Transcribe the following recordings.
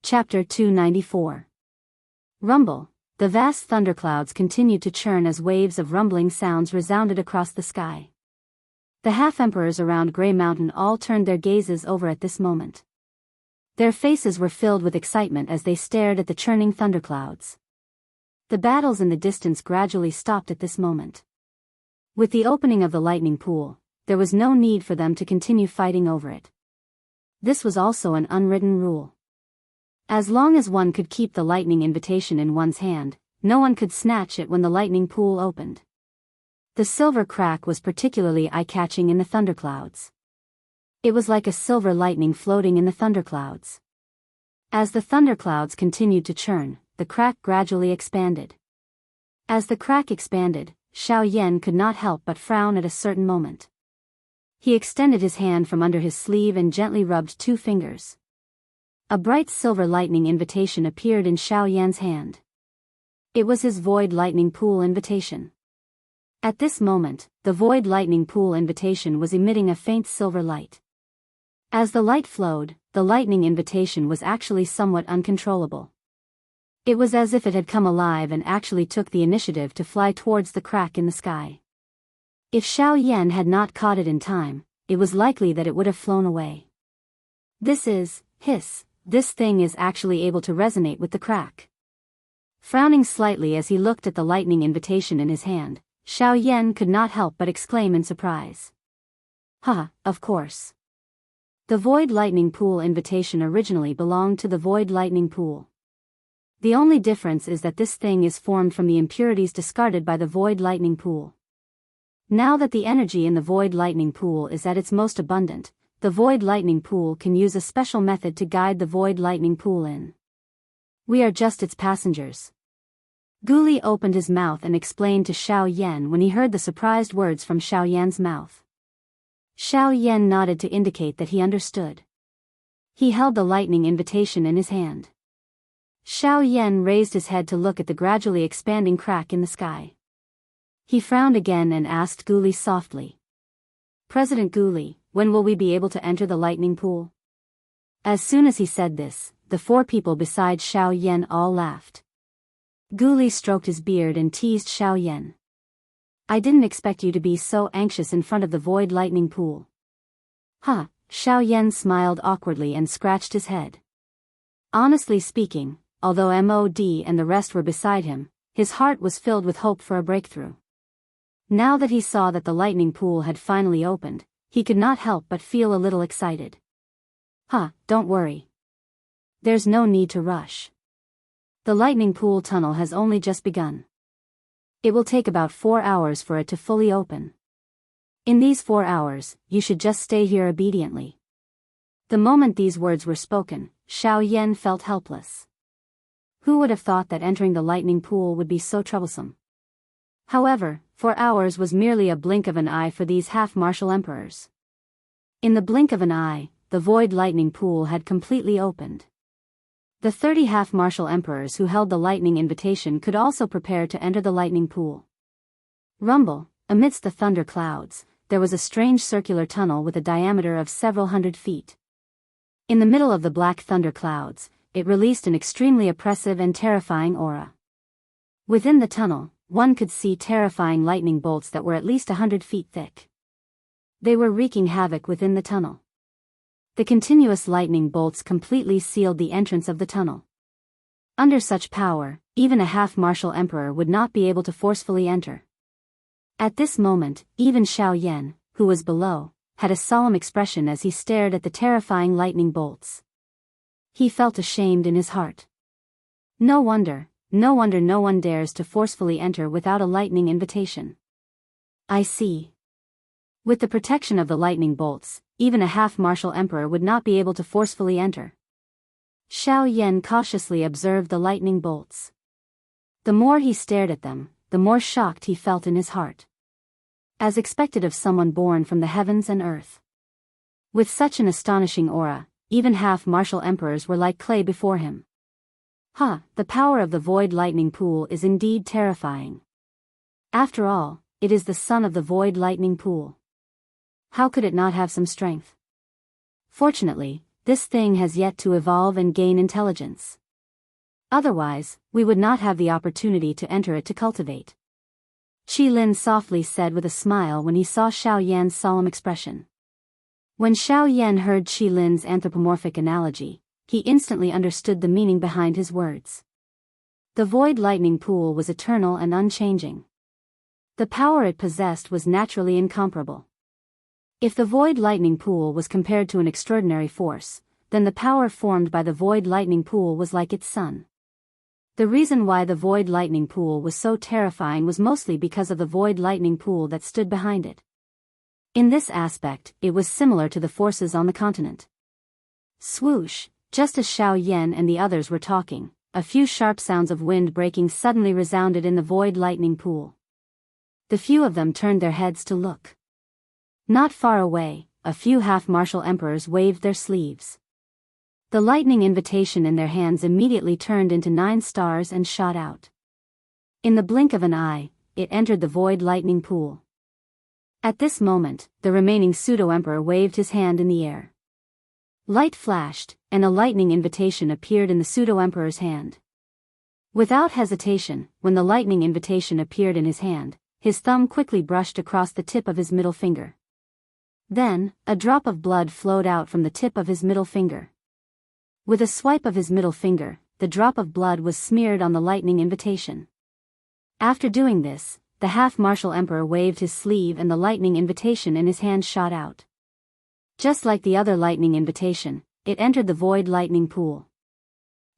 Chapter 294. Rumble. The vast thunderclouds continued to churn as waves of rumbling sounds resounded across the sky. The half-emperors around Grey Mountain all turned their gazes over at this moment. Their faces were filled with excitement as they stared at the churning thunderclouds. The battles in the distance gradually stopped at this moment. With the opening of the lightning pool, there was no need for them to continue fighting over it. This was also an unwritten rule. As long as one could keep the lightning invitation in one's hand, no one could snatch it when the lightning pool opened. The silver crack was particularly eye-catching in the thunderclouds. It was like a silver lightning floating in the thunderclouds. As the thunderclouds continued to churn, the crack gradually expanded. As the crack expanded, Xiao Yan could not help but frown at a certain moment. He extended his hand from under his sleeve and gently rubbed 2 fingers. A bright silver lightning invitation appeared in Xiao Yan's hand. It was his void lightning pool invitation. At this moment, the void lightning pool invitation was emitting a faint silver light. As the light flowed, the lightning invitation was actually somewhat uncontrollable. It was as if it had come alive and actually took the initiative to fly towards the crack in the sky. If Xiao Yan had not caught it in time, it was likely that it would have flown away. This thing is actually able to resonate with the crack. Frowning slightly as he looked at the lightning invitation in his hand, Xiao Yan could not help but exclaim in surprise. Of course. The void lightning pool invitation originally belonged to the void lightning pool. The only difference is that this thing is formed from the impurities discarded by the void lightning pool. Now that the energy in the void lightning pool is at its most abundant, the void lightning pool can use a special method to guide the void lightning pool in. We are just its passengers. Guli opened his mouth and explained to Xiao Yan when he heard the surprised words from Xiao Yan's mouth. Xiao Yan nodded to indicate that he understood. He held the lightning invitation in his hand. Xiao Yan raised his head to look at the gradually expanding crack in the sky. He frowned again and asked Guli softly. President Guli, when will we be able to enter the lightning pool? As soon as he said this, the 4 people besides Xiao Yan all laughed. Guli stroked his beard and teased Xiao Yan. I didn't expect you to be so anxious in front of the void lightning pool. Xiao Yan smiled awkwardly and scratched his head. Honestly speaking, although Mod and the rest were beside him, his heart was filled with hope for a breakthrough. Now that he saw that the lightning pool had finally opened, he could not help but feel a little excited. Don't worry. There's no need to rush. The lightning pool tunnel has only just begun. It will take about 4 hours for it to fully open. In these 4 hours, you should just stay here obediently. The moment these words were spoken, Xiao Yan felt helpless. Who would have thought that entering the lightning pool would be so troublesome? However, 4 hours was merely a blink of an eye for these half-martial emperors. In the blink of an eye, the void lightning pool had completely opened. The 30 half-martial emperors who held the lightning invitation could also prepare to enter the lightning pool. Rumble, amidst the thunder clouds, there was a strange circular tunnel with a diameter of several hundred feet. In the middle of the black thunder clouds, it released an extremely oppressive and terrifying aura. Within the tunnel, one could see terrifying lightning bolts that were at least 100 feet thick. They were wreaking havoc within the tunnel. The continuous lightning bolts completely sealed the entrance of the tunnel. Under such power, even a half-martial emperor would not be able to forcefully enter. At this moment, even Xiao Yan, who was below, had a solemn expression as he stared at the terrifying lightning bolts. He felt ashamed in his heart. No wonder no one dares to forcefully enter without a lightning invitation. I see. With the protection of the lightning bolts, even a half-martial emperor would not be able to forcefully enter. Xiao Yan cautiously observed the lightning bolts. The more he stared at them, the more shocked he felt in his heart. As expected of someone born from the heavens and earth. With such an astonishing aura, even half-martial emperors were like clay before him. The power of the void lightning pool is indeed terrifying. After all, it is the son of the void lightning pool. How could it not have some strength? Fortunately, this thing has yet to evolve and gain intelligence. Otherwise, we would not have the opportunity to enter it to cultivate. Qi Lin softly said with a smile when he saw Xiao Yan's solemn expression. When Xiao Yan heard Qi Lin's anthropomorphic analogy, he instantly understood the meaning behind his words. The void lightning pool was eternal and unchanging. The power it possessed was naturally incomparable. If the void lightning pool was compared to an extraordinary force, then the power formed by the void lightning pool was like its sun. The reason why the void lightning pool was so terrifying was mostly because of the void lightning pool that stood behind it. In this aspect, it was similar to the forces on the continent. Swoosh, just as Xiao Yan and the others were talking, a few sharp sounds of wind breaking suddenly resounded in the void lightning pool. The few of them turned their heads to look. Not far away, a few half-martial emperors waved their sleeves. The lightning invitation in their hands immediately turned into 9 stars and shot out. In the blink of an eye, it entered the void lightning pool. At this moment, the remaining pseudo-emperor waved his hand in the air. Light flashed, and a lightning invitation appeared in the pseudo-emperor's hand. Without hesitation, when the lightning invitation appeared in his hand, his thumb quickly brushed across the tip of his middle finger. Then, a drop of blood flowed out from the tip of his middle finger. With a swipe of his middle finger, the drop of blood was smeared on the lightning invitation. After doing this, the half-martial emperor waved his sleeve and the lightning invitation in his hand shot out. Just like the other lightning invitation, it entered the void lightning pool.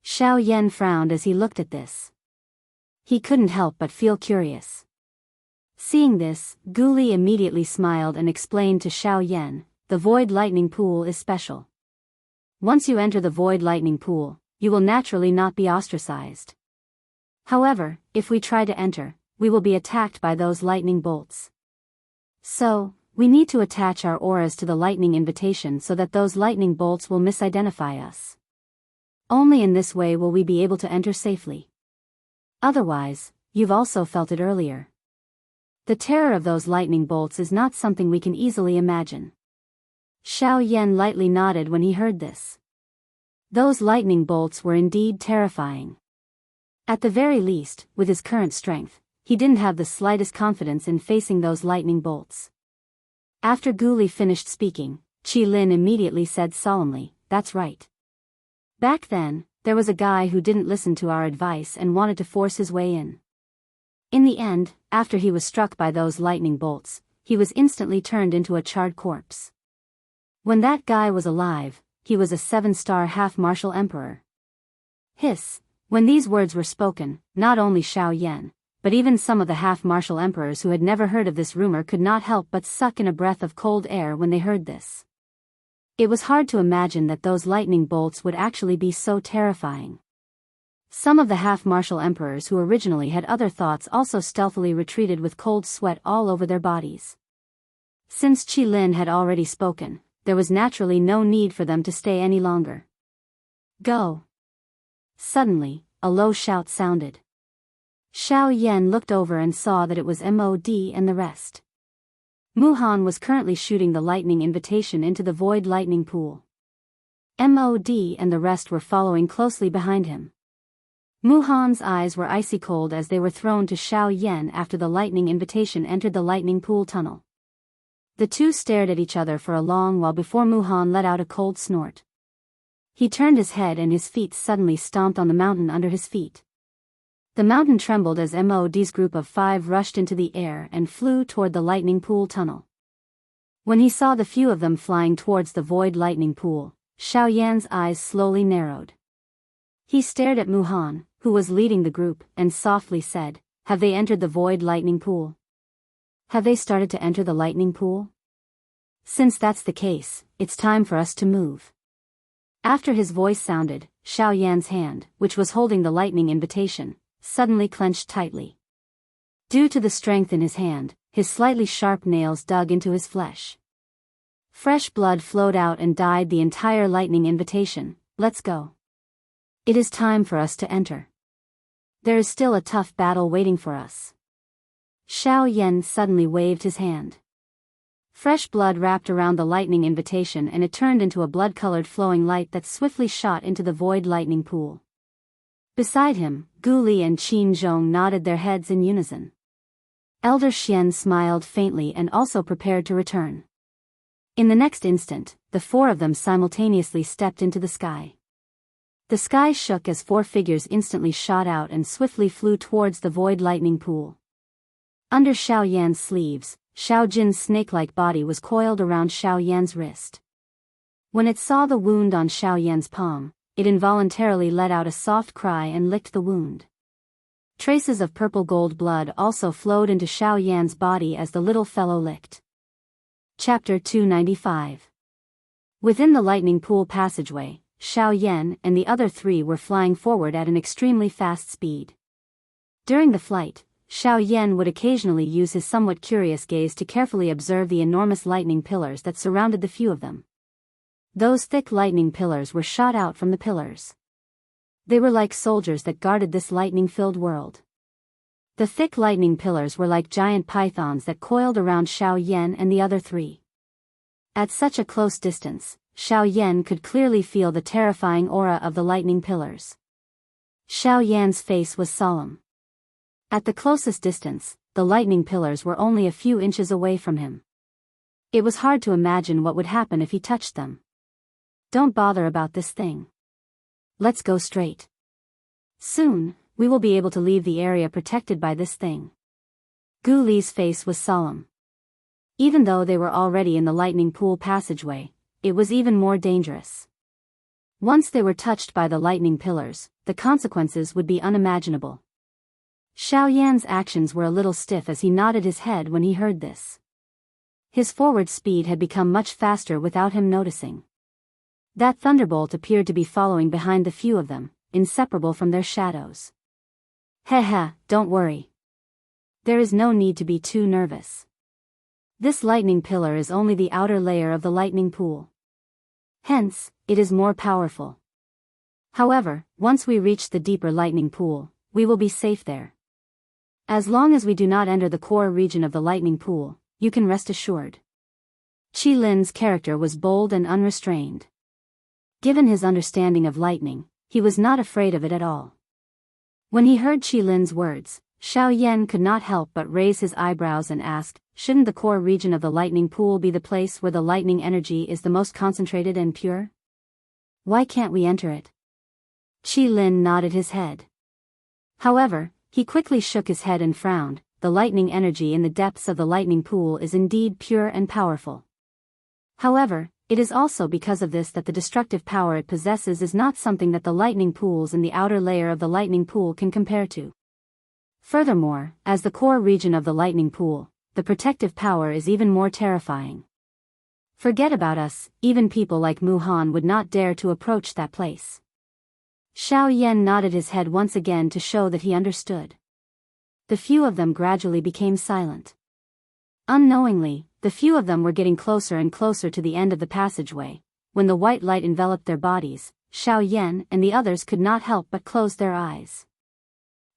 Xiao Yan frowned as he looked at this. He couldn't help but feel curious. Seeing this, Gu Li immediately smiled and explained to Xiao Yan, the void lightning pool is special. Once you enter the void lightning pool, you will naturally not be ostracized. However, if we try to enter, we will be attacked by those lightning bolts. So, we need to attach our auras to the lightning invitation so that those lightning bolts will misidentify us. Only in this way will we be able to enter safely. Otherwise, you've also felt it earlier. The terror of those lightning bolts is not something we can easily imagine. Xiao Yan lightly nodded when he heard this. Those lightning bolts were indeed terrifying. At the very least, with his current strength, he didn't have the slightest confidence in facing those lightning bolts. After Gu Li finished speaking, Qi Lin immediately said solemnly, "That's right. Back then, there was a guy who didn't listen to our advice and wanted to force his way in. In the end, after he was struck by those lightning bolts, he was instantly turned into a charred corpse. When that guy was alive, he was a 7-star half-martial emperor." Hiss. When these words were spoken, not only Xiao Yan, but even some of the half-martial emperors who had never heard of this rumor could not help but suck in a breath of cold air when they heard this. It was hard to imagine that those lightning bolts would actually be so terrifying. Some of the half-martial emperors who originally had other thoughts also stealthily retreated with cold sweat all over their bodies. Since Qi Lin had already spoken, there was naturally no need for them to stay any longer. Go! Suddenly, a low shout sounded. Xiao Yan looked over and saw that it was Mod and the rest. Muhan was currently shooting the lightning invitation into the void lightning pool. Mod and the rest were following closely behind him. Muhan's eyes were icy cold as they were thrown to Xiao Yan after the lightning invitation entered the lightning pool tunnel. The two stared at each other for a long while before Muhan let out a cold snort. He turned his head and his feet suddenly stomped on the mountain under his feet. The mountain trembled as Mod's group of 5 rushed into the air and flew toward the lightning pool tunnel. When he saw the few of them flying towards the void lightning pool, Xiao Yan's eyes slowly narrowed. He stared at Muhan, who was leading the group, and softly said, "Have they entered the void lightning pool? Have they started to enter the lightning pool? Since that's the case, it's time for us to move." After his voice sounded, Xiao Yan's hand, which was holding the lightning invitation, suddenly clenched tightly. Due to the strength in his hand, his slightly sharp nails dug into his flesh. Fresh blood flowed out and dyed the entire lightning invitation. "Let's go. It is time for us to enter. There is still a tough battle waiting for us." Xiao Yan suddenly waved his hand. Fresh blood wrapped around the lightning invitation and it turned into a blood-colored flowing light that swiftly shot into the void lightning pool. Beside him, Gu Li and Qin Zhong nodded their heads in unison. Elder Xian smiled faintly and also prepared to return. In the next instant, the four of them simultaneously stepped into the sky. The sky shook as four figures instantly shot out and swiftly flew towards the void lightning pool. Under Xiao Yan's sleeves, Xiao Jin's snake-like body was coiled around Xiao Yan's wrist. When it saw the wound on Xiao Yan's palm, it involuntarily let out a soft cry and licked the wound. Traces of purple gold blood also flowed into Xiao Yan's body as the little fellow licked. Chapter 295. Within the lightning pool passageway, Xiao Yan and the other three were flying forward at an extremely fast speed. During the flight, Xiao Yan would occasionally use his somewhat curious gaze to carefully observe the enormous lightning pillars that surrounded the few of them. Those thick lightning pillars were shot out from the pillars. They were like soldiers that guarded this lightning-filled world. The thick lightning pillars were like giant pythons that coiled around Xiao Yan and the other three. At such a close distance, Xiao Yan could clearly feel the terrifying aura of the lightning pillars. Xiao Yan's face was solemn. At the closest distance, the lightning pillars were only a few inches away from him. It was hard to imagine what would happen if he touched them. Don't bother about this thing. Let's go straight. Soon, we will be able to leave the area protected by this thing. Gu Li's face was solemn. Even though they were already in the lightning pool passageway, it was even more dangerous. Once they were touched by the lightning pillars, the consequences would be unimaginable. Xiao Yan's actions were a little stiff as he nodded his head when he heard this. His forward speed had become much faster without him noticing. That thunderbolt appeared to be following behind the few of them, inseparable from their shadows. Heh, don't worry. There is no need to be too nervous. This lightning pillar is only the outer layer of the lightning pool. Hence, it is more powerful. However, once we reach the deeper lightning pool, we will be safe there. As long as we do not enter the core region of the lightning pool, you can rest assured. Qi Lin's character was bold and unrestrained. Given his understanding of lightning, he was not afraid of it at all. When he heard Qi Lin's words, Xiao Yan could not help but raise his eyebrows and ask, shouldn't the core region of the lightning pool be the place where the lightning energy is the most concentrated and pure? Why can't we enter it? Qi Lin nodded his head. However, he quickly shook his head and frowned. The lightning energy in the depths of the lightning pool is indeed pure and powerful. However, it is also because of this that the destructive power it possesses is not something that the lightning pools in the outer layer of the lightning pool can compare to. Furthermore, as the core region of the lightning pool, the protective power is even more terrifying. Forget about us, even people like Mu Han would not dare to approach that place. Xiao Yan nodded his head once again to show that he understood. The few of them gradually became silent. Unknowingly, the few of them were getting closer and closer to the end of the passageway. When the white light enveloped their bodies, Xiao Yan and the others could not help but close their eyes.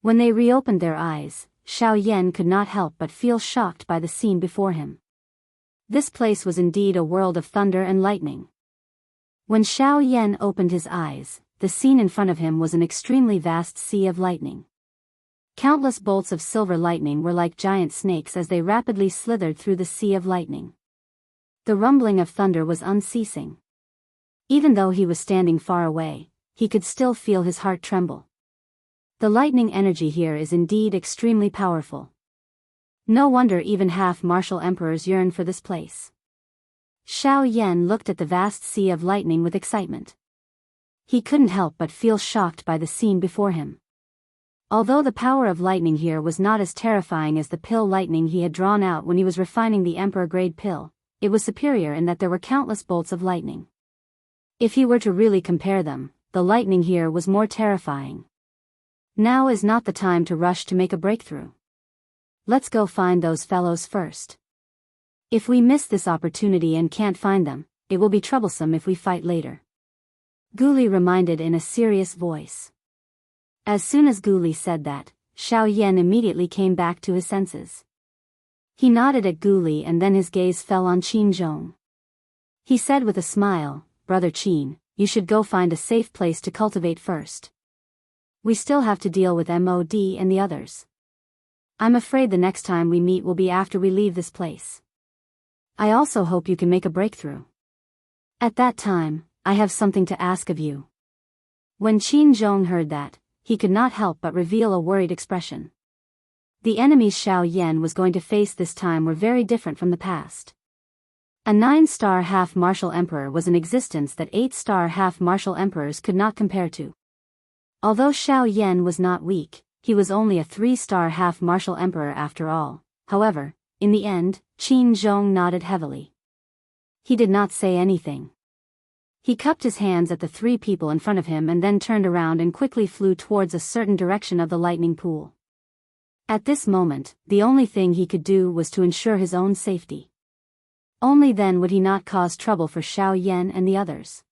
When they reopened their eyes, Xiao Yan could not help but feel shocked by the scene before him. This place was indeed a world of thunder and lightning. When Xiao Yan opened his eyes, the scene in front of him was an extremely vast sea of lightning. Countless bolts of silver lightning were like giant snakes as they rapidly slithered through the sea of lightning. The rumbling of thunder was unceasing. Even though he was standing far away, he could still feel his heart tremble. The lightning energy here is indeed extremely powerful. No wonder even half-martial emperors yearn for this place. Xiao Yan looked at the vast sea of lightning with excitement. He couldn't help but feel shocked by the scene before him. Although the power of lightning here was not as terrifying as the pill lightning he had drawn out when he was refining the emperor-grade pill, it was superior in that there were countless bolts of lightning. If he were to really compare them, the lightning here was more terrifying. Now is not the time to rush to make a breakthrough. Let's go find those fellows first. If we miss this opportunity and can't find them, it will be troublesome if we fight later. Gu Li reminded in a serious voice. As soon as Gu Li said that, Xiao Yan immediately came back to his senses. He nodded at Guli and then his gaze fell on Qin Zhong. He said with a smile, "Brother Qin, you should go find a safe place to cultivate first. We still have to deal with MOD and the others. I'm afraid the next time we meet will be after we leave this place. I also hope you can make a breakthrough. At that time, I have something to ask of you." When Qin Zhong heard that, he could not help but reveal a worried expression. The enemies Xiao Yan was going to face this time were very different from the past. A 9-star half-martial emperor was in existence that 8-star half-martial emperors could not compare to. Although Xiao Yan was not weak, he was only a 3-star half-martial emperor after all. However, in the end, Qin Zhong nodded heavily. He did not say anything. He cupped his hands at the 3 people in front of him and then turned around and quickly flew towards a certain direction of the lightning pool. At this moment, the only thing he could do was to ensure his own safety. Only then would he not cause trouble for Xiao Yan and the others.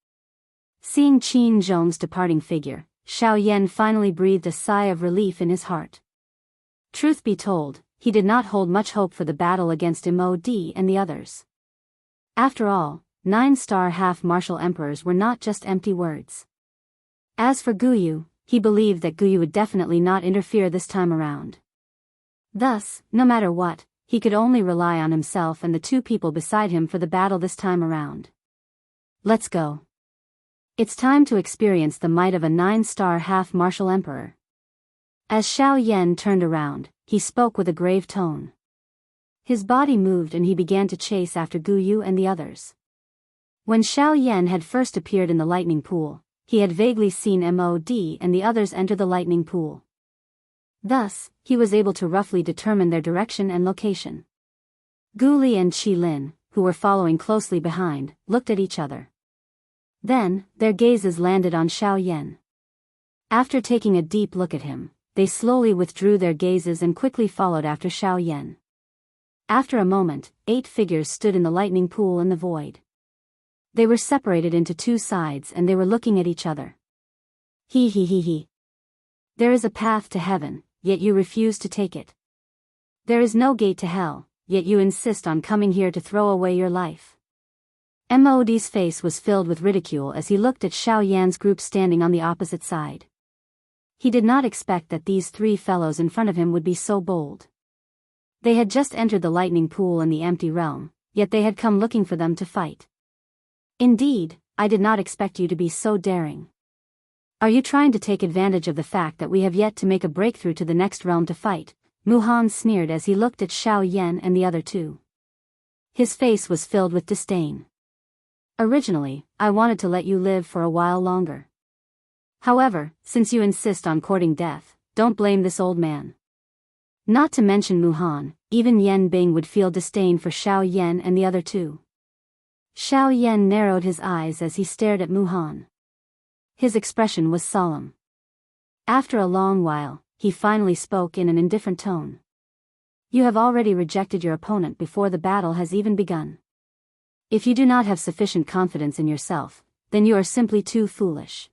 Seeing Qin Zhong's departing figure, Xiao Yan finally breathed a sigh of relief in his heart. Truth be told, he did not hold much hope for the battle against MOD and the others. After all, 9-star half-martial emperors were not just empty words. As for Guyu, he believed that Guyu would definitely not interfere this time around. Thus, no matter what, he could only rely on himself and the 2 people beside him for the battle this time around. Let's go. It's time to experience the might of a 9-star half-martial emperor. As Xiao Yan turned around, he spoke with a grave tone. His body moved and he began to chase after Guyu and the others. When Xiao Yan had first appeared in the lightning pool, he had vaguely seen MOD and the others enter the lightning pool. Thus, he was able to roughly determine their direction and location. Guli and Qilin, who were following closely behind, looked at each other. Then, their gazes landed on Xiao Yan. After taking a deep look at him, they slowly withdrew their gazes and quickly followed after Xiao Yan. After a moment, 8 figures stood in the lightning pool in the void. They were separated into 2 sides and they were looking at each other. He. There is a path to heaven, yet you refuse to take it. There is no gate to hell, yet you insist on coming here to throw away your life. MOD's face was filled with ridicule as he looked at Xiao Yan's group standing on the opposite side. He did not expect that these 3 fellows in front of him would be so bold. They had just entered the lightning pool in the empty realm, yet they had come looking for them to fight. Indeed, I did not expect you to be so daring. Are you trying to take advantage of the fact that we have yet to make a breakthrough to the next realm to fight? Mu Han sneered as he looked at Xiao Yan and the other 2. His face was filled with disdain. Originally, I wanted to let you live for a while longer. However, since you insist on courting death, don't blame this old man. Not to mention Mu Han, even Yan Bing would feel disdain for Xiao Yan and the other 2. Xiao Yan narrowed his eyes as he stared at Mu Han. His expression was solemn. After a long while, he finally spoke in an indifferent tone. You have already rejected your opponent before the battle has even begun. If you do not have sufficient confidence in yourself, then you are simply too foolish.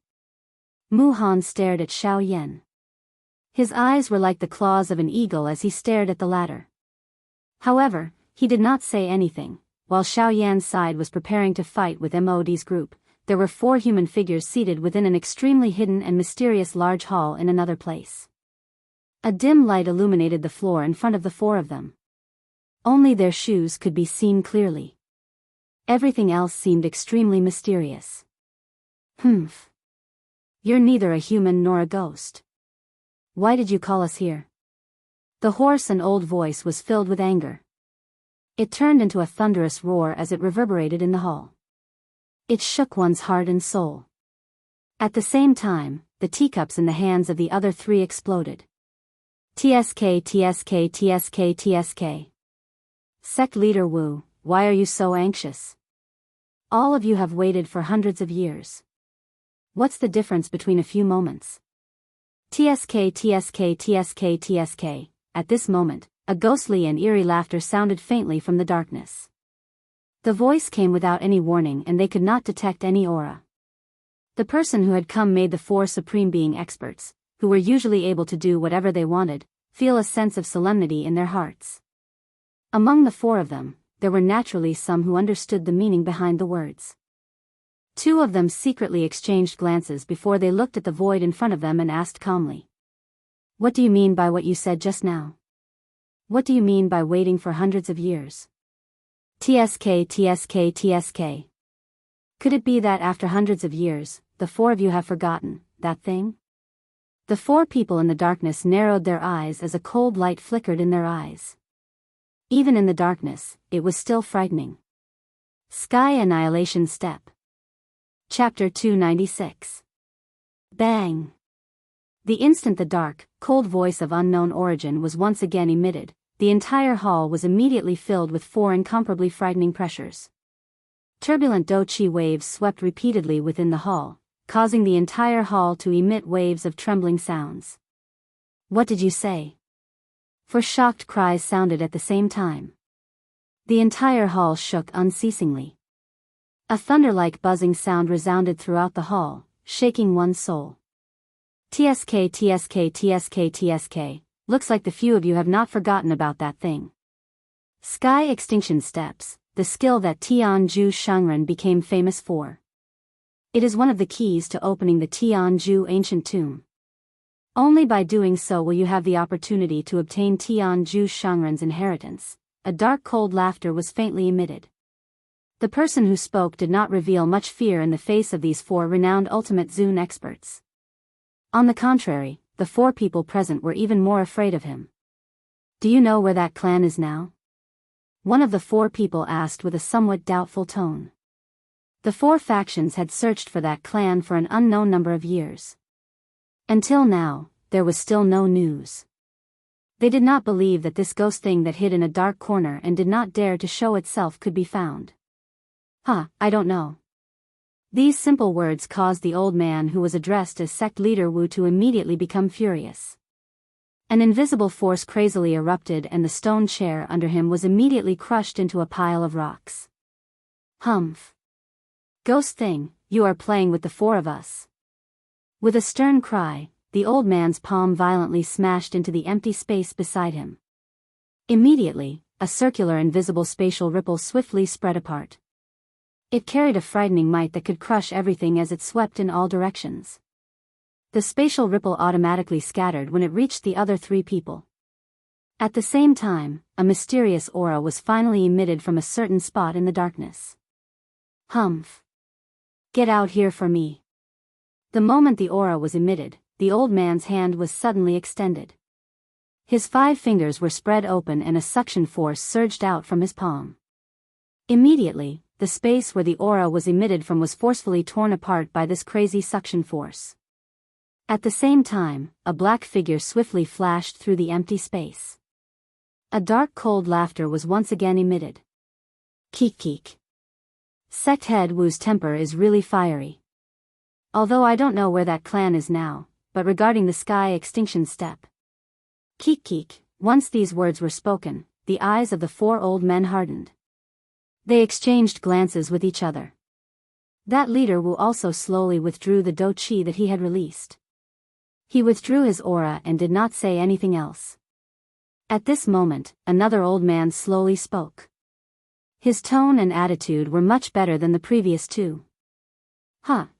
Mu Han stared at Xiao Yan. His eyes were like the claws of an eagle as he stared at the latter. However, he did not say anything. While Xiao Yan's side was preparing to fight with MOD's group, there were 4 human figures seated within an extremely hidden and mysterious large hall in another place. A dim light illuminated the floor in front of the 4 of them. Only their shoes could be seen clearly. Everything else seemed extremely mysterious. Humph. You're neither a human nor a ghost. Why did you call us here? The hoarse and old voice was filled with anger. It turned into a thunderous roar as it reverberated in the hall. It shook one's heart and soul. At the same time, the teacups in the hands of the other 3 exploded. TSK. Sect leader Wu, why are you so anxious? All of you have waited for hundreds of years. What's the difference between a few moments? TSK. At this moment, a ghostly and eerie laughter sounded faintly from the darkness. The voice came without any warning and they could not detect any aura. The person who had come made the 4 supreme being experts, who were usually able to do whatever they wanted, feel a sense of solemnity in their hearts. Among the four of them, there were naturally some who understood the meaning behind the words. Two of them secretly exchanged glances before they looked at the void in front of them and asked calmly. What do you mean by what you said just now? What do you mean by waiting for hundreds of years? TSK. Could it be that after hundreds of years, the four of you have forgotten that thing? The four people in the darkness narrowed their eyes as a cold light flickered in their eyes. Even in the darkness, it was still frightening. Sky Annihilation Step. Chapter 296. Bang! The instant the dark, cold voice of unknown origin was once again emitted, the entire hall was immediately filled with four incomparably frightening pressures. Turbulent do-chi waves swept repeatedly within the hall, causing the entire hall to emit waves of trembling sounds. What did you say? Four shocked cries sounded at the same time. The entire hall shook unceasingly. A thunder-like buzzing sound resounded throughout the hall, shaking one's soul. TSK. Looks like the few of you have not forgotten about that thing. Sky Extinction Steps, the skill that Tianzhu Shangren became famous for. It is one of the keys to opening the Tianzhu ancient tomb. Only by doing so will you have the opportunity to obtain Tianzhu Shangren's inheritance. A dark cold laughter was faintly emitted. The person who spoke did not reveal much fear in the face of these four renowned ultimate Zune experts. On the contrary, the four people present were even more afraid of him. Do you know where that clan is now? One of the four people asked with a somewhat doubtful tone. The four factions had searched for that clan for an unknown number of years. Until now, there was still no news. They did not believe that this ghost thing that hid in a dark corner and did not dare to show itself could be found. I don't know. These simple words caused the old man who was addressed as sect leader Wu to immediately become furious. An invisible force crazily erupted and the stone chair under him was immediately crushed into a pile of rocks. Humph. Ghost thing, you are playing with the four of us. With a stern cry, the old man's palm violently smashed into the empty space beside him. Immediately, a circular invisible spatial ripple swiftly spread apart. It carried a frightening might that could crush everything as it swept in all directions. The spatial ripple automatically scattered when it reached the other three people. At the same time, a mysterious aura was finally emitted from a certain spot in the darkness. Humph. Get out here for me. The moment the aura was emitted, the old man's hand was suddenly extended. His 5 fingers were spread open and a suction force surged out from his palm. Immediately, the space where the aura was emitted from was forcefully torn apart by this crazy suction force. At the same time, a black figure swiftly flashed through the empty space. A dark cold laughter was once again emitted. Keek. Sect head Wu's temper is really fiery. Although I don't know where that clan is now, but regarding the Sky Extinction Step. Keek. Once these words were spoken, the eyes of the 4 old men hardened. They exchanged glances with each other. That leader Wu also slowly withdrew the do-chi that he had released. He withdrew his aura and did not say anything else. At this moment, another old man slowly spoke. His tone and attitude were much better than the previous 2.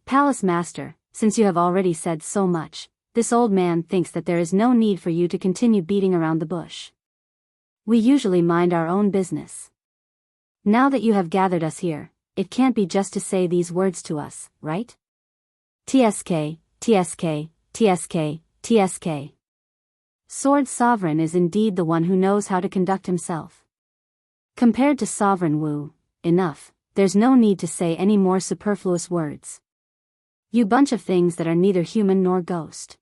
Palace Master, since you have already said so much, this old man thinks that there is no need for you to continue beating around the bush. We usually mind our own business. Now that you have gathered us here, it can't be just to say these words to us, right? TSK. Sword Sovereign is indeed the one who knows how to conduct himself. Compared to Sovereign Wu, enough, there's no need to say any more superfluous words. You bunch of things that are neither human nor ghost.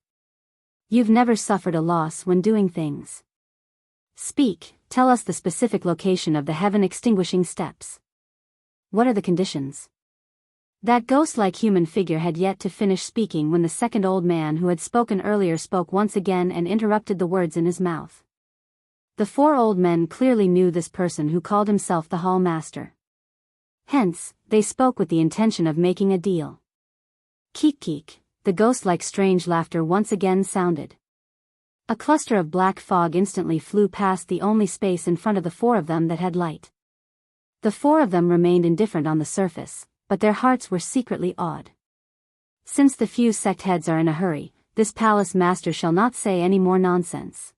You've never suffered a loss when doing things. Speak, tell us the specific location of the heaven extinguishing steps. What are the conditions? That ghost-like human figure had yet to finish speaking when the second old man who had spoken earlier spoke once again and interrupted the words in his mouth. The 4 old men clearly knew this person who called himself the Hall Master. Hence, they spoke with the intention of making a deal. Keek, the ghost-like strange laughter once again sounded. A cluster of black fog instantly flew past the only space in front of the four of them that had light. The four of them remained indifferent on the surface, but their hearts were secretly awed. Since the few sect heads are in a hurry, this palace master shall not say any more nonsense.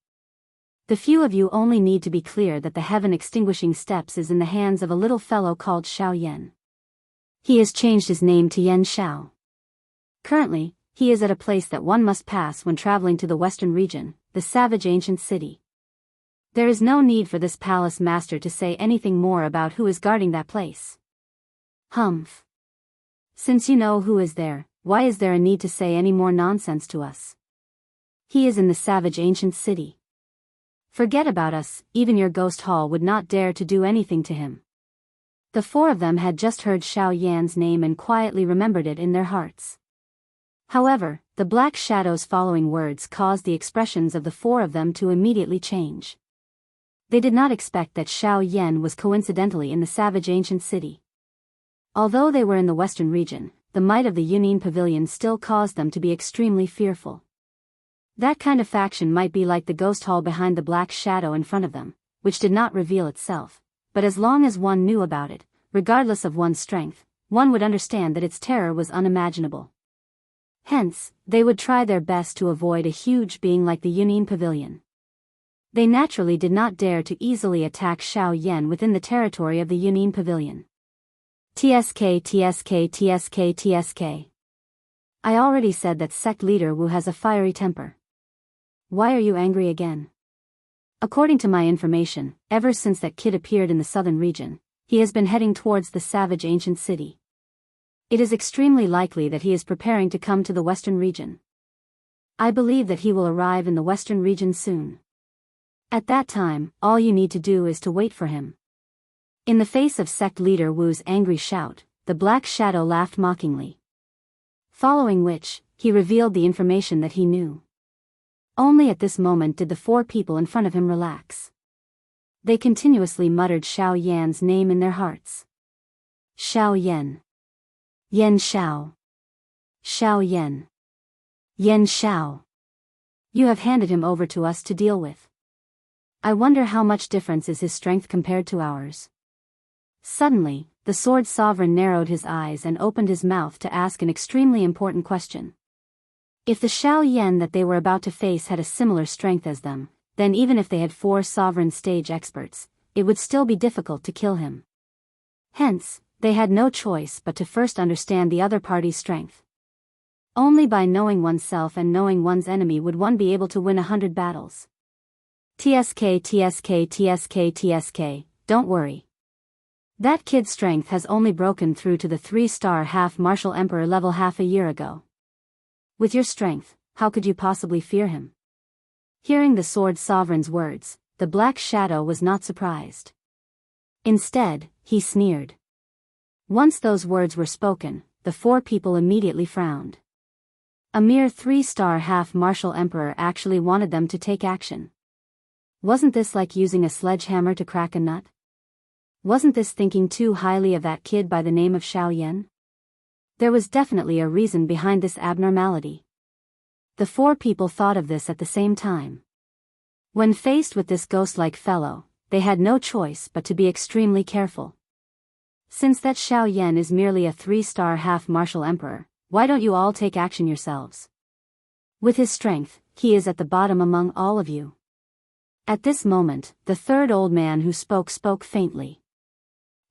The few of you only need to be clear that the heaven-extinguishing steps is in the hands of a little fellow called Xiao Yan. He has changed his name to Yan Xiao. Currently, he is at a place that one must pass when traveling to the western region, the savage ancient city. There is no need for this palace master to say anything more about who is guarding that place. Humph. Since you know who is there, why is there a need to say any more nonsense to us? He is in the savage ancient city. Forget about us, even your ghost hall would not dare to do anything to him. The four of them had just heard Xiao Yan's name and quietly remembered it in their hearts. However, the black shadows following words caused the expressions of the four of them to immediately change. They did not expect that Xiao Yan was coincidentally in the savage ancient city. Although they were in the western region, the might of the Yunin Pavilion still caused them to be extremely fearful. That kind of faction might be like the ghost hall behind the black shadow in front of them, which did not reveal itself, but as long as one knew about it, regardless of one's strength, one would understand that its terror was unimaginable. Hence, they would try their best to avoid a huge being like the Yunin Pavilion. They naturally did not dare to easily attack Xiao Yan within the territory of the Yunin Pavilion. TSK TSK TSK TSK. I already said that sect leader Wu has a fiery temper. Why are you angry again? According to my information, ever since that kid appeared in the southern region, he has been heading towards the savage ancient city. It is extremely likely that he is preparing to come to the western region. I believe that he will arrive in the western region soon. At that time, all you need to do is to wait for him. In the face of sect leader Wu's angry shout, the black shadow laughed mockingly. Following which, he revealed the information that he knew. Only at this moment did the four people in front of him relax. They continuously muttered Xiao Yan's name in their hearts. Xiao Yan. Yan Xiao. Xiao Yan. Yan Xiao. You have handed him over to us to deal with. I wonder how much difference is his strength compared to ours. Suddenly, the sword sovereign narrowed his eyes and opened his mouth to ask an extremely important question. If the Xiao Yan that they were about to face had a similar strength as them, then even if they had 4 sovereign stage experts, it would still be difficult to kill him. Hence, they had no choice but to first understand the other party's strength. Only by knowing oneself and knowing one's enemy would one be able to win 100 battles. TSK TSK TSK TSK, don't worry. That kid's strength has only broken through to the 3-star half martial emperor level half a year ago. With your strength, how could you possibly fear him? Hearing the sword sovereign's words, the black shadow was not surprised. Instead, he sneered. Once those words were spoken, the 4 people immediately frowned. A mere 3-star half martial emperor actually wanted them to take action. Wasn't this like using a sledgehammer to crack a nut? Wasn't this thinking too highly of that kid by the name of Xiao Yan? There was definitely a reason behind this abnormality. The 4 people thought of this at the same time. When faced with this ghost-like fellow, they had no choice but to be extremely careful. Since that Xiao Yan is merely a 3-star half martial emperor, why don't you all take action yourselves? With his strength, he is at the bottom among all of you. At this moment, the 3rd old man who spoke faintly.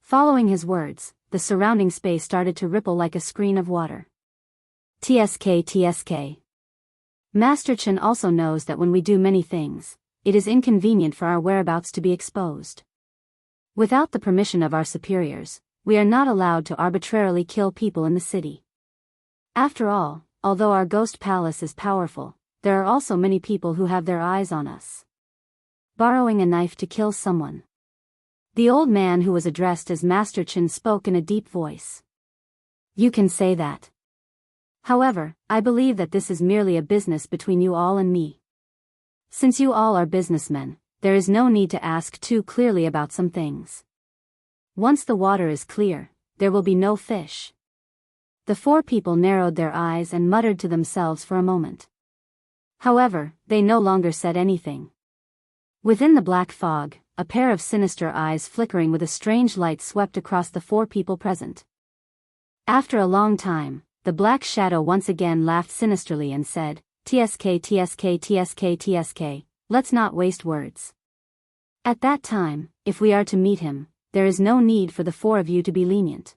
Following his words, the surrounding space started to ripple like a screen of water. TSK TSK. Master Chen also knows that when we do many things, it is inconvenient for our whereabouts to be exposed. Without the permission of our superiors, we are not allowed to arbitrarily kill people in the city. After all, although our ghost palace is powerful, there are also many people who have their eyes on us. Borrowing a knife to kill someone. The old man who was addressed as Master Chen spoke in a deep voice. You can say that. However, I believe that this is merely a business between you all and me. Since you all are businessmen, there is no need to ask too clearly about some things. Once the water is clear, there will be no fish. The 4 people narrowed their eyes and muttered to themselves for a moment. However, they no longer said anything. Within the black fog, a pair of sinister eyes flickering with a strange light swept across the four people present. After a long time, the black shadow once again laughed sinisterly and said, "TSK, TSK, TSK, TSK, let's not waste words. At that time, if we are to meet him, there is no need for the four of you to be lenient.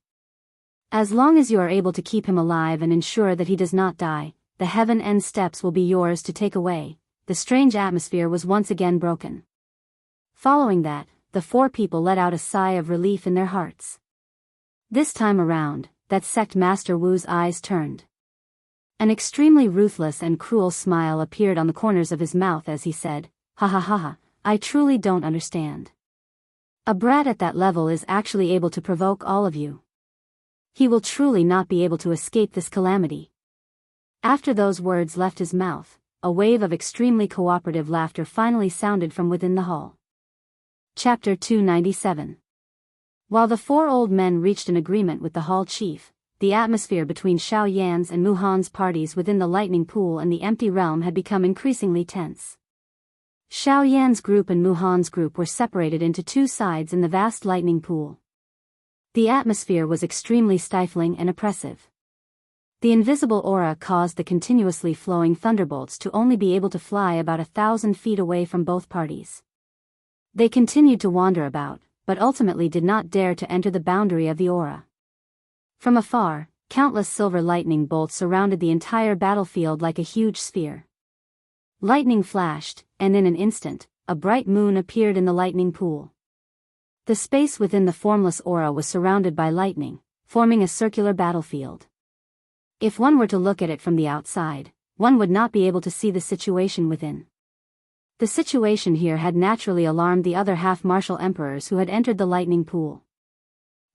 As long as you are able to keep him alive and ensure that he does not die, the heaven end steps will be yours to take away." The strange atmosphere was once again broken. Following that, the four people let out a sigh of relief in their hearts. This time around, that sect master Wu's eyes turned. An extremely ruthless and cruel smile appeared on the corners of his mouth as he said, "Ha ha ha ha, I truly don't understand. A brat at that level is actually able to provoke all of you. He will truly not be able to escape this calamity." After those words left his mouth, a wave of extremely cooperative laughter finally sounded from within the hall. Chapter 297. While the four old men reached an agreement with the hall chief, the atmosphere between Xiao Yan's and Mu Han's parties within the lightning pool and the empty realm had become increasingly tense. Xiao Yan's group and Mu Han's group were separated into two sides in the vast lightning pool. The atmosphere was extremely stifling and oppressive. The invisible aura caused the continuously flowing thunderbolts to only be able to fly about 1,000 feet away from both parties. They continued to wander about, but ultimately did not dare to enter the boundary of the aura. From afar, countless silver lightning bolts surrounded the entire battlefield like a huge sphere. Lightning flashed, and in an instant, a bright moon appeared in the lightning pool. The space within the formless aura was surrounded by lightning, forming a circular battlefield. If one were to look at it from the outside, one would not be able to see the situation within. The situation here had naturally alarmed the other half-martial emperors who had entered the lightning pool.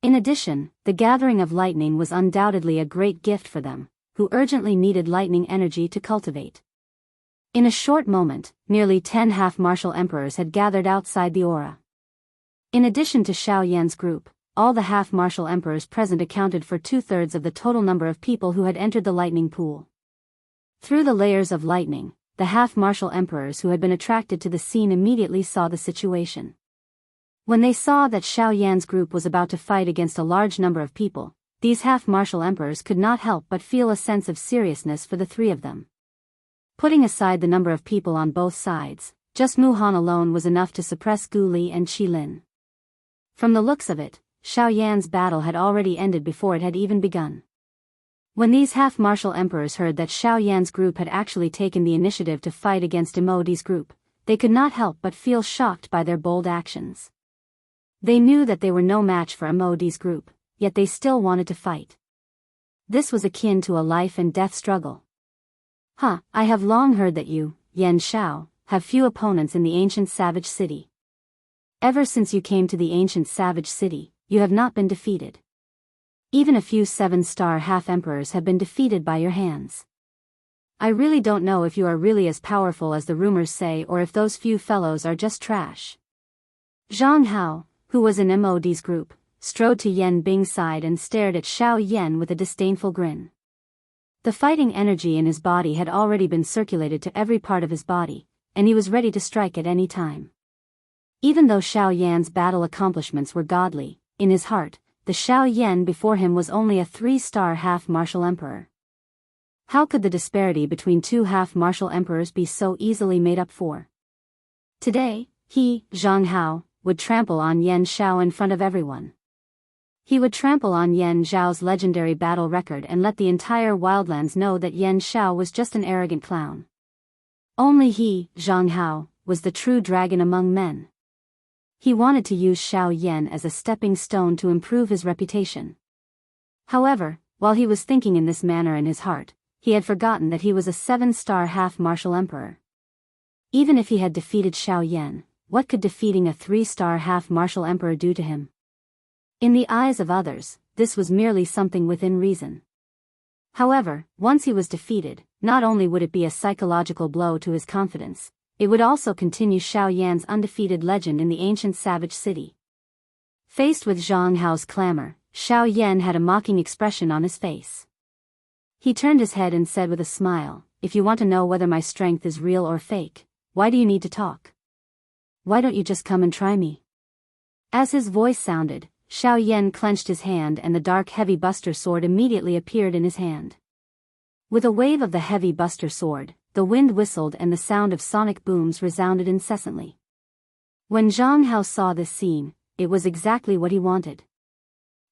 In addition, the gathering of lightning was undoubtedly a great gift for them, who urgently needed lightning energy to cultivate. In a short moment, nearly 10 half-martial emperors had gathered outside the aura. In addition to Xiao Yan's group, all the half-martial emperors present accounted for 2/3 of the total number of people who had entered the lightning pool. Through the layers of lightning, the half-martial emperors who had been attracted to the scene immediately saw the situation. When they saw that Xiao Yan's group was about to fight against a large number of people, these half-martial emperors could not help but feel a sense of seriousness for the three of them. Putting aside the number of people on both sides, just Mu Han alone was enough to suppress Gu Li and Qi Lin. From the looks of it, Xiao Yan's battle had already ended before it had even begun. When these half-martial emperors heard that Xiao Yan's group had actually taken the initiative to fight against Imodi's group, they could not help but feel shocked by their bold actions. They knew that they were no match for Imodi's group, yet they still wanted to fight. This was akin to a life-and-death struggle. I have long heard that you, Yan Xiao, have few opponents in the ancient savage city. Ever since you came to the ancient savage city, you have not been defeated. Even a few 7-star half-emperors have been defeated by your hands. I really don't know if you are really as powerful as the rumors say or if those few fellows are just trash. Zhang Hao, who was in Imodi's group, strode to Yan Bing's side and stared at Xiao Yan with a disdainful grin. The fighting energy in his body had already been circulated to every part of his body, and he was ready to strike at any time. Even though Xiao Yan's battle accomplishments were godly, in his heart, the Xiao Yan before him was only a 3-star half-martial emperor. How could the disparity between two half-martial emperors be so easily made up for? Today, he, Zhang Hao, would trample on Yan Xiao in front of everyone. He would trample on Yan Zhao's legendary battle record and let the entire wildlands know that Yan Xiao was just an arrogant clown. Only he, Zhang Hao, was the true dragon among men. He wanted to use Xiao Yan as a stepping stone to improve his reputation. However, while he was thinking in this manner in his heart, he had forgotten that he was a 7-star half-martial emperor. Even if he had defeated Xiao Yan, what could defeating a 3-star half-martial emperor do to him? In the eyes of others, this was merely something within reason. However, once he was defeated, not only would it be a psychological blow to his confidence, it would also continue Xiao Yan's undefeated legend in the ancient savage city. Faced with Zhang Hao's clamor, Xiao Yan had a mocking expression on his face. He turned his head and said with a smile, if you want to know whether my strength is real or fake, why do you need to talk? Why don't you just come and try me? As his voice sounded, Xiao Yan clenched his hand and the dark heavy buster sword immediately appeared in his hand. With a wave of the heavy buster sword, the wind whistled and the sound of sonic booms resounded incessantly. When Jianghu saw this scene, it was exactly what he wanted.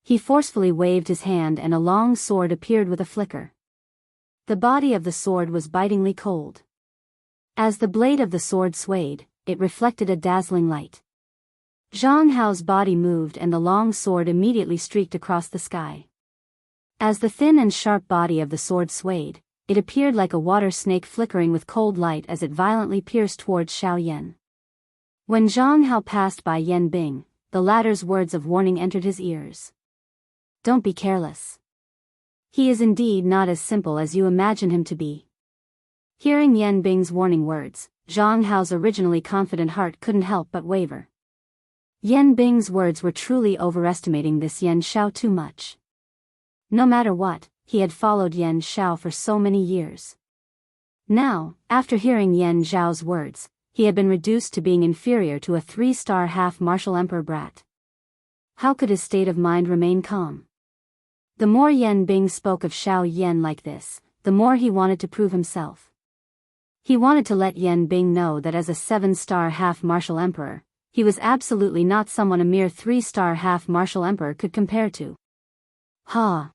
He forcefully waved his hand and a long sword appeared with a flicker. The body of the sword was bitingly cold. As the blade of the sword swayed, it reflected a dazzling light. Jianghu's body moved and the long sword immediately streaked across the sky. As the thin and sharp body of the sword swayed, it appeared like a water snake flickering with cold light as it violently pierced towards Xiao Yan. When Jianghu passed by Yan Bing, the latter's words of warning entered his ears. Don't be careless. He is indeed not as simple as you imagine him to be. Hearing Yan Bing's warning words, Jianghu's originally confident heart couldn't help but waver. Yan Bing's words were truly overestimating this Yan Xiao too much. No matter what, he had followed Yan Xiao for so many years. Now, after hearing Yan Zhao's words, he had been reduced to being inferior to a 3-star half-martial emperor brat. How could his state of mind remain calm? The more Yan Bing spoke of Xiao Yan like this, the more he wanted to prove himself. He wanted to let Yan Bing know that as a 7-star half-martial emperor, he was absolutely not someone a mere 3-star half-martial emperor could compare to. Ha!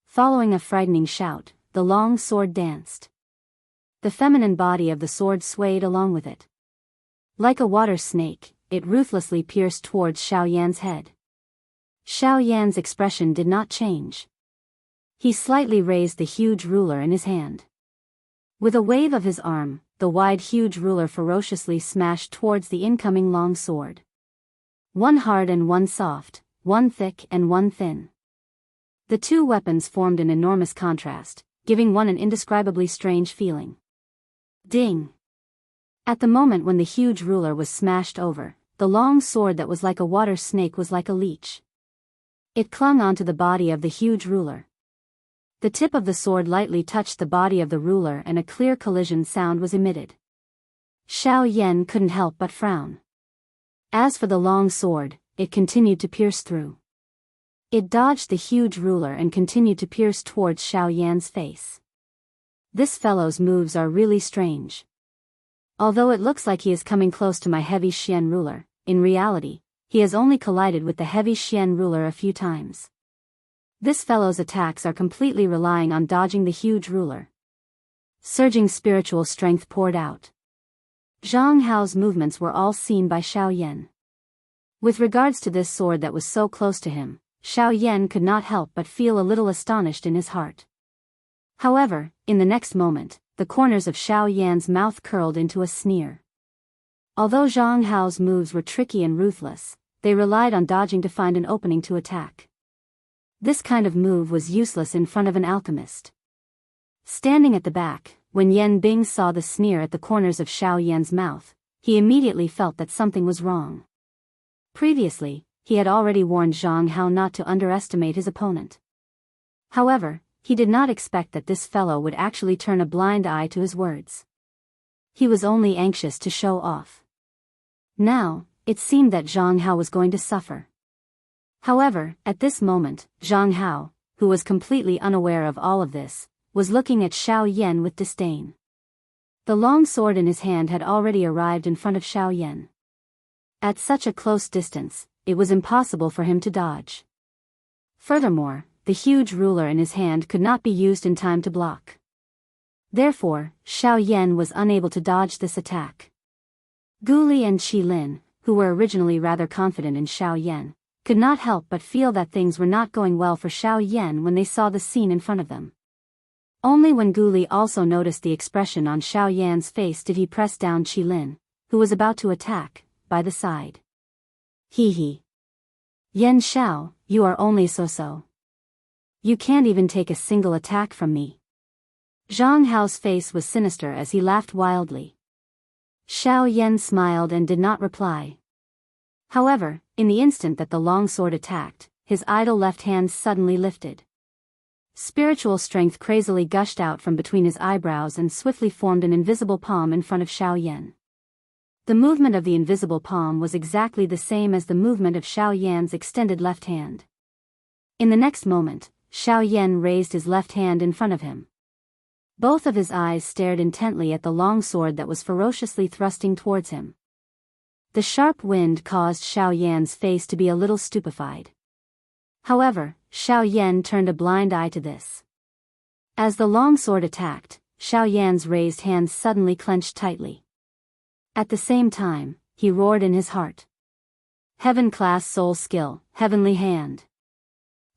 Following a frightening shout, the long sword danced. The feminine body of the sword swayed along with it. Like a water snake, it ruthlessly pierced towards Xiao Yan's head. Xiao Yan's expression did not change. He slightly raised the huge ruler in his hand. With a wave of his arm, the wide huge ruler ferociously smashed towards the incoming long sword. One hard and one soft, one thick and one thin. The two weapons formed an enormous contrast, giving one an indescribably strange feeling. Ding! At the moment when the huge ruler was smashed over, the long sword that was like a water snake was like a leech. It clung onto the body of the huge ruler. The tip of the sword lightly touched the body of the ruler and a clear collision sound was emitted. Xiao Yan couldn't help but frown. As for the long sword, it continued to pierce through. It dodged the huge ruler and continued to pierce towards Xiao Yan's face. This fellow's moves are really strange. Although it looks like he is coming close to my heavy Xian ruler, in reality, he has only collided with the heavy Xian ruler a few times. This fellow's attacks are completely relying on dodging the huge ruler. Surging spiritual strength poured out. Jianghu's movements were all seen by Xiao Yan. With regards to this sword that was so close to him, Xiao Yan could not help but feel a little astonished in his heart. However, in the next moment, the corners of Xiao Yan's mouth curled into a sneer. Although Jianghu's moves were tricky and ruthless, they relied on dodging to find an opening to attack. This kind of move was useless in front of an alchemist. Standing at the back, when Yan Bing saw the sneer at the corners of Xiao Yan's mouth, he immediately felt that something was wrong. Previously, he had already warned Jianghu not to underestimate his opponent. However, he did not expect that this fellow would actually turn a blind eye to his words. He was only anxious to show off. Now, it seemed that Jianghu was going to suffer. However, at this moment, Jianghu, who was completely unaware of all of this, was looking at Xiao Yan with disdain. The long sword in his hand had already arrived in front of Xiao Yan. At such a close distance, it was impossible for him to dodge. Furthermore, the huge ruler in his hand could not be used in time to block. Therefore, Xiao Yan was unable to dodge this attack. Gu Li and Qi Lin, who were originally rather confident in Xiao Yan, could not help but feel that things were not going well for Xiao Yan when they saw the scene in front of them. Only when Gu Li also noticed the expression on Xiao Yan's face did he press down Qi Lin, who was about to attack, by the side. Hee hee. Yan Xiao, you are only so-so. You can't even take a single attack from me. Jianghu's face was sinister as he laughed wildly. Xiao Yan smiled and did not reply. However, in the instant that the long sword attacked, his idle left hand suddenly lifted. Spiritual strength crazily gushed out from between his eyebrows and swiftly formed an invisible palm in front of Xiao Yan. The movement of the invisible palm was exactly the same as the movement of Xiao Yan's extended left hand. In the next moment, Xiao Yan raised his left hand in front of him. Both of his eyes stared intently at the long sword that was ferociously thrusting towards him. The sharp wind caused Xiao Yan's face to be a little stupefied. However, Xiao Yan turned a blind eye to this. As the long sword attacked, Xiao Yan's raised hands suddenly clenched tightly. At the same time, he roared in his heart. Heaven-class soul skill, heavenly hand.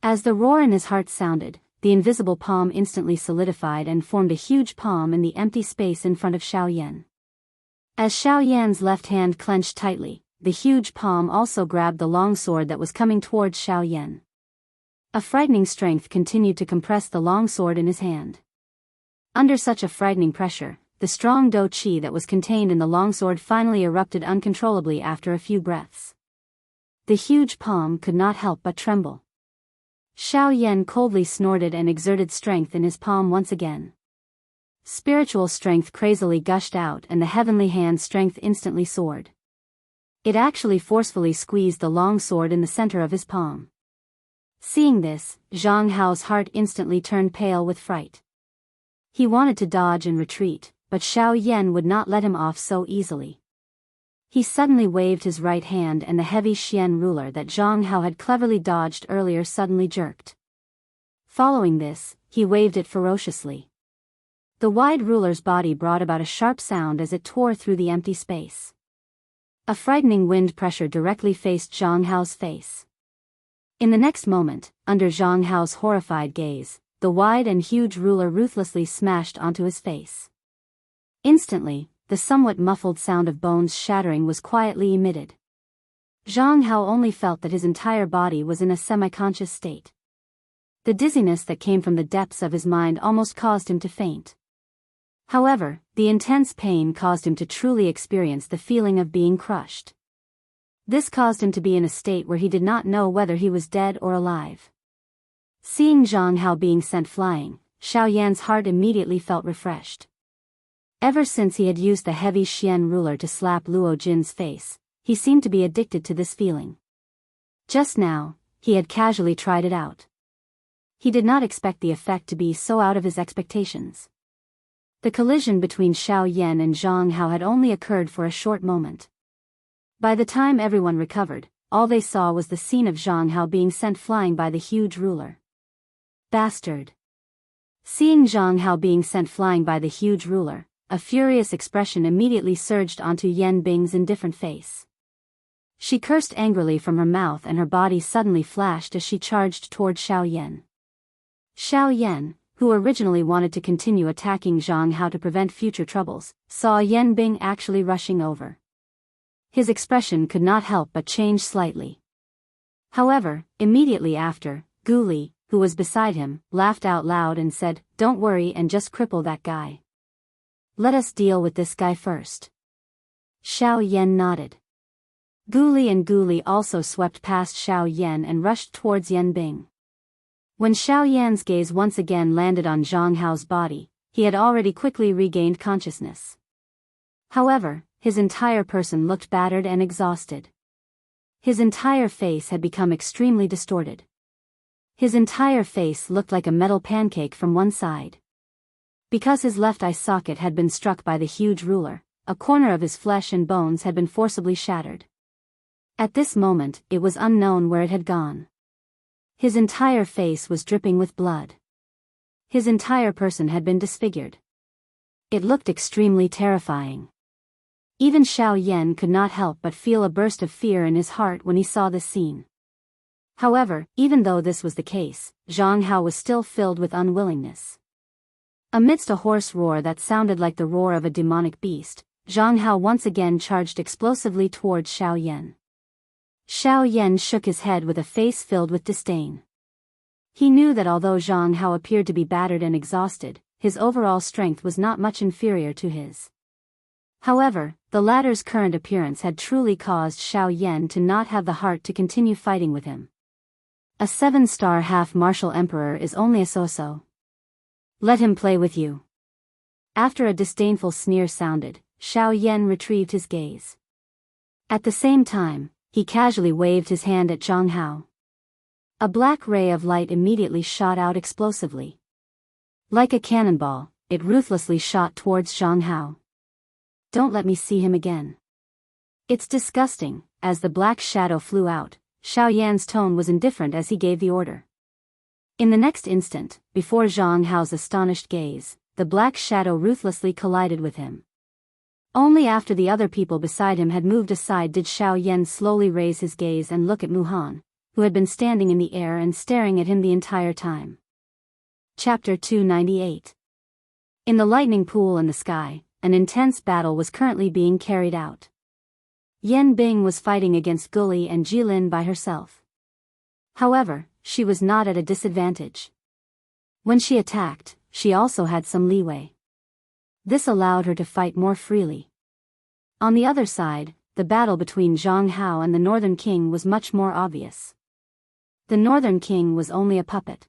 As the roar in his heart sounded, the invisible palm instantly solidified and formed a huge palm in the empty space in front of Xiao Yan. As Xiao Yan's left hand clenched tightly, the huge palm also grabbed the long sword that was coming towards Xiao Yan. A frightening strength continued to compress the long sword in his hand. Under such a frightening pressure, the strong do qi that was contained in the longsword finally erupted uncontrollably after a few breaths. The huge palm could not help but tremble. Xiao Yan coldly snorted and exerted strength in his palm once again. Spiritual strength crazily gushed out and the heavenly hand strength instantly soared. It actually forcefully squeezed the long sword in the center of his palm. Seeing this, Zhang Hao's heart instantly turned pale with fright. He wanted to dodge and retreat, but Xiao Yan would not let him off so easily. He suddenly waved his right hand and the heavy Xian ruler that Zhang Hao had cleverly dodged earlier suddenly jerked. Following this, he waved it ferociously. The wide ruler's body brought about a sharp sound as it tore through the empty space. A frightening wind pressure directly faced Zhang Hao's face. In the next moment, under Zhang Hao's horrified gaze, the wide and huge ruler ruthlessly smashed onto his face. Instantly, the somewhat muffled sound of bones shattering was quietly emitted. Zhang Hao only felt that his entire body was in a semi-conscious state. The dizziness that came from the depths of his mind almost caused him to faint. However, the intense pain caused him to truly experience the feeling of being crushed. This caused him to be in a state where he did not know whether he was dead or alive. Seeing Zhang Hao being sent flying, Xiao Yan's heart immediately felt refreshed. Ever since he had used the heavy Xian ruler to slap Luo Jin's face, he seemed to be addicted to this feeling. Just now, he had casually tried it out. He did not expect the effect to be so out of his expectations. The collision between Xiao Yan and Zhang Hao had only occurred for a short moment. By the time everyone recovered, all they saw was the scene of Zhang Hao being sent flying by the huge ruler. Bastard! Seeing Zhang Hao being sent flying by the huge ruler, a furious expression immediately surged onto Yan Bing's indifferent face. She cursed angrily from her mouth and her body suddenly flashed as she charged toward Xiao Yan. Xiao Yan, who originally wanted to continue attacking Zhang Hao to prevent future troubles, saw Yan Bing actually rushing over. His expression could not help but change slightly. However, immediately after, Gu Li, who was beside him, laughed out loud and said, "Don't worry and just cripple that guy. Let us deal with this guy first." Xiao Yan nodded. Gu Li and Gu Li also swept past Xiao Yan and rushed towards Yan Bing. When Xiao Yan's gaze once again landed on Zhang Hao's body, he had already quickly regained consciousness. However, his entire person looked battered and exhausted. His entire face had become extremely distorted. His entire face looked like a metal pancake from one side. Because his left eye socket had been struck by the huge ruler, a corner of his flesh and bones had been forcibly shattered. At this moment, it was unknown where it had gone. His entire face was dripping with blood. His entire person had been disfigured. It looked extremely terrifying. Even Xiao Yan could not help but feel a burst of fear in his heart when he saw this scene. However, even though this was the case, Zhang Hao was still filled with unwillingness. Amidst a hoarse roar that sounded like the roar of a demonic beast, Zhang Hao once again charged explosively towards Xiao Yan. Xiao Yan shook his head with a face filled with disdain. He knew that although Zhang Hao appeared to be battered and exhausted, his overall strength was not much inferior to his. However, the latter's current appearance had truly caused Xiao Yan to not have the heart to continue fighting with him. A 7-star half-martial emperor is only a so-so. Let him play with you. After a disdainful sneer sounded, Xiao Yan retrieved his gaze. At the same time, he casually waved his hand at Jianghu. A black ray of light immediately shot out explosively. Like a cannonball, it ruthlessly shot towards Jianghu. Don't let me see him again. It's disgusting. As the black shadow flew out, Xiao Yan's tone was indifferent as he gave the order. In the next instant, before Jianghu's astonished gaze, the black shadow ruthlessly collided with him. Only after the other people beside him had moved aside did Xiao Yan slowly raise his gaze and look at Mu Han, who had been standing in the air and staring at him the entire time. Chapter 298. In the lightning pool in the sky, an intense battle was currently being carried out. Yan Bing was fighting against Guli and Jilin by herself. However, she was not at a disadvantage. When she attacked, she also had some leeway. This allowed her to fight more freely. On the other side, the battle between Jianghu and the Northern King was much more obvious. The Northern King was only a puppet.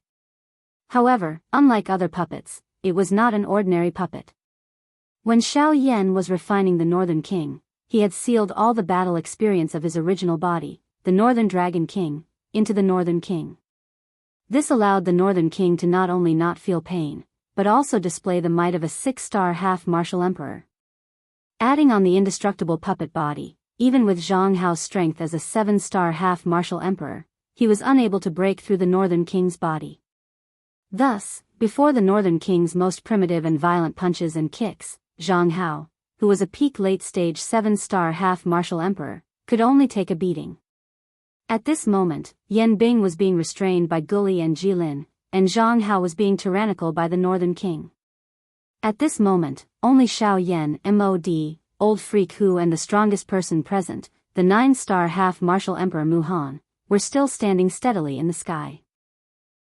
However, unlike other puppets, it was not an ordinary puppet. When Xiao Yan was refining the Northern King, he had sealed all the battle experience of his original body, the Northern Dragon King, into the Northern King. This allowed the Northern King to not only not feel pain, but also display the might of a 6-star half-martial emperor. Adding on the indestructible puppet body, even with Jianghu's strength as a 7-star half-martial emperor, he was unable to break through the Northern King's body. Thus, before the Northern King's most primitive and violent punches and kicks, Jianghu, who was a peak late-stage 7-star half-martial emperor, could only take a beating. At this moment, Yan Bing was being restrained by Guli and Jilin, and Jianghu was being tyrannical by the Northern King. At this moment, only Xiao Yan, MOD, Old Freak Hu and the strongest person present, the 9-star half-martial emperor Mu Han, were still standing steadily in the sky.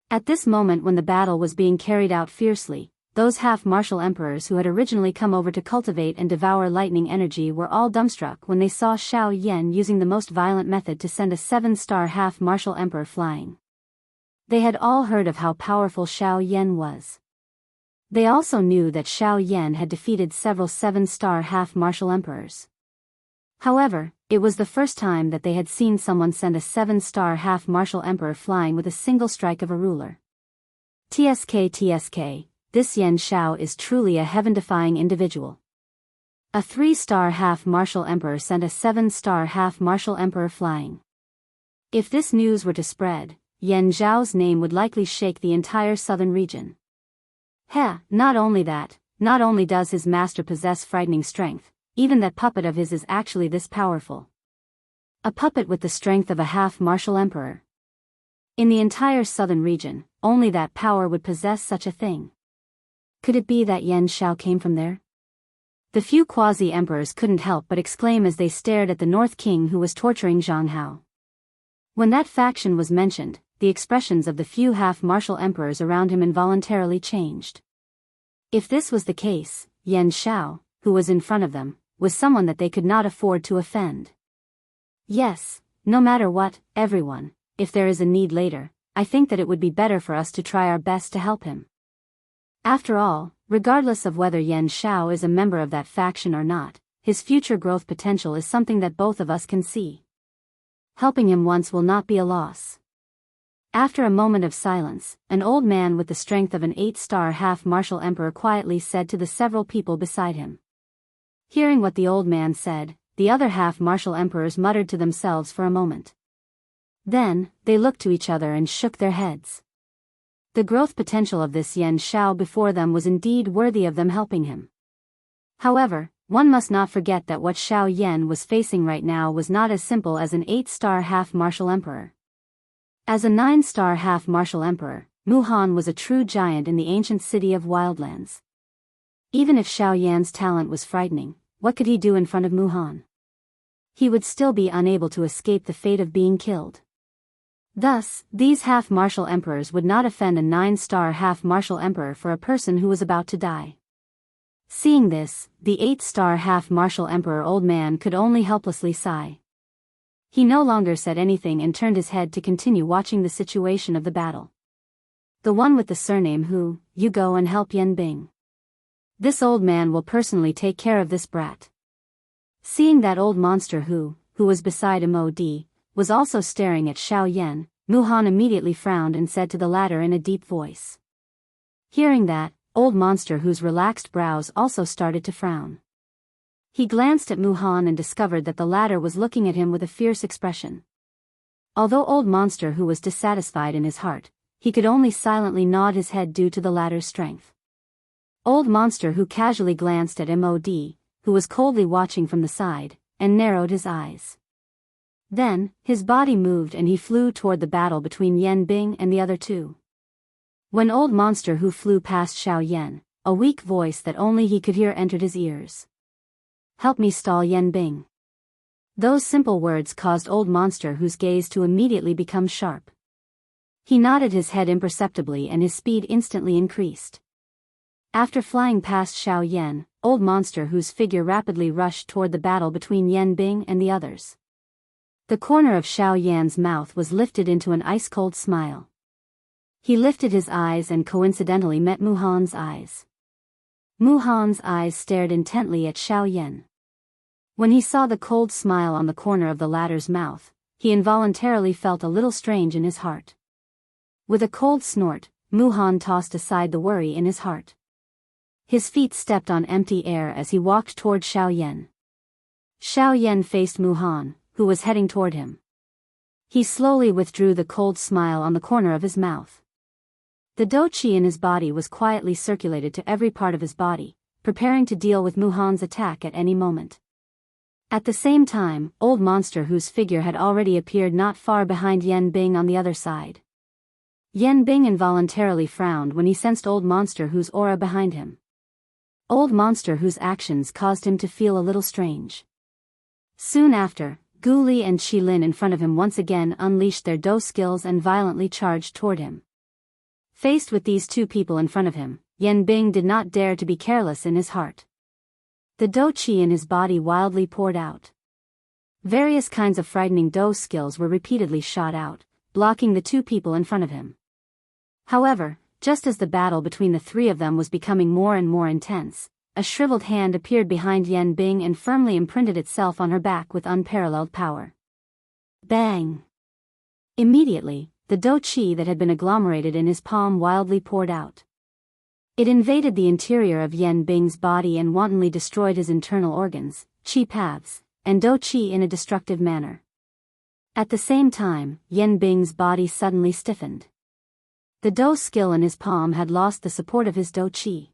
At this moment when the battle was being carried out fiercely, those half-martial emperors who had originally come over to cultivate and devour lightning energy were all dumbstruck when they saw Xiao Yan using the most violent method to send a 7-star half-martial emperor flying. They had all heard of how powerful Xiao Yan was. They also knew that Xiao Yan had defeated several 7-star half-martial emperors. However, it was the first time that they had seen someone send a 7-star half-martial emperor flying with a single strike of a ruler. TSK, this Yan Xiao is truly a heaven-defying individual. A 3-star half-martial emperor sent a 7-star half-martial emperor flying. If this news were to spread, Yan Zhao's name would likely shake the entire southern region. Not only that, not only does his master possess frightening strength, even that puppet of his is actually this powerful. A puppet with the strength of a half-martial emperor. In the entire southern region, only that power would possess such a thing. Could it be that Yan Xiao came from there? The few quasi-emperors couldn't help but exclaim as they stared at the North King who was torturing Jianghu. When that faction was mentioned, the expressions of the few half-martial emperors around him involuntarily changed. If this was the case, Yan Xiao, who was in front of them, was someone that they could not afford to offend. Yes, no matter what, everyone, if there is a need later, I think that it would be better for us to try our best to help him. After all, regardless of whether Yan Xiao is a member of that faction or not, his future growth potential is something that both of us can see. Helping him once will not be a loss. After a moment of silence, an old man with the strength of an 8-star half-martial emperor quietly said to the several people beside him. Hearing what the old man said, the other half-martial emperors muttered to themselves for a moment. Then, they looked to each other and shook their heads. The growth potential of this Yan Xiao before them was indeed worthy of them helping him. However, one must not forget that what Xiao Yan was facing right now was not as simple as an 8-star half-martial emperor. As a 9-star half-martial emperor, Mu Han was a true giant in the ancient city of Wildlands. Even if Xiao Yan's talent was frightening, what could he do in front of Mu Han? He would still be unable to escape the fate of being killed. Thus, these half-martial emperors would not offend a 9-star half-martial emperor for a person who was about to die. Seeing this, the 8-star half-martial emperor old man could only helplessly sigh. He no longer said anything and turned his head to continue watching the situation of the battle. The one with the surname Hu, you go and help Yan Bing. This old man will personally take care of this brat. Seeing that old monster who was beside Mod, was also staring at Xiao Yan, Mu Han immediately frowned and said to the latter in a deep voice. Hearing that, old monster whose relaxed brows also started to frown. He glanced at Mu Han and discovered that the latter was looking at him with a fierce expression. Although old monster who was dissatisfied in his heart, he could only silently nod his head due to the latter's strength. Old monster who casually glanced at Mod, who was coldly watching from the side, and narrowed his eyes. Then, his body moved and he flew toward the battle between Yan Bing and the other two. When old monster who flew past Xiao Yan, a weak voice that only he could hear entered his ears. Help me stall Yan Bing. Those simple words caused old monster whose gaze to immediately become sharp. He nodded his head imperceptibly and his speed instantly increased. After flying past Xiao Yan, old monster whose figure rapidly rushed toward the battle between Yan Bing and the others. The corner of Xiao Yan's mouth was lifted into an ice-cold smile. He lifted his eyes and coincidentally met Mu Han's eyes. Mu Han's eyes stared intently at Xiao Yan. When he saw the cold smile on the corner of the latter's mouth, he involuntarily felt a little strange in his heart. With a cold snort, Mu Han tossed aside the worry in his heart. His feet stepped on empty air as he walked toward Xiao Yan. Xiao Yan faced Mu Han, who was heading toward him. He slowly withdrew the cold smile on the corner of his mouth. The dou qi in his body was quietly circulated to every part of his body, preparing to deal with Mu Han's attack at any moment. At the same time, old monster whose figure had already appeared not far behind Yan Bing on the other side. Yan Bing involuntarily frowned when he sensed old monster whose aura behind him. Old monster whose actions caused him to feel a little strange. Soon after, Gu Li and Qi Lin in front of him once again unleashed their dou skills and violently charged toward him. Faced with these two people in front of him, Yan Bing did not dare to be careless in his heart. The dou qi in his body wildly poured out. Various kinds of frightening dou skills were repeatedly shot out, blocking the two people in front of him. However, just as the battle between the three of them was becoming more and more intense, a shriveled hand appeared behind Yan Bing and firmly imprinted itself on her back with unparalleled power. Bang! Immediately, the dou qi that had been agglomerated in his palm wildly poured out. It invaded the interior of Yan Bing's body and wantonly destroyed his internal organs, qi paths, and dou qi in a destructive manner. At the same time, Yan Bing's body suddenly stiffened. The dou skill in his palm had lost the support of his dou qi.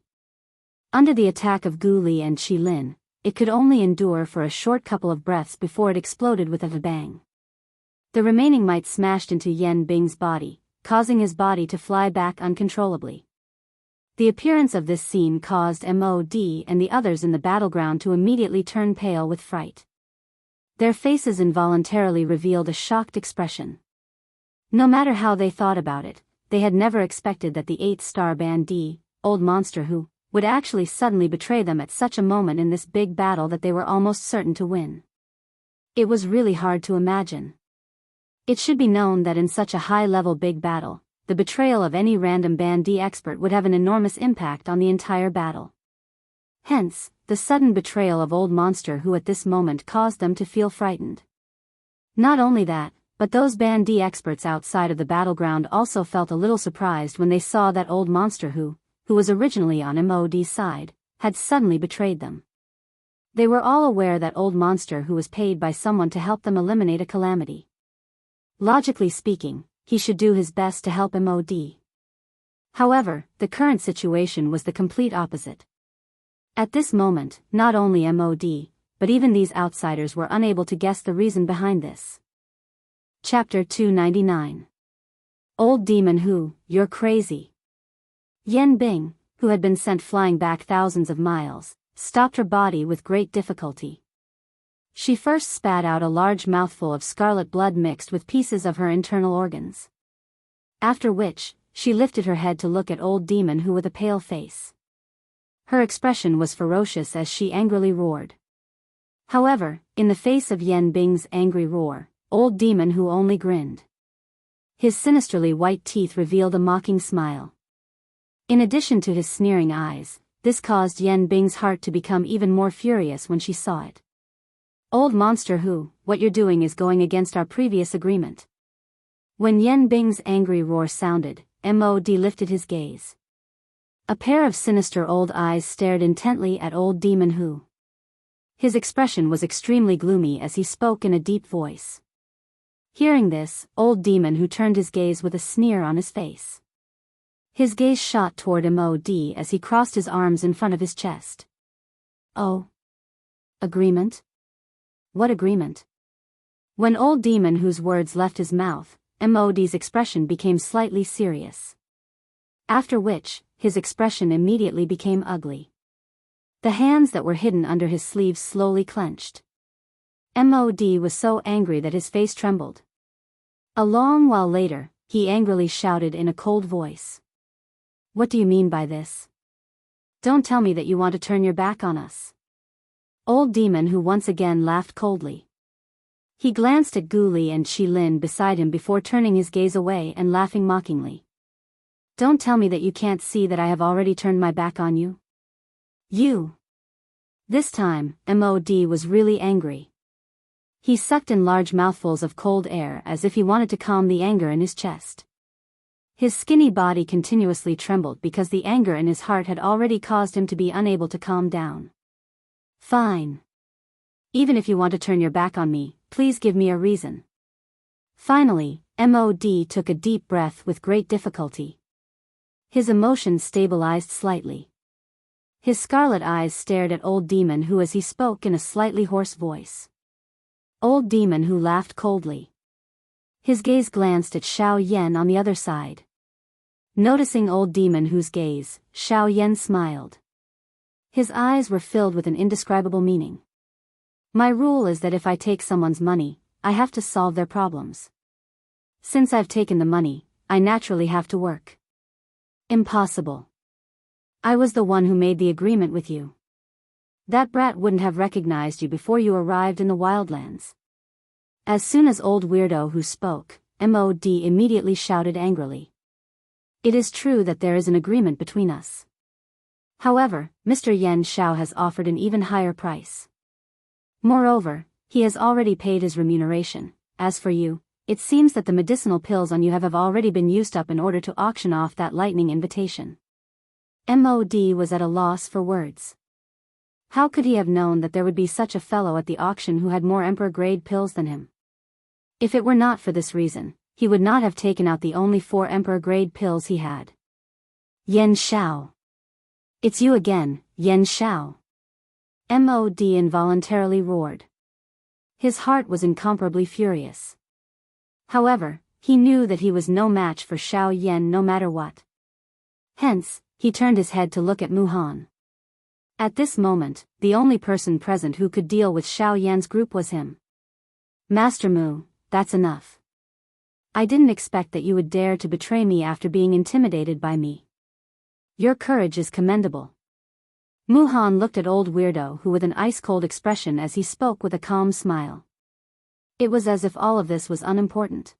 Under the attack of Gu Li and Qi Lin, it could only endure for a short couple of breaths before it exploded with a bang. The remaining might smashed into Yan Bing's body, causing his body to fly back uncontrollably. The appearance of this scene caused Mod and the others in the battleground to immediately turn pale with fright. Their faces involuntarily revealed a shocked expression. No matter how they thought about it, they had never expected that the 8-star bandit, old monster who, would actually suddenly betray them at such a moment in this big battle that they were almost certain to win. It was really hard to imagine. It should be known that in such a high-level big battle, the betrayal of any random bandit expert would have an enormous impact on the entire battle. Hence, the sudden betrayal of old monster who at this moment caused them to feel frightened. Not only that, but those bandit experts outside of the battleground also felt a little surprised when they saw that old monster who was originally on Mod's side, had suddenly betrayed them. They were all aware that old monster who was paid by someone to help them eliminate a calamity. Logically speaking, he should do his best to help Mod. However, the current situation was the complete opposite. At this moment, not only Mod, but even these outsiders were unable to guess the reason behind this. Chapter 299. Old Demon Who, You're Crazy. Yan Bing, who had been sent flying back thousands of miles, stopped her body with great difficulty. She first spat out a large mouthful of scarlet blood mixed with pieces of her internal organs. After which, she lifted her head to look at Old Demon Who with a pale face. Her expression was ferocious as she angrily roared. However, in the face of Yan Bing's angry roar, Old Demon Who only grinned. His sinisterly white teeth revealed a mocking smile. In addition to his sneering eyes, this caused Yan Bing's heart to become even more furious when she saw it. Old monster who, what you're doing is going against our previous agreement. When Yan Bing's angry roar sounded, Mod lifted his gaze. A pair of sinister old eyes stared intently at Old Demon Who. His expression was extremely gloomy as he spoke in a deep voice. Hearing this, Old Demon Who turned his gaze with a sneer on his face. His gaze shot toward Mod as he crossed his arms in front of his chest. Oh. Agreement? What agreement? When Old Demon Whose words left his mouth, Mod's expression became slightly serious. After which, his expression immediately became ugly. The hands that were hidden under his sleeves slowly clenched. Mod was so angry that his face trembled. A long while later, he angrily shouted in a cold voice. What do you mean by this? Don't tell me that you want to turn your back on us. Old Demon Who once again laughed coldly. He glanced at Gu Li and Qi Lin beside him before turning his gaze away and laughing mockingly. Don't tell me that you can't see that I have already turned my back on you. You. This time, Mod was really angry. He sucked in large mouthfuls of cold air as if he wanted to calm the anger in his chest. His skinny body continuously trembled because the anger in his heart had already caused him to be unable to calm down. Fine. Even if you want to turn your back on me, please give me a reason. Finally, Mod took a deep breath with great difficulty. His emotions stabilized slightly. His scarlet eyes stared at Old Demon Who as he spoke in a slightly hoarse voice. Old Demon Who laughed coldly. His gaze glanced at Xiao Yan on the other side. Noticing Old Demon Who's gaze, Xiao Yan smiled. His eyes were filled with an indescribable meaning. My rule is that if I take someone's money, I have to solve their problems. Since I've taken the money, I naturally have to work. Impossible. I was the one who made the agreement with you. That brat wouldn't have recognized you before you arrived in the wildlands. As soon as Old Weirdo Who spoke, Mod immediately shouted angrily. It is true that there is an agreement between us. However, Mr. Yan Xiao has offered an even higher price. Moreover, he has already paid his remuneration. As for you, it seems that the medicinal pills on you have already been used up in order to auction off that lightning invitation. Mod was at a loss for words. How could he have known that there would be such a fellow at the auction who had more emperor-grade pills than him? If it were not for this reason, he would not have taken out the only 4 emperor-grade pills he had. Yan Xiao. It's you again, Yan Xiao. Mod involuntarily roared. His heart was incomparably furious. However, he knew that he was no match for Xiao Yan no matter what. Hence, he turned his head to look at Mu Han. At this moment, the only person present who could deal with Xiao Yan's group was him. Master Mu, that's enough. I didn't expect that you would dare to betray me after being intimidated by me. Your courage is commendable. Mu Han looked at Old Weirdo Who with an ice-cold expression as he spoke with a calm smile. It was as if all of this was unimportant.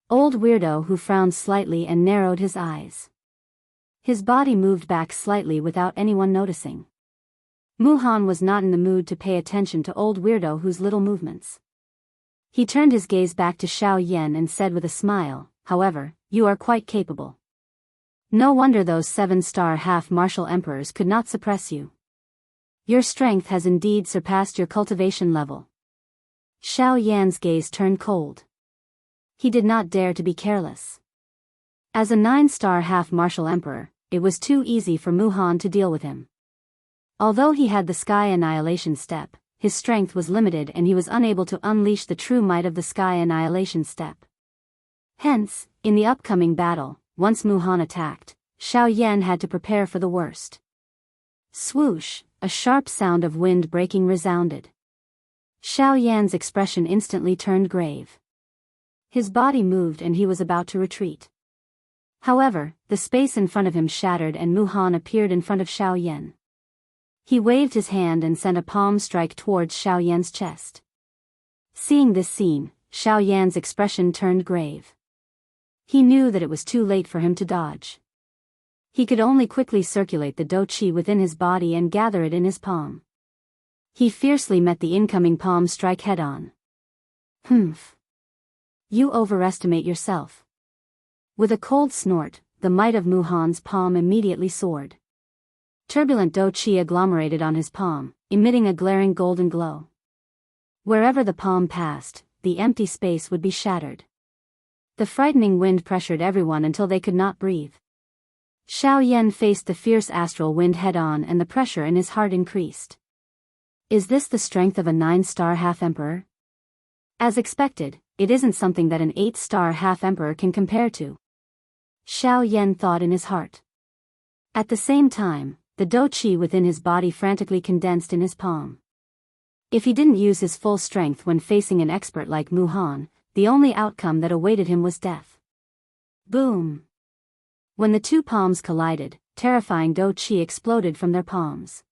Old Weirdo Who frowned slightly and narrowed his eyes. His body moved back slightly without anyone noticing. Mu Han was not in the mood to pay attention to Old Weirdo Who's little movements. He turned his gaze back to Xiao Yan and said with a smile, however, you are quite capable. No wonder those 7-star half-martial emperors could not suppress you. Your strength has indeed surpassed your cultivation level. Xiao Yan's gaze turned cold. He did not dare to be careless. As a 9-star half-martial emperor, it was too easy for Mu Han to deal with him. Although he had the Sky Annihilation Step, his strength was limited and he was unable to unleash the true might of the Sky Annihilation Step. Hence, in the upcoming battle, once Mu Han attacked, Xiao Yan had to prepare for the worst. Swoosh, a sharp sound of wind breaking resounded. Xiao Yan's expression instantly turned grave. His body moved and he was about to retreat. However, the space in front of him shattered and Mu Han appeared in front of Xiao Yan. He waved his hand and sent a palm strike towards Xiao Yan's chest. Seeing this scene, Xiao Yan's expression turned grave. He knew that it was too late for him to dodge. He could only quickly circulate the dou qi within his body and gather it in his palm. He fiercely met the incoming palm strike head-on. Humph. You overestimate yourself. With a cold snort, the might of Mu Han's palm immediately soared. Turbulent dou qi agglomerated on his palm, emitting a glaring golden glow. Wherever the palm passed, the empty space would be shattered. The frightening wind pressured everyone until they could not breathe. Xiao Yan faced the fierce astral wind head-on and the pressure in his heart increased. Is this the strength of a 9-star half-emperor? As expected, it isn't something that an 8-star half-emperor can compare to. Xiao Yan thought in his heart. At the same time, the dou qi within his body frantically condensed in his palm. If he didn't use his full strength when facing an expert like Mu Han, the only outcome that awaited him was death. Boom! When the two palms collided, terrifying dou qi exploded from their palms.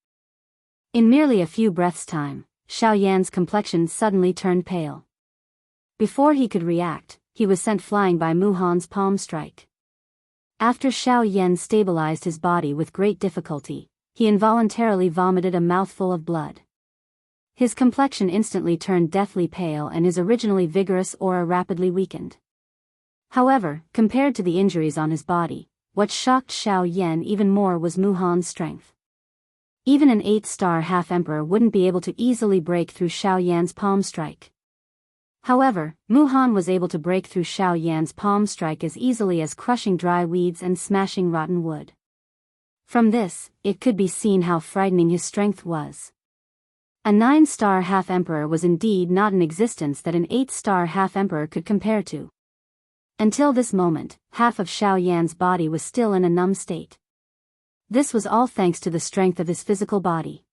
In merely a few breaths' time, Xiao Yan's complexion suddenly turned pale. Before he could react, he was sent flying by Mu Han's palm strike. After Xiao Yan stabilized his body with great difficulty, he involuntarily vomited a mouthful of blood. His complexion instantly turned deathly pale and his originally vigorous aura rapidly weakened. However, compared to the injuries on his body, what shocked Xiao Yan even more was Mu Han's strength. Even an 8-star half-emperor wouldn't be able to easily break through Xiao Yan's palm strike. However, Mu Han was able to break through Xiao Yan's palm strike as easily as crushing dry weeds and smashing rotten wood. From this, it could be seen how frightening his strength was. A 9-star half-emperor was indeed not an existence that an 8-star half-emperor could compare to. Until this moment, half of Xiao Yan's body was still in a numb state. This was all thanks to the strength of his physical body.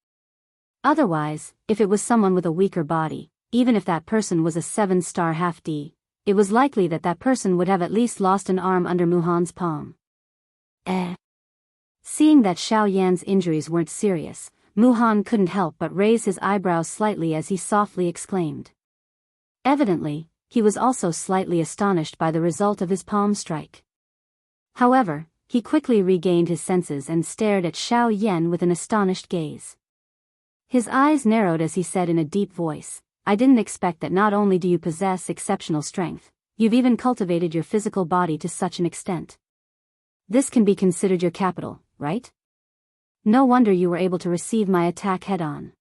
Otherwise, if it was someone with a weaker body, even if that person was a 7-star half-D, it was likely that that person would have at least lost an arm under Mu Han's palm. Seeing that Xiao Yan's injuries weren't serious, Mu Han couldn't help but raise his eyebrows slightly as he softly exclaimed. Evidently, he was also slightly astonished by the result of his palm strike. However, he quickly regained his senses and stared at Xiao Yan with an astonished gaze. His eyes narrowed as he said in a deep voice, I didn't expect that not only do you possess exceptional strength, you've even cultivated your physical body to such an extent. This can be considered your capital, right? No wonder you were able to receive my attack head-on.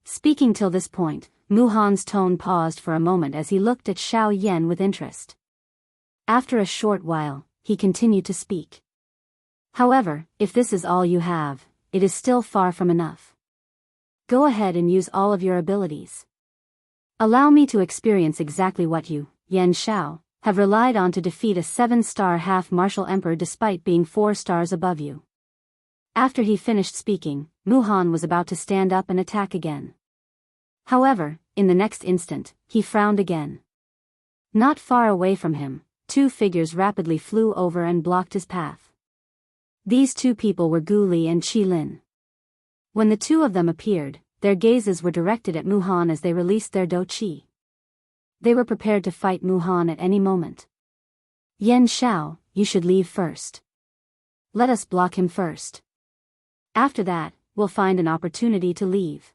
Speaking till this point, Mu Han's tone paused for a moment as he looked at Xiao Yan with interest. After a short while, he continued to speak. However, if this is all you have, it is still far from enough. Go ahead and use all of your abilities. Allow me to experience exactly what you, Yan Xiao, have relied on to defeat a 7-star half-martial emperor despite being 4 stars above you. After he finished speaking, Mu Han was about to stand up and attack again. However, in the next instant, he frowned again. Not far away from him, 2 figures rapidly flew over and blocked his path. These 2 people were Gu Li and Qi Lin. When the 2 of them appeared, their gazes were directed at Mu Han as they released their dou qi. They were prepared to fight Mu Han at any moment. Yan Xiao, you should leave first. Let us block him first. After that, we'll find an opportunity to leave.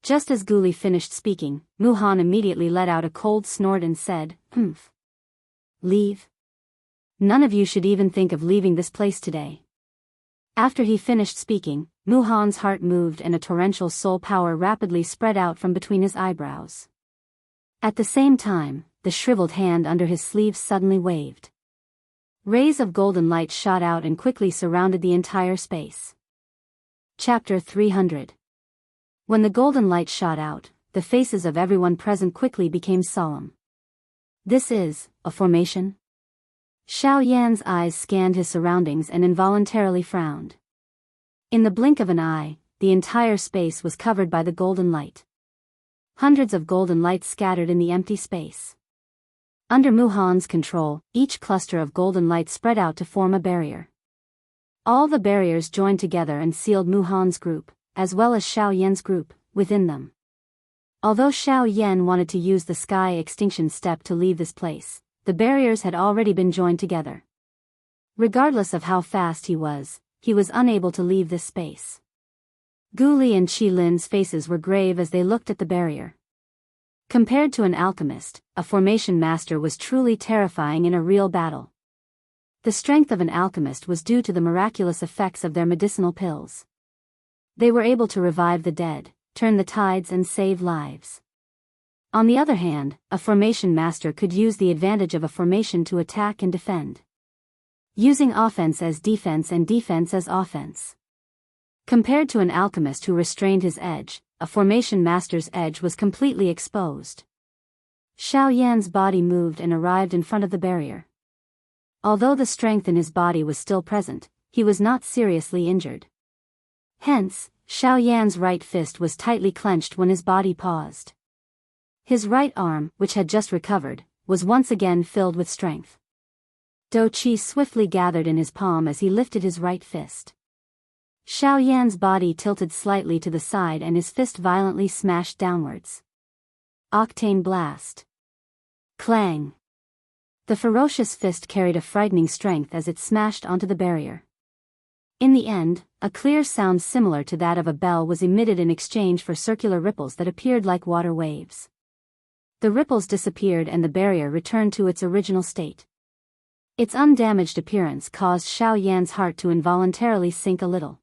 Just as Gu Li finished speaking, Mu Han immediately let out a cold snort and said, Humph. Leave? None of you should even think of leaving this place today. After he finished speaking, Mu Han's heart moved and a torrential soul power rapidly spread out from between his eyebrows. At the same time, the shriveled hand under his sleeve suddenly waved. Rays of golden light shot out and quickly surrounded the entire space. Chapter 300. When the golden light shot out, the faces of everyone present quickly became solemn. This is a formation? Xiao Yan's eyes scanned his surroundings and involuntarily frowned. In the blink of an eye, the entire space was covered by the golden light. Hundreds of golden lights scattered in the empty space. Under Mu Han's control, each cluster of golden light spread out to form a barrier. All the barriers joined together and sealed Mu Han's group, as well as Xiao Yan's group, within them. Although Xiao Yan wanted to use the sky extinction step to leave this place, the barriers had already been joined together. Regardless of how fast he was unable to leave this space. Gu Li and Qi Lin's faces were grave as they looked at the barrier. Compared to an alchemist, a formation master was truly terrifying in a real battle. The strength of an alchemist was due to the miraculous effects of their medicinal pills. They were able to revive the dead, turn the tides and save lives. On the other hand, a formation master could use the advantage of a formation to attack and defend. Using offense as defense and defense as offense. Compared to an alchemist who restrained his edge, a formation master's edge was completely exposed. Xiao Yan's body moved and arrived in front of the barrier. Although the strength in his body was still present, he was not seriously injured. Hence, Xiao Yan's right fist was tightly clenched when his body paused. His right arm, which had just recovered, was once again filled with strength. Do Qi swiftly gathered in his palm as he lifted his right fist. Xiao Yan's body tilted slightly to the side and his fist violently smashed downwards. Octane blast. Clang. The ferocious fist carried a frightening strength as it smashed onto the barrier. In the end, a clear sound similar to that of a bell was emitted in exchange for circular ripples that appeared like water waves. The ripples disappeared and the barrier returned to its original state. Its undamaged appearance caused Xiao Yan's heart to involuntarily sink a little.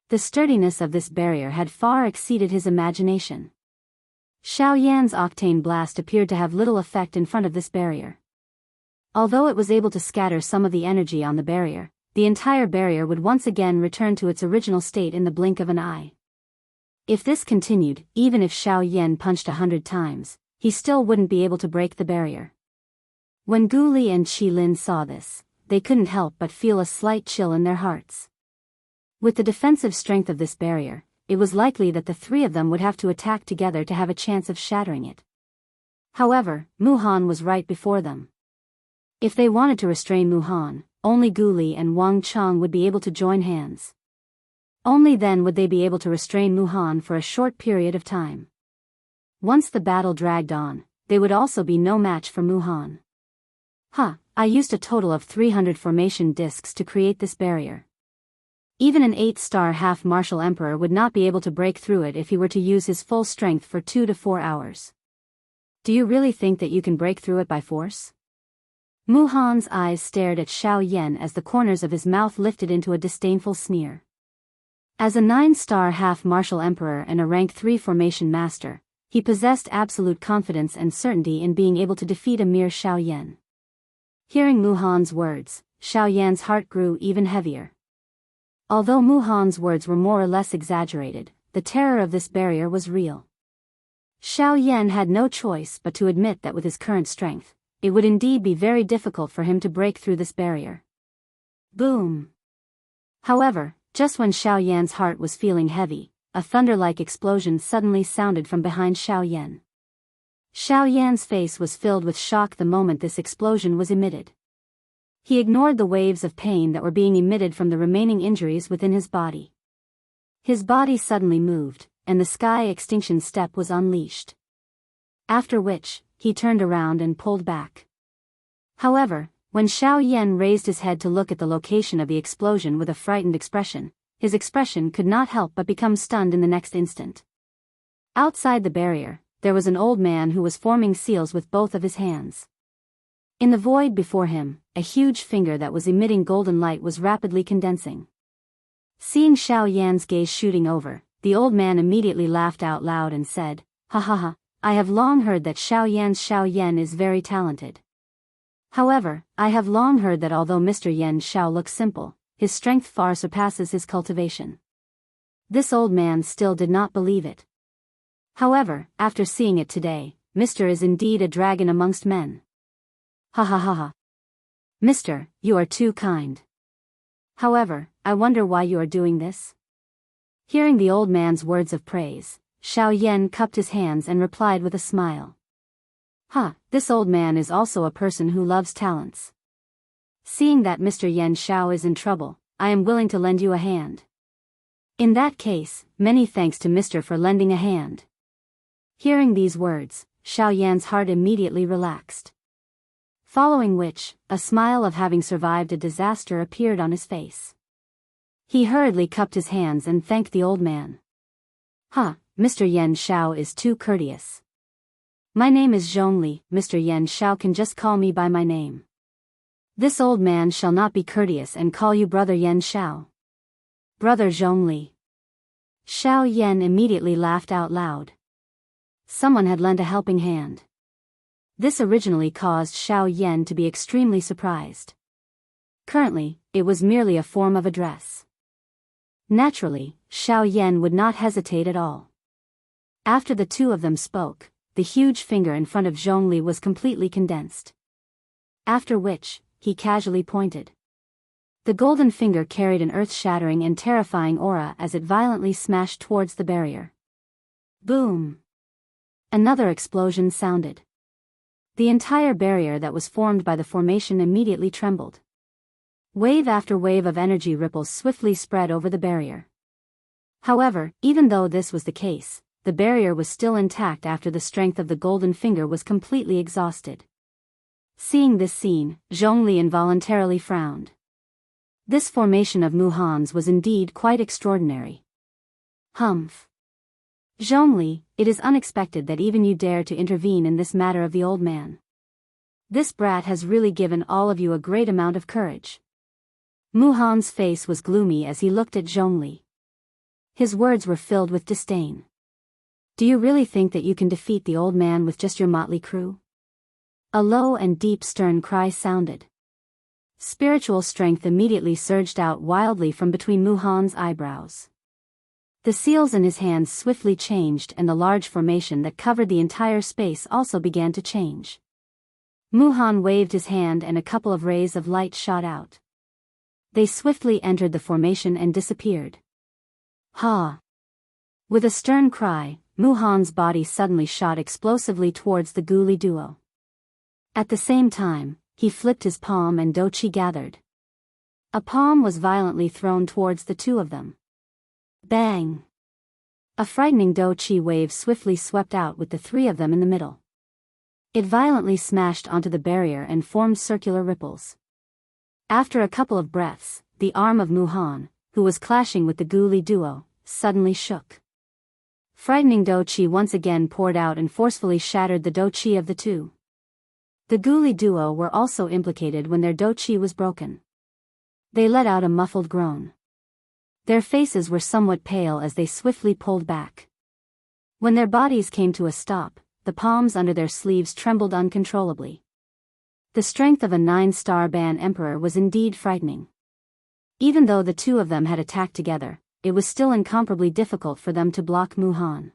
The sturdiness of this barrier had far exceeded his imagination. Xiao Yan's octane blast appeared to have little effect in front of this barrier. Although it was able to scatter some of the energy on the barrier, the entire barrier would once again return to its original state in the blink of an eye. If this continued, even if Xiao Yan punched 100 times, he still wouldn't be able to break the barrier. When Gu Li and Qi Lin saw this, they couldn't help but feel a slight chill in their hearts. With the defensive strength of this barrier, it was likely that the three of them would have to attack together to have a chance of shattering it. However, Mu Han was right before them. If they wanted to restrain Mu Han, only Gu Li and Wang Chang would be able to join hands. Only then would they be able to restrain Mu Han for a short period of time. Once the battle dragged on, they would also be no match for Mu Han. I used a total of 300 formation discs to create this barrier. Even an 8-star half-martial emperor would not be able to break through it if he were to use his full strength for 2 to 4 hours. Do you really think that you can break through it by force? Mu Han's eyes stared at Xiao Yan as the corners of his mouth lifted into a disdainful sneer. As a 9-star half-martial emperor and a rank 3 formation master, he possessed absolute confidence and certainty in being able to defeat a mere Xiao Yan. Hearing Mu Han's words, Xiao Yan's heart grew even heavier. Although Mu Han's words were more or less exaggerated, the terror of this barrier was real. Xiao Yan had no choice but to admit that with his current strength, it would indeed be very difficult for him to break through this barrier. Boom! However, just when Xiao Yan's heart was feeling heavy, a thunder-like explosion suddenly sounded from behind Xiao Yan. Xiao Yan's face was filled with shock the moment this explosion was emitted. He ignored the waves of pain that were being emitted from the remaining injuries within his body. His body suddenly moved, and the sky extinction step was unleashed. After which, he turned around and pulled back. However, when Xiao Yan raised his head to look at the location of the explosion with a frightened expression, his expression could not help but become stunned in the next instant. Outside the barrier, there was an old man who was forming seals with both of his hands. In the void before him, a huge finger that was emitting golden light was rapidly condensing. Seeing Xiao Yan's gaze shooting over, the old man immediately laughed out loud and said, "Ha ha ha, I have long heard that Xiao Yan is very talented. However, I have long heard that although Mr. Yan Xiao looks simple, his strength far surpasses his cultivation." This old man still did not believe it. However, after seeing it today, Mr. is indeed a dragon amongst men. Ha ha ha ha. Mister, you are too kind. However, I wonder why you are doing this? Hearing the old man's words of praise, Xiao Yan cupped his hands and replied with a smile. This old man is also a person who loves talents. Seeing that Mr. Yan Xiao is in trouble, I am willing to lend you a hand. In that case, many thanks to Mr. for lending a hand. Hearing these words, Xiao Yan's heart immediately relaxed. Following which, a smile of having survived a disaster appeared on his face. He hurriedly cupped his hands and thanked the old man. Mr. Yan Xiao is too courteous. My name is Zhongli, Mr. Yan Xiao can just call me by my name. This old man shall not be courteous and call you Brother Yan Xiao. Brother Zhongli. Xiao Yan immediately laughed out loud. Someone had lent a helping hand. This originally caused Xiao Yan to be extremely surprised. Currently, it was merely a form of address. Naturally, Xiao Yan would not hesitate at all. After the two of them spoke, the huge finger in front of Zhongli was completely condensed. After which, he casually pointed. The golden finger carried an earth-shattering and terrifying aura as it violently smashed towards the barrier. Boom! Another explosion sounded. The entire barrier that was formed by the formation immediately trembled. Wave after wave of energy ripples swiftly spread over the barrier. However, even though this was the case, the barrier was still intact after the strength of the golden finger was completely exhausted. Seeing this scene, Zhongli involuntarily frowned. This formation of Muhan's was indeed quite extraordinary. Humph. Zhongli, it is unexpected that even you dare to intervene in this matter of the old man. This brat has really given all of you a great amount of courage. Muhan's face was gloomy as he looked at Zhongli. His words were filled with disdain. Do you really think that you can defeat the old man with just your motley crew? A low and deep stern cry sounded. Spiritual strength immediately surged out wildly from between Muhan's eyebrows. The seals in his hands swiftly changed and the large formation that covered the entire space also began to change. Muhan waved his hand and a couple of rays of light shot out. They swiftly entered the formation and disappeared. Ha! With a stern cry, Muhan's body suddenly shot explosively towards the ghoulie duo. At the same time, he flipped his palm and Douqi gathered. A palm was violently thrown towards the two of them. Bang! A frightening Douqi wave swiftly swept out with the three of them in the middle. It violently smashed onto the barrier and formed circular ripples. After a couple of breaths, the arm of Muhan, who was clashing with the ghoulie duo, suddenly shook. Frightening Douqi once again poured out and forcefully shattered the Douqi of the two. The ghoulie duo were also implicated when their Douqi was broken. They let out a muffled groan. Their faces were somewhat pale as they swiftly pulled back. When their bodies came to a stop, the palms under their sleeves trembled uncontrollably. The strength of a 9-star ban emperor was indeed frightening. Even though the two of them had attacked together, it was still incomparably difficult for them to block Muhan.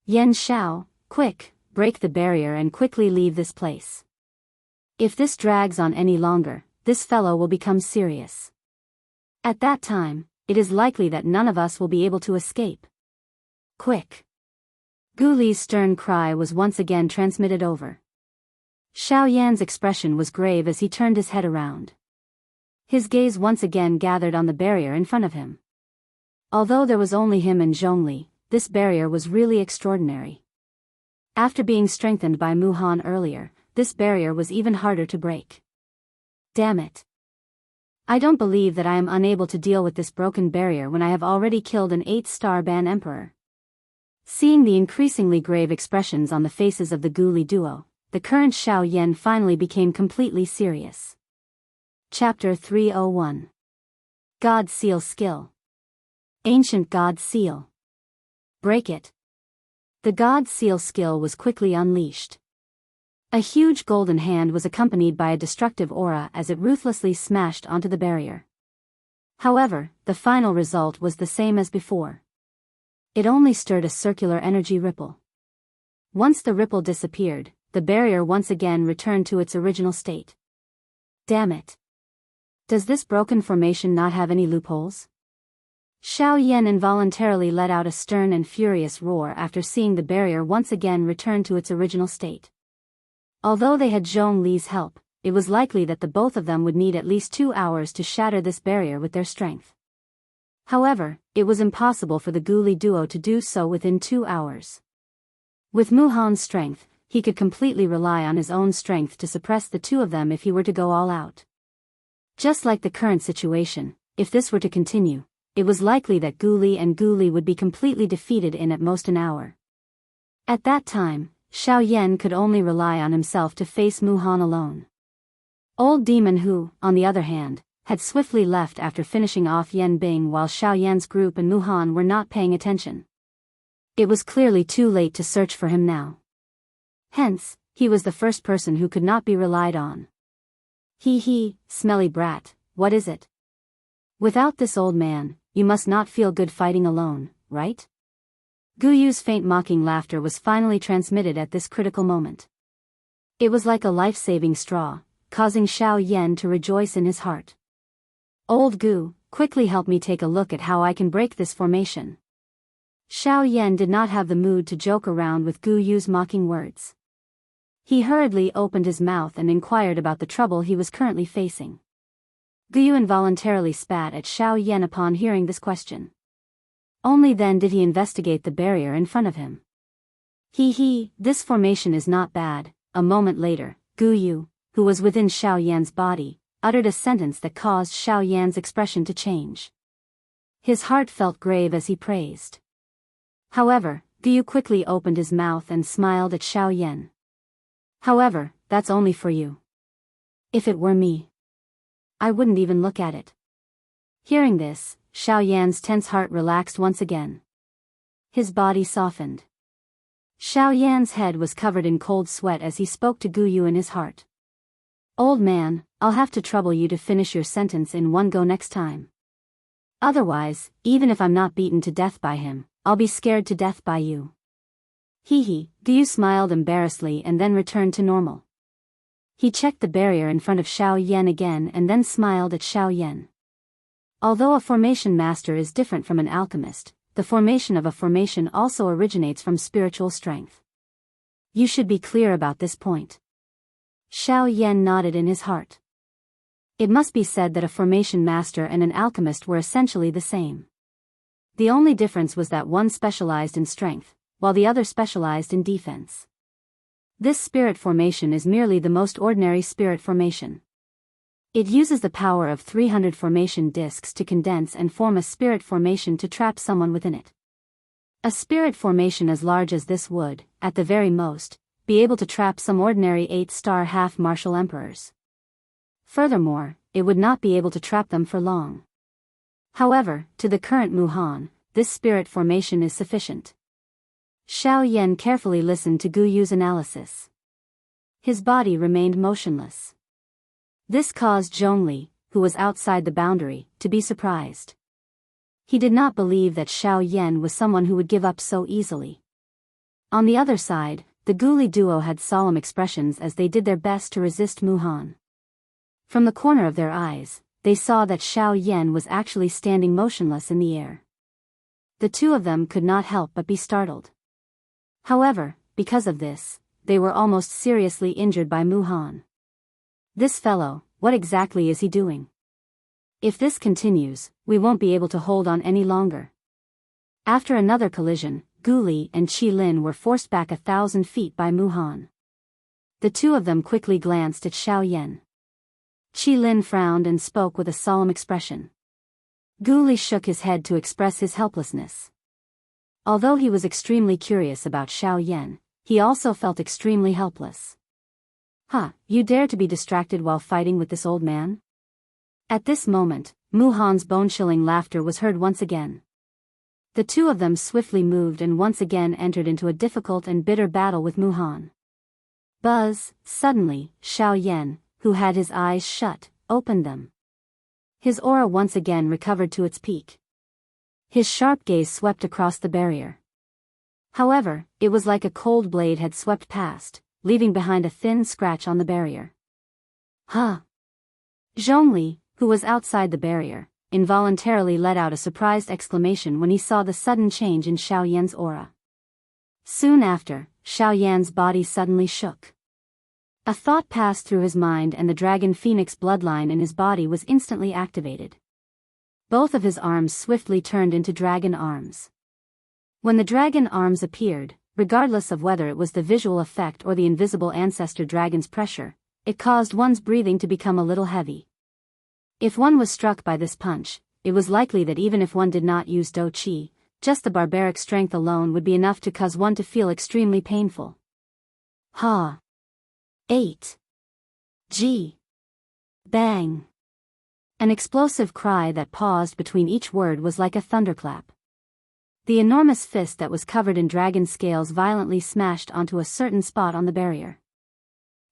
Yan Xiao, quick, break the barrier and quickly leave this place. If this drags on any longer, this fellow will become serious. At that time, it is likely that none of us will be able to escape. Quick! Ghouli's stern cry was once again transmitted over. Xiao Yan's expression was grave as he turned his head around. His gaze once again gathered on the barrier in front of him. Although there was only him and Zhongli, this barrier was really extraordinary. After being strengthened by Muhan earlier, this barrier was even harder to break. Damn it. I don't believe that I am unable to deal with this broken barrier when I have already killed an 8-star ban emperor. Seeing the increasingly grave expressions on the faces of the ghoulie duo, the current Xiao Yan finally became completely serious. Chapter 301. God Seal Skill. Ancient God Seal. Break it. The God Seal skill was quickly unleashed. A huge golden hand was accompanied by a destructive aura as it ruthlessly smashed onto the barrier. However, the final result was the same as before. It only stirred a circular energy ripple. Once the ripple disappeared, the barrier once again returned to its original state. Damn it. Does this broken formation not have any loopholes? Xiao Yan involuntarily let out a stern and furious roar after seeing the barrier once again return to its original state. Although they had Zhong Li's help, it was likely that the both of them would need at least 2 hours to shatter this barrier with their strength. However, it was impossible for the ghoulie duo to do so within 2 hours. With Muhan's strength, he could completely rely on his own strength to suppress the two of them if he were to go all out. Just like the current situation, if this were to continue, it was likely that Guli and Guli would be completely defeated in at most an hour. At that time, Xiao Yan could only rely on himself to face Muhan alone. Old Demon Hu, on the other hand, had swiftly left after finishing off Yan Bing while Xiao Yan's group and Muhan were not paying attention. It was clearly too late to search for him now. Hence, he was the first person who could not be relied on. He, smelly brat, what is it? Without this old man, you must not feel good fighting alone, right? Guyu's faint mocking laughter was finally transmitted at this critical moment. It was like a life-saving straw, causing Xiao Yan to rejoice in his heart. Old Gu, quickly help me take a look at how I can break this formation. Xiao Yan did not have the mood to joke around with Guyu's mocking words. He hurriedly opened his mouth and inquired about the trouble he was currently facing. Guyu involuntarily spat at Xiao Yan upon hearing this question. Only then did he investigate the barrier in front of him. This formation is not bad. A moment later, Guyu, who was within Xiao Yan's body, uttered a sentence that caused Xiao Yan's expression to change. His heart felt grave as he praised. However, Guyu quickly opened his mouth and smiled at Xiao Yan. However, that's only for you. If it were me, I wouldn't even look at it. Hearing this, Xiao Yan's tense heart relaxed once again. His body softened. Xiao Yan's head was covered in cold sweat as he spoke to Guyu in his heart. Old man, I'll have to trouble you to finish your sentence in one go next time. Otherwise, even if I'm not beaten to death by him, I'll be scared to death by you. Guyu smiled embarrassedly and then returned to normal. He checked the barrier in front of Xiao Yan again and then smiled at Xiao Yan. Although a formation master is different from an alchemist, the formation of a formation also originates from spiritual strength. You should be clear about this point. Xiao Yan nodded in his heart. It must be said that a formation master and an alchemist were essentially the same. The only difference was that one specialized in strength, while the other specialized in defense. This spirit formation is merely the most ordinary spirit formation. It uses the power of 300 formation discs to condense and form a spirit formation to trap someone within it. A spirit formation as large as this would, at the very most, be able to trap some ordinary 8-star half-martial emperors. Furthermore, it would not be able to trap them for long. However, to the current Muhan, this spirit formation is sufficient. Xiao Yan carefully listened to Guyu's analysis. His body remained motionless. This caused Zhongli, who was outside the boundary, to be surprised. He did not believe that Xiao Yan was someone who would give up so easily. On the other side, the Guli duo had solemn expressions as they did their best to resist Muhan. From the corner of their eyes, they saw that Xiao Yan was actually standing motionless in the air. The two of them could not help but be startled. However, because of this, they were almost seriously injured by Muhan. This fellow, what exactly is he doing? If this continues, we won't be able to hold on any longer. After another collision, Guli and Qi Lin were forced back 1,000 feet by Muhan. The two of them quickly glanced at Xiao Yan. Qi Lin frowned and spoke with a solemn expression. Guli shook his head to express his helplessness. Although he was extremely curious about Xiao Yan, he also felt extremely helpless. You dare to be distracted while fighting with this old man? At this moment, Muhan's bone-chilling laughter was heard once again. The two of them swiftly moved and once again entered into a difficult and bitter battle with Muhan. Suddenly, Xiao Yan, who had his eyes shut, opened them. His aura once again recovered to its peak. His sharp gaze swept across the barrier. However, it was like a cold blade had swept past, leaving behind a thin scratch on the barrier. Zhongli, who was outside the barrier, involuntarily let out a surprised exclamation when he saw the sudden change in Xiao Yan's aura. Soon after, Xiao Yan's body suddenly shook. A thought passed through his mind and the dragon phoenix bloodline in his body was instantly activated. Both of his arms swiftly turned into dragon arms. When the dragon arms appeared, regardless of whether it was the visual effect or the invisible ancestor dragon's pressure, it caused one's breathing to become a little heavy. If one was struck by this punch, it was likely that even if one did not use Do Qi, just the barbaric strength alone would be enough to cause one to feel extremely painful. Ha! 8. G. Bang! An explosive cry that paused between each word was like a thunderclap. The enormous fist that was covered in dragon scales violently smashed onto a certain spot on the barrier.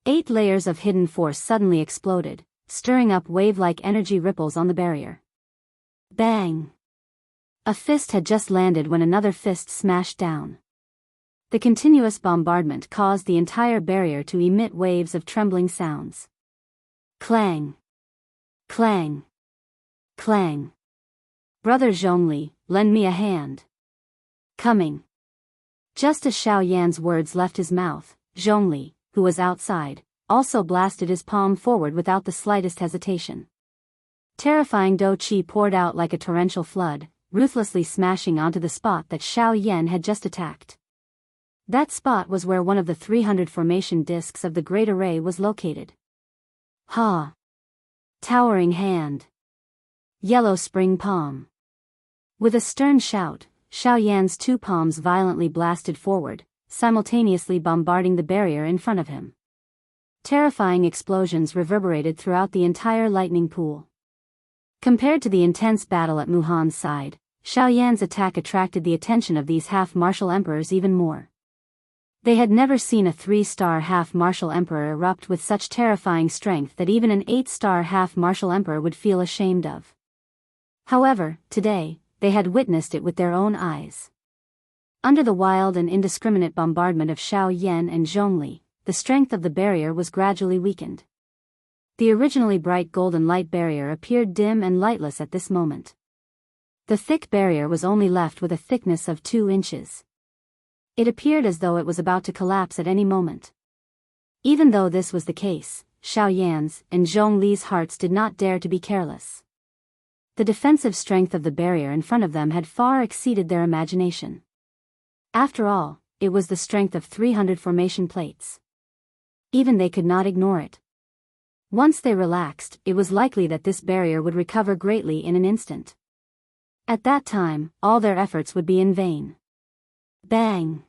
8 layers of hidden force suddenly exploded, stirring up wave-like energy ripples on the barrier. Bang! A fist had just landed when another fist smashed down. The continuous bombardment caused the entire barrier to emit waves of trembling sounds. Clang! Clang! Clang! Brother Zhongli, lend me a hand. Coming. Just as Xiao Yan's words left his mouth, Zhongli, who was outside, also blasted his palm forward without the slightest hesitation. Terrifying Do Qi poured out like a torrential flood, ruthlessly smashing onto the spot that Xiao Yan had just attacked. That spot was where one of the 300 formation discs of the Great Array was located. Ha! Towering hand. Yellow spring palm. With a stern shout, Xiao Yan's 2 palms violently blasted forward, simultaneously bombarding the barrier in front of him. Terrifying explosions reverberated throughout the entire lightning pool. Compared to the intense battle at Muhan's side, Xiao Yan's attack attracted the attention of these half-martial emperors even more. They had never seen a 3-star half-martial emperor erupt with such terrifying strength that even an 8-star half-martial emperor would feel ashamed of. However, today, they had witnessed it with their own eyes. Under the wild and indiscriminate bombardment of Xiao Yan and Zhongli, the strength of the barrier was gradually weakened. The originally bright golden light barrier appeared dim and lightless at this moment. The thick barrier was only left with a thickness of 2 inches. It appeared as though it was about to collapse at any moment. Even though this was the case, Xiao Yan's and Zhongli's hearts did not dare to be careless. The defensive strength of the barrier in front of them had far exceeded their imagination. After all, it was the strength of 300 formation plates. Even they could not ignore it. Once they relaxed, it was likely that this barrier would recover greatly in an instant. At that time, all their efforts would be in vain. Bang!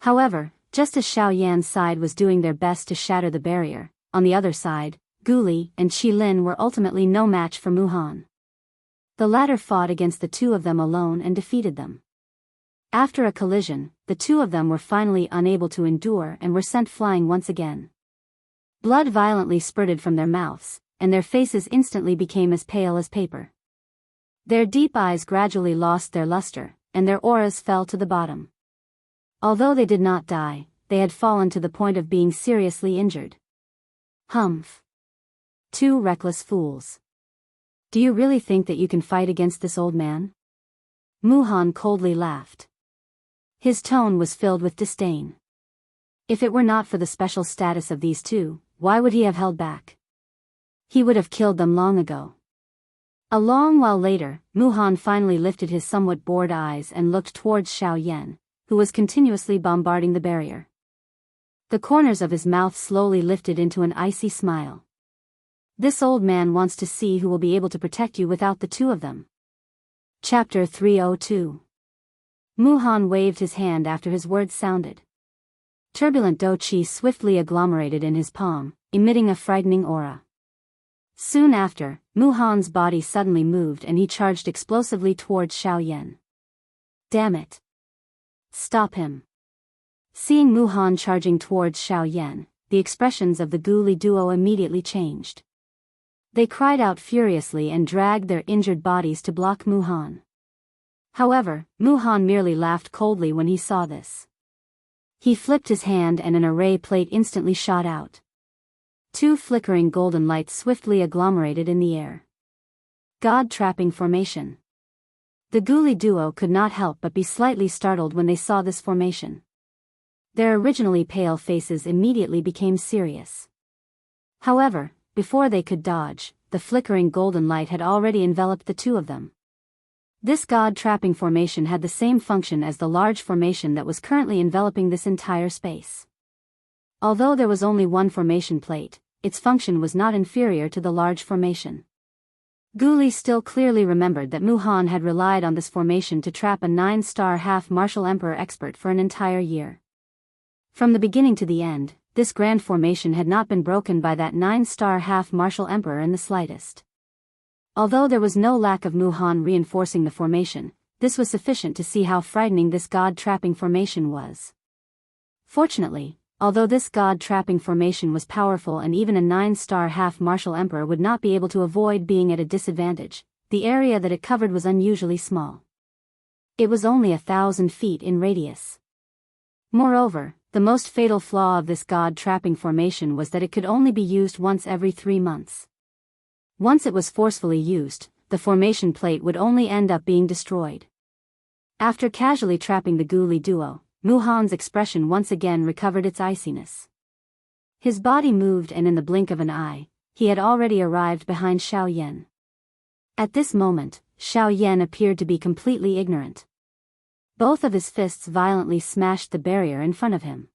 However, just as Xiao Yan's side was doing their best to shatter the barrier, on the other side, Gu Li and Qi Lin were ultimately no match for Muhan. The latter fought against the 2 of them alone and defeated them. After a collision, the 2 of them were finally unable to endure and were sent flying once again. Blood violently spurted from their mouths, and their faces instantly became as pale as paper. Their deep eyes gradually lost their luster, and their auras fell to the bottom. Although they did not die, they had fallen to the point of being seriously injured. Humph. 2 reckless fools. Do you really think that you can fight against this old man? Muhan coldly laughed. His tone was filled with disdain. If it were not for the special status of these 2, why would he have held back? He would have killed them long ago. A long while later, Muhan finally lifted his somewhat bored eyes and looked towards Xiao Yan, who was continuously bombarding the barrier. The corners of his mouth slowly lifted into an icy smile. This old man wants to see who will be able to protect you without the 2 of them. Chapter 302. Muhan waved his hand after his words sounded. Turbulent Do Qi swiftly agglomerated in his palm, emitting a frightening aura. Soon after, Muhan's body suddenly moved and he charged explosively towards Xiao Yan. Damn it! Stop him! Seeing Muhan charging towards Xiao Yan, the expressions of the Gu Li duo immediately changed. They cried out furiously and dragged their injured bodies to block Muhan. However, Muhan merely laughed coldly when he saw this. He flipped his hand and an array plate instantly shot out. 2 flickering golden lights swiftly agglomerated in the air. God-trapping formation. The Gu Li duo could not help but be slightly startled when they saw this formation. Their originally pale faces immediately became serious. However, before they could dodge, the flickering golden light had already enveloped the 2 of them. This god-trapping formation had the same function as the large formation that was currently enveloping this entire space. Although there was only one formation plate, its function was not inferior to the large formation. Guli still clearly remembered that Muhan had relied on this formation to trap a 9-star half-martial emperor expert for an entire year. From the beginning to the end, this grand formation had not been broken by that 9-star half-martial emperor in the slightest. Although there was no lack of Muhan reinforcing the formation, this was sufficient to see how frightening this god-trapping formation was. Fortunately, although this god-trapping formation was powerful and even a 9-star half-martial emperor would not be able to avoid being at a disadvantage, the area that it covered was unusually small. It was only 1,000 feet in radius. Moreover, the most fatal flaw of this god-trapping formation was that it could only be used once every 3 months. Once it was forcefully used, the formation plate would only end up being destroyed. After casually trapping the Guli duo, Muhan's expression once again recovered its iciness. His body moved and in the blink of an eye, he had already arrived behind Xiao Yan. At this moment, Xiao Yan appeared to be completely ignorant. Both of his fists violently smashed the barrier in front of him.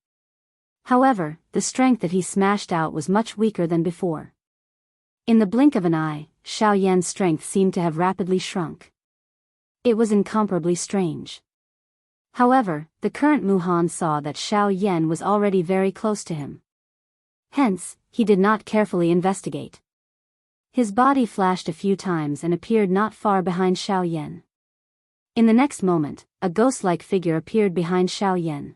However, the strength that he smashed out was much weaker than before. In the blink of an eye, Xiao Yan's strength seemed to have rapidly shrunk. It was incomparably strange. However, the current Muhan saw that Xiao Yan was already very close to him. Hence, he did not carefully investigate. His body flashed a few times and appeared not far behind Xiao Yan. In the next moment, a ghost-like figure appeared behind Xiao Yan.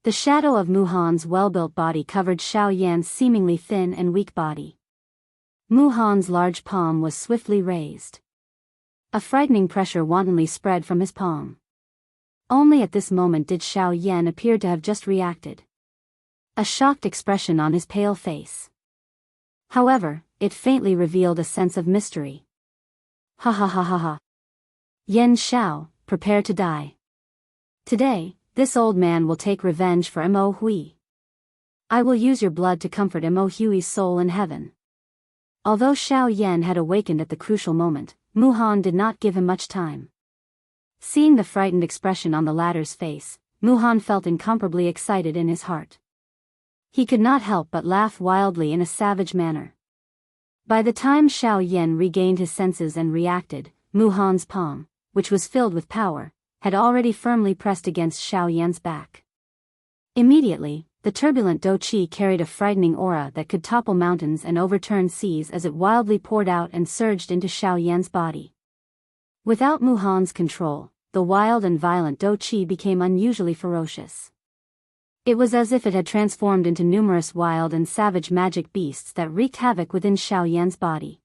The shadow of Muhan's well-built body covered Xiao Yan's seemingly thin and weak body. Muhan's large palm was swiftly raised. A frightening pressure wantonly spread from his palm. Only at this moment did Xiao Yan appear to have just reacted. A shocked expression on his pale face. However, it faintly revealed a sense of mystery. Ha ha ha ha ha. Yan Xiao, prepare to die. Today, this old man will take revenge for Mo Hui. I will use your blood to comfort Mo Hui's soul in heaven. Although Xiao Yan had awakened at the crucial moment, Muhan did not give him much time. Seeing the frightened expression on the latter's face, Muhan felt incomparably excited in his heart. He could not help but laugh wildly in a savage manner. By the time Xiao Yan regained his senses and reacted, Muhan's palm, which was filled with power, had already firmly pressed against Xiao Yan's back. Immediately, the turbulent Do Qi carried a frightening aura that could topple mountains and overturn seas as it wildly poured out and surged into Xiao Yan's body. Without Muhan's control, the wild and violent Do Qi became unusually ferocious. It was as if it had transformed into numerous wild and savage magic beasts that wreaked havoc within Xiao Yan's body.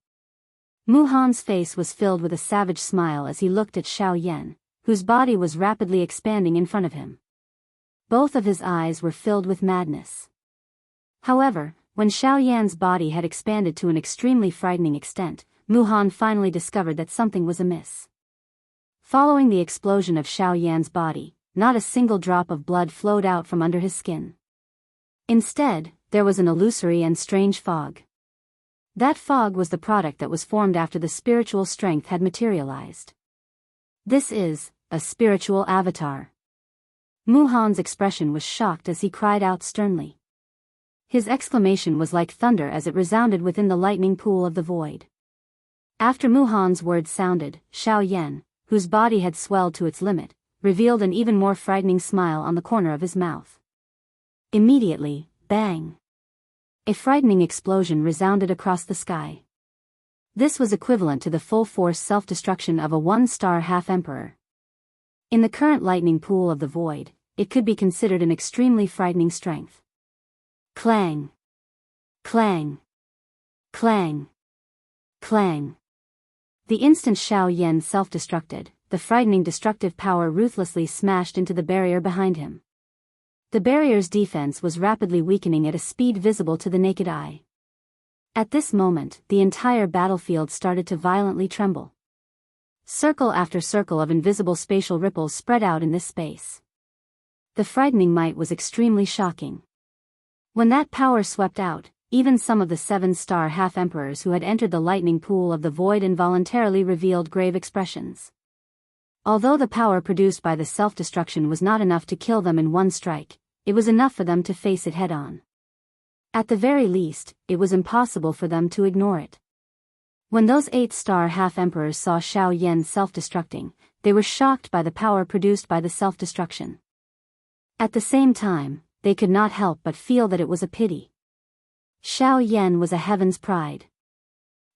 Muhan's face was filled with a savage smile as he looked at Xiao Yan, whose body was rapidly expanding in front of him. Both of his eyes were filled with madness. However, when Xiao Yan's body had expanded to an extremely frightening extent, Muhan finally discovered that something was amiss. Following the explosion of Xiao Yan's body, not a single drop of blood flowed out from under his skin. Instead, there was an illusory and strange fog. That fog was the product that was formed after the spiritual strength had materialized. This is a spiritual avatar. Muhan's expression was shocked as he cried out sternly. His exclamation was like thunder as it resounded within the lightning pool of the void. After Muhan's words sounded, Xiao Yan, whose body had swelled to its limit, revealed an even more frightening smile on the corner of his mouth. Immediately, bang! A frightening explosion resounded across the sky. This was equivalent to the full-force self-destruction of a 1-star half-emperor. In the current lightning pool of the void, it could be considered an extremely frightening strength. Clang! Clang! Clang! Clang! The instant Xiao Yan self-destructed, the frightening destructive power ruthlessly smashed into the barrier behind him. The barrier's defense was rapidly weakening at a speed visible to the naked eye. At this moment, the entire battlefield started to violently tremble. Circle after circle of invisible spatial ripples spread out in this space. The frightening might was extremely shocking. When that power swept out, even some of the 7-star half-emperors who had entered the lightning pool of the void involuntarily revealed grave expressions. Although the power produced by the self-destruction was not enough to kill them in one strike, it was enough for them to face it head-on. At the very least, it was impossible for them to ignore it. When those 8-star half-emperors saw Xiao Yan self-destructing, they were shocked by the power produced by the self-destruction. At the same time, they could not help but feel that it was a pity. Xiao Yan was a heaven's pride.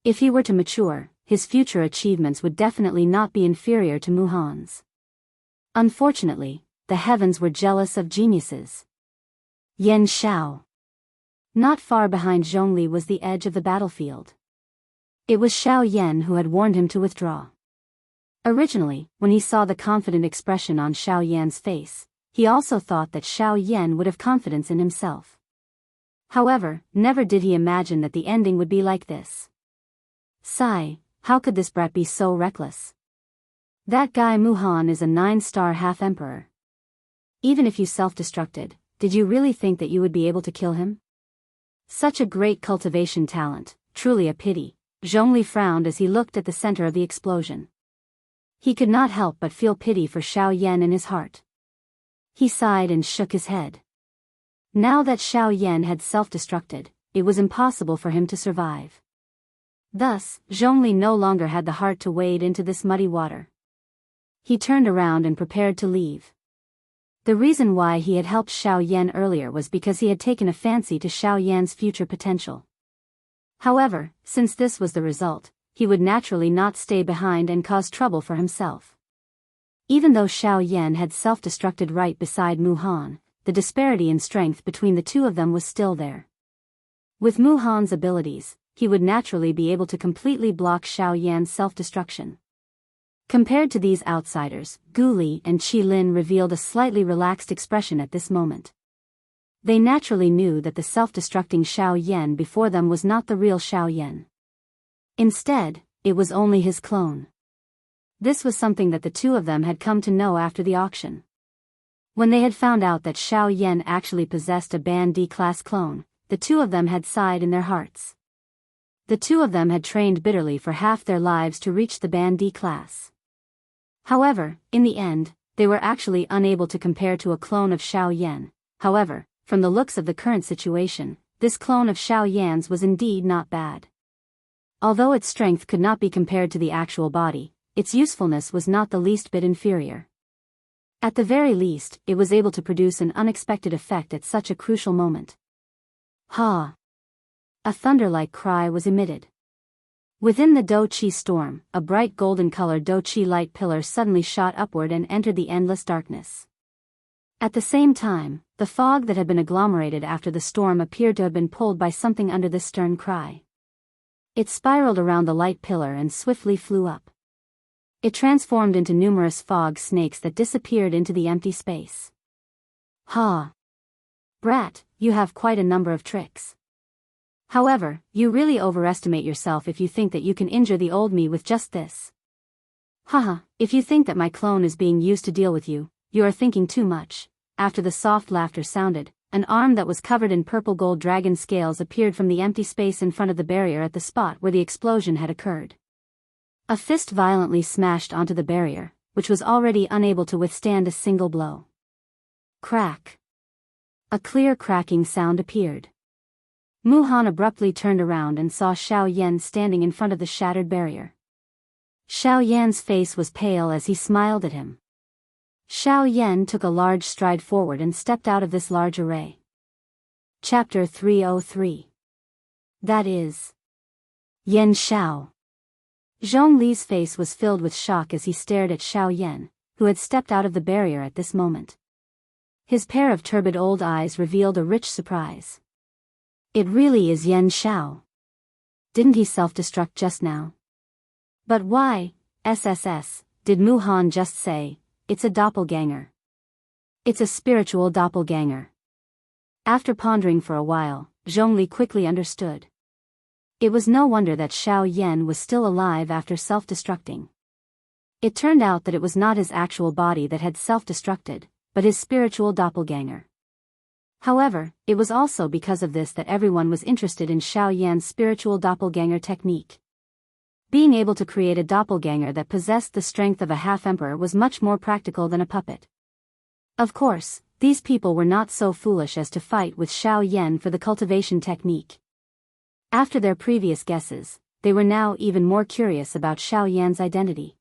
If he were to mature, his future achievements would definitely not be inferior to Muhan's. Unfortunately, the heavens were jealous of geniuses. Yan Xiao. Not far behind Zhongli was the edge of the battlefield. It was Xiao Yan who had warned him to withdraw. Originally, when he saw the confident expression on Xiao Yan's face, he also thought that Xiao Yan would have confidence in himself. However, never did he imagine that the ending would be like this. Sigh, how could this brat be so reckless? That guy Muhan is a 9-star half-emperor. Even if you self-destructed, did you really think that you would be able to kill him? Such a great cultivation talent, truly a pity. Zhongli frowned as he looked at the center of the explosion. He could not help but feel pity for Xiao Yan in his heart. He sighed and shook his head. Now that Xiao Yan had self-destructed, it was impossible for him to survive. Thus, Zhongli no longer had the heart to wade into this muddy water. He turned around and prepared to leave. The reason why he had helped Xiao Yan earlier was because he had taken a fancy to Xiao Yan's future potential. However, since this was the result, he would naturally not stay behind and cause trouble for himself. Even though Xiao Yan had self-destructed right beside Muhan, the disparity in strength between the two of them was still there. With Muhan's abilities, he would naturally be able to completely block Xiao Yan's self-destruction. Compared to these outsiders, Gu Li and Qi Lin revealed a slightly relaxed expression at this moment. They naturally knew that the self-destructing Xiao Yan before them was not the real Xiao Yan. Instead, it was only his clone. This was something that the two of them had come to know after the auction. When they had found out that Xiao Yan actually possessed a Band D-class clone, the two of them had sighed in their hearts. The two of them had trained bitterly for half their lives to reach the Band D class. However, in the end, they were actually unable to compare to a clone of Xiao Yan. However, from the looks of the current situation, this clone of Xiao Yan's was indeed not bad. Although its strength could not be compared to the actual body, its usefulness was not the least bit inferior. At the very least, it was able to produce an unexpected effect at such a crucial moment. Ha! A thunder-like cry was emitted. Within the Do Chi storm, a bright golden-colored Do Chi light pillar suddenly shot upward and entered the endless darkness. At the same time, the fog that had been agglomerated after the storm appeared to have been pulled by something under this stern cry. It spiraled around the light pillar and swiftly flew up. It transformed into numerous fog snakes that disappeared into the empty space. Ha! Brat, you have quite a number of tricks. However, you really overestimate yourself if you think that you can injure the old me with just this. Haha, if you think that my clone is being used to deal with you, you are thinking too much. After the soft laughter sounded, an arm that was covered in purple gold dragon scales appeared from the empty space in front of the barrier at the spot where the explosion had occurred. A fist violently smashed onto the barrier, which was already unable to withstand a single blow. Crack. A clear cracking sound appeared. Muhan abruptly turned around and saw Xiao Yan standing in front of the shattered barrier. Xiao Yan's face was pale as he smiled at him. Xiao Yan took a large stride forward and stepped out of this large array. Chapter 303. That is. Yan Xiao. Zhongli's face was filled with shock as he stared at Xiao Yan, who had stepped out of the barrier at this moment. His pair of turbid old eyes revealed a rich surprise. It really is Yan Xiao. Didn't he self-destruct just now? But why, SSS, did Muhan just say, it's a doppelganger? It's a spiritual doppelganger. After pondering for a while, Zhongli quickly understood. It was no wonder that Xiao Yan was still alive after self-destructing. It turned out that it was not his actual body that had self-destructed, but his spiritual doppelganger. However, it was also because of this that everyone was interested in Xiao Yan's spiritual doppelganger technique. Being able to create a doppelganger that possessed the strength of a half-emperor was much more practical than a puppet. Of course, these people were not so foolish as to fight with Xiao Yan for the cultivation technique. After their previous guesses, they were now even more curious about Xiao Yan's identity.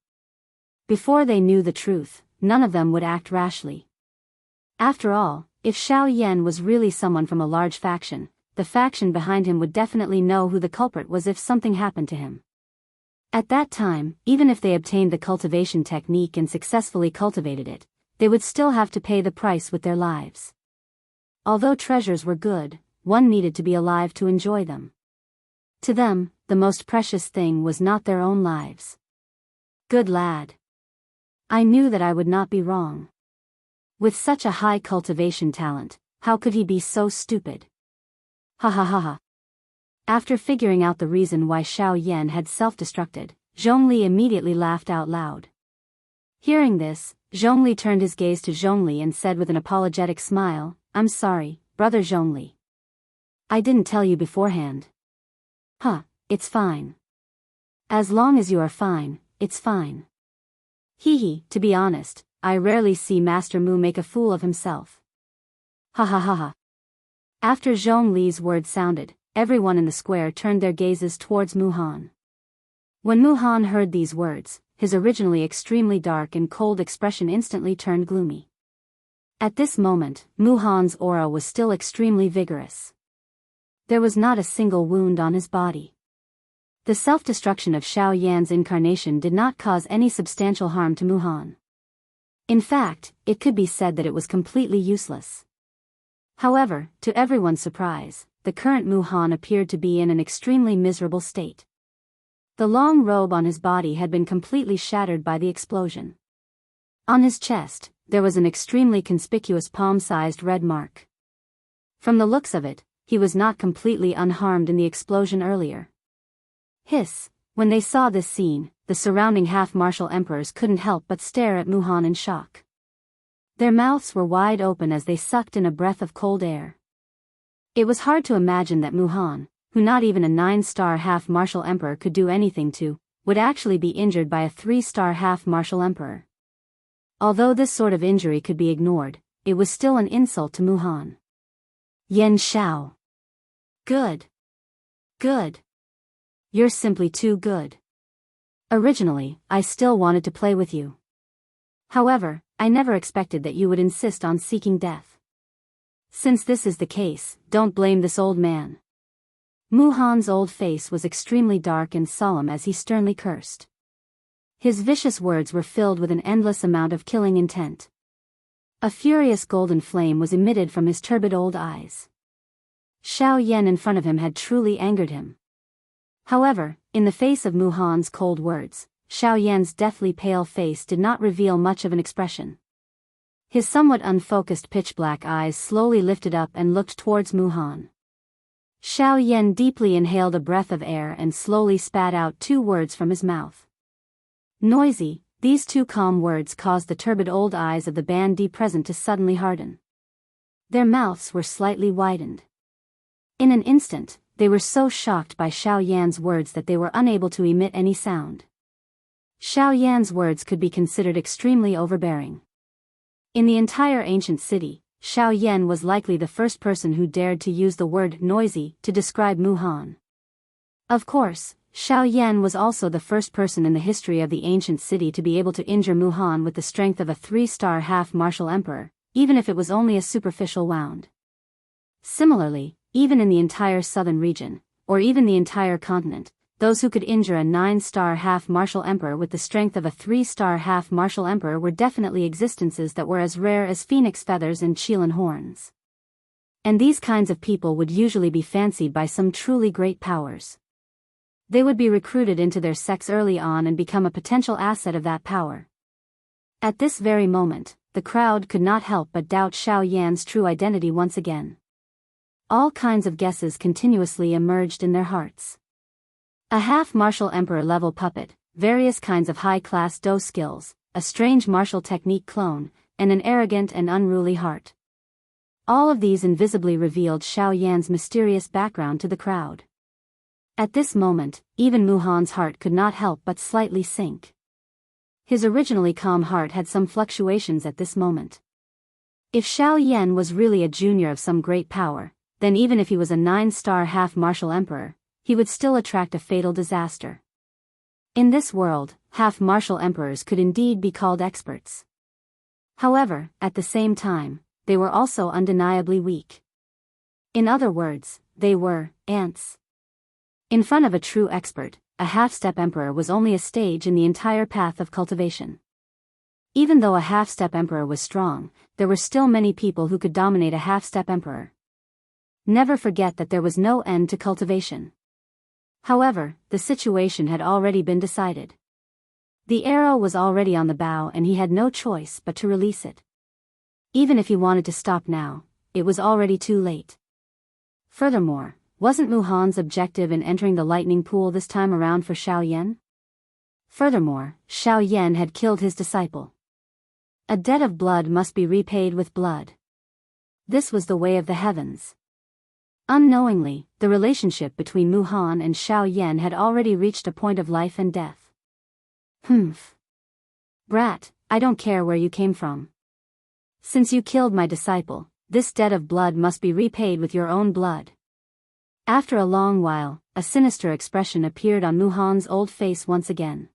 Before they knew the truth, none of them would act rashly. After all, if Xiao Yan was really someone from a large faction, the faction behind him would definitely know who the culprit was if something happened to him. At that time, even if they obtained the cultivation technique and successfully cultivated it, they would still have to pay the price with their lives. Although treasures were good, one needed to be alive to enjoy them. To them, the most precious thing was not their own lives. Good lad. I knew that I would not be wrong. With such a high cultivation talent, how could he be so stupid? Ha ha ha ha. After figuring out the reason why Xiao Yan had self-destructed, Zhongli immediately laughed out loud. Hearing this, Zhongli turned his gaze to Zhongli and said with an apologetic smile, "I'm sorry, brother Zhongli. I didn't tell you beforehand." "Huh, it's fine. As long as you are fine, it's fine." Hee, to be honest, I rarely see Master Mu make a fool of himself. Ha ha ha ha. After Zhongli's words sounded, everyone in the square turned their gazes towards Mu Han. When Mu Han heard these words, his originally extremely dark and cold expression instantly turned gloomy. At this moment, Mu Han's aura was still extremely vigorous. There was not a single wound on his body. The self-destruction of Xiao Yan's incarnation did not cause any substantial harm to Mu Han. In fact, it could be said that it was completely useless. However, to everyone's surprise, the current Mu Han appeared to be in an extremely miserable state. The long robe on his body had been completely shattered by the explosion. On his chest, there was an extremely conspicuous palm-sized red mark. From the looks of it, he was not completely unharmed in the explosion earlier. Hiss! When they saw this scene, the surrounding half-martial emperors couldn't help but stare at Mu Han in shock. Their mouths were wide open as they sucked in a breath of cold air. It was hard to imagine that Mu Han, who not even a 9-star half-martial emperor could do anything to, would actually be injured by a 3-star half-martial emperor. Although this sort of injury could be ignored, it was still an insult to Mu Han. Yen Xiao. Good. Good. You're simply too good. Originally, I still wanted to play with you. However, I never expected that you would insist on seeking death. Since this is the case, don't blame this old man. Mu Han's old face was extremely dark and solemn as he sternly cursed. His vicious words were filled with an endless amount of killing intent. A furious golden flame was emitted from his turbid old eyes. Xiao Yan in front of him had truly angered him. However, in the face of Mu Han's cold words, Xiao Yan's deathly pale face did not reveal much of an expression. His somewhat unfocused pitch-black eyes slowly lifted up and looked towards Mu Han. Xiao Yan deeply inhaled a breath of air and slowly spat out 2 words from his mouth. Noisy, these 2 calm words caused the turbid old eyes of the bandit present to suddenly harden. Their mouths were slightly widened. In an instant, they were so shocked by Xiao Yan's words that they were unable to emit any sound. Xiao Yan's words could be considered extremely overbearing. In the entire ancient city, Xiao Yan was likely the first person who dared to use the word noisy to describe Mu Han. Of course, Xiao Yan was also the first person in the history of the ancient city to be able to injure Mu Han with the strength of a 3-star half-martial emperor, even if it was only a superficial wound. Similarly, even in the entire southern region, or even the entire continent, those who could injure a 9-star half-martial emperor with the strength of a 3-star half-martial emperor were definitely existences that were as rare as phoenix feathers and Qilin horns. And these kinds of people would usually be fancied by some truly great powers. They would be recruited into their sects early on and become a potential asset of that power. At this very moment, the crowd could not help but doubt Xiao Yan's true identity once again. All kinds of guesses continuously emerged in their hearts. A half-martial emperor-level puppet, various kinds of high-class Dou skills, a strange martial technique clone, and an arrogant and unruly heart. All of these invisibly revealed Xiao Yan's mysterious background to the crowd. At this moment, even Mu Han's heart could not help but slightly sink. His originally calm heart had some fluctuations at this moment. If Xiao Yan was really a junior of some great power, then even if he was a 9-star half-martial emperor, he would still attract a fatal disaster. In this world, half-martial emperors could indeed be called experts. However, at the same time, they were also undeniably weak. In other words, they were ants. In front of a true expert, a half-step emperor was only a stage in the entire path of cultivation. Even though a half-step emperor was strong, there were still many people who could dominate a half-step emperor. Never forget that there was no end to cultivation. However, the situation had already been decided. The arrow was already on the bow and he had no choice but to release it. Even if he wanted to stop now, it was already too late. Furthermore, wasn't Mu Han's objective in entering the lightning pool this time around for Xiao Yan? Furthermore, Xiao Yan had killed his disciple. A debt of blood must be repaid with blood. This was the way of the heavens. Unknowingly, the relationship between Mu Han and Xiao Yan had already reached a point of life and death. Humph. Brat, I don't care where you came from. Since you killed my disciple, this debt of blood must be repaid with your own blood. After a long while, a sinister expression appeared on Mu Han's old face once again.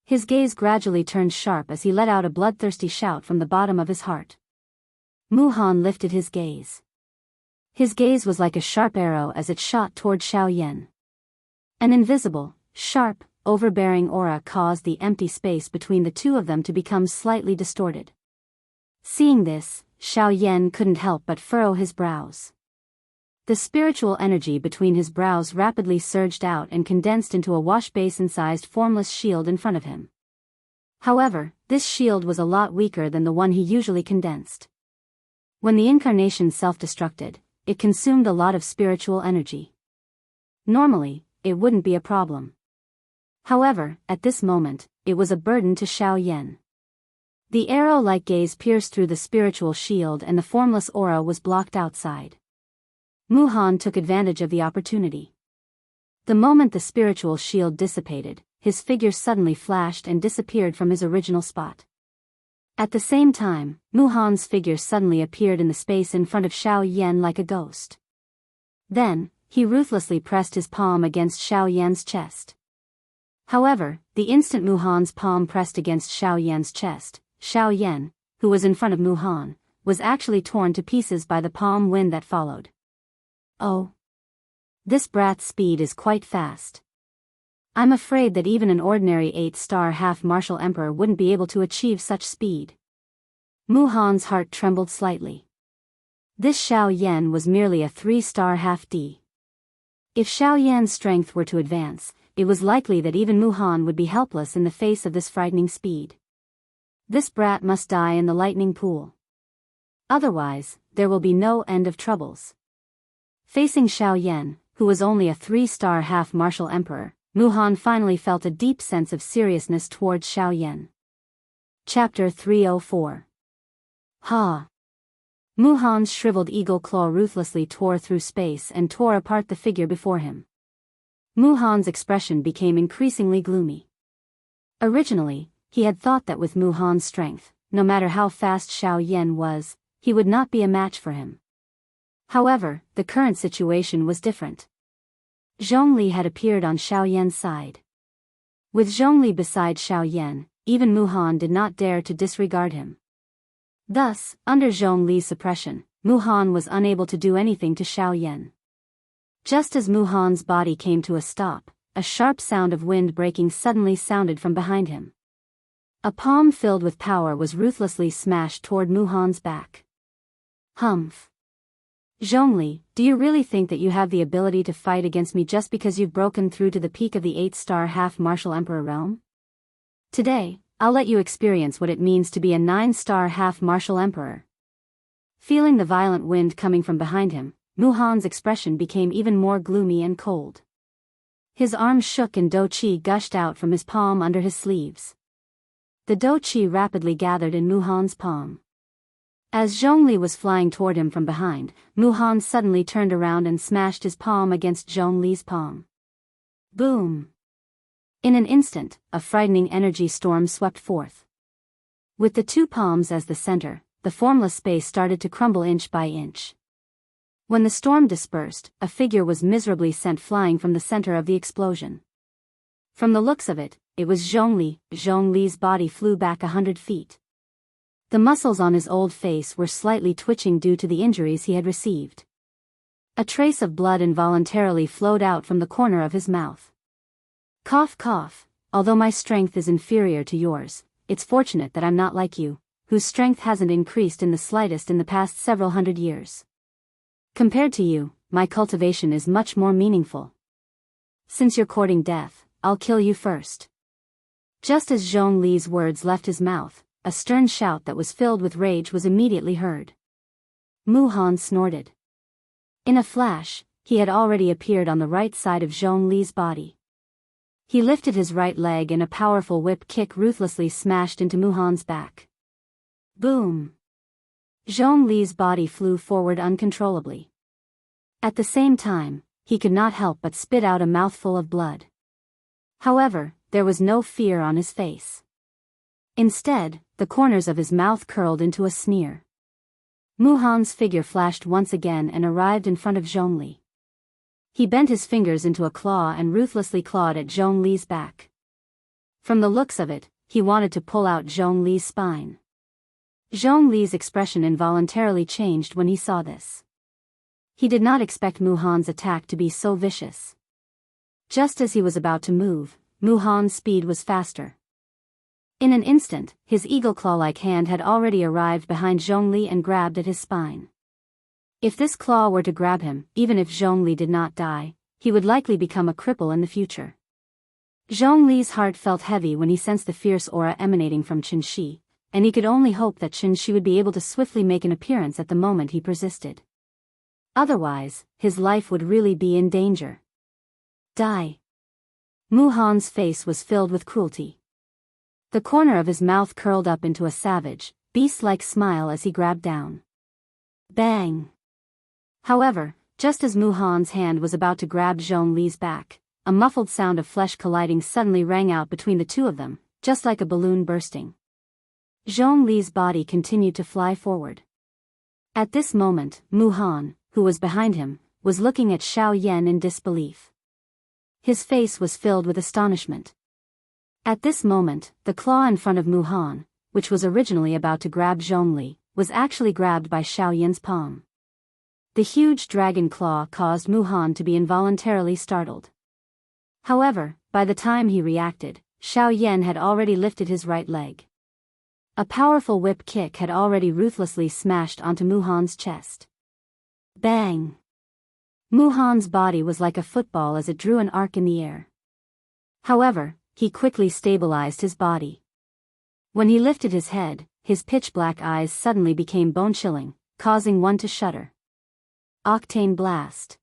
His gaze gradually turned sharp as he let out a bloodthirsty shout from the bottom of his heart. Mu Han lifted his gaze. His gaze was like a sharp arrow as it shot toward Xiao Yan. An invisible, sharp, overbearing aura caused the empty space between the two of them to become slightly distorted. Seeing this, Xiao Yan couldn't help but furrow his brows. The spiritual energy between his brows rapidly surged out and condensed into a wash-basin-sized formless shield in front of him. However, this shield was a lot weaker than the one he usually condensed. When the incarnation self-destructed, it consumed a lot of spiritual energy. Normally, it wouldn't be a problem. However, at this moment, it was a burden to Xiao Yan. The arrow-like gaze pierced through the spiritual shield and the formless aura was blocked outside. Mu Han took advantage of the opportunity. The moment the spiritual shield dissipated, his figure suddenly flashed and disappeared from his original spot. At the same time, Mu Han's figure suddenly appeared in the space in front of Xiao Yan like a ghost. Then, he ruthlessly pressed his palm against Xiao Yan's chest. However, the instant Mu Han's palm pressed against Xiao Yan's chest, Xiao Yan, who was in front of Mu Han, was actually torn to pieces by the palm wind that followed. Oh. This brat's speed is quite fast. I'm afraid that even an ordinary 8-star half-martial emperor wouldn't be able to achieve such speed. Mu Han's heart trembled slightly. This Xiao Yan was merely a 3-star half-D. If Xiao Yan's strength were to advance, it was likely that even Mu Han would be helpless in the face of this frightening speed. This brat must die in the lightning pool. Otherwise, there will be no end of troubles. Facing Xiao Yan, who was only a 3-star half-martial emperor, Mu Han finally felt a deep sense of seriousness towards Xiao Yan. Chapter 304. Ha! Mu Han's shriveled eagle claw ruthlessly tore through space and tore apart the figure before him. Mu Han's expression became increasingly gloomy. Originally, he had thought that with Mu Han's strength, no matter how fast Xiao Yan was, he would not be a match for him. However, the current situation was different. Zhongli had appeared on Xiao Yan's side. With Zhongli beside Xiao Yan, even Mu Han did not dare to disregard him. Thus, under Zhongli's suppression, Mu Han was unable to do anything to Xiao Yan. Just as Mu Han's body came to a stop, a sharp sound of wind breaking suddenly sounded from behind him. A palm filled with power was ruthlessly smashed toward Mu Han's back. Humph. Zhongli, do you really think that you have the ability to fight against me just because you've broken through to the peak of the 8-star half-martial emperor realm? Today, I'll let you experience what it means to be a 9-star half-martial emperor. Feeling the violent wind coming from behind him, Mu Han's expression became even more gloomy and cold. His arms shook and dou qi gushed out from his palm under his sleeves. The dou qi rapidly gathered in Mu Han's palm. As Zhongli was flying toward him from behind, Mu Han suddenly turned around and smashed his palm against Zhongli's palm. Boom! In an instant, a frightening energy storm swept forth. With the two palms as the center, the formless space started to crumble inch by inch. When the storm dispersed, a figure was miserably sent flying from the center of the explosion. From the looks of it, it was Zhongli. Zhongli's body flew back 100 feet. The muscles on his old face were slightly twitching due to the injuries he had received. A trace of blood involuntarily flowed out from the corner of his mouth. Cough cough, although my strength is inferior to yours, it's fortunate that I'm not like you, whose strength hasn't increased in the slightest in the past several hundred years. Compared to you, my cultivation is much more meaningful. Since you're courting death, I'll kill you first. Just as Zhongli's words left his mouth, a stern shout that was filled with rage was immediately heard. Mu Han snorted. In a flash, he had already appeared on the right side of Zhongli's body. He lifted his right leg and a powerful whip kick ruthlessly smashed into Mu Han's back. Boom! Zhongli's body flew forward uncontrollably. At the same time, he could not help but spit out a mouthful of blood. However, there was no fear on his face. Instead, the corners of his mouth curled into a sneer. Mu Han's figure flashed once again and arrived in front of Zhongli. He bent his fingers into a claw and ruthlessly clawed at Zhongli's back. From the looks of it, he wanted to pull out Zhongli's spine. Zhongli's expression involuntarily changed when he saw this. He did not expect Mu Han's attack to be so vicious. Just as he was about to move, Mu Han's speed was faster. In an instant, his eagle-claw-like hand had already arrived behind Zhongli and grabbed at his spine. If this claw were to grab him, even if Zhongli did not die, he would likely become a cripple in the future. Zhongli's heart felt heavy when he sensed the fierce aura emanating from Qianxi, and he could only hope that Qianxi would be able to swiftly make an appearance at the moment he persisted. Otherwise, his life would really be in danger. Die! Mu Han's face was filled with cruelty. The corner of his mouth curled up into a savage, beast-like smile as he grabbed down. Bang! However, just as Mu Han's hand was about to grab Zhongli's back, a muffled sound of flesh colliding suddenly rang out between the two of them, just like a balloon bursting. Zhongli's body continued to fly forward. At this moment, Mu Han, who was behind him, was looking at Xiao Yan in disbelief. His face was filled with astonishment. At this moment, the claw in front of Mu Han, which was originally about to grab Zhongli, was actually grabbed by Xiao Yan's palm. The huge dragon claw caused Mu Han to be involuntarily startled. However, by the time he reacted, Xiao Yan had already lifted his right leg. A powerful whip kick had already ruthlessly smashed onto Mu Han's chest. Bang! Mu Han's body was like a football as it drew an arc in the air. However, he quickly stabilized his body. When he lifted his head, his pitch-black eyes suddenly became bone-chilling, causing one to shudder. Octane Blast!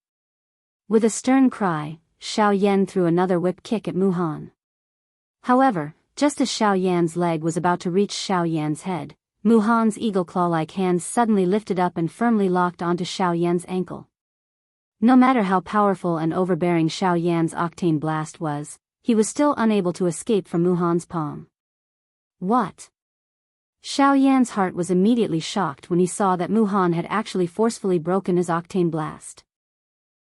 With a stern cry, Xiao Yan threw another whip kick at Mu Han. However, just as Xiao Yan's leg was about to reach Xiao Yan's head, Mu Han's eagle-claw-like hands suddenly lifted up and firmly locked onto Xiao Yan's ankle. No matter how powerful and overbearing Xiao Yan's Octane Blast was, he was still unable to escape from Mu Han's palm. What? Xiao Yan's heart was immediately shocked when he saw that Mu Han had actually forcefully broken his Octane Blast.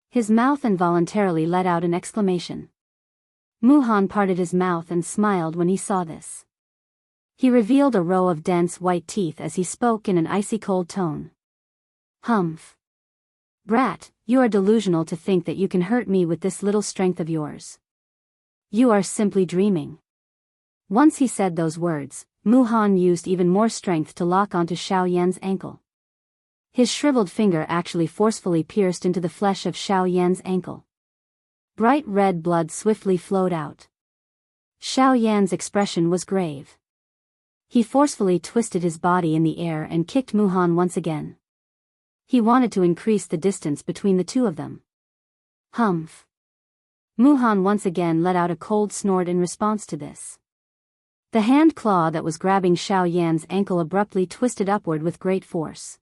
His mouth involuntarily let out an exclamation. Mu Han parted his mouth and smiled when he saw this. He revealed a row of dense white teeth as he spoke in an icy cold tone. Humph. Brat, you are delusional to think that you can hurt me with this little strength of yours. You are simply dreaming. Once he said those words, Mu Han used even more strength to lock onto Xiao Yan's ankle. His shriveled finger actually forcefully pierced into the flesh of Xiao Yan's ankle. Bright red blood swiftly flowed out. Xiao Yan's expression was grave. He forcefully twisted his body in the air and kicked Mu Han once again. He wanted to increase the distance between the two of them. Humph. Mu Han once again let out a cold snort in response to this. The hand claw that was grabbing Xiao Yan's ankle abruptly twisted upward with great force.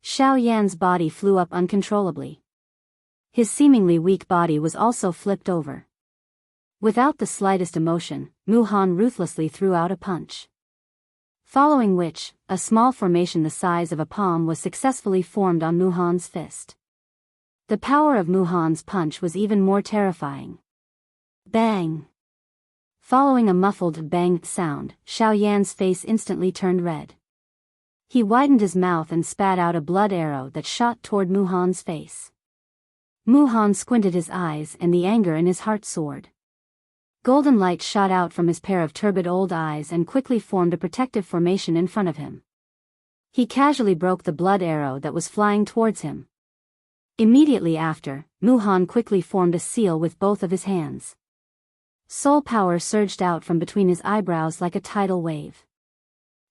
Xiao Yan's body flew up uncontrollably. His seemingly weak body was also flipped over. Without the slightest emotion, Mu Han ruthlessly threw out a punch. Following which, a small formation the size of a palm was successfully formed on Mu Han's fist. The power of Mu Han's punch was even more terrifying. Bang! Following a muffled bang sound, Xiao Yan's face instantly turned red. He widened his mouth and spat out a blood arrow that shot toward Mu Han's face. Mu Han squinted his eyes and the anger in his heart soared. Golden light shot out from his pair of turbid old eyes and quickly formed a protective formation in front of him. He casually broke the blood arrow that was flying towards him. Immediately after, Mu Han quickly formed a seal with both of his hands. Soul power surged out from between his eyebrows like a tidal wave.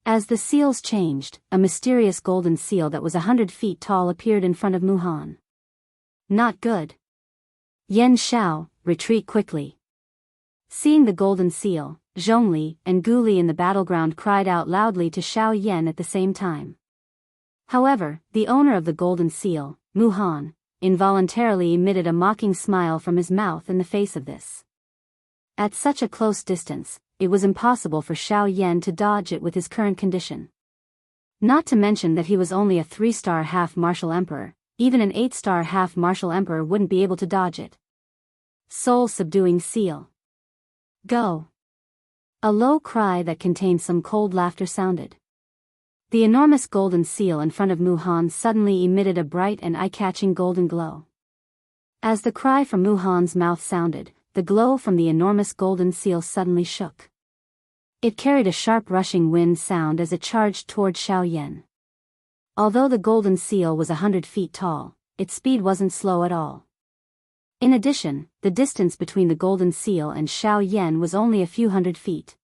As the seals changed, a mysterious golden seal that was 100 feet tall appeared in front of Mu Han. Not good. Yen Xiao, retreat quickly. Seeing the golden seal, Zhongli and Guli in the battleground cried out loudly to Xiao Yan at the same time. However, the owner of the golden seal, Mu Han, involuntarily emitted a mocking smile from his mouth in the face of this. At such a close distance, it was impossible for Xiao Yan to dodge it with his current condition. Not to mention that he was only a 3-star half-martial emperor, even an 8-star half-martial emperor wouldn't be able to dodge it. Soul-subduing seal. Go! A low cry that contained some cold laughter sounded. The enormous golden seal in front of Mu Han suddenly emitted a bright and eye-catching golden glow. As the cry from Mu Han's mouth sounded, the glow from the enormous golden seal suddenly shook. It carried a sharp rushing wind sound as it charged toward Xiao Yan. Although the golden seal was 100 feet tall, its speed wasn't slow at all. In addition, the distance between the golden seal and Xiao Yan was only a few hundred feet.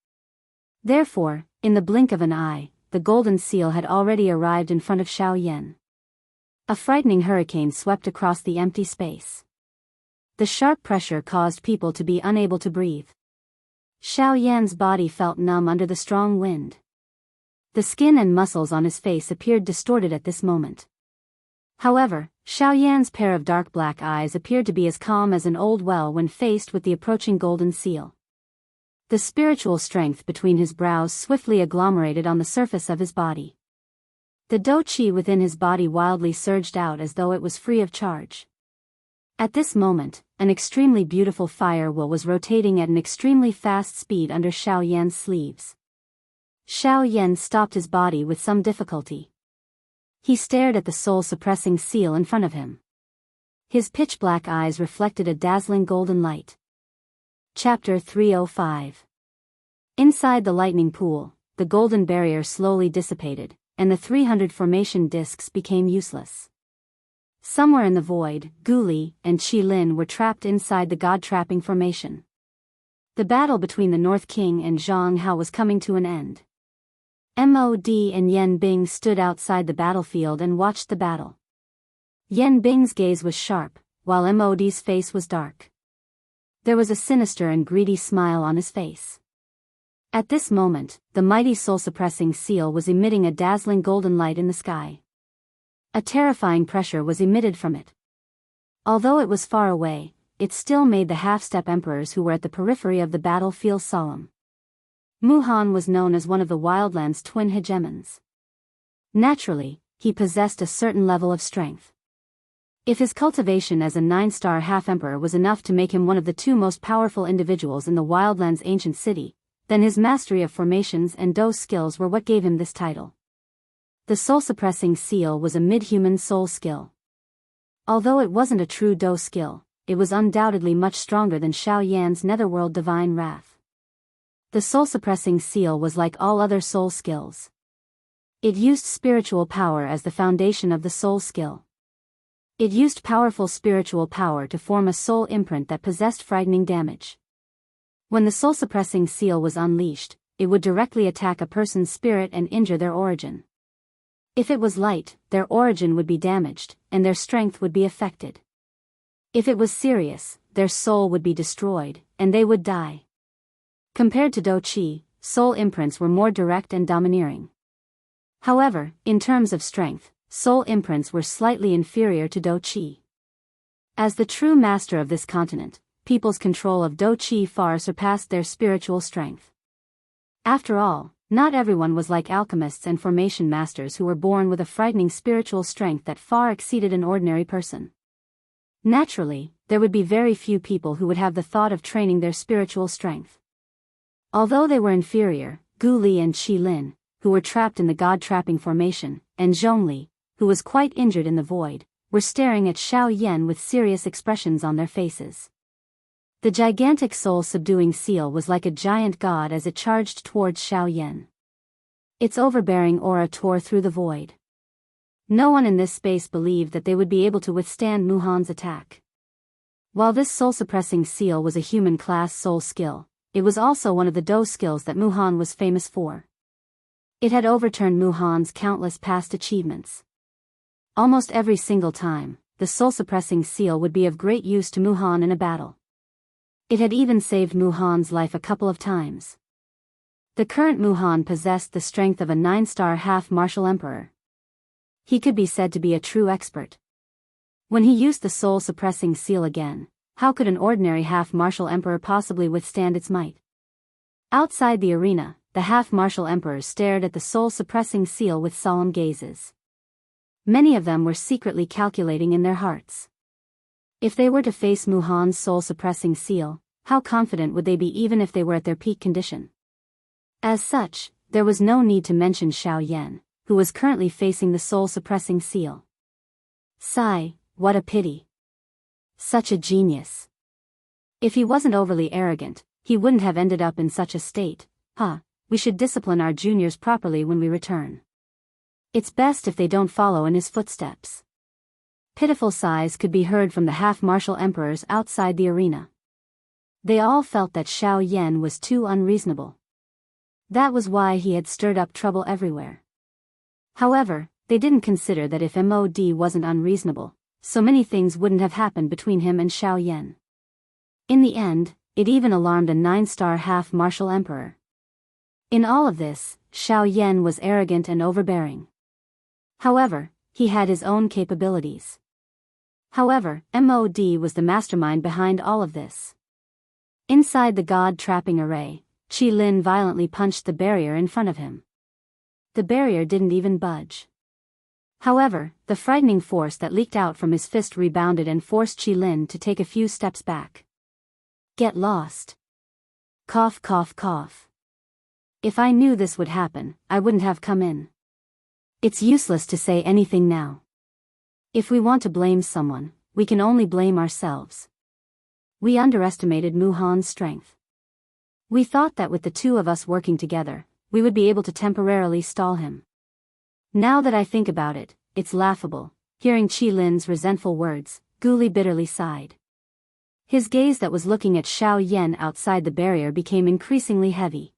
Therefore, in the blink of an eye, the golden seal had already arrived in front of Xiao Yan. A frightening hurricane swept across the empty space. The sharp pressure caused people to be unable to breathe. Xiao Yan's body felt numb under the strong wind. The skin and muscles on his face appeared distorted at this moment. However, Xiao Yan's pair of dark black eyes appeared to be as calm as an old well when faced with the approaching golden seal. The spiritual strength between his brows swiftly agglomerated on the surface of his body. The dou qi within his body wildly surged out as though it was free of charge. At this moment, an extremely beautiful fire wheel was rotating at an extremely fast speed under Xiao Yan's sleeves. Xiao Yan stopped his body with some difficulty. He stared at the soul-suppressing seal in front of him. His pitch-black eyes reflected a dazzling golden light. Chapter 305. Inside the lightning pool, the golden barrier slowly dissipated, and the 300 formation discs became useless. Somewhere in the void, Guli and Qi Lin were trapped inside the god-trapping formation. The battle between the North King and Jianghu was coming to an end. Mod and Yan Bing stood outside the battlefield and watched the battle. Yan Bing's gaze was sharp, while Mod's face was dark. There was a sinister and greedy smile on his face. At this moment, the mighty soul-suppressing seal was emitting a dazzling golden light in the sky. A terrifying pressure was emitted from it. Although it was far away, it still made the half-step emperors who were at the periphery of the battle feel solemn. Mu Han was known as one of the Wildlands' twin hegemons. Naturally, he possessed a certain level of strength. If his cultivation as a 9-star half-emperor was enough to make him one of the 2 most powerful individuals in the Wildlands' ancient city, then his mastery of formations and dou skills were what gave him this title. The soul-suppressing seal was a mid-human soul skill. Although it wasn't a true dou skill, it was undoubtedly much stronger than Xiao Yan's netherworld divine wrath. The soul-suppressing seal was like all other soul skills. It used spiritual power as the foundation of the soul skill. It used powerful spiritual power to form a soul imprint that possessed frightening damage. When the soul-suppressing seal was unleashed, it would directly attack a person's spirit and injure their origin. If it was light, their origin would be damaged, and their strength would be affected. If it was serious, their soul would be destroyed, and they would die. Compared to dou qi, soul imprints were more direct and domineering. However, in terms of strength, soul imprints were slightly inferior to dou qi. As the true master of this continent, people's control of Do Qi far surpassed their spiritual strength. After all, not everyone was like alchemists and formation masters who were born with a frightening spiritual strength that far exceeded an ordinary person. Naturally, there would be very few people who would have the thought of training their spiritual strength. Although they were inferior, Gu Li and Qi Lin, who were trapped in the god-trapping formation, and Zhongli, who was quite injured in the void, were staring at Xiao Yan with serious expressions on their faces. The gigantic soul-subduing seal was like a giant god as it charged towards Xiao Yan. Its overbearing aura tore through the void. No one in this space believed that they would be able to withstand Mu Han's attack. While this soul-suppressing seal was a human-class soul skill, it was also one of the Do skills that Mu Han was famous for. It had overturned Mu Han's countless past achievements. Almost every single time, the soul-suppressing seal would be of great use to Mu Han in a battle. It had even saved Mu Han's life a couple of times. The current Mu Han possessed the strength of a 9-star half-martial emperor. He could be said to be a true expert. When he used the soul-suppressing seal again, how could an ordinary half-martial emperor possibly withstand its might? Outside the arena, the half-martial emperors stared at the soul-suppressing seal with solemn gazes. Many of them were secretly calculating in their hearts. If they were to face Mu Han's soul-suppressing seal, how confident would they be even if they were at their peak condition? As such, there was no need to mention Xiao Yan, who was currently facing the soul-suppressing seal. Sigh, what a pity. Such a genius. If he wasn't overly arrogant, he wouldn't have ended up in such a state. We should discipline our juniors properly when we return. It's best if they don't follow in his footsteps. Pitiful sighs could be heard from the half-martial emperors outside the arena. They all felt that Xiao Yan was too unreasonable. That was why he had stirred up trouble everywhere. However, they didn't consider that if Mod wasn't unreasonable, so many things wouldn't have happened between him and Xiao Yan. In the end, it even alarmed a 9-star half-martial emperor. In all of this, Xiao Yan was arrogant and overbearing. However, he had his own capabilities. However, Mod was the mastermind behind all of this. Inside the god-trapping array, Qi Lin violently punched the barrier in front of him. The barrier didn't even budge. However, the frightening force that leaked out from his fist rebounded and forced Qi Lin to take a few steps back. Get lost. Cough, cough, cough. If I knew this would happen, I wouldn't have come in. It's useless to say anything now. If we want to blame someone, we can only blame ourselves. We underestimated Mu Han's strength. We thought that with the two of us working together, we would be able to temporarily stall him. Now that I think about it, it's laughable. Hearing Qi Lin's resentful words, Gu Li bitterly sighed. His gaze that was looking at Xiao Yan outside the barrier became increasingly heavy.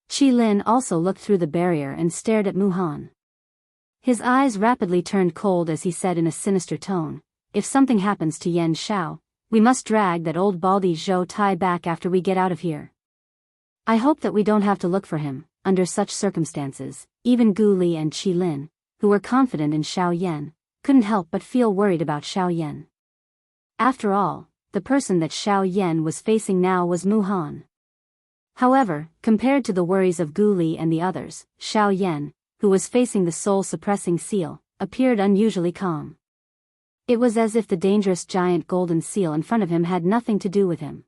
Qi Lin also looked through the barrier and stared at Mu Han. His eyes rapidly turned cold as he said in a sinister tone, "If something happens to Yan Xiao, we must drag that old baldy Zhou Tai back after we get out of here. I hope that we don't have to look for him." Under such circumstances, even Gu Li and Qi Lin, who were confident in Xiao Yan, couldn't help but feel worried about Xiao Yan. After all, the person that Xiao Yan was facing now was Mu Han. However, compared to the worries of Gu Li and the others, Xiao Yan, who was facing the soul-suppressing seal, appeared unusually calm. It was as if the dangerous giant golden seal in front of him had nothing to do with him.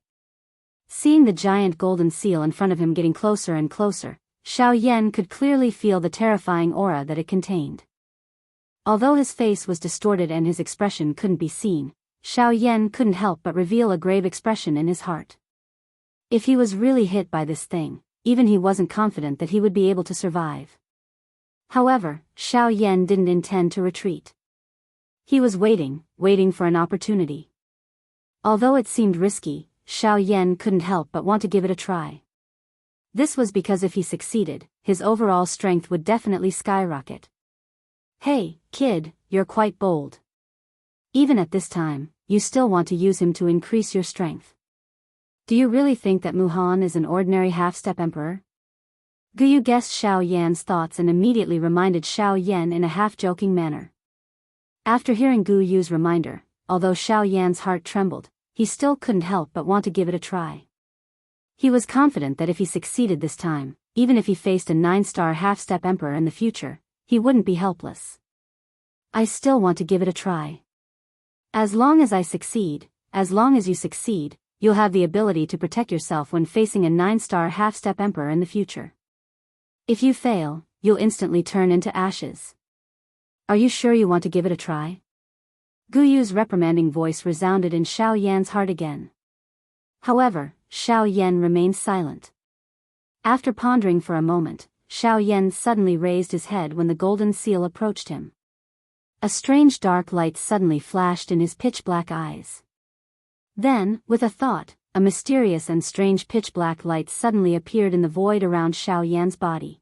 Seeing the giant golden seal in front of him getting closer and closer, Xiao Yan could clearly feel the terrifying aura that it contained. Although his face was distorted and his expression couldn't be seen, Xiao Yan couldn't help but reveal a grave expression in his heart. If he was really hit by this thing, even he wasn't confident that he would be able to survive. However, Xiao Yan didn't intend to retreat. He was waiting for an opportunity. Although it seemed risky, Xiao Yan couldn't help but want to give it a try. This was because if he succeeded, his overall strength would definitely skyrocket. Hey, kid, you're quite bold. Even at this time, you still want to use him to increase your strength. Do you really think that Mu Han is an ordinary half-step emperor? Gu Yu guessed Xiao Yan's thoughts and immediately reminded Xiao Yan in a half-joking manner. After hearing Gu Yu's reminder, although Xiao Yan's heart trembled, he still couldn't help but want to give it a try. He was confident that if he succeeded this time, even if he faced a 9-star half-step emperor in the future, he wouldn't be helpless. I still want to give it a try. As long as I succeed, as long as you succeed, you'll have the ability to protect yourself when facing a 9-star half-step emperor in the future. If you fail, you'll instantly turn into ashes. Are you sure you want to give it a try? Gu Yu's reprimanding voice resounded in Xiao Yan's heart again. However, Xiao Yan remained silent. After pondering for a moment, Xiao Yan suddenly raised his head when the golden seal approached him. A strange dark light suddenly flashed in his pitch-black eyes. Then, with a thought, a mysterious and strange pitch-black light suddenly appeared in the void around Xiao Yan's body.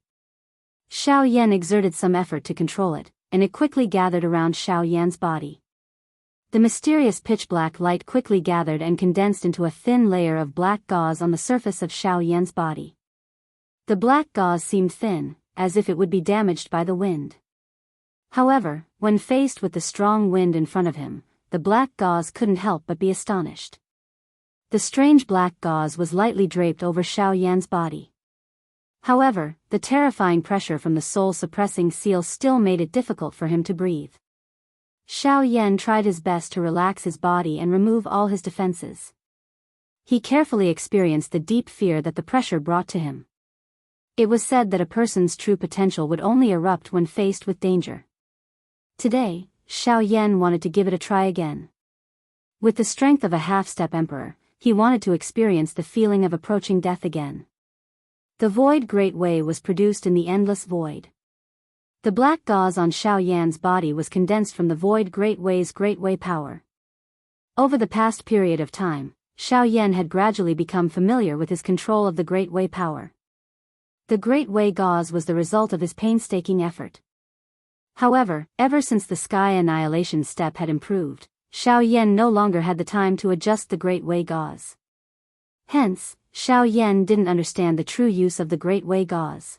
Xiao Yan exerted some effort to control it, and it quickly gathered around Xiao Yan's body. The mysterious pitch-black light quickly gathered and condensed into a thin layer of black gauze on the surface of Xiao Yan's body. The black gauze seemed thin, as if it would be damaged by the wind. However, when faced with the strong wind in front of him, the black gauze couldn't help but be astonished. The strange black gauze was lightly draped over Xiao Yan's body. However, the terrifying pressure from the soul-suppressing seal still made it difficult for him to breathe. Xiao Yan tried his best to relax his body and remove all his defenses. He carefully experienced the deep fear that the pressure brought to him. It was said that a person's true potential would only erupt when faced with danger. Today, Xiao Yan wanted to give it a try again. With the strength of a half-step emperor, he wanted to experience the feeling of approaching death again. The void great way was produced in the endless void. The black gauze on Xiao Yan's body was condensed from the void great way's great way power. Over the past period of time, Xiao Yan had gradually become familiar with his control of the great way power. The great way gauze was the result of his painstaking effort. However, ever since the sky annihilation step had improved, Xiao Yan no longer had the time to adjust the great way gauze. Hence, Xiao Yan didn't understand the true use of the great way gauze.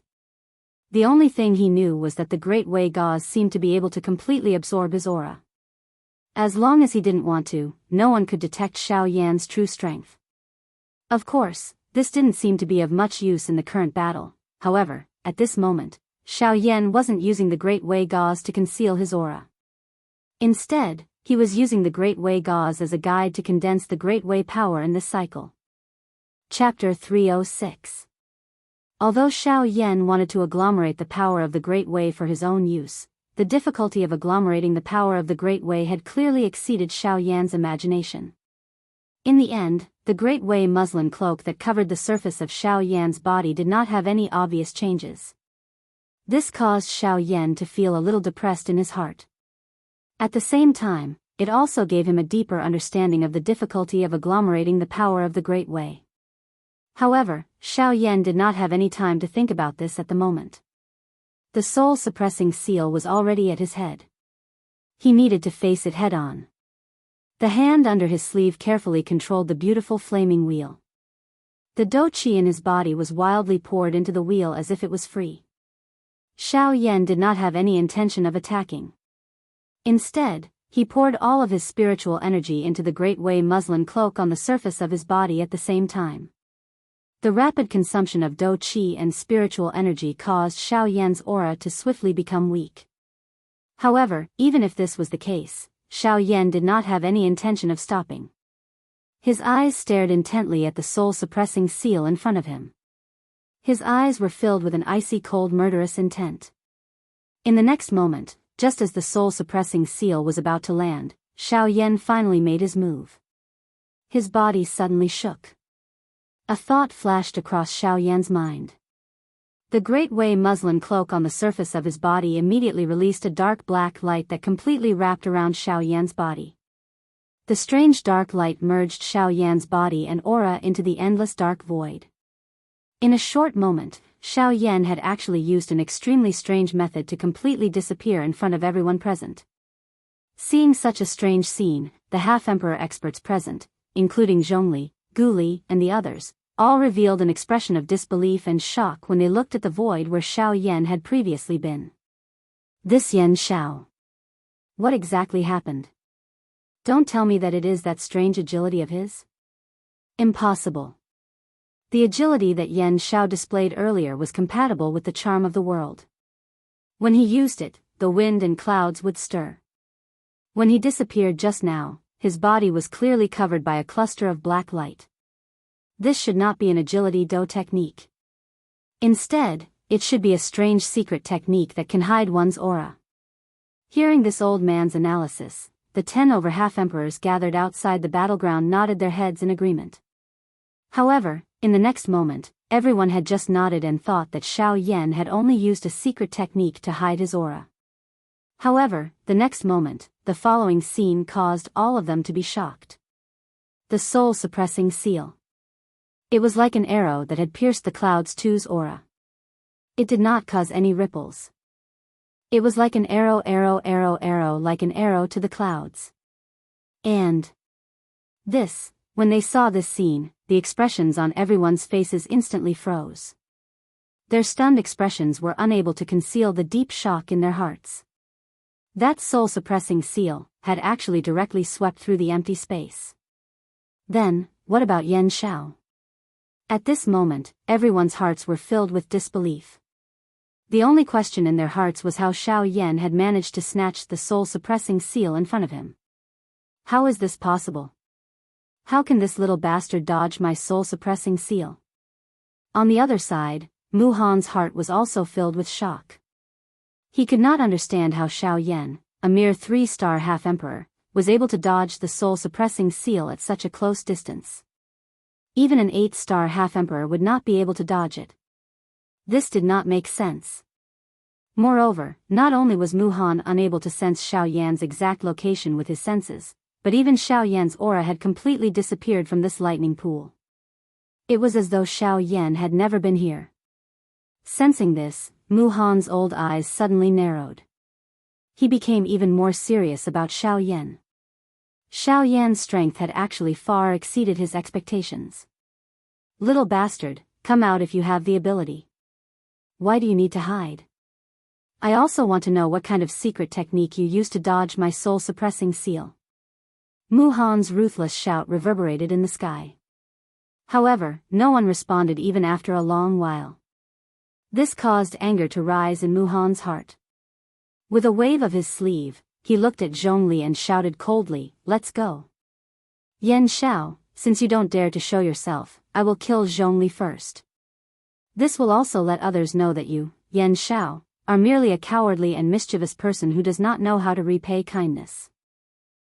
The only thing he knew was that the great way gauze seemed to be able to completely absorb his aura. As long as he didn't want to, no one could detect Xiao Yan's true strength. Of course, this didn't seem to be of much use in the current battle. However, at this moment, Xiao Yan wasn't using the great way gauze to conceal his aura. Instead, he was using the great way gauze as a guide to condense the great way power in this cycle. Chapter 306. Although Xiao Yan wanted to agglomerate the power of the Great Way for his own use, the difficulty of agglomerating the power of the Great Way had clearly exceeded Xiao Yan's imagination. In the end, the Great Way muslin cloak that covered the surface of Xiao Yan's body did not have any obvious changes. This caused Xiao Yan to feel a little depressed in his heart. At the same time, it also gave him a deeper understanding of the difficulty of agglomerating the power of the Great Way. However, Xiao Yan did not have any time to think about this at the moment. The soul-suppressing seal was already at his head. He needed to face it head-on. The hand under his sleeve carefully controlled the beautiful flaming wheel. The dou qi in his body was wildly poured into the wheel as if it was free. Xiao Yan did not have any intention of attacking. Instead, he poured all of his spiritual energy into the Great Way muslin cloak on the surface of his body at the same time. The rapid consumption of dou qi and spiritual energy caused Xiao Yan's aura to swiftly become weak. However, even if this was the case, Xiao Yan did not have any intention of stopping. His eyes stared intently at the soul-suppressing seal in front of him. His eyes were filled with an icy cold murderous intent. In the next moment, just as the soul-suppressing seal was about to land, Xiao Yan finally made his move. His body suddenly shook. A thought flashed across Xiao Yan's mind. The Great Way muslin cloak on the surface of his body immediately released a dark black light that completely wrapped around Xiao Yan's body. The strange dark light merged Xiao Yan's body and aura into the endless dark void. In a short moment, Xiao Yan had actually used an extremely strange method to completely disappear in front of everyone present. Seeing such a strange scene, the half-emperor experts present, including Zhongli, Guli, and the others, all revealed an expression of disbelief and shock when they looked at the void where Xiao Yan had previously been. This Yan Xiao. What exactly happened? Don't tell me that it is that strange agility of his? Impossible. The agility that Yan Xiao displayed earlier was compatible with the charm of the world. When he used it, the wind and clouds would stir. When he disappeared just now, his body was clearly covered by a cluster of black light. This should not be an agility do technique. Instead, it should be a strange secret technique that can hide one's aura. Hearing this old man's analysis, the 10 over half emperors gathered outside the battleground nodded their heads in agreement. However, in the next moment, everyone had just nodded and thought that Xiao Yan had only used a secret technique to hide his aura. However, the next moment, the following scene caused all of them to be shocked. The soul-suppressing seal. It was like an arrow that had pierced the clouds two's aura. It did not cause any ripples. It was like an arrow like an arrow to the clouds. And this, when they saw this scene, the expressions on everyone's faces instantly froze. Their stunned expressions were unable to conceal the deep shock in their hearts. That soul-suppressing seal had actually directly swept through the empty space. Then, what about Yan Xiao? At this moment, everyone's hearts were filled with disbelief. The only question in their hearts was how Xiao Yan had managed to snatch the soul-suppressing seal in front of him. How is this possible? How can this little bastard dodge my soul-suppressing seal? On the other side, Mu Han's heart was also filled with shock. He could not understand how Xiao Yan, a mere 3-star half-emperor, was able to dodge the soul-suppressing seal at such a close distance. Even an 8-star half-emperor would not be able to dodge it. This did not make sense. Moreover, not only was Mu Han unable to sense Xiao Yan's exact location with his senses, but even Xiao Yan's aura had completely disappeared from this lightning pool. It was as though Xiao Yan had never been here. Sensing this, Mu Han's old eyes suddenly narrowed. He became even more serious about Xiao Yan. Xiao Yan's strength had actually far exceeded his expectations. Little bastard, come out if you have the ability. Why do you need to hide? I also want to know what kind of secret technique you used to dodge my soul-suppressing seal. Mu Han's ruthless shout reverberated in the sky. However, no one responded even after a long while. This caused anger to rise in Mu Han's heart. With a wave of his sleeve, he looked at Zhongli and shouted coldly, "Let's go. Yan Xiao, since you don't dare to show yourself, I will kill Zhongli first. This will also let others know that you, Yan Xiao, are merely a cowardly and mischievous person who does not know how to repay kindness."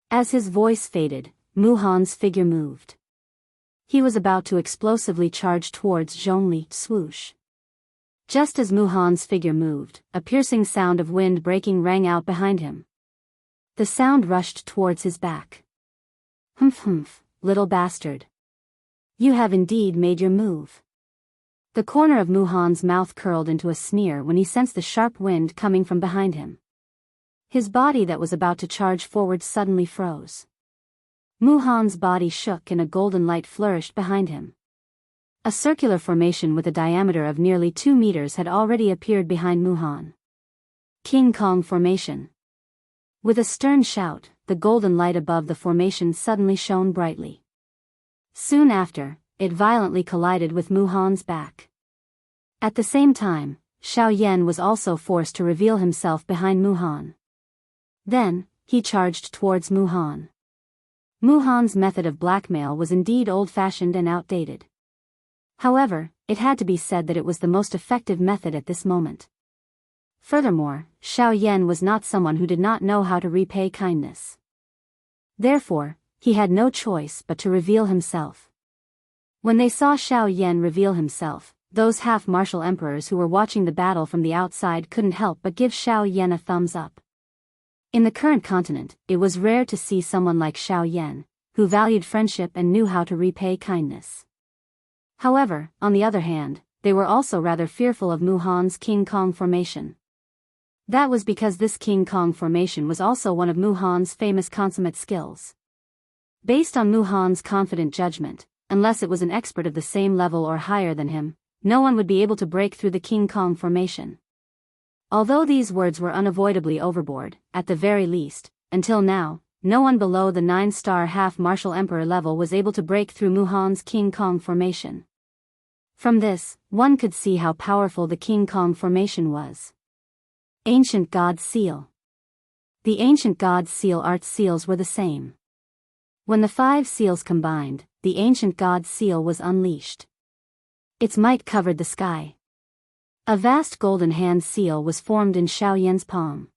As his voice faded, Mu Han's figure moved. He was about to explosively charge towards Zhongli, swoosh. Just as Mu Han's figure moved, a piercing sound of wind breaking rang out behind him. The sound rushed towards his back. Humph, little bastard. You have indeed made your move. The corner of Mu Han's mouth curled into a sneer when he sensed the sharp wind coming from behind him. His body that was about to charge forward suddenly froze. Mu Han's body shook and a golden light flourished behind him. A circular formation with a diameter of nearly 2 meters had already appeared behind Mu Han. King Kong Formation. With a stern shout, the golden light above the formation suddenly shone brightly. Soon after, it violently collided with Mu Han's back. At the same time, Xiao Yan was also forced to reveal himself behind Mu Han. Then, he charged towards Mu Han. Mu Han's method of blackmail was indeed old-fashioned and outdated. However, it had to be said that it was the most effective method at this moment. Furthermore, Xiao Yan was not someone who did not know how to repay kindness. Therefore, he had no choice but to reveal himself. When they saw Xiao Yan reveal himself, those half-martial emperors who were watching the battle from the outside couldn't help but give Xiao Yan a thumbs up. In the current continent, it was rare to see someone like Xiao Yan, who valued friendship and knew how to repay kindness. However, on the other hand, they were also rather fearful of Mu Han's King Kong Formation. That was because this King Kong Formation was also one of Mu Han's famous consummate skills. Based on Mu Han's confident judgment, unless it was an expert of the same level or higher than him, no one would be able to break through the King Kong Formation. Although these words were unavoidably overboard, at the very least, until now, no one below the 9-star half-martial emperor level was able to break through Mu Han's King Kong formation. From this, one could see how powerful the King Kong formation was. Ancient God's Seal. The ancient God's Seal art seals were the same. When the 5 seals combined, the ancient God's Seal was unleashed. Its might covered the sky. A vast golden hand seal was formed in Xiao Yan's palm.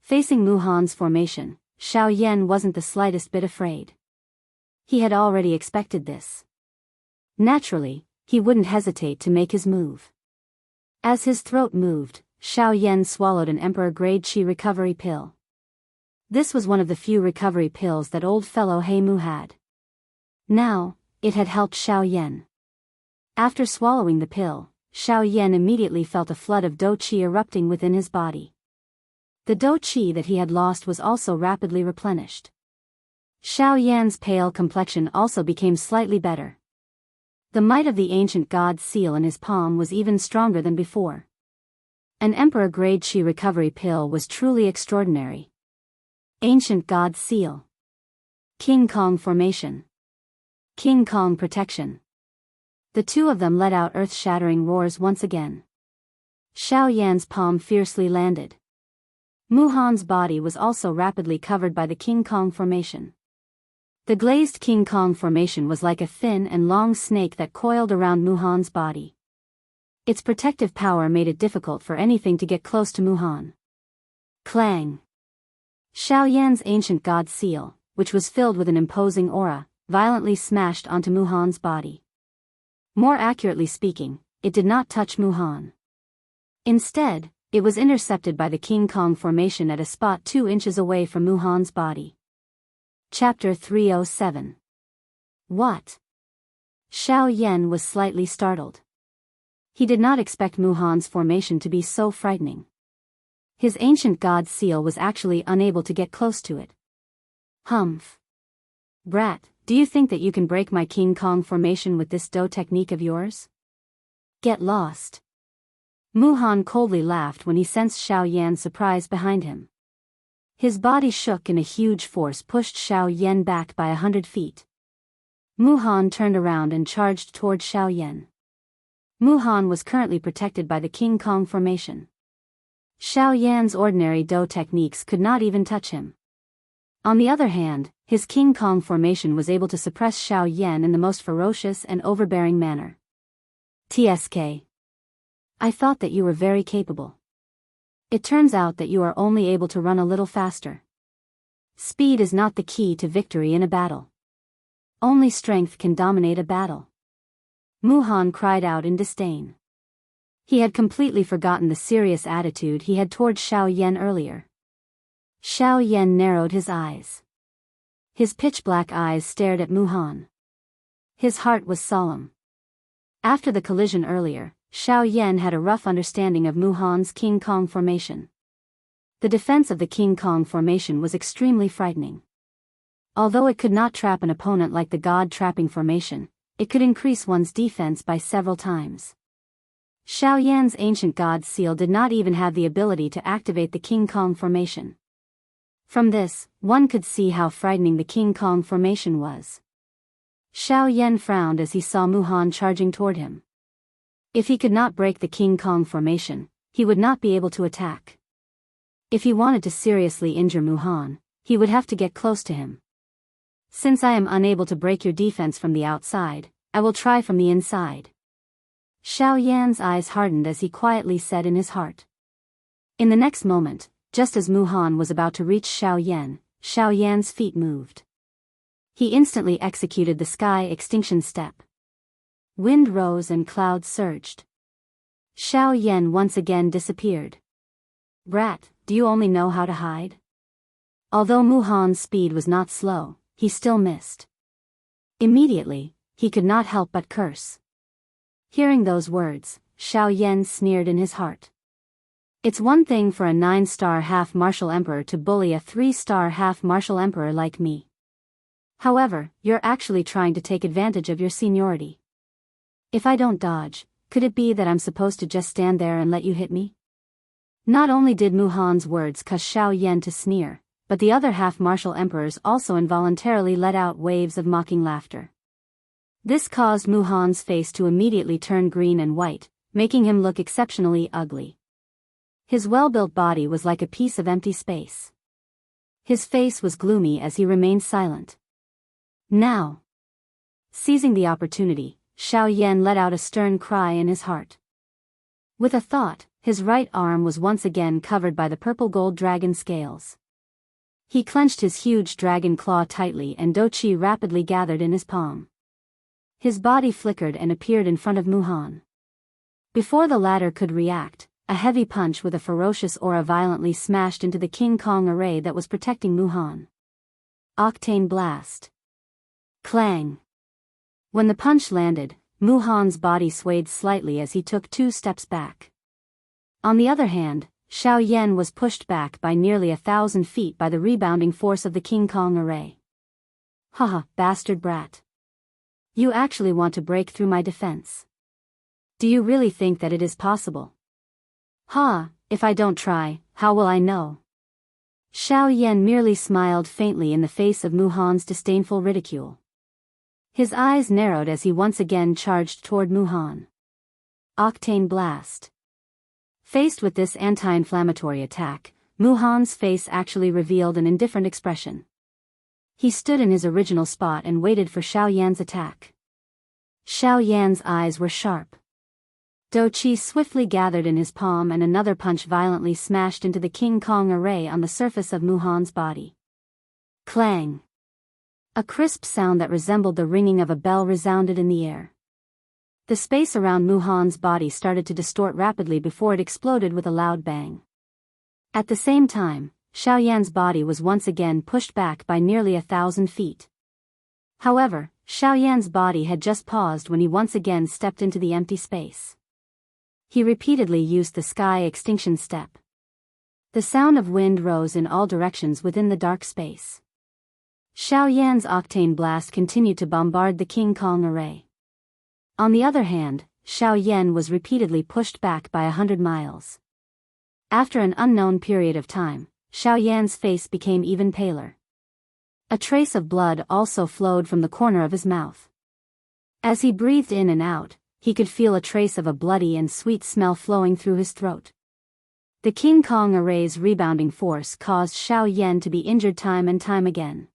Facing Mu Han's formation, Xiao Yan wasn't the slightest bit afraid. He had already expected this. Naturally, he wouldn't hesitate to make his move. As his throat moved, Xiao Yan swallowed an Emperor-grade Qi recovery pill. This was one of the few recovery pills that old fellow He Mu had. Now, it had helped Xiao Yan. After swallowing the pill, Xiao Yan immediately felt a flood of Dou Qi erupting within his body. The Dou Qi that he had lost was also rapidly replenished. Xiao Yan's pale complexion also became slightly better. The might of the ancient God's Seal in his palm was even stronger than before. An Emperor-grade Qi recovery pill was truly extraordinary. Ancient God's Seal. King Kong formation. King Kong protection. The two of them let out earth-shattering roars once again. Xiao Yan's palm fiercely landed. Mu Han's body was also rapidly covered by the King Kong formation. The glazed King Kong formation was like a thin and long snake that coiled around Mu Han's body. Its protective power made it difficult for anything to get close to Mu Han. Clang! Xiao Yan's ancient God's Seal, which was filled with an imposing aura, violently smashed onto Mu Han's body. More accurately speaking, it did not touch Mu Han. Instead, it was intercepted by the King Kong formation at a spot 2 inches away from Mu Han's body. Chapter 307. What? Xiao Yan was slightly startled. He did not expect Mu Han's formation to be so frightening. His ancient God's Seal was actually unable to get close to it. Humph. Brat, do you think that you can break my King Kong formation with this Dou technique of yours? Get lost. Mu Han coldly laughed when he sensed Xiao Yan's surprise behind him. His body shook and a huge force pushed Xiao Yan back by 100 feet. Mu Han turned around and charged toward Xiao Yan. Mu Han was currently protected by the King Kong formation. Xiao Yan's ordinary Dou techniques could not even touch him. On the other hand, his King Kong formation was able to suppress Xiao Yan in the most ferocious and overbearing manner. TSK. I thought that you were very capable. It turns out that you are only able to run a little faster. Speed is not the key to victory in a battle. Only strength can dominate a battle. Mu Han cried out in disdain. He had completely forgotten the serious attitude he had toward Xiao Yan earlier. Xiao Yan narrowed his eyes. His pitch-black eyes stared at Mu Han. His heart was solemn. After the collision earlier, Xiao Yan had a rough understanding of Mu Han's King Kong formation. The defense of the King Kong formation was extremely frightening. Although it could not trap an opponent like the God-trapping formation, it could increase one's defense by several times. Xiao Yan's ancient God's Seal did not even have the ability to activate the King Kong formation. From this, one could see how frightening the King Kong formation was. Xiao Yan frowned as he saw Mu Han charging toward him. If he could not break the King Kong formation, he would not be able to attack. If he wanted to seriously injure Mu Han, he would have to get close to him. Since I am unable to break your defense from the outside, I will try from the inside. Xiao Yan's eyes hardened as he quietly said in his heart. In the next moment, just as Mu Han was about to reach Xiao Yan's feet moved. He instantly executed the sky extinction step. Wind rose and clouds surged. Xiao Yan once again disappeared. Brat, do you only know how to hide? Although Mu Han's speed was not slow, he still missed. Immediately, he could not help but curse. Hearing those words, Xiao Yan sneered in his heart. It's one thing for a 9-star half-martial emperor to bully a 3-star half-martial emperor like me. However, you're actually trying to take advantage of your seniority. If I don't dodge, could it be that I'm supposed to just stand there and let you hit me? Not only did Mu Han's words cause Xiao Yan to sneer, but the other half-martial emperors also involuntarily let out waves of mocking laughter. This caused Mu Han's face to immediately turn green and white, making him look exceptionally ugly. His well-built body was like a piece of empty space. His face was gloomy as he remained silent. Now! Seizing the opportunity, Xiao Yan let out a stern cry in his heart. With a thought, his right arm was once again covered by the purple-gold dragon scales. He clenched his huge dragon claw tightly and Douqi rapidly gathered in his palm. His body flickered and appeared in front of Mu Han. Before the latter could react, a heavy punch with a ferocious aura violently smashed into the King Kong array that was protecting Mu Han. Octane Blast. Clang. When the punch landed, Mu Han's body swayed slightly as he took 2 steps back. On the other hand, Xiao Yan was pushed back by nearly 1,000 feet by the rebounding force of the King Kong array. Haha, bastard brat. You actually want to break through my defense. Do you really think that it is possible? Ha, if I don't try, how will I know? Xiao Yan merely smiled faintly in the face of Mu Han's disdainful ridicule. His eyes narrowed as he once again charged toward Mu Han. Octane Blast. Faced with this anti-inflammatory attack, Mu Han's face actually revealed an indifferent expression. He stood in his original spot and waited for Xiao Yan's attack. Xiao Yan's eyes were sharp. Douqi swiftly gathered in his palm and another punch violently smashed into the King Kong array on the surface of Mu Han's body. Clang! A crisp sound that resembled the ringing of a bell resounded in the air. The space around Mu Han's body started to distort rapidly before it exploded with a loud bang. At the same time, Xiao Yan's body was once again pushed back by nearly 1,000 feet. However, Xiao Yan's body had just paused when he once again stepped into the empty space. He repeatedly used the sky extinction step. The sound of wind rose in all directions within the dark space. Xiao Yan's octane blast continued to bombard the King Kong array. On the other hand, Xiao Yan was repeatedly pushed back by 100 miles. After an unknown period of time, Xiao Yan's face became even paler. A trace of blood also flowed from the corner of his mouth. As he breathed in and out, he could feel a trace of a bloody and sweet smell flowing through his throat. The King Kong array's rebounding force caused Xiao Yan to be injured time and time again.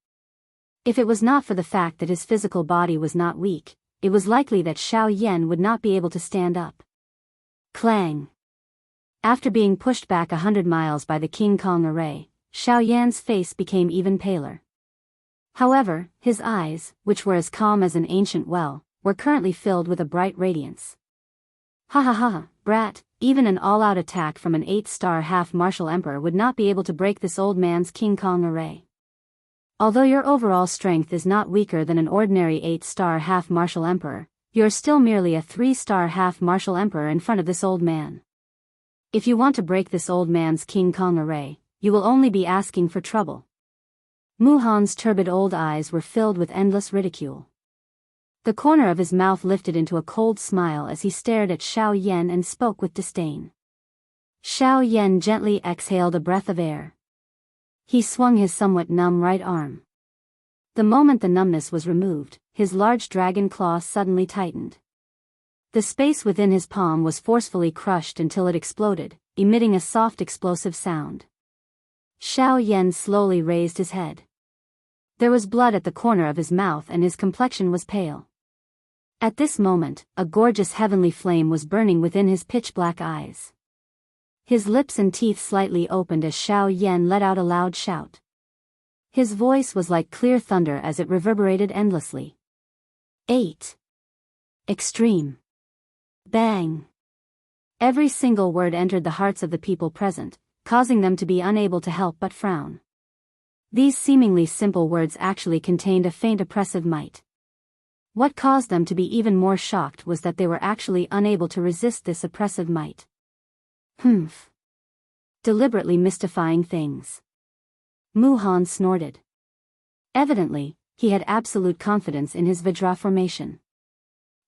If it was not for the fact that his physical body was not weak, it was likely that Xiao Yan would not be able to stand up. Clang! After being pushed back 100 miles by the King Kong array, Xiao Yan's face became even paler. However, his eyes, which were as calm as an ancient well, were currently filled with a bright radiance. Ha ha ha, brat, even an all-out attack from an 8-star half-martial emperor would not be able to break this old man's King Kong array. Although your overall strength is not weaker than an ordinary 8-star half-martial emperor, you're still merely a 3-star half-martial emperor in front of this old man. If you want to break this old man's King Kong array, you will only be asking for trouble. Mu Han's turbid old eyes were filled with endless ridicule. The corner of his mouth lifted into a cold smile as he stared at Xiao Yan and spoke with disdain. Xiao Yan gently exhaled a breath of air. He swung his somewhat numb right arm. The moment the numbness was removed, his large dragon claw suddenly tightened. The space within his palm was forcefully crushed until it exploded, emitting a soft explosive sound. Xiao Yan slowly raised his head. There was blood at the corner of his mouth and his complexion was pale. At this moment, a gorgeous heavenly flame was burning within his pitch-black eyes. His lips and teeth slightly opened as Xiao Yan let out a loud shout. His voice was like clear thunder as it reverberated endlessly. 8. Extreme. Bang. Every single word entered the hearts of the people present, causing them to be unable to help but frown. These seemingly simple words actually contained a faint oppressive might. What caused them to be even more shocked was that they were actually unable to resist this oppressive might. Humph. Deliberately mystifying things. Mu Han snorted. Evidently, he had absolute confidence in his Vajra formation.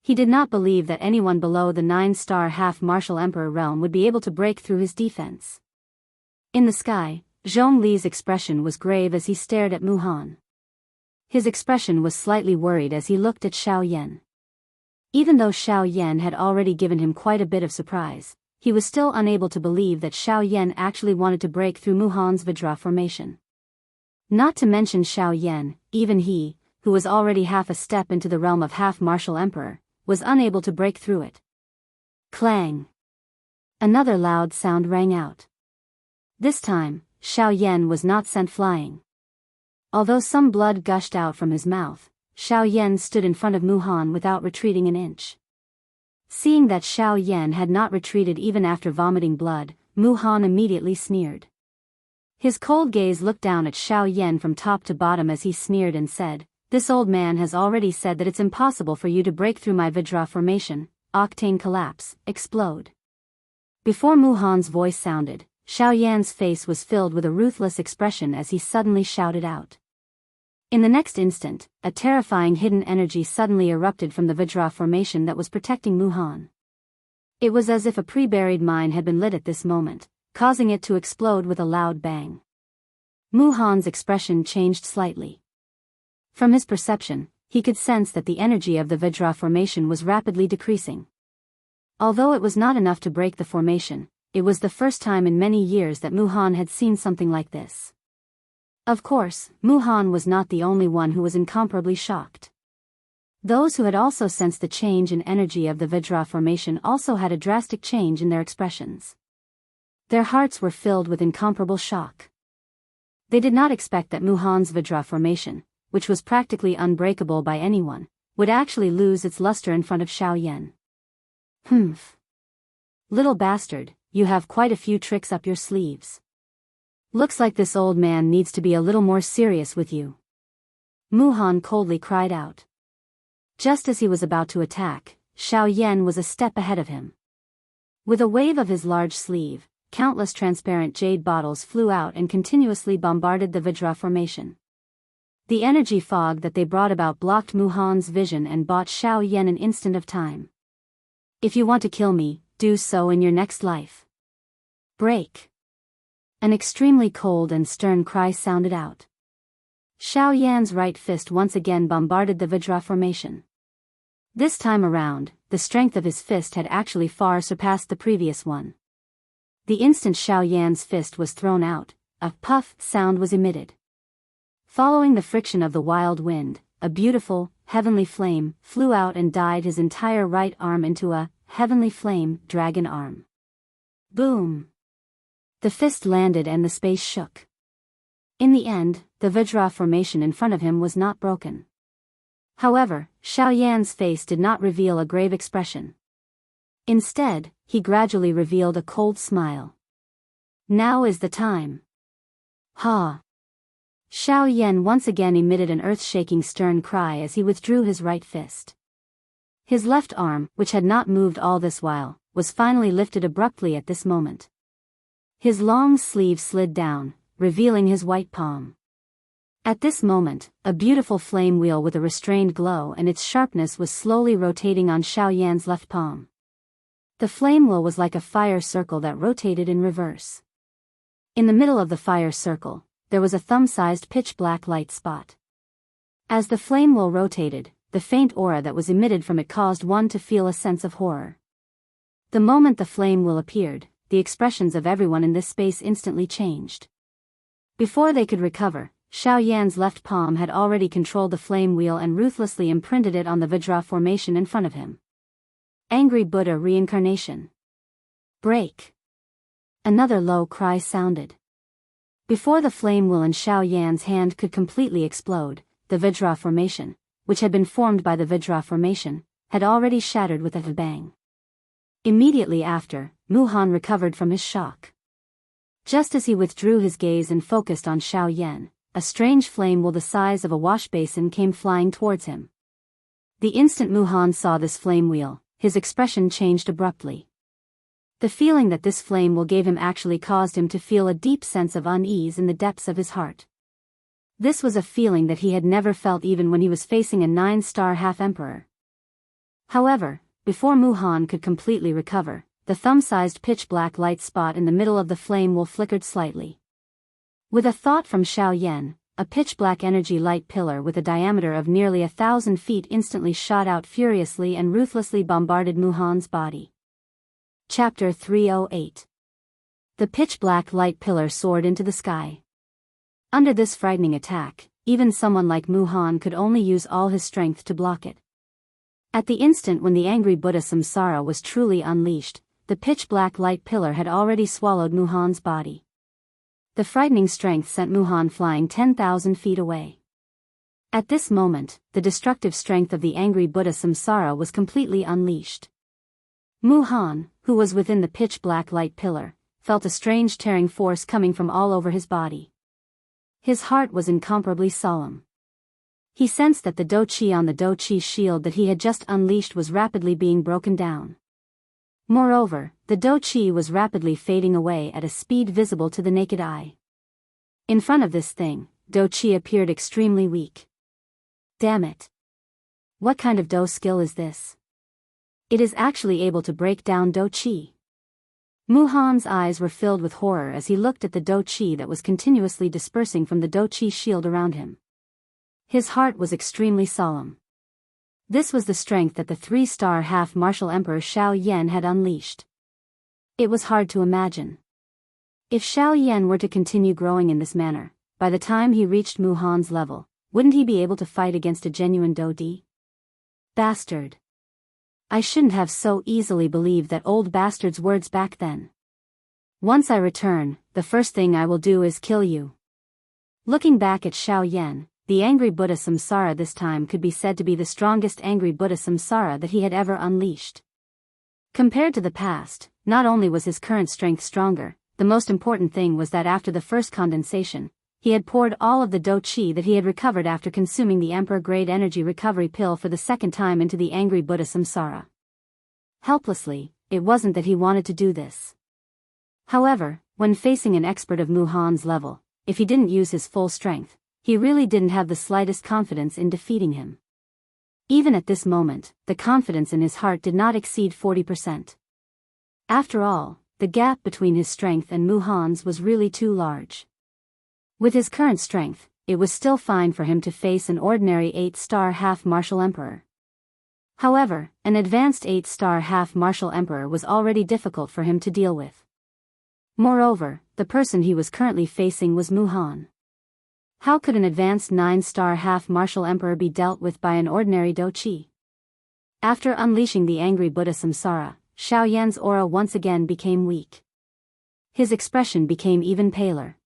He did not believe that anyone below the 9-star half-martial emperor realm would be able to break through his defense. In the sky, Zhongli's expression was grave as he stared at Mu Han. His expression was slightly worried as he looked at Xiao Yan. Even though Xiao Yan had already given him quite a bit of surprise, he was still unable to believe that Xiao Yan actually wanted to break through Mu Han's Vajra formation. Not to mention Xiao Yan, even he, who was already half a step into the realm of half-martial emperor, was unable to break through it. Clang! Another loud sound rang out. This time, Xiao Yan was not sent flying. Although some blood gushed out from his mouth, Xiao Yan stood in front of Mu Han without retreating an inch. Seeing that Xiao Yan had not retreated even after vomiting blood, Mu Han immediately sneered. His cold gaze looked down at Xiao Yan from top to bottom as he sneered and said, "This old man has already said that it's impossible for you to break through my Vajra formation, octane collapse, explode." Before Mu Han's voice sounded, Xiao Yan's face was filled with a ruthless expression as he suddenly shouted out. In the next instant, a terrifying hidden energy suddenly erupted from the Vajra formation that was protecting Mu Han. It was as if a pre-buried mine had been lit at this moment, causing it to explode with a loud bang. Mu Han's expression changed slightly. From his perception, he could sense that the energy of the Vajra formation was rapidly decreasing. Although it was not enough to break the formation, it was the first time in many years that Mu Han had seen something like this. Of course, Mu Han was not the only one who was incomparably shocked. Those who had also sensed the change in energy of the Vajra formation also had a drastic change in their expressions. Their hearts were filled with incomparable shock. They did not expect that Mu Han's Vajra formation, which was practically unbreakable by anyone, would actually lose its luster in front of Xiao Yan. "Humph. Little bastard, you have quite a few tricks up your sleeves. Looks like this old man needs to be a little more serious with you." Mu Han coldly cried out. Just as he was about to attack, Xiao Yan was a step ahead of him. With a wave of his large sleeve, countless transparent jade bottles flew out and continuously bombarded the Vajra formation. The energy fog that they brought about blocked Mu Han's vision and bought Xiao Yan an instant of time. "If you want to kill me, do so in your next life. Break." An extremely cold and stern cry sounded out. Xiao Yan's right fist once again bombarded the Vajra formation. This time around, the strength of his fist had actually far surpassed the previous one. The instant Xiao Yan's fist was thrown out, a puff sound was emitted. Following the friction of the wild wind, a beautiful, heavenly flame flew out and dyed his entire right arm into a heavenly flame dragon arm. Boom! The fist landed and the space shook. In the end, the Vajra formation in front of him was not broken. However, Xiao Yan's face did not reveal a grave expression. Instead, he gradually revealed a cold smile. "Now is the time." Ha! Xiao Yan once again emitted an earth-shaking stern cry as he withdrew his right fist. His left arm, which had not moved all this while, was finally lifted abruptly at this moment. His long sleeve slid down, revealing his white palm. At this moment, a beautiful flame wheel with a restrained glow and its sharpness was slowly rotating on Xiao Yan's left palm. The flame wheel was like a fire circle that rotated in reverse. In the middle of the fire circle, there was a thumb-sized pitch-black light spot. As the flame wheel rotated, the faint aura that was emitted from it caused one to feel a sense of horror. The moment the flame wheel appeared, the expressions of everyone in this space instantly changed. Before they could recover, Xiao Yan's left palm had already controlled the flame wheel and ruthlessly imprinted it on the Vajra formation in front of him. Angry Buddha reincarnation. Break! Another low cry sounded. Before the flame wheel in Xiao Yan's hand could completely explode, the Vajra formation, which had been formed by the Vajra formation, had already shattered with a bang. Immediately after, Mu Han recovered from his shock. Just as he withdrew his gaze and focused on Xiao Yan, a strange flame wheel the size of a wash basin came flying towards him. The instant Mu Han saw this flame wheel, his expression changed abruptly. The feeling that this flame wheel gave him actually caused him to feel a deep sense of unease in the depths of his heart. This was a feeling that he had never felt even when he was facing a 9-star half-emperor. However, before Mu Han could completely recover, the thumb-sized pitch-black light spot in the middle of the flame wheel flickered slightly. With a thought from Xiao Yan, a pitch-black energy light pillar with a diameter of nearly 1,000 feet instantly shot out furiously and ruthlessly bombarded Muhan's body. Chapter 308. The pitch-black light pillar soared into the sky. Under this frightening attack, even someone like Muhan could only use all his strength to block it. At the instant when the angry Buddha Samsara was truly unleashed, the pitch-black light pillar had already swallowed Muhan's body. The frightening strength sent Muhan flying 10,000 feet away. At this moment, the destructive strength of the angry Buddha Samsara was completely unleashed. Muhan, who was within the pitch-black light pillar, felt a strange tearing force coming from all over his body. His heart was incomparably solemn. He sensed that the Do Qi on the Do Qi shield that he had just unleashed was rapidly being broken down. Moreover, the Do Qi was rapidly fading away at a speed visible to the naked eye. In front of this thing, Do Qi appeared extremely weak. Damn it! What kind of Do skill is this? It is actually able to break down Do Qi. Muhan's eyes were filled with horror as he looked at the Do Qi that was continuously dispersing from the Do Qi shield around him. His heart was extremely solemn. This was the strength that the 3-star half-martial Emperor Xiao Yan had unleashed. It was hard to imagine. If Xiao Yan were to continue growing in this manner, by the time he reached Muhan's level, wouldn't he be able to fight against a genuine Do Di? Bastard. I shouldn't have so easily believed that old bastard's words back then. Once I return, the first thing I will do is kill you. Looking back at Xiao Yan, the angry Buddha Samsara this time could be said to be the strongest angry Buddha Samsara that he had ever unleashed. Compared to the past, not only was his current strength stronger, the most important thing was that after the first condensation, he had poured all of the Do Qi that he had recovered after consuming the Emperor-grade energy recovery pill for the second time into the angry Buddha Samsara. Helplessly, it wasn't that he wanted to do this. However, when facing an expert of Muhan's level, if he didn't use his full strength, he really didn't have the slightest confidence in defeating him. Even at this moment, the confidence in his heart did not exceed 40%. After all, the gap between his strength and Muhan's was really too large. With his current strength, it was still fine for him to face an ordinary 8-star half-martial emperor. However, an advanced 8-star half-martial emperor was already difficult for him to deal with. Moreover, the person he was currently facing was Muhan. How could an advanced 9-star half-martial emperor be dealt with by an ordinary Do Qi? After unleashing the angry Buddha Samsara, Xiao Yan's aura once again became weak. His expression became even paler.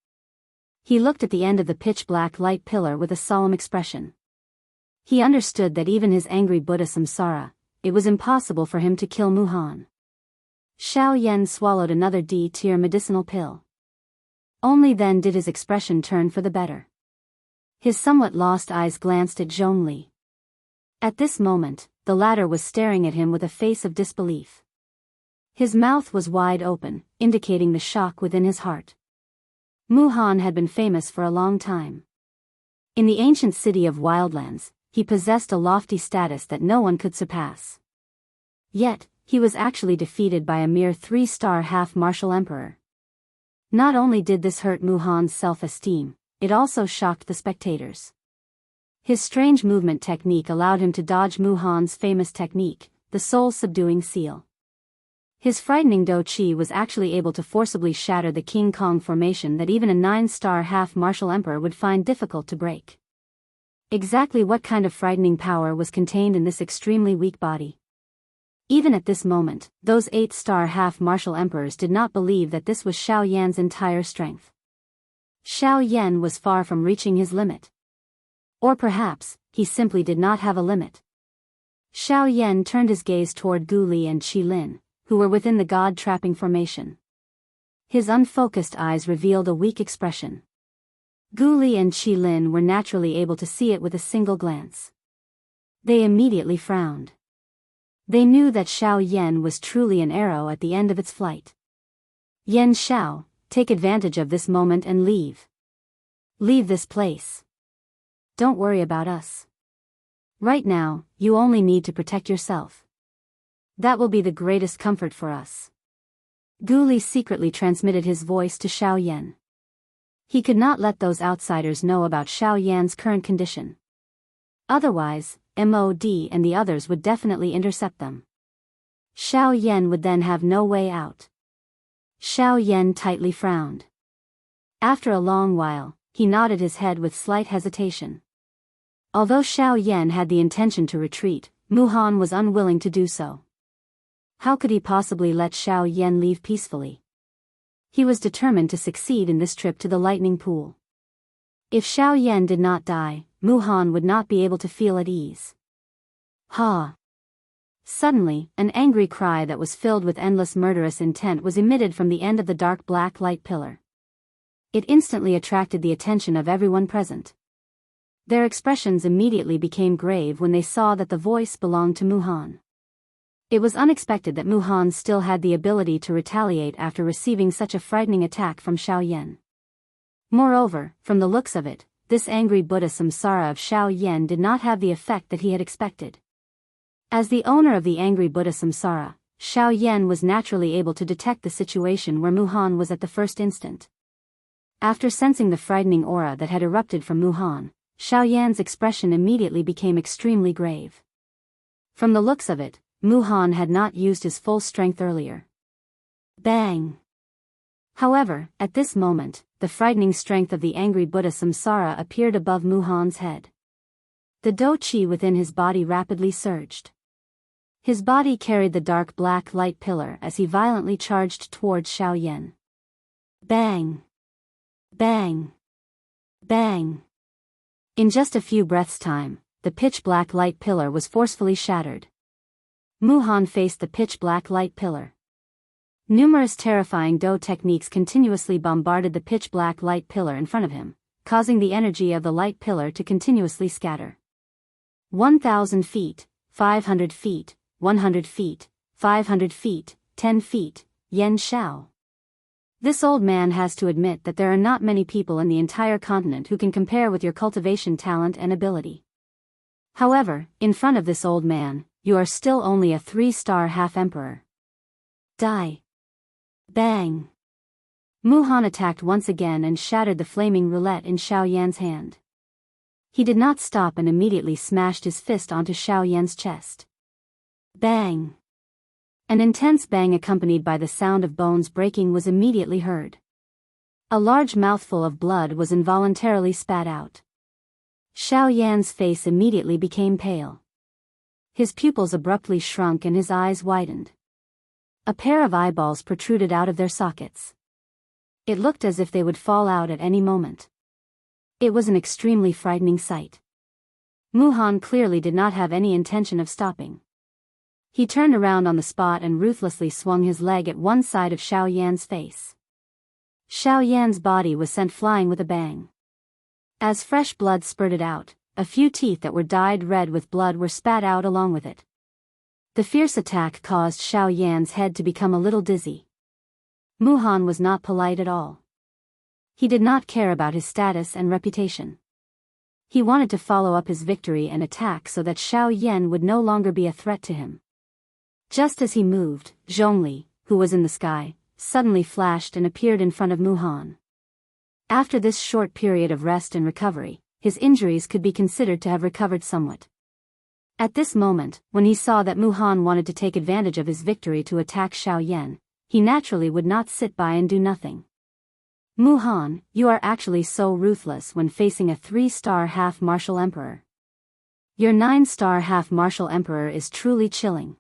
He looked at the end of the pitch-black light pillar with a solemn expression. He understood that even his angry Buddha Samsara, it was impossible for him to kill Muhan. Xiao Yan swallowed another D-tier medicinal pill. Only then did his expression turn for the better. His somewhat lost eyes glanced at Zhongli. At this moment, the latter was staring at him with a face of disbelief. His mouth was wide open, indicating the shock within his heart. Muhan had been famous for a long time. In the ancient city of Wildlands, he possessed a lofty status that no one could surpass. Yet, he was actually defeated by a mere 3-star half-martial emperor. Not only did this hurt Muhan's self-esteem, it also shocked the spectators. His strange movement technique allowed him to dodge Muhan's famous technique, the soul-subduing seal. His frightening Do Qi was actually able to forcibly shatter the King Kong formation that even a 9-star half-martial emperor would find difficult to break. Exactly what kind of frightening power was contained in this extremely weak body? Even at this moment, those 8-star half-martial emperors did not believe that this was Xiao Yan's entire strength. Xiao Yan was far from reaching his limit. Or perhaps, he simply did not have a limit. Xiao Yan turned his gaze toward Gu Li and Qi Lin, who were within the god-trapping formation. His unfocused eyes revealed a weak expression. Gu Li and Qi Lin were naturally able to see it with a single glance. They immediately frowned. They knew that Xiao Yan was truly an arrow at the end of its flight. Yan Xiao, take advantage of this moment and leave. Leave this place. Don't worry about us. Right now, you only need to protect yourself. That will be the greatest comfort for us. Gu Li secretly transmitted his voice to Xiao Yan. He could not let those outsiders know about Xiao Yan's current condition. Otherwise, MOD and the others would definitely intercept them. Xiao Yan would then have no way out. Xiao Yan tightly frowned. After a long while, he nodded his head with slight hesitation. Although Xiao Yan had the intention to retreat, Mu Han was unwilling to do so. How could he possibly let Xiao Yan leave peacefully? He was determined to succeed in this trip to the lightning pool. If Xiao Yan did not die, Mu Han would not be able to feel at ease. Ha! Suddenly, an angry cry that was filled with endless murderous intent was emitted from the end of the dark black light pillar. It instantly attracted the attention of everyone present. Their expressions immediately became grave when they saw that the voice belonged to Mu Han. It was unexpected that Mu Han still had the ability to retaliate after receiving such a frightening attack from Xiao Yan. Moreover, from the looks of it, this angry Buddha Samsara of Xiao Yan did not have the effect that he had expected. As the owner of the angry Buddha Samsara, Xiao Yan was naturally able to detect the situation where Mu Han was at the first instant. After sensing the frightening aura that had erupted from Mu Han, Xiao Yan's expression immediately became extremely grave. From the looks of it, Mu Han had not used his full strength earlier. Bang! However, at this moment, the frightening strength of the angry Buddha Samsara appeared above Mu Han's head. The Do Qi within his body rapidly surged. His body carried the dark black light pillar as he violently charged towards Xiao Yan. Bang! Bang! Bang! In just a few breaths' time, the pitch-black light pillar was forcefully shattered. Mu Han faced the pitch-black light pillar. Numerous terrifying Do techniques continuously bombarded the pitch-black light pillar in front of him, causing the energy of the light pillar to continuously scatter. 1,000 feet, 500 feet, 100 feet, 500 feet, 10 feet, Yen Shao. This old man has to admit that there are not many people in the entire continent who can compare with your cultivation talent and ability. However, in front of this old man, you are still only a 3-star half-emperor. Die. Bang. Mu Han attacked once again and shattered the flaming roulette in Xiao Yan's hand. He did not stop and immediately smashed his fist onto Xiao Yan's chest. Bang. An intense bang accompanied by the sound of bones breaking was immediately heard. A large mouthful of blood was involuntarily spat out. Xiao Yan's face immediately became pale. His pupils abruptly shrunk and his eyes widened. A pair of eyeballs protruded out of their sockets. It looked as if they would fall out at any moment. It was an extremely frightening sight. Mu Han clearly did not have any intention of stopping. He turned around on the spot and ruthlessly swung his leg at one side of Xiao Yan's face. Xiao Yan's body was sent flying with a bang. As fresh blood spurted out, a few teeth that were dyed red with blood were spat out along with it. The fierce attack caused Xiao Yan's head to become a little dizzy. Mu Han was not polite at all. He did not care about his status and reputation. He wanted to follow up his victory and attack so that Xiao Yan would no longer be a threat to him. Just as he moved, Zhongli, who was in the sky, suddenly flashed and appeared in front of Mu Han. After this short period of rest and recovery, his injuries could be considered to have recovered somewhat. At this moment, when he saw that Mu Han wanted to take advantage of his victory to attack Xiao Yan, he naturally would not sit by and do nothing. Mu Han, you are actually so ruthless when facing a 3-star half-martial emperor. Your 9-star half-martial emperor is truly chilling.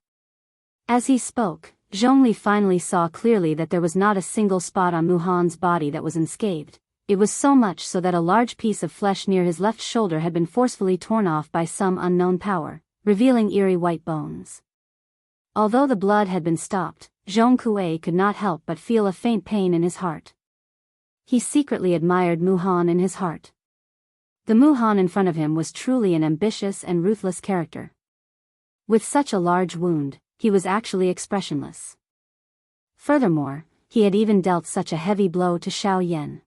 As he spoke, Zhongli finally saw clearly that there was not a single spot on Mu Han's body that was unscathed. It was so much so that a large piece of flesh near his left shoulder had been forcefully torn off by some unknown power, revealing eerie white bones. Although the blood had been stopped, Zhong Kuei could not help but feel a faint pain in his heart. He secretly admired Mu Han in his heart. The Mu Han in front of him was truly an ambitious and ruthless character. With such a large wound, he was actually expressionless. Furthermore, he had even dealt such a heavy blow to Xiao Yan.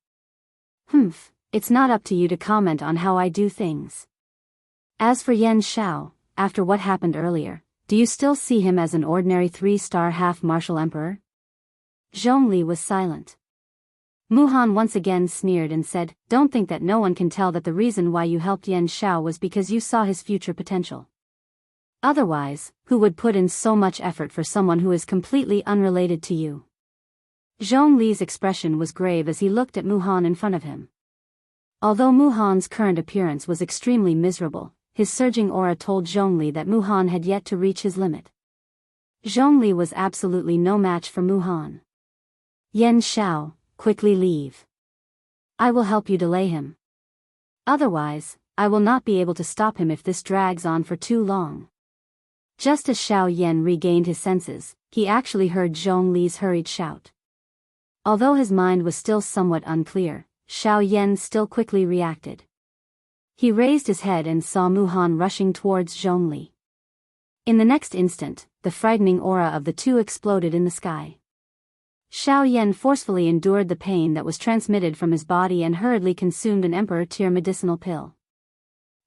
It's not up to you to comment on how I do things. As for Yen Shao, after what happened earlier, do you still see him as an ordinary 3-star half-martial emperor? Zhongli was silent. Muhan once again sneered and said, "Don't think that no one can tell that the reason why you helped Yan Xiao was because you saw his future potential. Otherwise, who would put in so much effort for someone who is completely unrelated to you?" Zhongli's expression was grave as he looked at Muhan in front of him. Although Muhan's current appearance was extremely miserable, his surging aura told Zhongli that Muhan had yet to reach his limit. Zhongli was absolutely no match for Muhan. "Yan Xiao, quickly leave. I will help you delay him. Otherwise, I will not be able to stop him if this drags on for too long." Just as Xiao Yan regained his senses, he actually heard Zhongli's hurried shout. Although his mind was still somewhat unclear, Xiao Yan still quickly reacted. He raised his head and saw Muhan rushing towards Zhongli. In the next instant, the frightening aura of the two exploded in the sky. Xiao Yan forcefully endured the pain that was transmitted from his body and hurriedly consumed an emperor tier medicinal pill.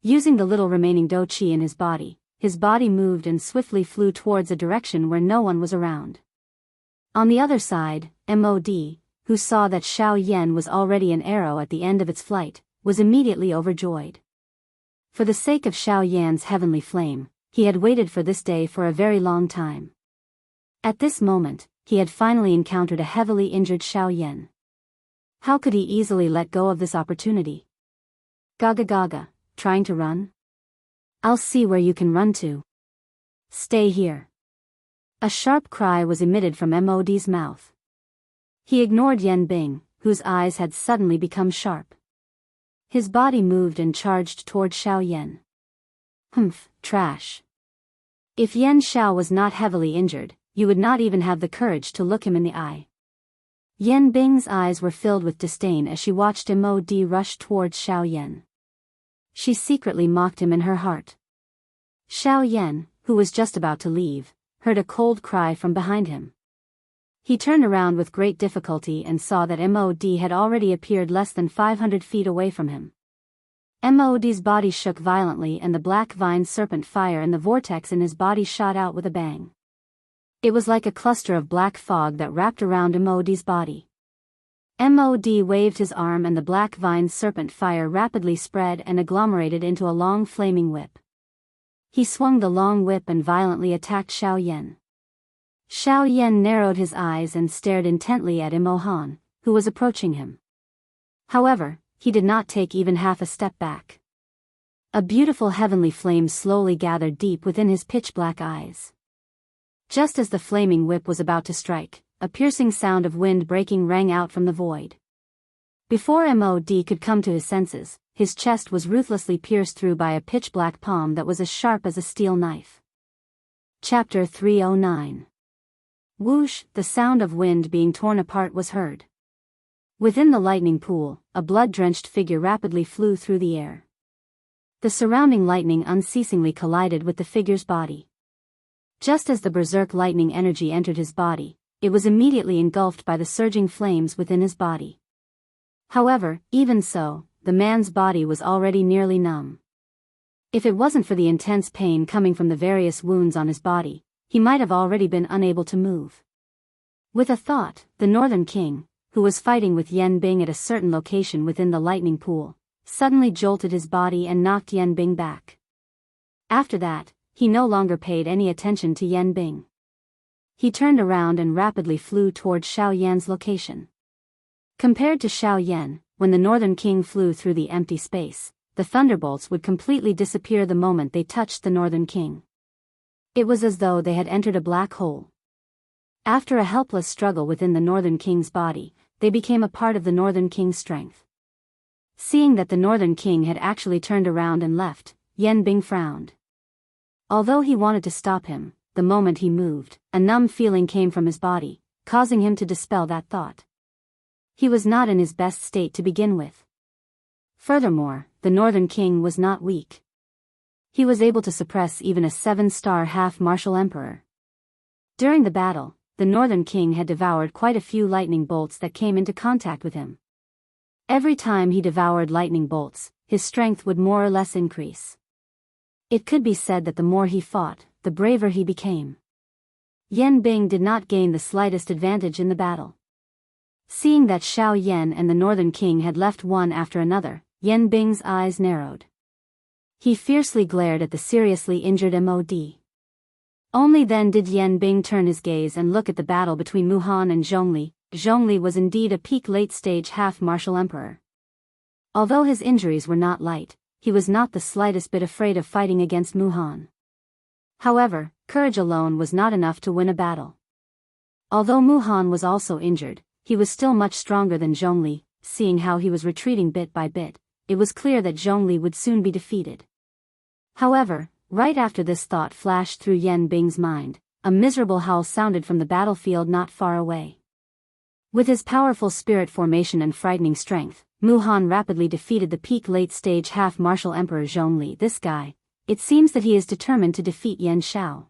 Using the little remaining dou qi in his body moved and swiftly flew towards a direction where no one was around. On the other side, Mod, who saw that Xiao Yan was already an arrow at the end of its flight, was immediately overjoyed. For the sake of Xiao Yan's heavenly flame, he had waited for this day for a very long time. At this moment, he had finally encountered a heavily injured Xiao Yan. How could he easily let go of this opportunity? "Gaga gaga, trying to run? I'll see where you can run to. Stay here." A sharp cry was emitted from Mod's mouth. He ignored Yan Bing, whose eyes had suddenly become sharp. His body moved and charged toward Xiao Yan. "Humph, trash. If Yan Xiao was not heavily injured, you would not even have the courage to look him in the eye." Yan Bing's eyes were filled with disdain as she watched Mod rush towards Xiao Yan. She secretly mocked him in her heart. Xiao Yan, who was just about to leave, heard a cold cry from behind him. He turned around with great difficulty and saw that Mod had already appeared less than 500 feet away from him. Mod's body shook violently and the black vine serpent fire in the vortex in his body shot out with a bang. It was like a cluster of black fog that wrapped around Mod's body. Mod waved his arm and the black vine serpent fire rapidly spread and agglomerated into a long flaming whip. He swung the long whip and violently attacked Xiao Yan. Xiao Yan narrowed his eyes and stared intently at Mohan, who was approaching him. However, he did not take even half a step back. A beautiful heavenly flame slowly gathered deep within his pitch-black eyes. Just as the flaming whip was about to strike, a piercing sound of wind breaking rang out from the void. Before Mod could come to his senses, his chest was ruthlessly pierced through by a pitch-black palm that was as sharp as a steel knife. Chapter 309. Whoosh, the sound of wind being torn apart was heard. Within the lightning pool, a blood-drenched figure rapidly flew through the air. The surrounding lightning unceasingly collided with the figure's body. Just as the berserk lightning energy entered his body, it was immediately engulfed by the surging flames within his body. However, even so, the man's body was already nearly numb. If it wasn't for the intense pain coming from the various wounds on his body, he might have already been unable to move. With a thought, the Northern King, who was fighting with Yan Bing at a certain location within the lightning pool, suddenly jolted his body and knocked Yan Bing back. After that, he no longer paid any attention to Yan Bing. He turned around and rapidly flew toward Xiao Yan's location. Compared to Xiao Yan, when the Northern King flew through the empty space, the thunderbolts would completely disappear the moment they touched the Northern King. It was as though they had entered a black hole. After a helpless struggle within the Northern King's body, they became a part of the Northern King's strength. Seeing that the Northern King had actually turned around and left, Yan Bing frowned. Although he wanted to stop him, the moment he moved, a numb feeling came from his body, causing him to dispel that thought. He was not in his best state to begin with. Furthermore, the Northern King was not weak. He was able to suppress even a 7-star half-martial emperor. During the battle, the Northern King had devoured quite a few lightning bolts that came into contact with him. Every time he devoured lightning bolts, his strength would more or less increase. It could be said that the more he fought, the braver he became. Yan Bing did not gain the slightest advantage in the battle. Seeing that Xiao Yan and the Northern King had left one after another, Yan Bing's eyes narrowed. He fiercely glared at the seriously injured MOD. Only then did Yan Bing turn his gaze and look at the battle between Mu Han and Zhongli. Zhongli was indeed a peak late-stage half-martial emperor. Although his injuries were not light, he was not the slightest bit afraid of fighting against Mu Han. However, courage alone was not enough to win a battle. Although Mu Han was also injured, he was still much stronger than Zhongli. Seeing how he was retreating bit by bit, it was clear that Zhongli would soon be defeated. However, right after this thought flashed through Yan Bing's mind, a miserable howl sounded from the battlefield not far away. With his powerful spirit formation and frightening strength, Mu Han rapidly defeated the peak late-stage half-martial emperor Zhongli. This guy, it seems that he is determined to defeat Yan Xiao.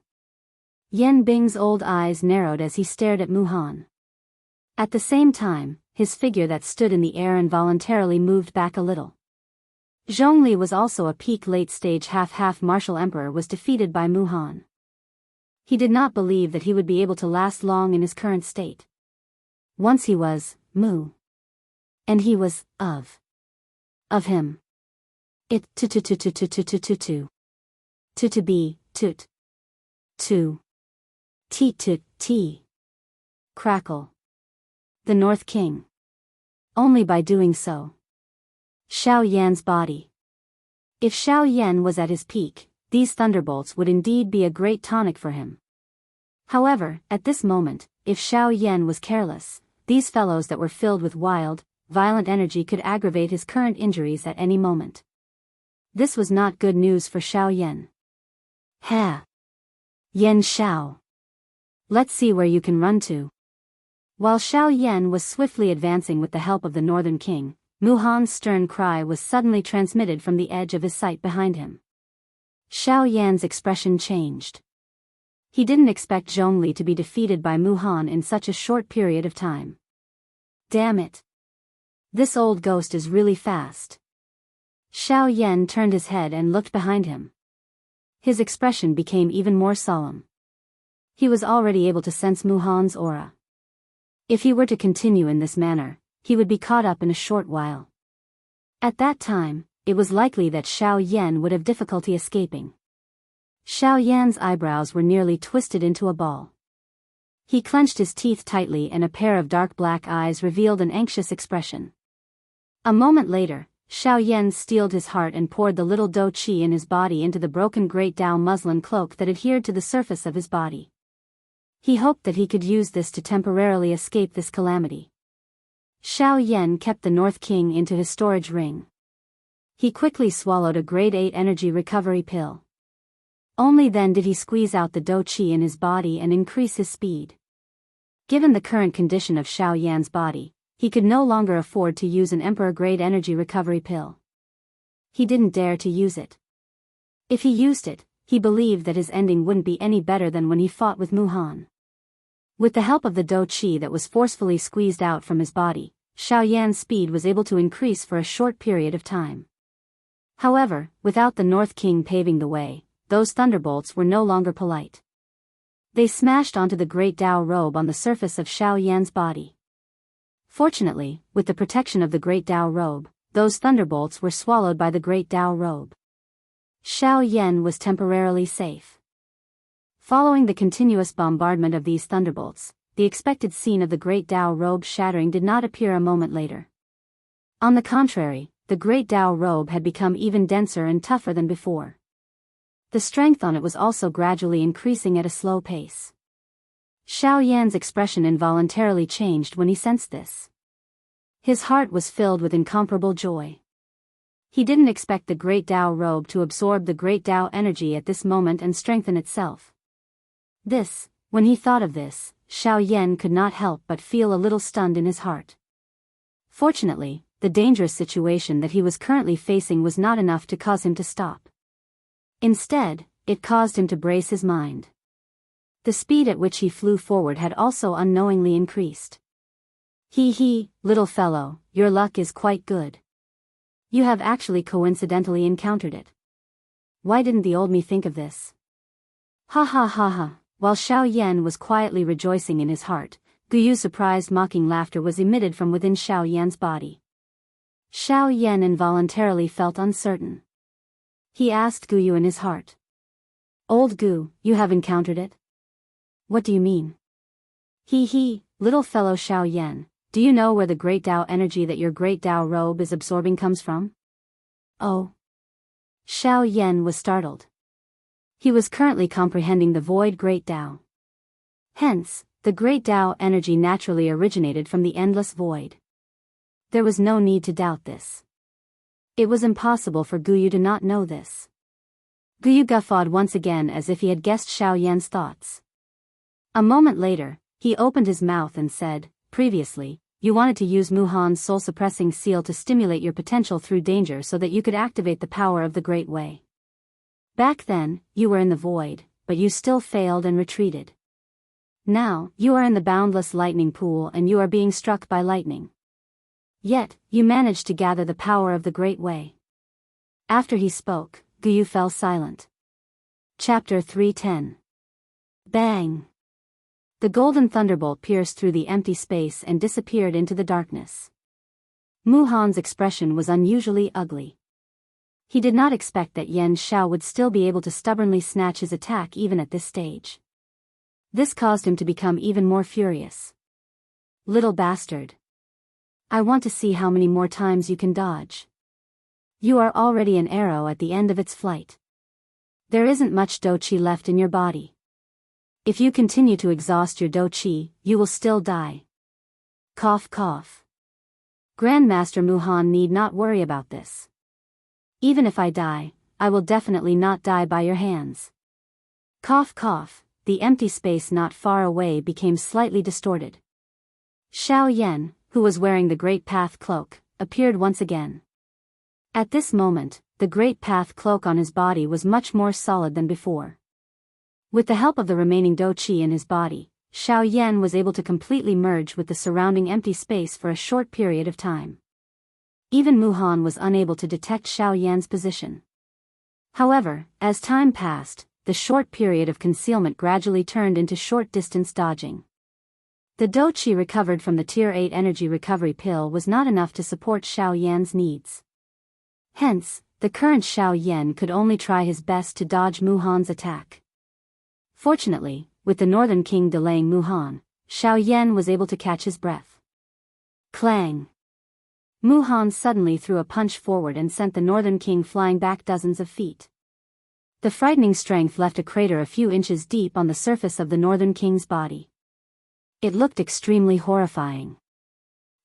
Yan Bing's old eyes narrowed as he stared at Mu Han. At the same time, his figure that stood in the air involuntarily moved back a little. Zhongli was also a peak late-stage half-martial emperor was defeated by Mu Han. He did not believe that he would be able to last long in his current state. Once he was, Mu. And he was, of him. It to be, toot. T. Crackle. The North King. Only by doing so. Xiao Yan's body. If Xiao Yan was at his peak, these thunderbolts would indeed be a great tonic for him. However, at this moment, if Xiao Yan was careless, these fellows that were filled with wild, violent energy could aggravate his current injuries at any moment. This was not good news for Xiao Yan. Ha! Yan Xiao. Let's see where you can run to. While Xiao Yan was swiftly advancing with the help of the Northern King, Mu Han's stern cry was suddenly transmitted from the edge of his sight behind him. Xiao Yan's expression changed. He didn't expect Zhongli to be defeated by Mu Han in such a short period of time. Damn it! This old ghost is really fast. Xiao Yan turned his head and looked behind him. His expression became even more solemn. He was already able to sense Mu Han's aura. If he were to continue in this manner, he would be caught up in a short while. At that time, it was likely that Xiao Yan would have difficulty escaping. Xiao Yan's eyebrows were nearly twisted into a ball. He clenched his teeth tightly and a pair of dark black eyes revealed an anxious expression. A moment later, Xiao Yan steeled his heart and poured the little dou qi in his body into the broken great Dao muslin cloak that adhered to the surface of his body. He hoped that he could use this to temporarily escape this calamity. Xiao Yan kept the North King into his storage ring. He quickly swallowed a grade 8 energy recovery pill. Only then did he squeeze out the dou qi in his body and increase his speed. Given the current condition of Xiao Yan's body, he could no longer afford to use an Emperor-grade energy recovery pill. He didn't dare to use it. If he used it, he believed that his ending wouldn't be any better than when he fought with Mu Han. With the help of the dou qi that was forcefully squeezed out from his body, Xiao Yan's speed was able to increase for a short period of time. However, without the North King paving the way, those thunderbolts were no longer polite. They smashed onto the great Dao robe on the surface of Xiao Yan's body. Fortunately, with the protection of the great Dao robe, those thunderbolts were swallowed by the great Dao robe. Xiao Yan was temporarily safe. Following the continuous bombardment of these thunderbolts, the expected scene of the great Dao robe shattering did not appear a moment later. On the contrary, the great Dao robe had become even denser and tougher than before. The strength on it was also gradually increasing at a slow pace. Xiao Yan's expression involuntarily changed when he sensed this. His heart was filled with incomparable joy. He didn't expect the great Dao robe to absorb the great Dao energy at this moment and strengthen itself. When he thought of this, Xiao Yan could not help but feel a little stunned in his heart. Fortunately, the dangerous situation that he was currently facing was not enough to cause him to stop. Instead, it caused him to brace his mind. The speed at which he flew forward had also unknowingly increased. Little fellow, your luck is quite good. You have actually coincidentally encountered it. Why didn't the old me think of this? Ha ha ha ha. While Xiao Yan was quietly rejoicing in his heart, Guyu's surprised mocking laughter was emitted from within Xiao Yan's body. Xiao Yan involuntarily felt uncertain. He asked Guyu in his heart. Old Gu, you have encountered it? What do you mean? He, little fellow Xiao Yan, do you know where the great Tao energy that your great Tao robe is absorbing comes from? Oh. Xiao Yan was startled. He was currently comprehending the void great Tao. Hence, the great Tao energy naturally originated from the endless void. There was no need to doubt this. It was impossible for Guyu to not know this. Guyu guffawed once again as if he had guessed Xiao Yan's thoughts. A moment later, he opened his mouth and said, previously, you wanted to use Muhan's soul-suppressing seal to stimulate your potential through danger so that you could activate the power of the Great Way. Back then, you were in the void, but you still failed and retreated. Now, you are in the boundless lightning pool and you are being struck by lightning. Yet, you managed to gather the power of the Great Way. After he spoke, Guyu fell silent. Chapter 310. Bang! The golden thunderbolt pierced through the empty space and disappeared into the darkness. Muhan's expression was unusually ugly. He did not expect that Yan Xiao would still be able to stubbornly snatch his attack even at this stage. This caused him to become even more furious. Little bastard. I want to see how many more times you can dodge. You are already an arrow at the end of its flight. There isn't much Do Qi left in your body. If you continue to exhaust your Do Qi, you will still die. Cough cough. Grandmaster Muhan need not worry about this. Even if I die, I will definitely not die by your hands. Cough cough. The empty space not far away became slightly distorted. Xiao Yan, who was wearing the Great Path cloak, appeared once again. At this moment, the Great Path cloak on his body was much more solid than before. With the help of the remaining Do Qi in his body, Xiao Yan was able to completely merge with the surrounding empty space for a short period of time. Even Muhan was unable to detect Xiao Yan's position. However, as time passed, the short period of concealment gradually turned into short-distance dodging. The Do Qi recovered from the Tier 8 energy recovery pill was not enough to support Xiao Yan's needs. Hence, the current Xiao Yan could only try his best to dodge Muhan's attack. Fortunately, with the Northern King delaying Muhan, Xiao Yan was able to catch his breath. Clang! Muhan suddenly threw a punch forward and sent the Northern King flying back dozens of feet. The frightening strength left a crater a few inches deep on the surface of the Northern King's body. It looked extremely horrifying.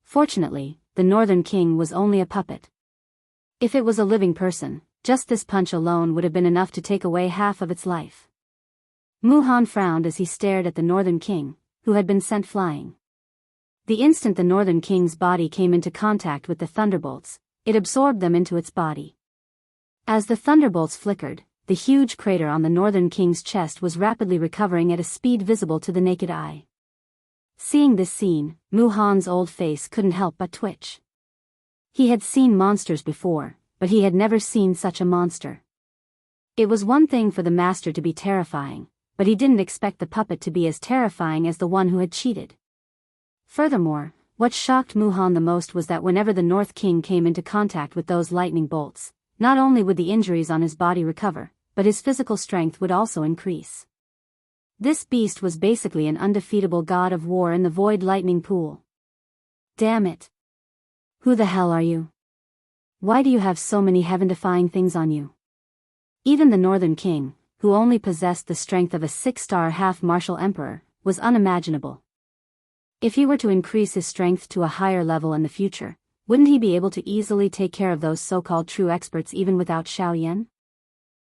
Fortunately, the Northern King was only a puppet. If it was a living person, just this punch alone would have been enough to take away half of its life. Muhan frowned as he stared at the Northern King, who had been sent flying. The instant the Northern King's body came into contact with the thunderbolts, it absorbed them into its body. As the thunderbolts flickered, the huge crater on the Northern King's chest was rapidly recovering at a speed visible to the naked eye. Seeing this scene, Muhan's old face couldn't help but twitch. He had seen monsters before, but he had never seen such a monster. It was one thing for the master to be terrifying, but he didn't expect the puppet to be as terrifying as the one who had cheated. Furthermore, what shocked Muhan the most was that whenever the North King came into contact with those lightning bolts, not only would the injuries on his body recover, but his physical strength would also increase. This beast was basically an undefeatable god of war in the void lightning pool. Damn it. Who the hell are you? Why do you have so many heaven-defying things on you? Even the Northern King, who only possessed the strength of a 6-star half-martial emperor, was unimaginable. If he were to increase his strength to a higher level in the future, wouldn't he be able to easily take care of those so-called true experts even without Xiao Yan?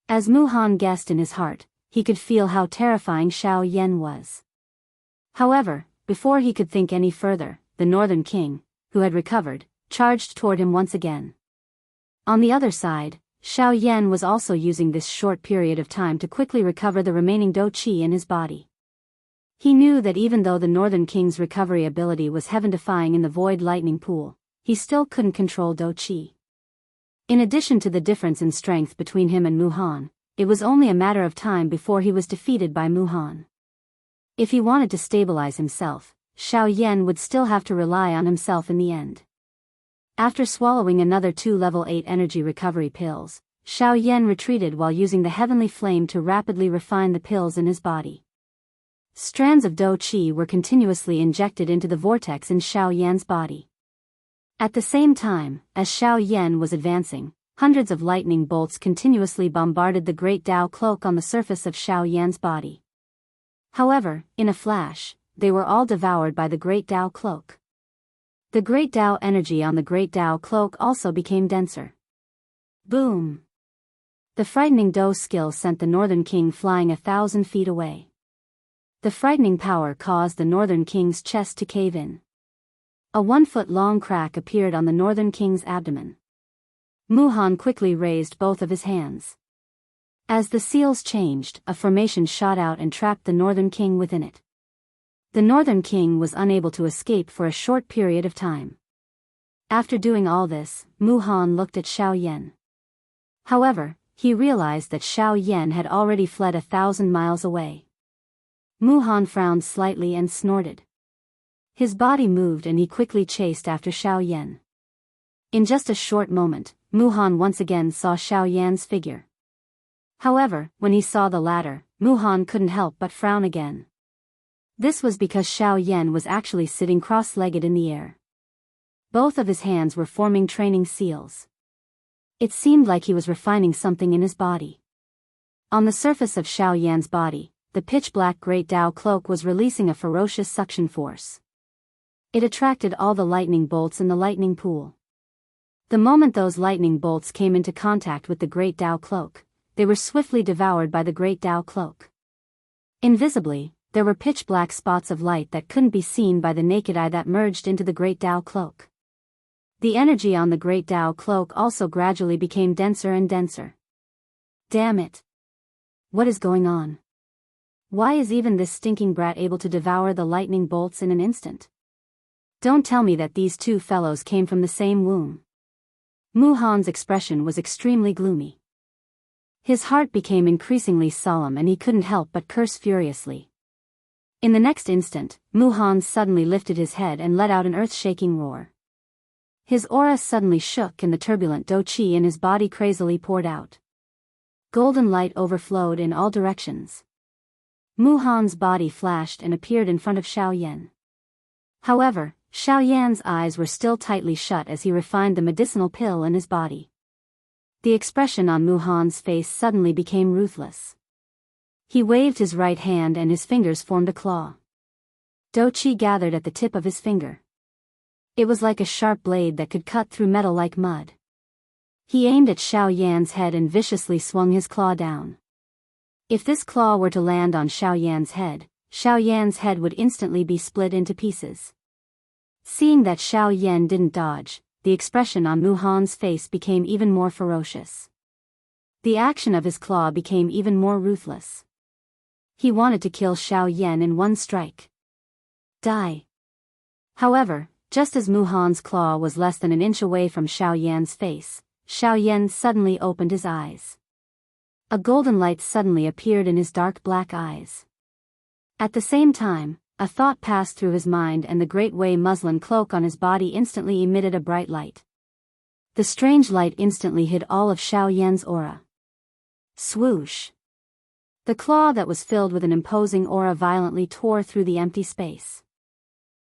As Muhan guessed in his heart, he could feel how terrifying Xiao Yan was. However, before he could think any further, the Northern King, who had recovered, charged toward him once again. On the other side, Xiao Yan was also using this short period of time to quickly recover the remaining Do Qi in his body. He knew that even though the Northern King's recovery ability was heaven-defying in the void lightning pool, he still couldn't control Do Qi. In addition to the difference in strength between him and Muhan, it was only a matter of time before he was defeated by Muhan. If he wanted to stabilize himself, Xiao Yan would still have to rely on himself in the end. After swallowing another 2 level 8 energy recovery pills, Xiao Yan retreated while using the heavenly flame to rapidly refine the pills in his body. Strands of Dou Qi were continuously injected into the vortex in Xiao Yan's body. At the same time, as Xiao Yan was advancing, hundreds of lightning bolts continuously bombarded the great Dao cloak on the surface of Xiao Yan's body. However, in a flash, they were all devoured by the great Dao cloak. The great Dao energy on the great Dao cloak also became denser. Boom! The frightening Dou skill sent the Northern King flying 1,000 feet away. The frightening power caused the Northern King's chest to cave in. A 1-foot-long crack appeared on the Northern King's abdomen. Muhan quickly raised both of his hands. As the seals changed, a formation shot out and trapped the Northern King within it. The Northern King was unable to escape for a short period of time. After doing all this, Muhan looked at Xiao Yan. However, he realized that Xiao Yan had already fled 1,000 miles away. Muhan frowned slightly and snorted. His body moved and he quickly chased after Xiao Yan. In just a short moment, Muhan once again saw Xiao Yan's figure. However, when he saw the latter, Muhan couldn't help but frown again. This was because Xiao Yan was actually sitting cross-legged in the air. Both of his hands were forming training seals. It seemed like he was refining something in his body. On the surface of Xiao Yan's body, the pitch-black great Dao cloak was releasing a ferocious suction force. It attracted all the lightning bolts in the lightning pool. The moment those lightning bolts came into contact with the great Dao cloak, they were swiftly devoured by the great Dao cloak. Invisibly, there were pitch-black spots of light that couldn't be seen by the naked eye that merged into the great Dao cloak. The energy on the great Dao cloak also gradually became denser and denser. Damn it! What is going on? Why is even this stinking brat able to devour the lightning bolts in an instant? Don't tell me that these two fellows came from the same womb. Muhan's expression was extremely gloomy. His heart became increasingly solemn and he couldn't help but curse furiously. In the next instant, Muhan suddenly lifted his head and let out an earth-shaking roar. His aura suddenly shook and the turbulent Dou Qi in his body crazily poured out. Golden light overflowed in all directions. Muhan's body flashed and appeared in front of Xiao Yan. However, Xiao Yan's eyes were still tightly shut as he refined the medicinal pill in his body. The expression on Muhan's face suddenly became ruthless. He waved his right hand and his fingers formed a claw. Dou Qi gathered at the tip of his finger. It was like a sharp blade that could cut through metal like mud. He aimed at Xiao Yan's head and viciously swung his claw down. If this claw were to land on Xiao Yan's head would instantly be split into pieces. Seeing that Xiao Yan didn't dodge, the expression on Muhan's face became even more ferocious. The action of his claw became even more ruthless. He wanted to kill Xiao Yan in one strike. Die. However, just as Muhan's claw was less than an inch away from Xiao Yan's face, Xiao Yan suddenly opened his eyes. A golden light suddenly appeared in his dark black eyes. At the same time, a thought passed through his mind and the great Wei muslin cloak on his body instantly emitted a bright light. The strange light instantly hid all of Xiao Yan's aura. Swoosh! The claw that was filled with an imposing aura violently tore through the empty space.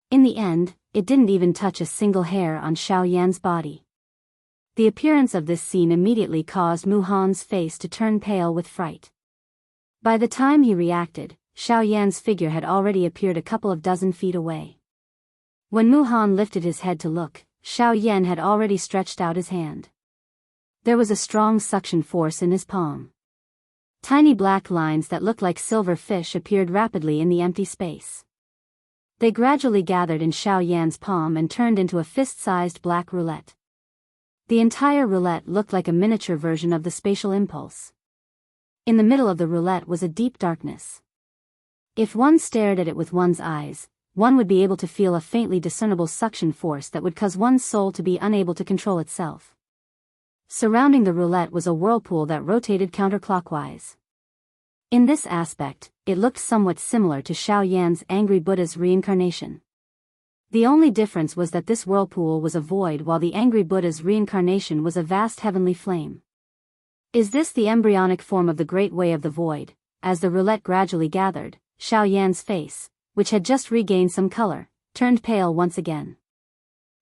In the end, it didn't even touch a single hair on Xiao Yan's body. The appearance of this scene immediately caused Muhan's face to turn pale with fright. By the time he reacted, Xiao Yan's figure had already appeared a couple of dozen feet away. When Muhan lifted his head to look, Xiao Yan had already stretched out his hand. There was a strong suction force in his palm. Tiny black lines that looked like silver fish appeared rapidly in the empty space. They gradually gathered in Xiao Yan's palm and turned into a fist-sized black roulette. The entire roulette looked like a miniature version of the spatial impulse. In the middle of the roulette was a deep darkness. If one stared at it with one's eyes, one would be able to feel a faintly discernible suction force that would cause one's soul to be unable to control itself. Surrounding the roulette was a whirlpool that rotated counterclockwise. In this aspect, it looked somewhat similar to Xiao Yan's angry Buddha's reincarnation. The only difference was that this whirlpool was a void while the angry Buddha's reincarnation was a vast heavenly flame. Is this the embryonic form of the Great Way of the Void? As the roulette gradually gathered, Xiao Yan's face, which had just regained some color, turned pale once again.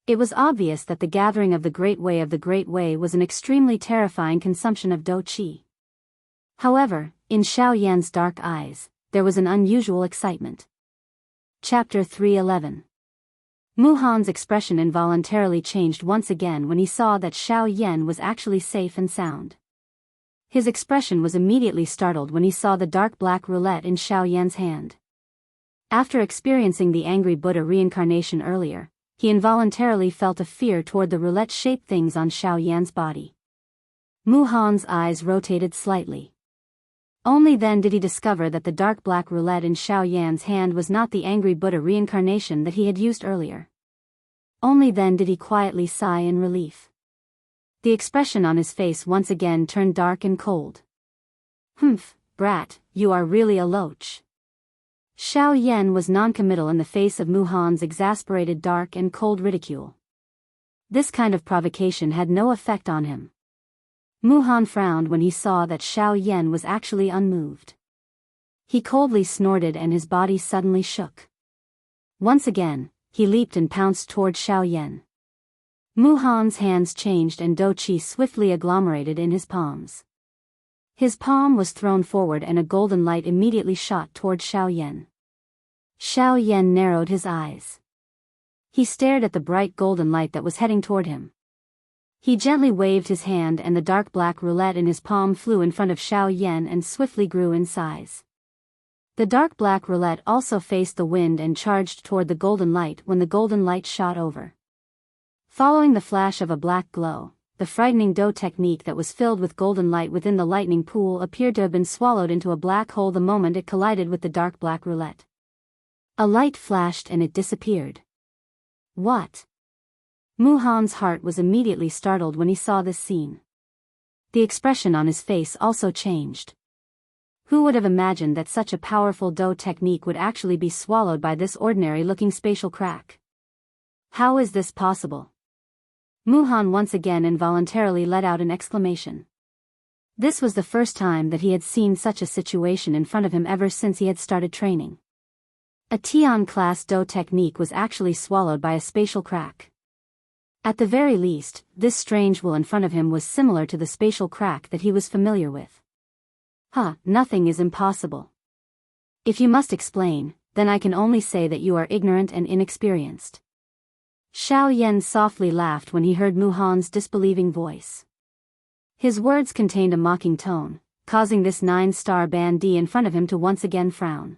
It was obvious that the gathering of the Great Way was an extremely terrifying consumption of Do Qi. However, in Xiao Yan's dark eyes, there was an unusual excitement. Chapter 311. Mu Han's expression involuntarily changed once again when he saw that Xiao Yan was actually safe and sound. His expression was immediately startled when he saw the dark black roulette in Xiao Yan's hand. After experiencing the angry Buddha reincarnation earlier, he involuntarily felt a fear toward the roulette-shaped things on Xiao Yan's body. Mu Han's eyes rotated slightly. Only then did he discover that the dark black roulette in Xiao Yan's hand was not the angry Buddha reincarnation that he had used earlier. Only then did he quietly sigh in relief. The expression on his face once again turned dark and cold. "Humph, brat, you are really a loach." Xiao Yan was noncommittal in the face of Mu Han's exasperated dark and cold ridicule. This kind of provocation had no effect on him. Mu Han frowned when he saw that Xiao Yan was actually unmoved. He coldly snorted and his body suddenly shook. Once again, he leaped and pounced toward Xiao Yan. Mu Han's hands changed and Do Qi swiftly agglomerated in his palms. His palm was thrown forward and a golden light immediately shot toward Xiao Yan. Xiao Yan narrowed his eyes. He stared at the bright golden light that was heading toward him. He gently waved his hand and the dark black roulette in his palm flew in front of Xiao Yan and swiftly grew in size. The dark black roulette also faced the wind and charged toward the golden light when the golden light shot over. Following the flash of a black glow, the frightening Do technique that was filled with golden light within the lightning pool appeared to have been swallowed into a black hole the moment it collided with the dark black roulette. A light flashed and it disappeared. What? Mu Han's heart was immediately startled when he saw this scene. The expression on his face also changed. Who would have imagined that such a powerful Do technique would actually be swallowed by this ordinary-looking spatial crack? How is this possible? Mu Han once again involuntarily let out an exclamation. This was the first time that he had seen such a situation in front of him ever since he had started training. A Tian-class Do technique was actually swallowed by a spatial crack. At the very least, this strange will in front of him was similar to the spatial crack that he was familiar with. Nothing is impossible. If you must explain, then I can only say that you are ignorant and inexperienced. Xiao Yan softly laughed when he heard Mu Han's disbelieving voice. His words contained a mocking tone, causing this 9-star bandit in front of him to once again frown.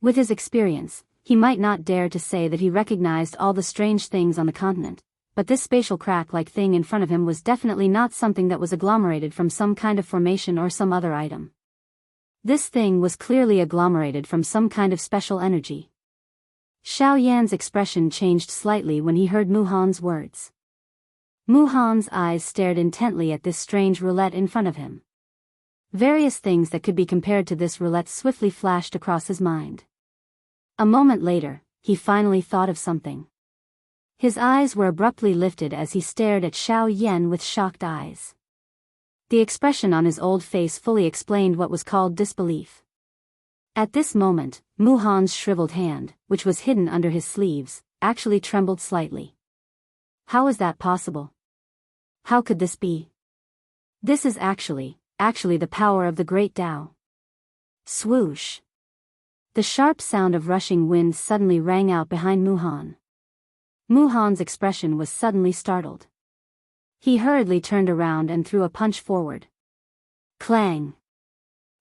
With his experience, he might not dare to say that he recognized all the strange things on the continent, but this spatial crack-like thing in front of him was definitely not something that was agglomerated from some kind of formation or some other item. This thing was clearly agglomerated from some kind of special energy. Xiao Yan's expression changed slightly when he heard Mu Han's words. Mu Han's eyes stared intently at this strange roulette in front of him. Various things that could be compared to this roulette swiftly flashed across his mind. A moment later, he finally thought of something. His eyes were abruptly lifted as he stared at Xiao Yan with shocked eyes. The expression on his old face fully explained what was called disbelief. At this moment, Mu Han's shriveled hand, which was hidden under his sleeves, actually trembled slightly. How is that possible? How could this be? This is actually the power of the great Tao. Swoosh! The sharp sound of rushing wind suddenly rang out behind Mu Han. Mu Han's expression was suddenly startled. He hurriedly turned around and threw a punch forward. Clang!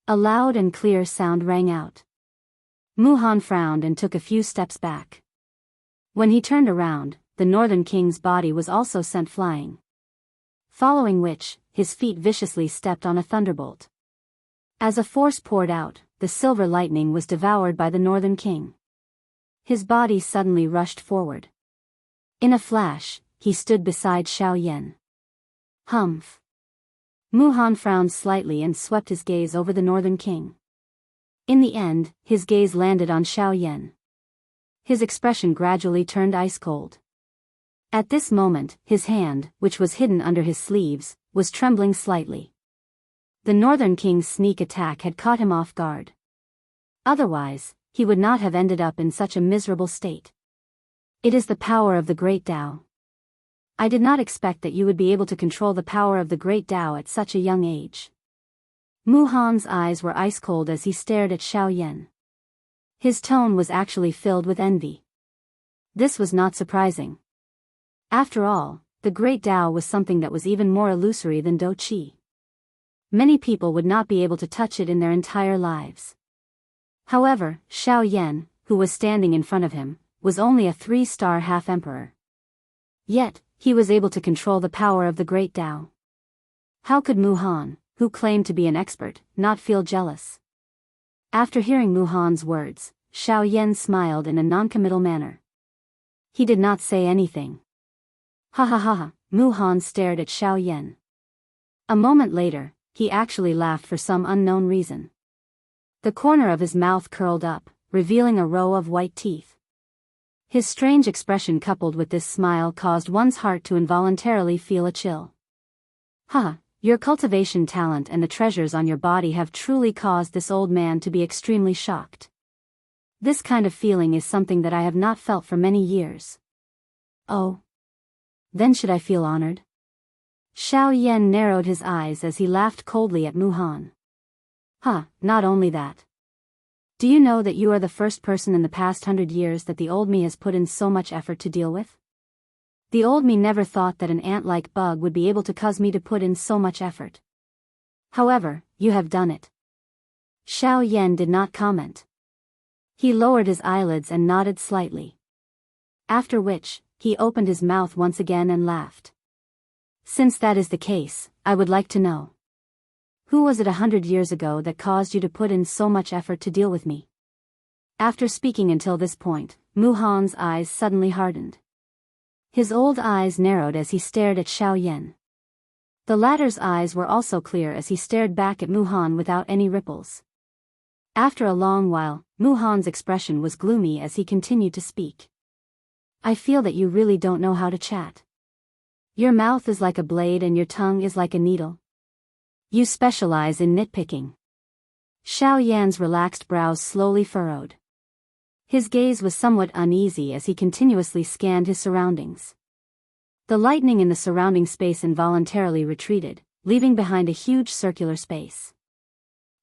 A loud and clear sound rang out. Mu Han frowned and took a few steps back. When he turned around, the Northern King's body was also sent flying. Following which, his feet viciously stepped on a thunderbolt. As a force poured out, the silver lightning was devoured by the Northern King. His body suddenly rushed forward. In a flash, he stood beside Xiao Yan. Humph! Mu Han frowned slightly and swept his gaze over the Northern King. In the end, his gaze landed on Xiao Yan. His expression gradually turned ice-cold. At this moment, his hand, which was hidden under his sleeves, was trembling slightly. The Northern King's sneak attack had caught him off guard. Otherwise, he would not have ended up in such a miserable state. It is the power of the Great Tao. I did not expect that you would be able to control the power of the Great Tao at such a young age. Mu Han's eyes were ice-cold as he stared at Xiao Yan. His tone was actually filled with envy. This was not surprising. After all, the Great Tao was something that was even more illusory than Do Qi. Many people would not be able to touch it in their entire lives. However, Xiao Yan, who was standing in front of him, was only a 3-star half-emperor. Yet, he was able to control the power of the Great Tao. How could Mu Han, who claimed to be an expert, not feel jealous? After hearing Mu Han's words, Xiao Yan smiled in a non-committal manner. He did not say anything. Ha ha ha ha, Mu Han stared at Xiao Yan. A moment later, he actually laughed for some unknown reason. The corner of his mouth curled up, revealing a row of white teeth. His strange expression coupled with this smile caused one's heart to involuntarily feel a chill. Ha, your cultivation talent and the treasures on your body have truly caused this old man to be extremely shocked. This kind of feeling is something that I have not felt for many years. Oh. Then should I feel honored? Xiao Yan narrowed his eyes as he laughed coldly at Mu Han. Not only that. Do you know that you are the first person in the past 100 years that the old me has put in so much effort to deal with? The old me never thought that an ant-like bug would be able to cause me to put in so much effort. However, you have done it. Xiao Yan did not comment. He lowered his eyelids and nodded slightly. After which, he opened his mouth once again and laughed. Since that is the case, I would like to know. Who was it 100 years ago that caused you to put in so much effort to deal with me? After speaking until this point, Mu Han's eyes suddenly hardened. His old eyes narrowed as he stared at Xiao Yan. The latter's eyes were also clear as he stared back at Mu Han without any ripples. After a long while, Mu Han's expression was gloomy as he continued to speak. I feel that you really don't know how to chat. Your mouth is like a blade and your tongue is like a needle. You specialize in nitpicking. Xiao Yan's relaxed brows slowly furrowed. His gaze was somewhat uneasy as he continuously scanned his surroundings. The lightning in the surrounding space involuntarily retreated, leaving behind a huge circular space.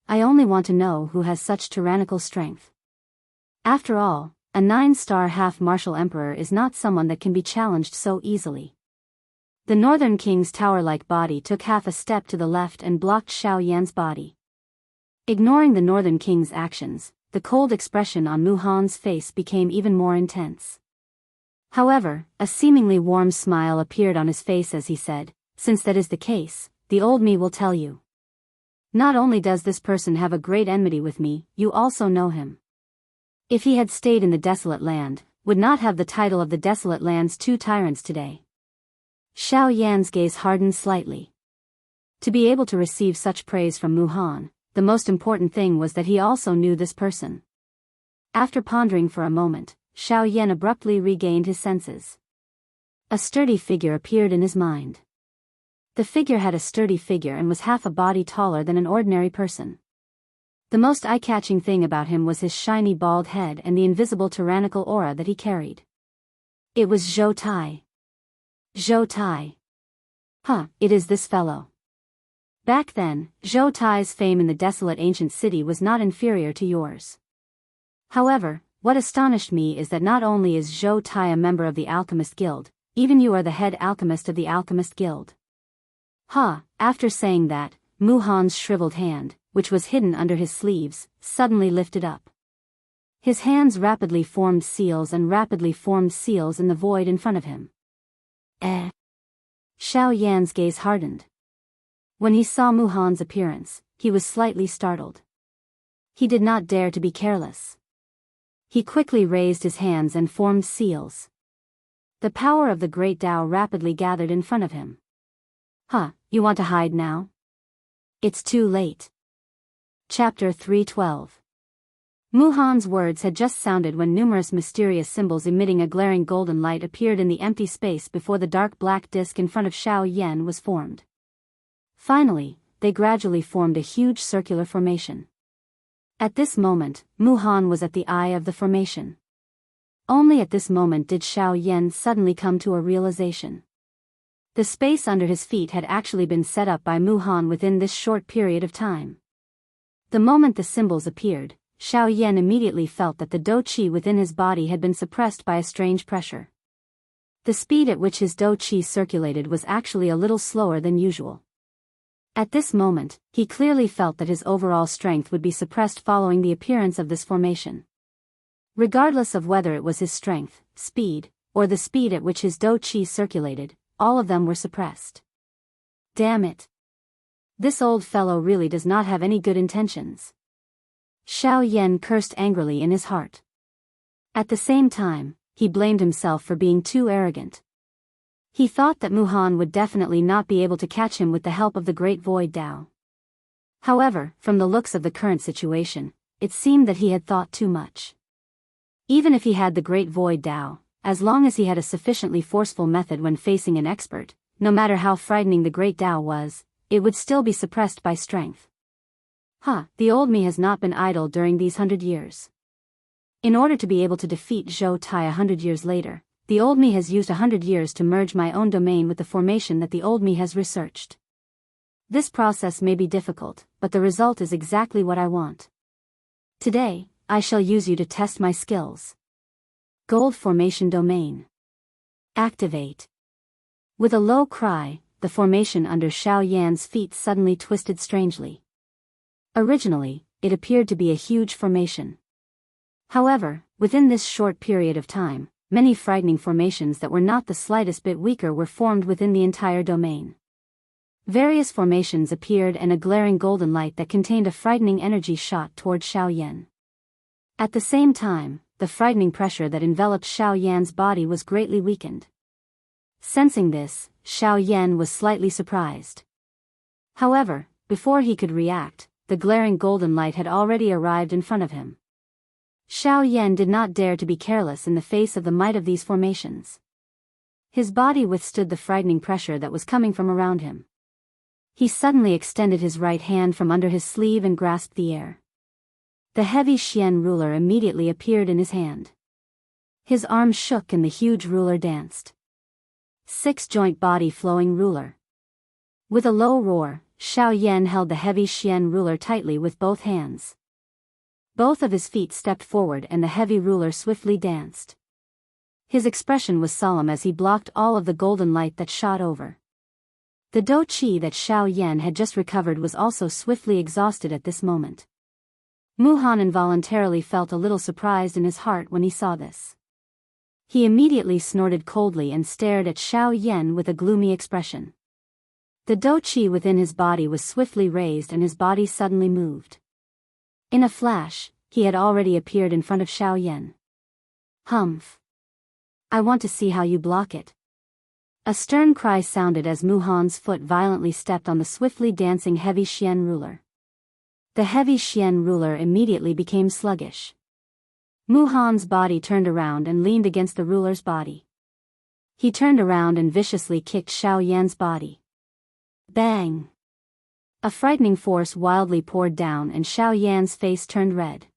I only want to know who has such tyrannical strength. After all, a 9-star half-martial emperor is not someone that can be challenged so easily. The Northern King's tower-like body took half a step to the left and blocked Xiao Yan's body. Ignoring the Northern King's actions, the cold expression on Mu Han's face became even more intense. However, a seemingly warm smile appeared on his face as he said, since that is the case, the old me will tell you. Not only does this person have a great enmity with me, you also know him. If he had stayed in the desolate land, would not have the title of the desolate land's 2 tyrants today. Xiao Yan's gaze hardened slightly. To be able to receive such praise from Mu Han, the most important thing was that he also knew this person. After pondering for a moment, Xiao Yan abruptly regained his senses. A sturdy figure appeared in his mind. The figure had a sturdy figure and was half a body taller than an ordinary person. The most eye-catching thing about him was his shiny bald head and the invisible tyrannical aura that he carried. It was Zhou Tai. Zhou Tai. It is this fellow. Back then, Zhou Tai's fame in the desolate ancient city was not inferior to yours. However, what astonished me is that not only is Zhou Tai a member of the Alchemist Guild, even you are the head alchemist of the Alchemist Guild. After saying that, Mu Han's shriveled hand, which was hidden under his sleeves, suddenly lifted up. His hands rapidly formed seals in the void in front of him. Xiao Yan's gaze hardened. When he saw Mu Han's appearance, he was slightly startled. He did not dare to be careless. He quickly raised his hands and formed seals. The power of the Great Tao rapidly gathered in front of him. You want to hide now? It's too late. Chapter 312. Muhan's words had just sounded when numerous mysterious symbols emitting a glaring golden light appeared in the empty space before the dark black disk in front of Xiao Yan was formed. Finally, they gradually formed a huge circular formation. At this moment, Muhan was at the eye of the formation. Only at this moment did Xiao Yan suddenly come to a realization. The space under his feet had actually been set up by Muhan within this short period of time. The moment the symbols appeared, Xiao Yan immediately felt that the dou qi within his body had been suppressed by a strange pressure. The speed at which his dou qi circulated was actually a little slower than usual. At this moment, he clearly felt that his overall strength would be suppressed following the appearance of this formation. Regardless of whether it was his strength, speed, or the speed at which his dou qi circulated, all of them were suppressed. Damn it! This old fellow really does not have any good intentions. Xiao Yan cursed angrily in his heart. At the same time, he blamed himself for being too arrogant. He thought that Muhan would definitely not be able to catch him with the help of the Great Void Dao. However, from the looks of the current situation, it seemed that he had thought too much. Even if he had the Great Void Dao, as long as he had a sufficiently forceful method when facing an expert, no matter how frightening the Great Dao was, it would still be suppressed by strength. The old me has not been idle during these 100 years. In order to be able to defeat Zhou Tai 100 years later, the old me has used 100 years to merge my own domain with the formation that the old me has researched. This process may be difficult, but the result is exactly what I want. Today, I shall use you to test my skills. Gold Formation Domain. Activate. With a low cry, the formation under Xiao Yan's feet suddenly twisted strangely. Originally, it appeared to be a huge formation. However, within this short period of time, many frightening formations that were not the slightest bit weaker were formed within the entire domain. Various formations appeared and a glaring golden light that contained a frightening energy shot toward Xiao Yan. At the same time, the frightening pressure that enveloped Xiao Yan's body was greatly weakened. Sensing this, Xiao Yan was slightly surprised. However, before he could react, the glaring golden light had already arrived in front of him. Xiao Yan did not dare to be careless in the face of the might of these formations. His body withstood the frightening pressure that was coming from around him. He suddenly extended his right hand from under his sleeve and grasped the air. The heavy Xian ruler immediately appeared in his hand. His arm shook and the huge ruler danced. 6-joint body flowing ruler. With a low roar, Xiao Yan held the heavy Xian ruler tightly with both hands. Both of his feet stepped forward and the heavy ruler swiftly danced. His expression was solemn as he blocked all of the golden light that shot over. The dou qi that Xiao Yan had just recovered was also swiftly exhausted at this moment. Muhan involuntarily felt a little surprised in his heart when he saw this. He immediately snorted coldly and stared at Xiao Yan with a gloomy expression. The dou qi within his body was swiftly raised and his body suddenly moved. In a flash, he had already appeared in front of Xiao Yan. Humph! I want to see how you block it. A stern cry sounded as Muhan's foot violently stepped on the swiftly dancing heavy Xian ruler. The heavy Xian ruler immediately became sluggish. Muhan's body turned around and leaned against the ruler's body. He turned around and viciously kicked Xiao Yan's body. Bang! A frightening force wildly poured down and Xiao Yan's face turned red.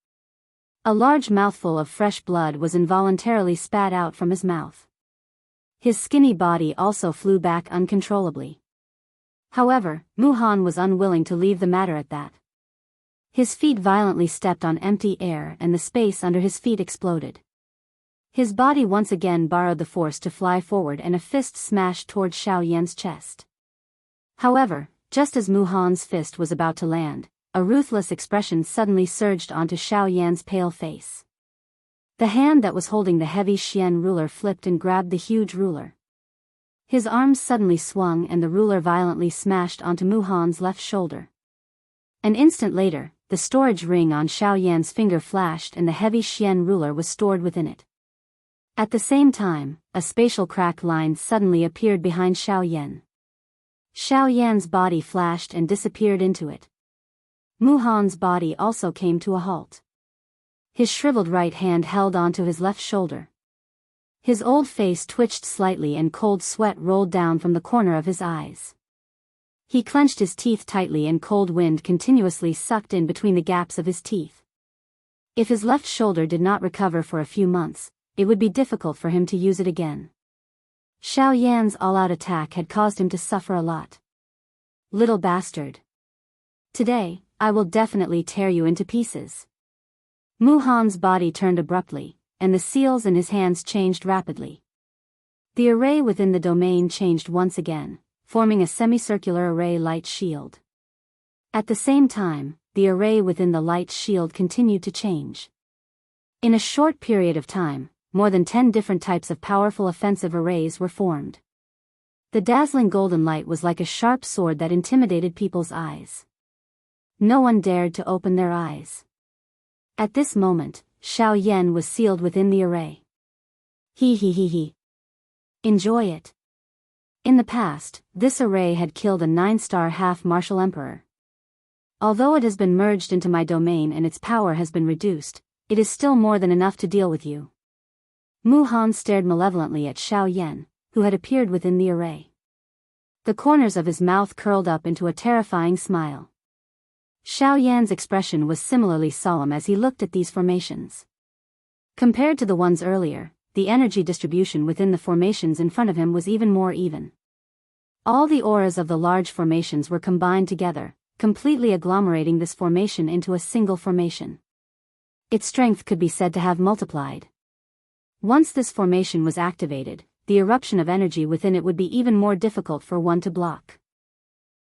A large mouthful of fresh blood was involuntarily spat out from his mouth. His skinny body also flew back uncontrollably. However, Muhan was unwilling to leave the matter at that. His feet violently stepped on empty air and the space under his feet exploded. His body once again borrowed the force to fly forward and a fist smashed toward Xiao Yan's chest. However, just as Muhan's fist was about to land, a ruthless expression suddenly surged onto Xiao Yan's pale face. The hand that was holding the heavy Xian ruler flipped and grabbed the huge ruler. His arms suddenly swung and the ruler violently smashed onto Muhan's left shoulder. An instant later, the storage ring on Xiao Yan's finger flashed and the heavy Xian ruler was stored within it. At the same time, a spatial crack line suddenly appeared behind Xiao Yan. Xiao Yan's body flashed and disappeared into it. Muhan's body also came to a halt. His shriveled right hand held onto his left shoulder. His old face twitched slightly and cold sweat rolled down from the corner of his eyes. He clenched his teeth tightly and cold wind continuously sucked in between the gaps of his teeth. If his left shoulder did not recover for a few months, it would be difficult for him to use it again. Xiao Yan's all-out attack had caused him to suffer a lot. Little bastard. Today, I will definitely tear you into pieces. Mu Han's body turned abruptly, and the seals in his hands changed rapidly. The array within the domain changed once again, forming a semicircular array light shield. At the same time, the array within the light shield continued to change. In a short period of time, more than 10 different types of powerful offensive arrays were formed. The dazzling golden light was like a sharp sword that intimidated people's eyes. No one dared to open their eyes. At this moment, Xiao Yan was sealed within the array. He. Enjoy it. In the past, this array had killed a 9-star half-martial emperor. Although it has been merged into my domain and its power has been reduced, it is still more than enough to deal with you. Mu Han stared malevolently at Xiao Yan, who had appeared within the array. The corners of his mouth curled up into a terrifying smile. Xiao Yan's expression was similarly solemn as he looked at these formations. Compared to the ones earlier, the energy distribution within the formations in front of him was even more even. All the auras of the large formations were combined together, completely agglomerating this formation into a single formation. Its strength could be said to have multiplied. Once this formation was activated, the eruption of energy within it would be even more difficult for one to block.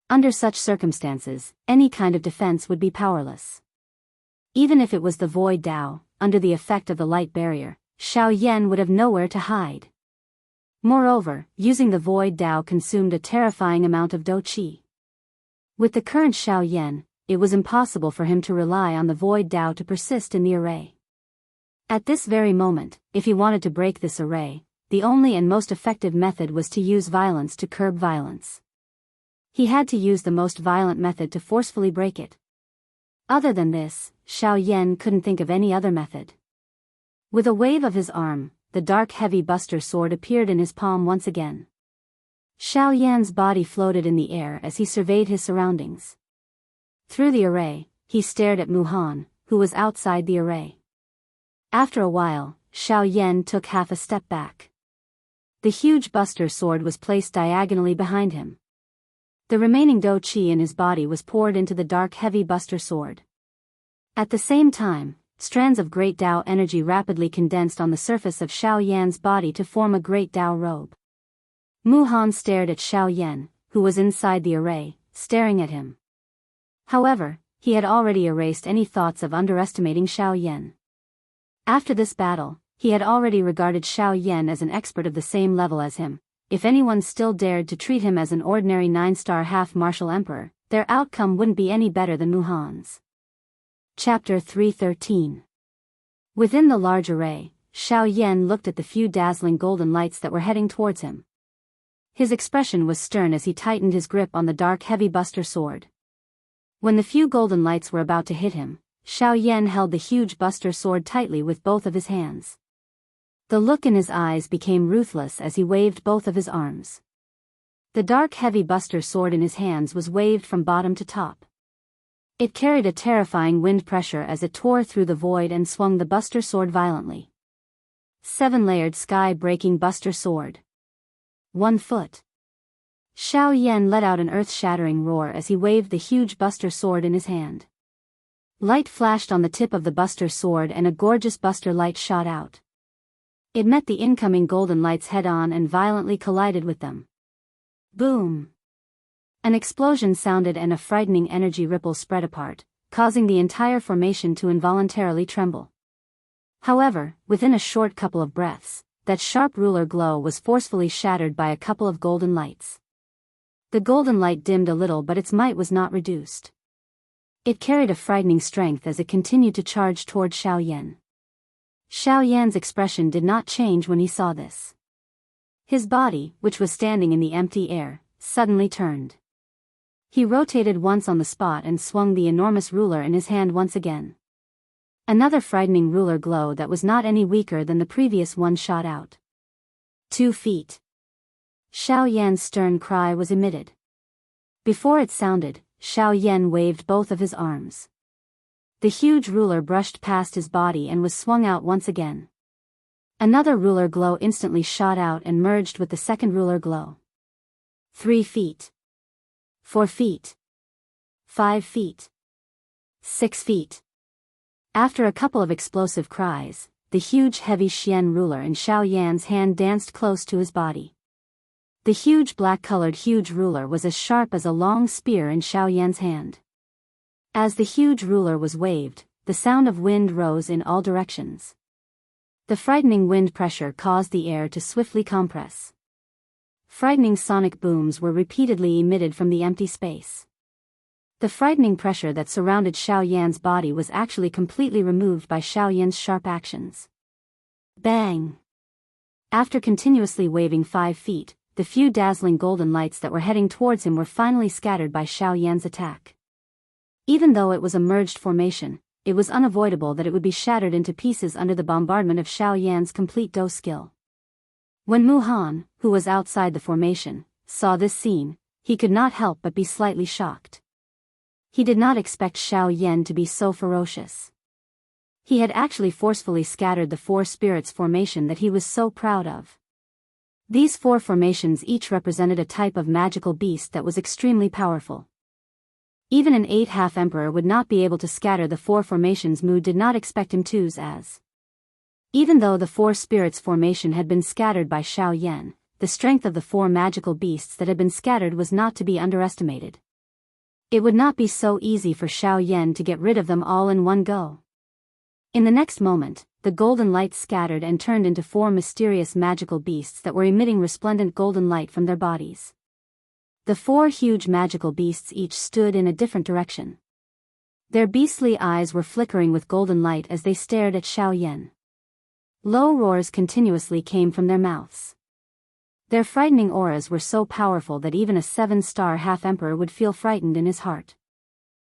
Under such circumstances, any kind of defense would be powerless. Even if it was the Void Dao, under the effect of the light barrier, Xiao Yan would have nowhere to hide. Moreover, using the Void Dao consumed a terrifying amount of Dou Qi. With the current Xiao Yan, it was impossible for him to rely on the Void Dao to persist in the array. At this very moment, if he wanted to break this array, the only and most effective method was to use violence to curb violence. He had to use the most violent method to forcefully break it. Other than this, Xiao Yan couldn't think of any other method. With a wave of his arm, the dark heavy buster sword appeared in his palm once again. Xiao Yan's body floated in the air as he surveyed his surroundings. Through the array, he stared at Mu Han, who was outside the array. After a while, Xiao Yan took half a step back. The huge buster sword was placed diagonally behind him. The remaining Dou Qi in his body was poured into the dark heavy buster sword. At the same time, strands of great Dao energy rapidly condensed on the surface of Xiao Yan's body to form a great Dao robe. Mu Han stared at Xiao Yan, who was inside the array, staring at him. However, he had already erased any thoughts of underestimating Xiao Yan. After this battle, he had already regarded Xiao Yan as an expert of the same level as him. If anyone still dared to treat him as an ordinary 9-star half-martial emperor, their outcome wouldn't be any better than Mu Han's. Chapter 313. Within the large array, Xiao Yan looked at the few dazzling golden lights that were heading towards him. His expression was stern as he tightened his grip on the dark heavy buster sword. When the few golden lights were about to hit him, Xiao Yan held the huge buster sword tightly with both of his hands. The look in his eyes became ruthless as he waved both of his arms. The dark heavy buster sword in his hands was waved from bottom to top. It carried a terrifying wind pressure as it tore through the void and swung the buster sword violently. 7-layered sky-breaking buster sword. 1 foot. Xiao Yan let out an earth-shattering roar as he waved the huge buster sword in his hand. Light flashed on the tip of the buster sword and a gorgeous buster light shot out. It met the incoming golden lights head-on and violently collided with them. Boom! An explosion sounded and a frightening energy ripple spread apart, causing the entire formation to involuntarily tremble. However, within a short couple of breaths, that sharp ruler glow was forcefully shattered by a couple of golden lights. The golden light dimmed a little, but its might was not reduced. It carried a frightening strength as it continued to charge toward Xiao Yan. Xiao Yan's expression did not change when he saw this. His body, which was standing in the empty air, suddenly turned. He rotated once on the spot and swung the enormous ruler in his hand once again. Another frightening ruler glow that was not any weaker than the previous one shot out. 2 feet. Xiao Yan's stern cry was emitted. Before it sounded, Xiao Yan waved both of his arms. The huge ruler brushed past his body and was swung out once again. Another ruler glow instantly shot out and merged with the second ruler glow. 3 feet. 4 feet. 5 feet. 6 feet. After a couple of explosive cries, the huge heavy Xian ruler in Xiao Yan's hand danced close to his body. The huge black-colored huge ruler was as sharp as a long spear in Xiao Yan's hand. As the huge ruler was waved, the sound of wind rose in all directions. The frightening wind pressure caused the air to swiftly compress. Frightening sonic booms were repeatedly emitted from the empty space. The frightening pressure that surrounded Xiao Yan's body was actually completely removed by Xiao Yan's sharp actions. Bang! After continuously waving 5 feet, the few dazzling golden lights that were heading towards him were finally scattered by Xiao Yan's attack. Even though it was a merged formation, it was unavoidable that it would be shattered into pieces under the bombardment of Xiao Yan's complete Do skill. When Mu Han, who was outside the formation, saw this scene, he could not help but be slightly shocked. He did not expect Xiao Yan to be so ferocious. He had actually forcefully scattered the 4 spirits formation that he was so proud of. These 4 formations each represented a type of magical beast that was extremely powerful. Even an 8 half-emperor would not be able to scatter the 4 formations Mu did not expect him to's as. Even though the 4 spirits formation had been scattered by Xiao Yan, the strength of the 4 magical beasts that had been scattered was not to be underestimated. It would not be so easy for Xiao Yan to get rid of them all in one go. In the next moment, the golden light scattered and turned into 4 mysterious magical beasts that were emitting resplendent golden light from their bodies. The 4 huge magical beasts each stood in a different direction. Their beastly eyes were flickering with golden light as they stared at Xiao Yan. Low roars continuously came from their mouths. Their frightening auras were so powerful that even a 7-star half-emperor would feel frightened in his heart.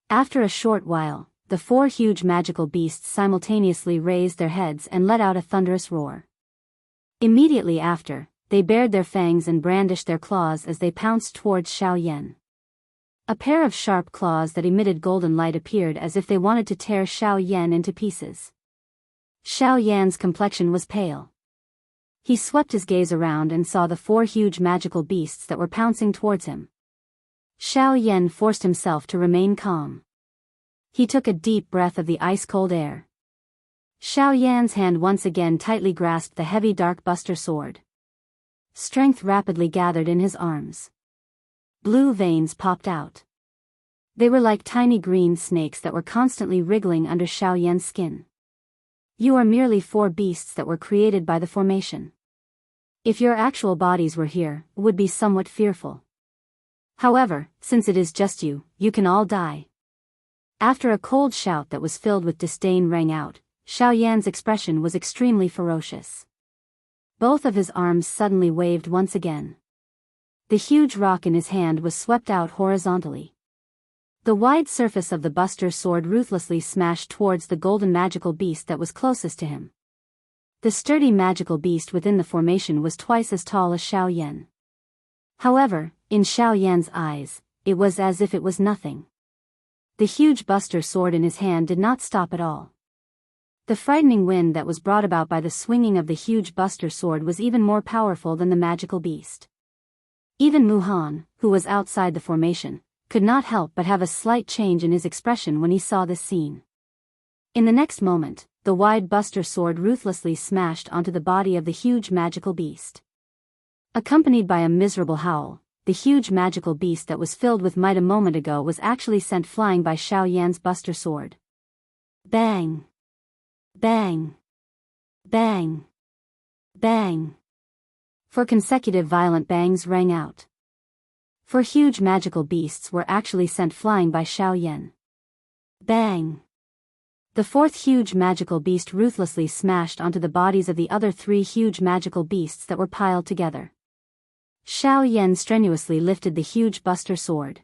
After a short while, the 4 huge magical beasts simultaneously raised their heads and let out a thunderous roar. Immediately after, they bared their fangs and brandished their claws as they pounced towards Xiao Yan. A pair of sharp claws that emitted golden light appeared as if they wanted to tear Xiao Yan into pieces. Xiao Yan's complexion was pale. He swept his gaze around and saw the 4 huge magical beasts that were pouncing towards him. Xiao Yan forced himself to remain calm. He took a deep breath of the ice-cold air. Xiao Yan's hand once again tightly grasped the heavy dark buster sword. Strength rapidly gathered in his arms. Blue veins popped out. They were like tiny green snakes that were constantly wriggling under Xiao Yan's skin. You are merely 4 beasts that were created by the formation. If your actual bodies were here, it would be somewhat fearful. However, since it is just you, you can all die. After a cold shout that was filled with disdain rang out, Xiao Yan's expression was extremely ferocious. Both of his arms suddenly waved once again. The huge rock in his hand was swept out horizontally. The wide surface of the buster sword ruthlessly smashed towards the golden magical beast that was closest to him. The sturdy magical beast within the formation was twice as tall as Xiao Yan. However, in Xiao Yan's eyes, it was as if it was nothing. The huge buster sword in his hand did not stop at all. The frightening wind that was brought about by the swinging of the huge buster sword was even more powerful than the magical beast. Even Mu Han, who was outside the formation, could not help but have a slight change in his expression when he saw this scene. In the next moment, the wide buster sword ruthlessly smashed onto the body of the huge magical beast. Accompanied by a miserable howl, the huge magical beast that was filled with might a moment ago was actually sent flying by Xiao Yan's buster sword. Bang! Bang! Bang! Bang! 4 consecutive violent bangs rang out. 4 huge magical beasts were actually sent flying by Xiao Yan. Bang! The 4th huge magical beast ruthlessly smashed onto the bodies of the other 3 huge magical beasts that were piled together. Xiao Yan strenuously lifted the huge buster sword.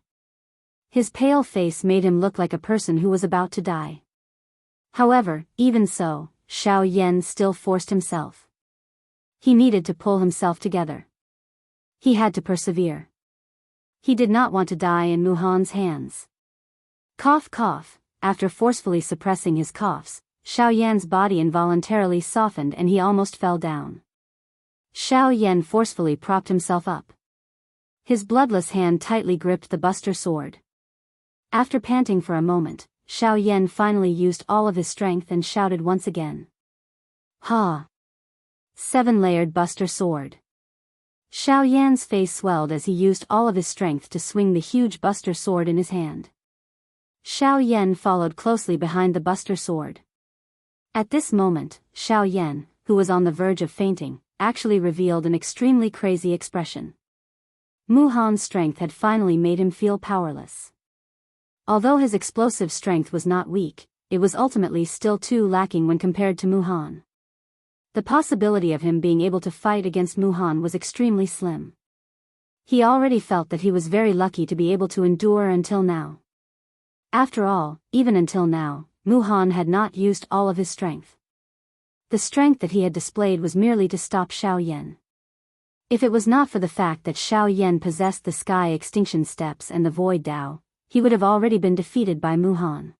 His pale face made him look like a person who was about to die. However, even so, Xiao Yan still forced himself. He needed to pull himself together. He had to persevere. He did not want to die in Mu Han's hands. Cough cough. After forcefully suppressing his coughs, Xiao Yan's body involuntarily softened and he almost fell down. Xiao Yan forcefully propped himself up. His bloodless hand tightly gripped the buster sword. After panting for a moment, Xiao Yan finally used all of his strength and shouted once again. Ha! 7-layered buster sword. Xiao Yan's face swelled as he used all of his strength to swing the huge buster sword in his hand. Xiao Yan followed closely behind the buster sword. At this moment, Xiao Yan, who was on the verge of fainting, actually revealed an extremely crazy expression. Mu Han's strength had finally made him feel powerless. Although his explosive strength was not weak, it was ultimately still too lacking when compared to Mu Han. The possibility of him being able to fight against Mu Han was extremely slim. He already felt that he was very lucky to be able to endure until now. After all, even until now, Mu Han had not used all of his strength. The strength that he had displayed was merely to stop Xiao Yan. If it was not for the fact that Xiao Yan possessed the Sky Extinction Steps and the Void Dao, he would have already been defeated by Mu Han.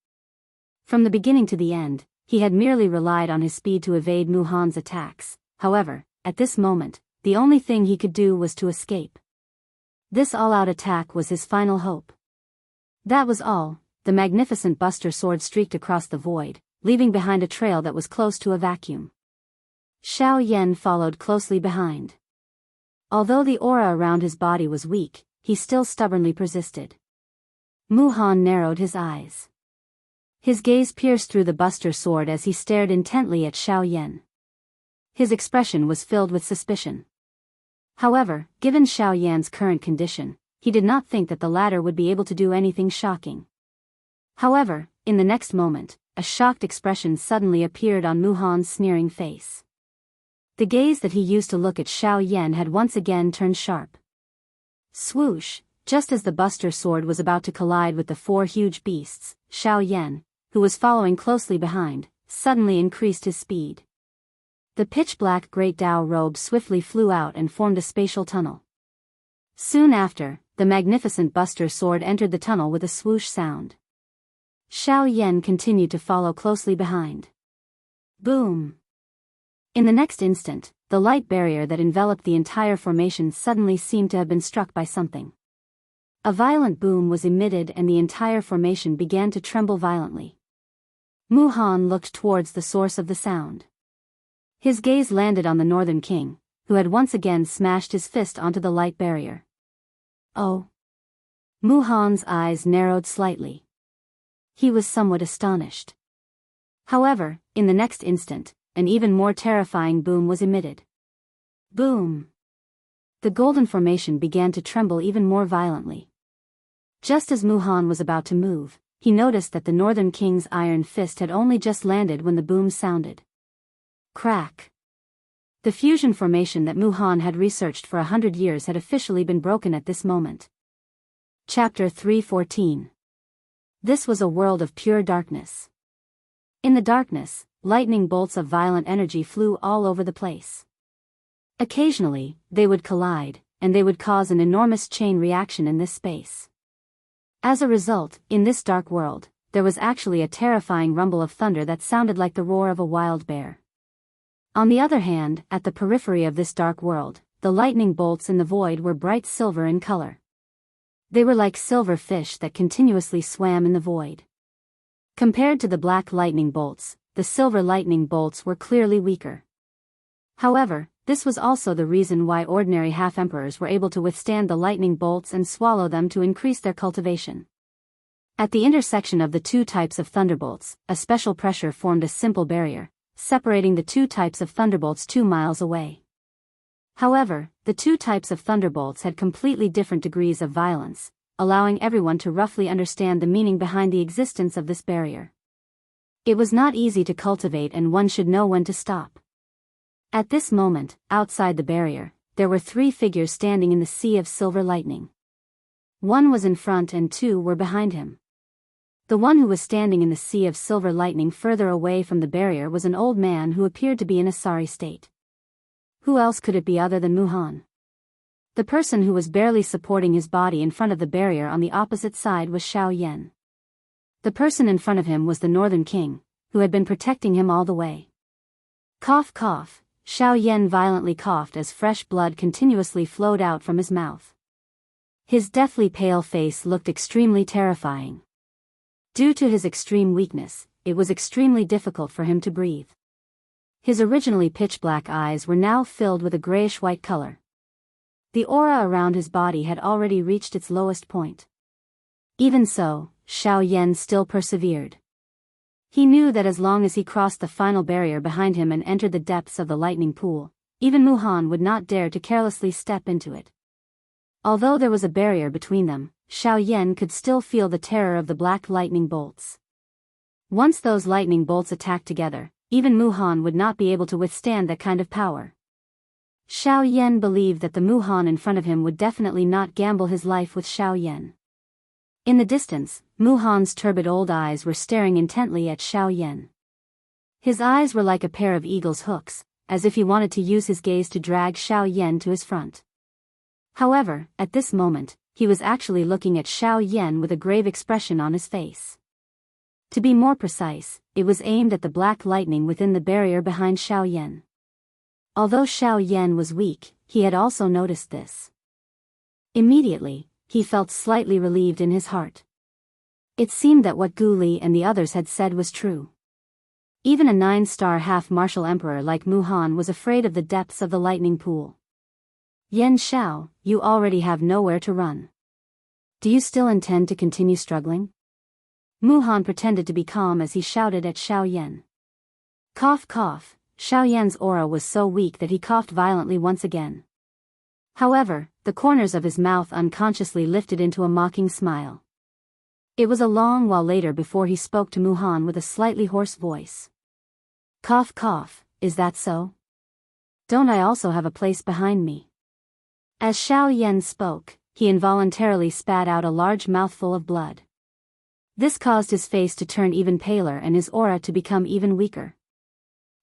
From the beginning to the end, he had merely relied on his speed to evade Mu Han's attacks. However, at this moment, the only thing he could do was to escape. This all-out attack was his final hope. That was all. The magnificent buster sword streaked across the void, leaving behind a trail that was close to a vacuum. Xiao Yan followed closely behind. Although the aura around his body was weak, he still stubbornly persisted. Mu Han narrowed his eyes. His gaze pierced through the buster sword as he stared intently at Xiao Yan. His expression was filled with suspicion. However, given Xiao Yan's current condition, he did not think that the latter would be able to do anything shocking. However, in the next moment, a shocked expression suddenly appeared on Mu Han's sneering face. The gaze that he used to look at Xiao Yan had once again turned sharp. Swoosh! Just as the buster sword was about to collide with the 4 huge beasts, Xiao Yan, who was following closely behind, suddenly increased his speed. The pitch-black Great Dao robe swiftly flew out and formed a spatial tunnel. Soon after, the magnificent buster sword entered the tunnel with a swoosh sound. Xiao Yan continued to follow closely behind. Boom! In the next instant, the light barrier that enveloped the entire formation suddenly seemed to have been struck by something. A violent boom was emitted and the entire formation began to tremble violently. Mu Han looked towards the source of the sound. His gaze landed on the Northern King, who had once again smashed his fist onto the light barrier. Oh! Mu Han's eyes narrowed slightly. He was somewhat astonished. However, in the next instant, an even more terrifying boom was emitted. Boom! The golden formation began to tremble even more violently. Just as Mu Han was about to move, he noticed that the Northern King's iron fist had only just landed when the boom sounded. Crack! The fusion formation that Mu Han had researched for 100 years had officially been broken at this moment. Chapter 314. This was a world of pure darkness. In the darkness, lightning bolts of violent energy flew all over the place. Occasionally, they would collide, and they would cause an enormous chain reaction in this space. As a result, in this dark world, there was actually a terrifying rumble of thunder that sounded like the roar of a wild bear. On the other hand, at the periphery of this dark world, the lightning bolts in the void were bright silver in color. They were like silver fish that continuously swam in the void. Compared to the black lightning bolts, the silver lightning bolts were clearly weaker. However, this was also the reason why ordinary half-emperors were able to withstand the lightning bolts and swallow them to increase their cultivation. At the intersection of the 2 types of thunderbolts, a special pressure formed a simple barrier, separating the 2 types of thunderbolts 2 miles away. However, the 2 types of thunderbolts had completely different degrees of violence, allowing everyone to roughly understand the meaning behind the existence of this barrier. It was not easy to cultivate and one should know when to stop. At this moment, outside the barrier, there were 3 figures standing in the sea of silver lightning. 1 was in front and 2 were behind him. The one who was standing in the sea of silver lightning further away from the barrier was an old man who appeared to be in a sorry state. Who else could it be other than Muhan? The person who was barely supporting his body in front of the barrier on the opposite side was Xiao Yan. The person in front of him was the Northern King, who had been protecting him all the way. Cough cough, Xiao Yan violently coughed as fresh blood continuously flowed out from his mouth. His deathly pale face looked extremely terrifying. Due to his extreme weakness, it was extremely difficult for him to breathe. His originally pitch-black eyes were now filled with a grayish-white color. The aura around his body had already reached its lowest point. Even so, Xiao Yan still persevered. He knew that as long as he crossed the final barrier behind him and entered the depths of the lightning pool, even Muhan would not dare to carelessly step into it. Although there was a barrier between them, Xiao Yan could still feel the terror of the black lightning bolts. Once those lightning bolts attacked together, even Muhan would not be able to withstand that kind of power. Xiao Yan believed that the Muhan in front of him would definitely not gamble his life with Xiao Yan. In the distance, Muhan's turbid old eyes were staring intently at Xiao Yan. His eyes were like a pair of eagle's hooks, as if he wanted to use his gaze to drag Xiao Yan to his front. However, at this moment, he was actually looking at Xiao Yan with a grave expression on his face. To be more precise, it was aimed at the black lightning within the barrier behind Xiao Yan. Although Xiao Yan was weak, he had also noticed this. Immediately, he felt slightly relieved in his heart. It seemed that what Gu Li and the others had said was true. Even a 9-star half-martial emperor like Muhan was afraid of the depths of the lightning pool. Yan Xiao, you already have nowhere to run. Do you still intend to continue struggling? Muhan pretended to be calm as he shouted at Xiao Yan. Cough cough, Xiao Yan's aura was so weak that he coughed violently once again. However, the corners of his mouth unconsciously lifted into a mocking smile. It was a long while later before he spoke to Muhan with a slightly hoarse voice. Cough cough, is that so? Don't I also have a place behind me? As Xiao Yan spoke, he involuntarily spat out a large mouthful of blood. This caused his face to turn even paler and his aura to become even weaker.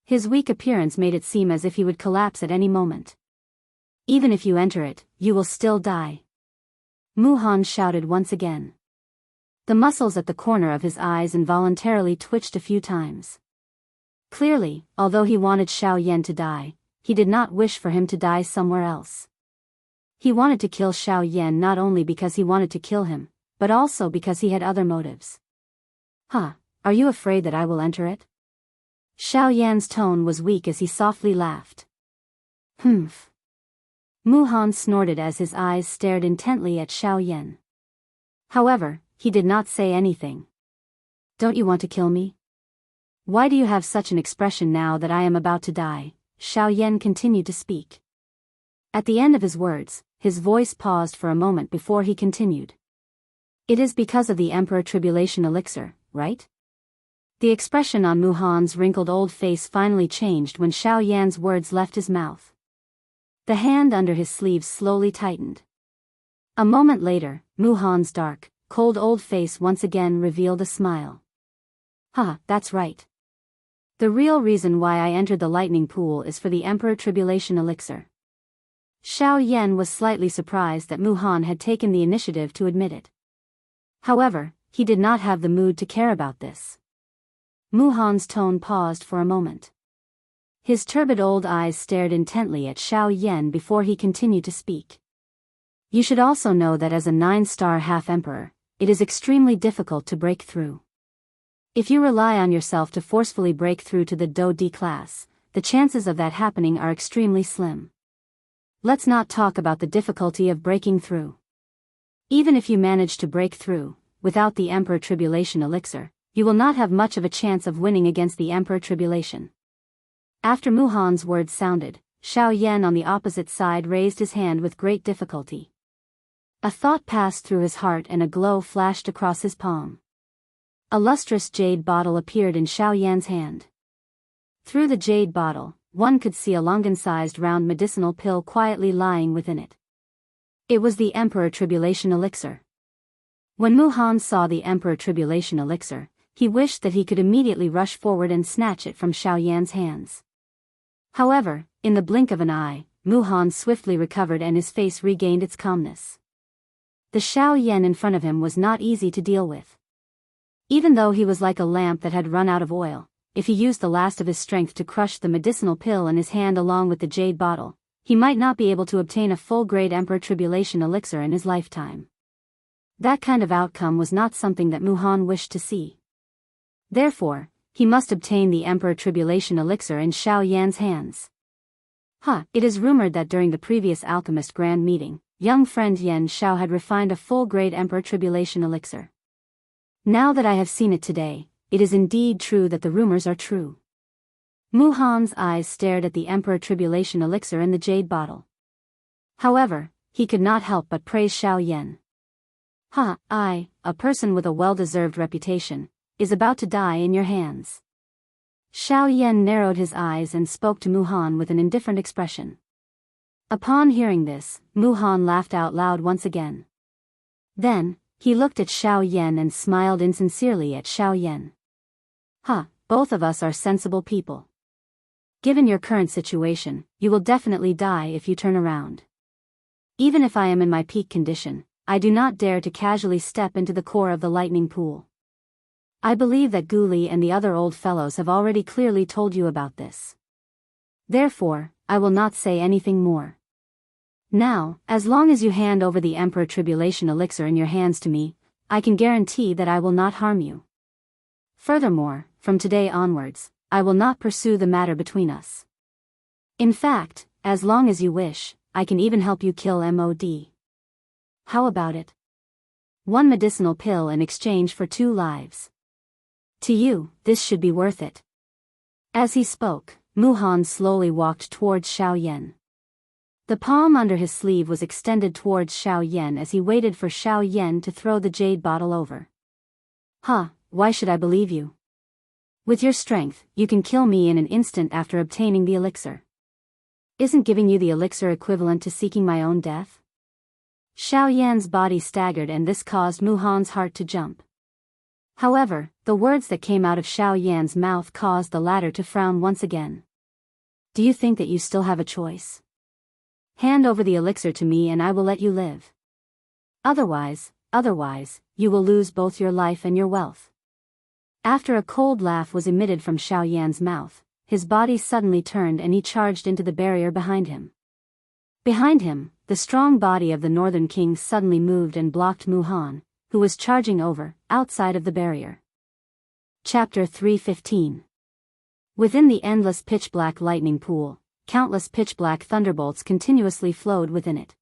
His weak appearance made it seem as if he would collapse at any moment. Even if you enter it, you will still die. Muhan shouted once again. The muscles at the corner of his eyes involuntarily twitched a few times. Clearly, although he wanted Xiao Yan to die, he did not wish for him to die somewhere else. He wanted to kill Xiao Yan not only because he wanted to kill him, but also because he had other motives. Huh, are you afraid that I will enter it? Xiao Yan's tone was weak as he softly laughed. Humph. Muhan snorted as his eyes stared intently at Xiao Yan. However, he did not say anything. Don't you want to kill me? Why do you have such an expression now that I am about to die? Xiao Yan continued to speak. At the end of his words, his voice paused for a moment before he continued. It is because of the Emperor Tribulation Elixir, right? The expression on Muhan's wrinkled old face finally changed when Xiao Yan's words left his mouth. The hand under his sleeve slowly tightened. A moment later, Muhan's dark, cold old face once again revealed a smile. That's right. The real reason why I entered the lightning pool is for the Emperor Tribulation Elixir. Xiao Yan was slightly surprised that Muhan had taken the initiative to admit it. However, he did not have the mood to care about this. Muhan's tone paused for a moment. His turbid old eyes stared intently at Xiao Yan before he continued to speak. You should also know that as a 9-star half-emperor, it is extremely difficult to break through. If you rely on yourself to forcefully break through to the Do D class, the chances of that happening are extremely slim. Let's not talk about the difficulty of breaking through. Even if you manage to break through, without the Emperor Tribulation Elixir, you will not have much of a chance of winning against the Emperor Tribulation. After Muhan's words sounded, Xiao Yan on the opposite side raised his hand with great difficulty. A thought passed through his heart and a glow flashed across his palm. A lustrous jade bottle appeared in Xiao Yan's hand. Through the jade bottle, one could see a longan-sized round medicinal pill quietly lying within it. It was the Emperor Tribulation Elixir. When Mu Han saw the Emperor Tribulation Elixir, he wished that he could immediately rush forward and snatch it from Xiao Yan's hands. However, in the blink of an eye, Mu Han swiftly recovered and his face regained its calmness. The Xiao Yan in front of him was not easy to deal with. Even though he was like a lamp that had run out of oil, if he used the last of his strength to crush the medicinal pill in his hand along with the jade bottle, he might not be able to obtain a full-grade Emperor Tribulation Elixir in his lifetime. That kind of outcome was not something that Mu Han wished to see. Therefore, he must obtain the Emperor Tribulation Elixir in Xiao Yan's hands. It is rumored that during the previous Alchemist Grand Meeting, young friend Yen Xiao had refined a full-grade Emperor Tribulation Elixir. Now that I have seen it today, it is indeed true that the rumors are true. Mu Han's eyes stared at the Emperor Tribulation Elixir in the jade bottle. However, he could not help but praise Xiao Yan. I, a person with a well-deserved reputation, is about to die in your hands. Xiao Yan narrowed his eyes and spoke to Mu Han with an indifferent expression. Upon hearing this, Mu Han laughed out loud once again. Then, he looked at Xiao Yan and smiled insincerely at Xiao Yan. Both of us are sensible people. Given your current situation, you will definitely die if you turn around. Even if I am in my peak condition, I do not dare to casually step into the core of the lightning pool. I believe that Gu Li and the other old fellows have already clearly told you about this. Therefore, I will not say anything more. Now, as long as you hand over the Emperor Tribulation Elixir in your hands to me, I can guarantee that I will not harm you. Furthermore, from today onwards, I will not pursue the matter between us. In fact, as long as you wish, I can even help you kill MOD. How about it? 1 medicinal pill in exchange for 2 lives. To you, this should be worth it. As he spoke, Mu Han slowly walked towards Xiao Yan. The palm under his sleeve was extended towards Xiao Yan as he waited for Xiao Yan to throw the jade bottle over. Why should I believe you? With your strength, you can kill me in an instant after obtaining the elixir. Isn't giving you the elixir equivalent to seeking my own death? Xiao Yan's body staggered and this caused Mu Han's heart to jump. However, the words that came out of Xiao Yan's mouth caused the latter to frown once again. Do you think that you still have a choice? Hand over the elixir to me and I will let you live. Otherwise, you will lose both your life and your wealth. After a cold laugh was emitted from Xiao Yan's mouth, his body suddenly turned and he charged into the barrier behind him. Behind him, the strong body of the Northern King suddenly moved and blocked Mu Han, who was charging over, outside of the barrier. Chapter 315. Within the endless pitch-black lightning pool, countless pitch-black thunderbolts continuously flowed within it.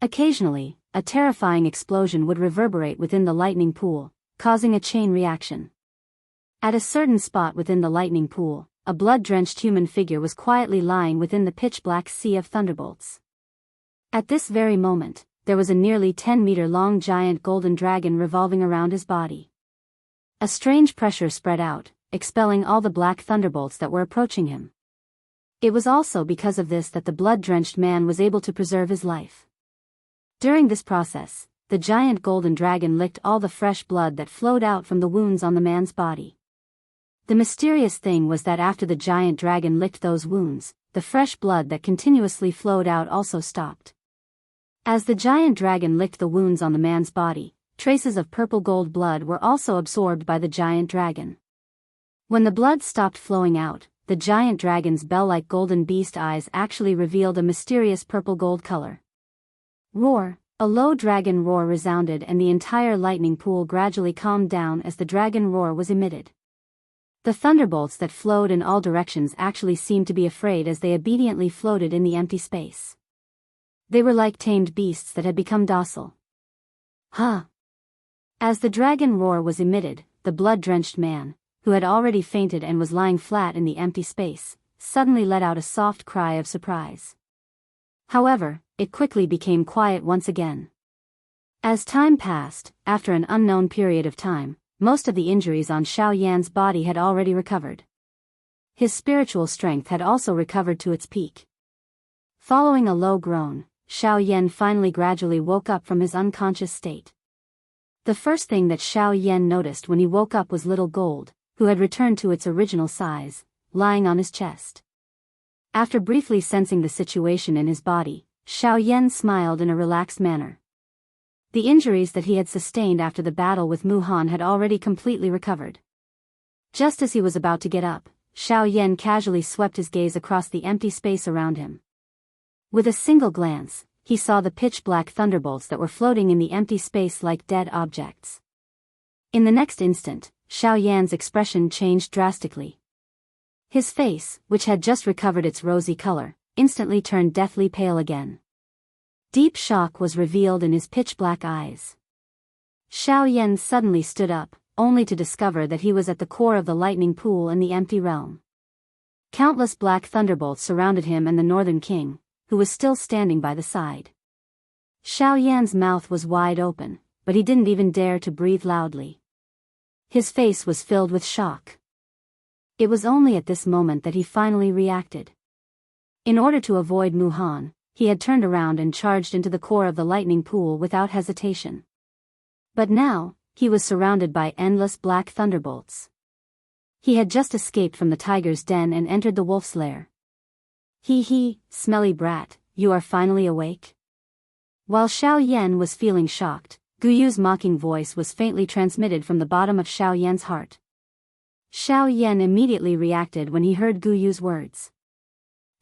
Occasionally, a terrifying explosion would reverberate within the lightning pool, causing a chain reaction. At a certain spot within the lightning pool, a blood-drenched human figure was quietly lying within the pitch-black sea of thunderbolts. At this very moment, there was a nearly 10-meter-long giant golden dragon revolving around his body. A strange pressure spread out, expelling all the black thunderbolts that were approaching him. It was also because of this that the blood-drenched man was able to preserve his life. During this process, the giant golden dragon licked all the fresh blood that flowed out from the wounds on the man's body. The mysterious thing was that after the giant dragon licked those wounds, the fresh blood that continuously flowed out also stopped. As the giant dragon licked the wounds on the man's body, traces of purple gold blood were also absorbed by the giant dragon. When the blood stopped flowing out, the giant dragon's bell-like golden beast eyes actually revealed a mysterious purple gold color. Roar! A low dragon roar resounded and the entire lightning pool gradually calmed down as the dragon roar was emitted. The thunderbolts that flowed in all directions actually seemed to be afraid as they obediently floated in the empty space. They were like tamed beasts that had become docile. As the dragon roar was emitted, the blood-drenched man, who had already fainted and was lying flat in the empty space, suddenly let out a soft cry of surprise. However, it quickly became quiet once again. As time passed, after an unknown period of time, most of the injuries on Xiao Yan's body had already recovered. His spiritual strength had also recovered to its peak. Following a low groan, Xiao Yan finally gradually woke up from his unconscious state. The first thing that Xiao Yan noticed when he woke up was little gold, who had returned to its original size, lying on his chest. After briefly sensing the situation in his body, Xiao Yan smiled in a relaxed manner. The injuries that he had sustained after the battle with Mu Han had already completely recovered. Just as he was about to get up, Xiao Yan casually swept his gaze across the empty space around him. With a single glance, he saw the pitch-black thunderbolts that were floating in the empty space like dead objects. In the next instant, Xiao Yan's expression changed drastically. His face, which had just recovered its rosy color, instantly turned deathly pale again. Deep shock was revealed in his pitch-black eyes. Xiao Yan suddenly stood up, only to discover that he was at the core of the lightning pool in the empty realm. Countless black thunderbolts surrounded him and the Northern King, who was still standing by the side. Xiao Yan's mouth was wide open, but he didn't even dare to breathe loudly. His face was filled with shock. It was only at this moment that he finally reacted. In order to avoid Mu Han, he had turned around and charged into the core of the lightning pool without hesitation. But now, he was surrounded by endless black thunderbolts. He had just escaped from the tiger's den and entered the wolf's lair. He, smelly brat, you are finally awake? While Xiao Yan was feeling shocked, Gu Yu's mocking voice was faintly transmitted from the bottom of Xiao Yan's heart. Xiao Yan immediately reacted when he heard Gu Yu's words.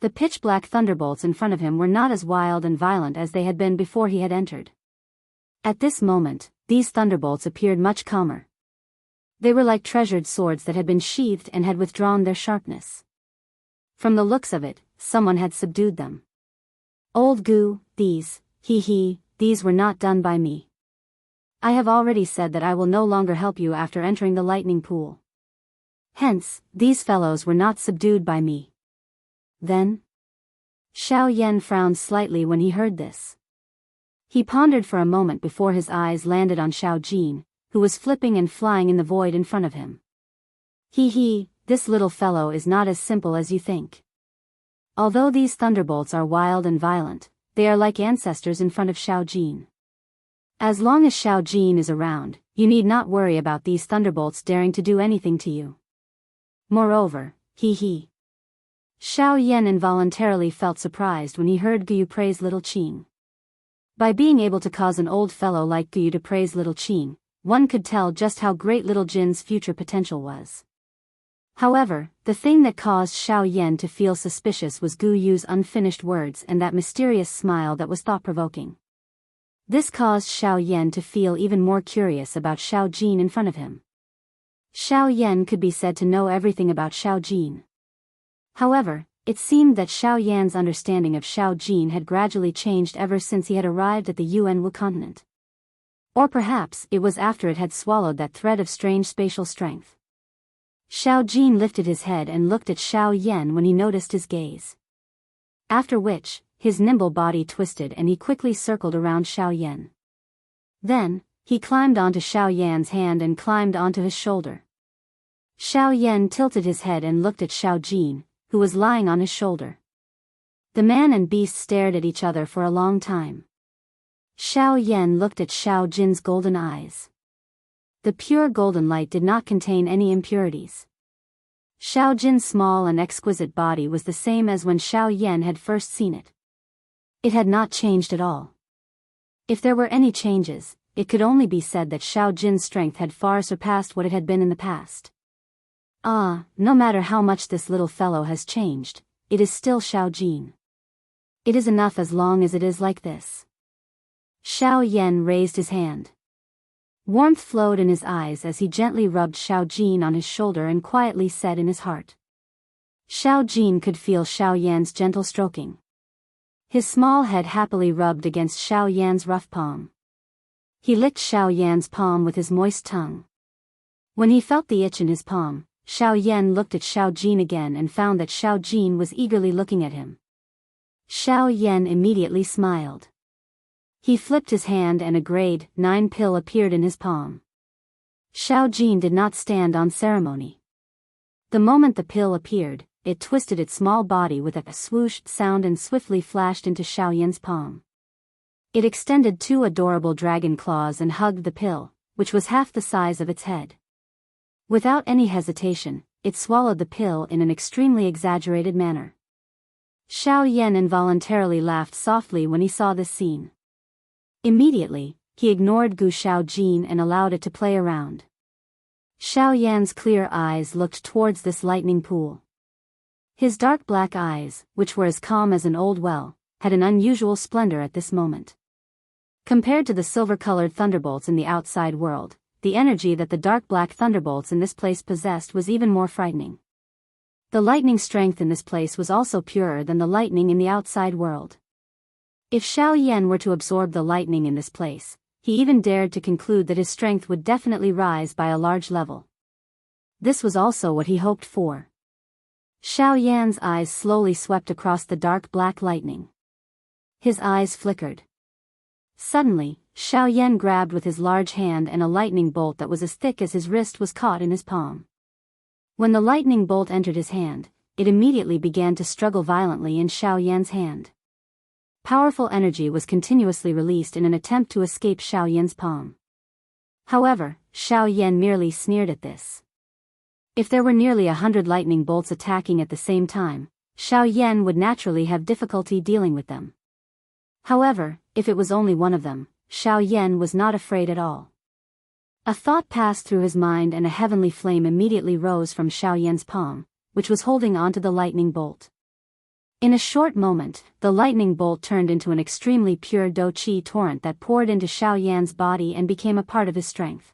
The pitch-black thunderbolts in front of him were not as wild and violent as they had been before he had entered. At this moment, these thunderbolts appeared much calmer. They were like treasured swords that had been sheathed and had withdrawn their sharpness. From the looks of it, someone had subdued them. Old Gu, these were not done by me. I have already said that I will no longer help you after entering the lightning pool. Hence, these fellows were not subdued by me. Then? Xiao Yan frowned slightly when he heard this. He pondered for a moment before his eyes landed on Xiao Jin, who was flipping and flying in the void in front of him. This little fellow is not as simple as you think. Although these thunderbolts are wild and violent, they are like ancestors in front of Xiao Jin. As long as Xiao Jin is around, you need not worry about these thunderbolts daring to do anything to you. Moreover, Xiao Yan involuntarily felt surprised when he heard Gu Yu praise little Qing. By being able to cause an old fellow like Gu Yu to praise little Qing, one could tell just how great little Jin's future potential was. However, the thing that caused Xiao Yan to feel suspicious was Gu Yu's unfinished words and that mysterious smile that was thought-provoking. This caused Xiao Yan to feel even more curious about Xiao Jin in front of him. Xiao Yan could be said to know everything about Xiao Jin. However, it seemed that Xiao Yan's understanding of Xiao Jin had gradually changed ever since he had arrived at the Yuan Wu continent. Or perhaps it was after it had swallowed that thread of strange spatial strength. Xiao Jin lifted his head and looked at Xiao Yan when he noticed his gaze. After which, his nimble body twisted and he quickly circled around Xiao Yan. Then, he climbed onto Xiao Yan's hand and climbed onto his shoulder. Xiao Yan tilted his head and looked at Xiao Jin, who was lying on his shoulder. The man and beast stared at each other for a long time. Xiao Yan looked at Xiao Jin's golden eyes. The pure golden light did not contain any impurities. Xiao Jin's small and exquisite body was the same as when Xiao Yan had first seen it. It had not changed at all. If there were any changes, it could only be said that Xiao Jin's strength had far surpassed what it had been in the past. No matter how much this little fellow has changed, it is still Xiao Jin. It is enough as long as it is like this. Xiao Yan raised his hand. Warmth flowed in his eyes as he gently rubbed Xiao Jin on his shoulder and quietly said in his heart. Xiao Jin could feel Xiao Yan's gentle stroking. His small head happily rubbed against Xiao Yan's rough palm. He licked Xiao Yan's palm with his moist tongue. When he felt the itch in his palm, Xiao Yan looked at Xiao Jin again and found that Xiao Jin was eagerly looking at him. Xiao Yan immediately smiled. He flipped his hand and a grade 9 pill appeared in his palm. Xiao Jin did not stand on ceremony. The moment the pill appeared, it twisted its small body with a swoosh sound and swiftly flashed into Xiao Yan's palm. It extended 2 adorable dragon claws and hugged the pill, which was half the size of its head. Without any hesitation, it swallowed the pill in an extremely exaggerated manner. Xiao Yan involuntarily laughed softly when he saw this scene. Immediately, he ignored Gu Xiaojin and allowed it to play around. Xiao Yan's clear eyes looked towards this lightning pool. His dark black eyes, which were as calm as an old well, had an unusual splendor at this moment. Compared to the silver-colored thunderbolts in the outside world, the energy that the dark black thunderbolts in this place possessed was even more frightening. The lightning strength in this place was also purer than the lightning in the outside world. If Xiao Yan were to absorb the lightning in this place, he even dared to conclude that his strength would definitely rise by a large level. This was also what he hoped for. Xiao Yan's eyes slowly swept across the dark black lightning. His eyes flickered. Suddenly, Xiao Yan grabbed with his large hand and a lightning bolt that was as thick as his wrist was caught in his palm. When the lightning bolt entered his hand, it immediately began to struggle violently in Xiao Yan's hand. Powerful energy was continuously released in an attempt to escape Xiao Yan's palm. However, Xiao Yan merely sneered at this. If there were nearly 100 lightning bolts attacking at the same time, Xiao Yan would naturally have difficulty dealing with them. However, if it was only one of them, Xiao Yan was not afraid at all. A thought passed through his mind and a heavenly flame immediately rose from Xiao Yan's palm, which was holding onto the lightning bolt. In a short moment, the lightning bolt turned into an extremely pure Do-Chi torrent that poured into Xiao Yan's body and became a part of his strength.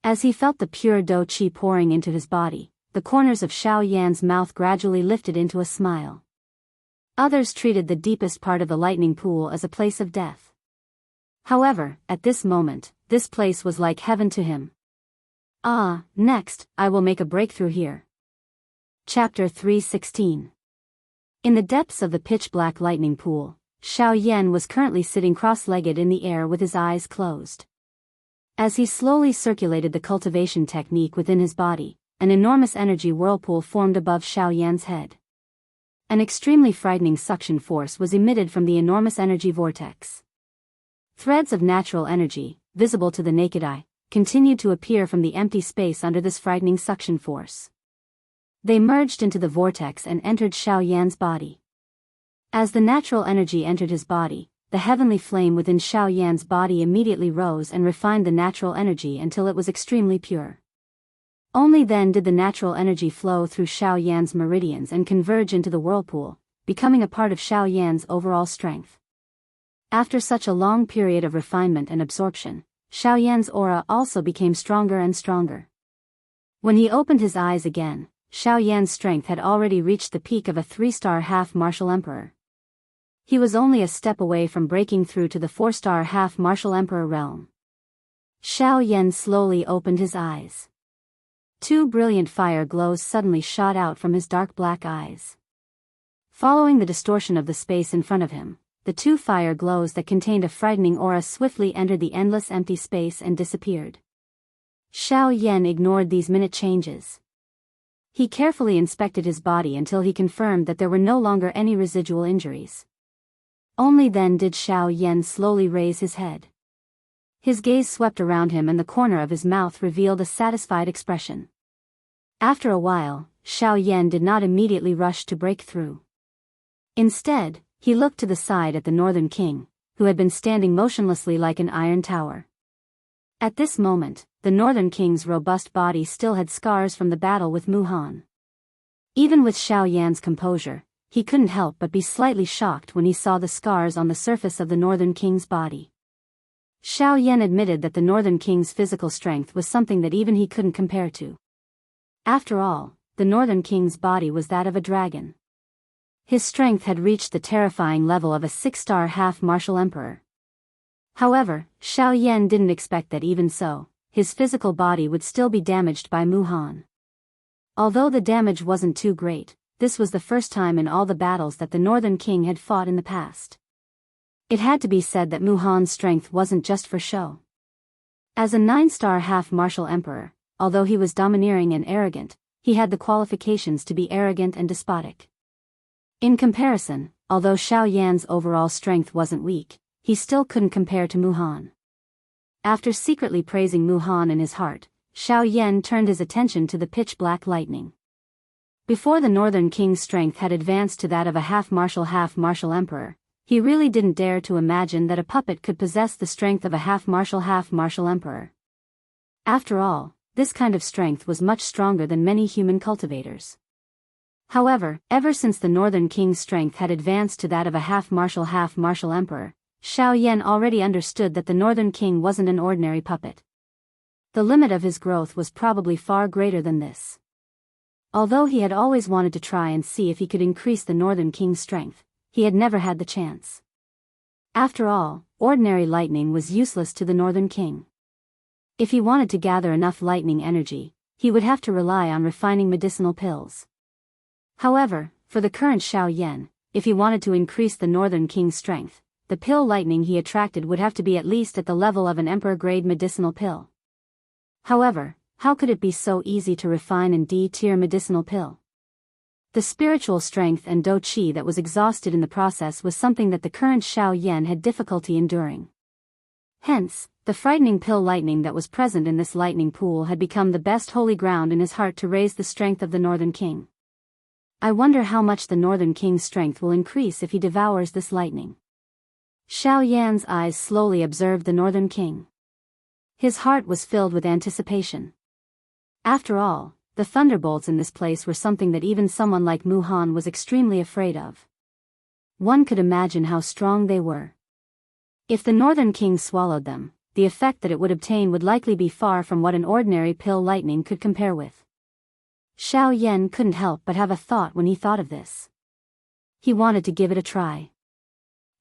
As he felt the pure Do-Chi pouring into his body, the corners of Xiao Yan's mouth gradually lifted into a smile. Others treated the deepest part of the lightning pool as a place of death. However, at this moment, this place was like heaven to him. Next, I will make a breakthrough here. Chapter 3:16. In the depths of the pitch-black lightning pool, Xiao Yan was currently sitting cross-legged in the air with his eyes closed. As he slowly circulated the cultivation technique within his body, an enormous energy whirlpool formed above Xiao Yan's head. An extremely frightening suction force was emitted from the enormous energy vortex. Threads of natural energy, visible to the naked eye, continued to appear from the empty space under this frightening suction force. They merged into the vortex and entered Xiao Yan's body. As the natural energy entered his body, the heavenly flame within Xiao Yan's body immediately rose and refined the natural energy until it was extremely pure. Only then did the natural energy flow through Xiao Yan's meridians and converge into the whirlpool, becoming a part of Xiao Yan's overall strength. After such a long period of refinement and absorption, Xiao Yan's aura also became stronger and stronger. When he opened his eyes again, Xiao Yan's strength had already reached the peak of a 3-star half-martial emperor. He was only a step away from breaking through to the 4-star half-martial emperor realm. Xiao Yan slowly opened his eyes. 2 brilliant fire glows suddenly shot out from his dark black eyes. Following the distortion of the space in front of him, the 2 fire glows that contained a frightening aura swiftly entered the endless empty space and disappeared. Xiao Yan ignored these minute changes. He carefully inspected his body until he confirmed that there were no longer any residual injuries. Only then did Xiao Yan slowly raise his head. His gaze swept around him and the corner of his mouth revealed a satisfied expression. After a while, Xiao Yan did not immediately rush to break through. Instead, he looked to the side at the Northern King, who had been standing motionlessly like an iron tower. At this moment, the Northern King's robust body still had scars from the battle with Mu Han. Even with Xiao Yan's composure, he couldn't help but be slightly shocked when he saw the scars on the surface of the Northern King's body. Xiao Yan admitted that the Northern King's physical strength was something that even he couldn't compare to. After all, the Northern King's body was that of a dragon. His strength had reached the terrifying level of a 6-star half-martial emperor. However, Xiao Yan didn't expect that even so, his physical body would still be damaged by Mu Han. Although the damage wasn't too great, this was the first time in all the battles that the Northern King had fought in the past. It had to be said that Mu Han's strength wasn't just for show. As a 9-star half-martial emperor, although he was domineering and arrogant, he had the qualifications to be arrogant and despotic. In comparison, although Xiao Yan's overall strength wasn't weak, he still couldn't compare to Mu Han. After secretly praising Muhan in his heart, Xiao Yan turned his attention to the pitch-black lightning. Before the Northern King's strength had advanced to that of a half-martial emperor, he really didn't dare to imagine that a puppet could possess the strength of a half-martial emperor. After all, this kind of strength was much stronger than many human cultivators. However, ever since the Northern King's strength had advanced to that of a half-martial emperor, Xiao Yan already understood that the Northern King wasn't an ordinary puppet. The limit of his growth was probably far greater than this. Although he had always wanted to try and see if he could increase the Northern King's strength, he had never had the chance. After all, ordinary lightning was useless to the Northern King. If he wanted to gather enough lightning energy, he would have to rely on refining medicinal pills. However, for the current Xiao Yan, if he wanted to increase the Northern King's strength, the pill lightning he attracted would have to be at least at the level of an emperor-grade medicinal pill. However, how could it be so easy to refine an D-tier medicinal pill? The spiritual strength and dou qi that was exhausted in the process was something that the current Xiao Yan had difficulty enduring. Hence, the frightening pill lightning that was present in this lightning pool had become the best holy ground in his heart to raise the strength of the Northern King. I wonder how much the Northern King's strength will increase if he devours this lightning. Xiao Yan's eyes slowly observed the Northern King. His heart was filled with anticipation. After all, the thunderbolts in this place were something that even someone like Muhan was extremely afraid of. One could imagine how strong they were. If the Northern King swallowed them, the effect that it would obtain would likely be far from what an ordinary pill lightning could compare with. Xiao Yan couldn't help but have a thought when he thought of this. He wanted to give it a try.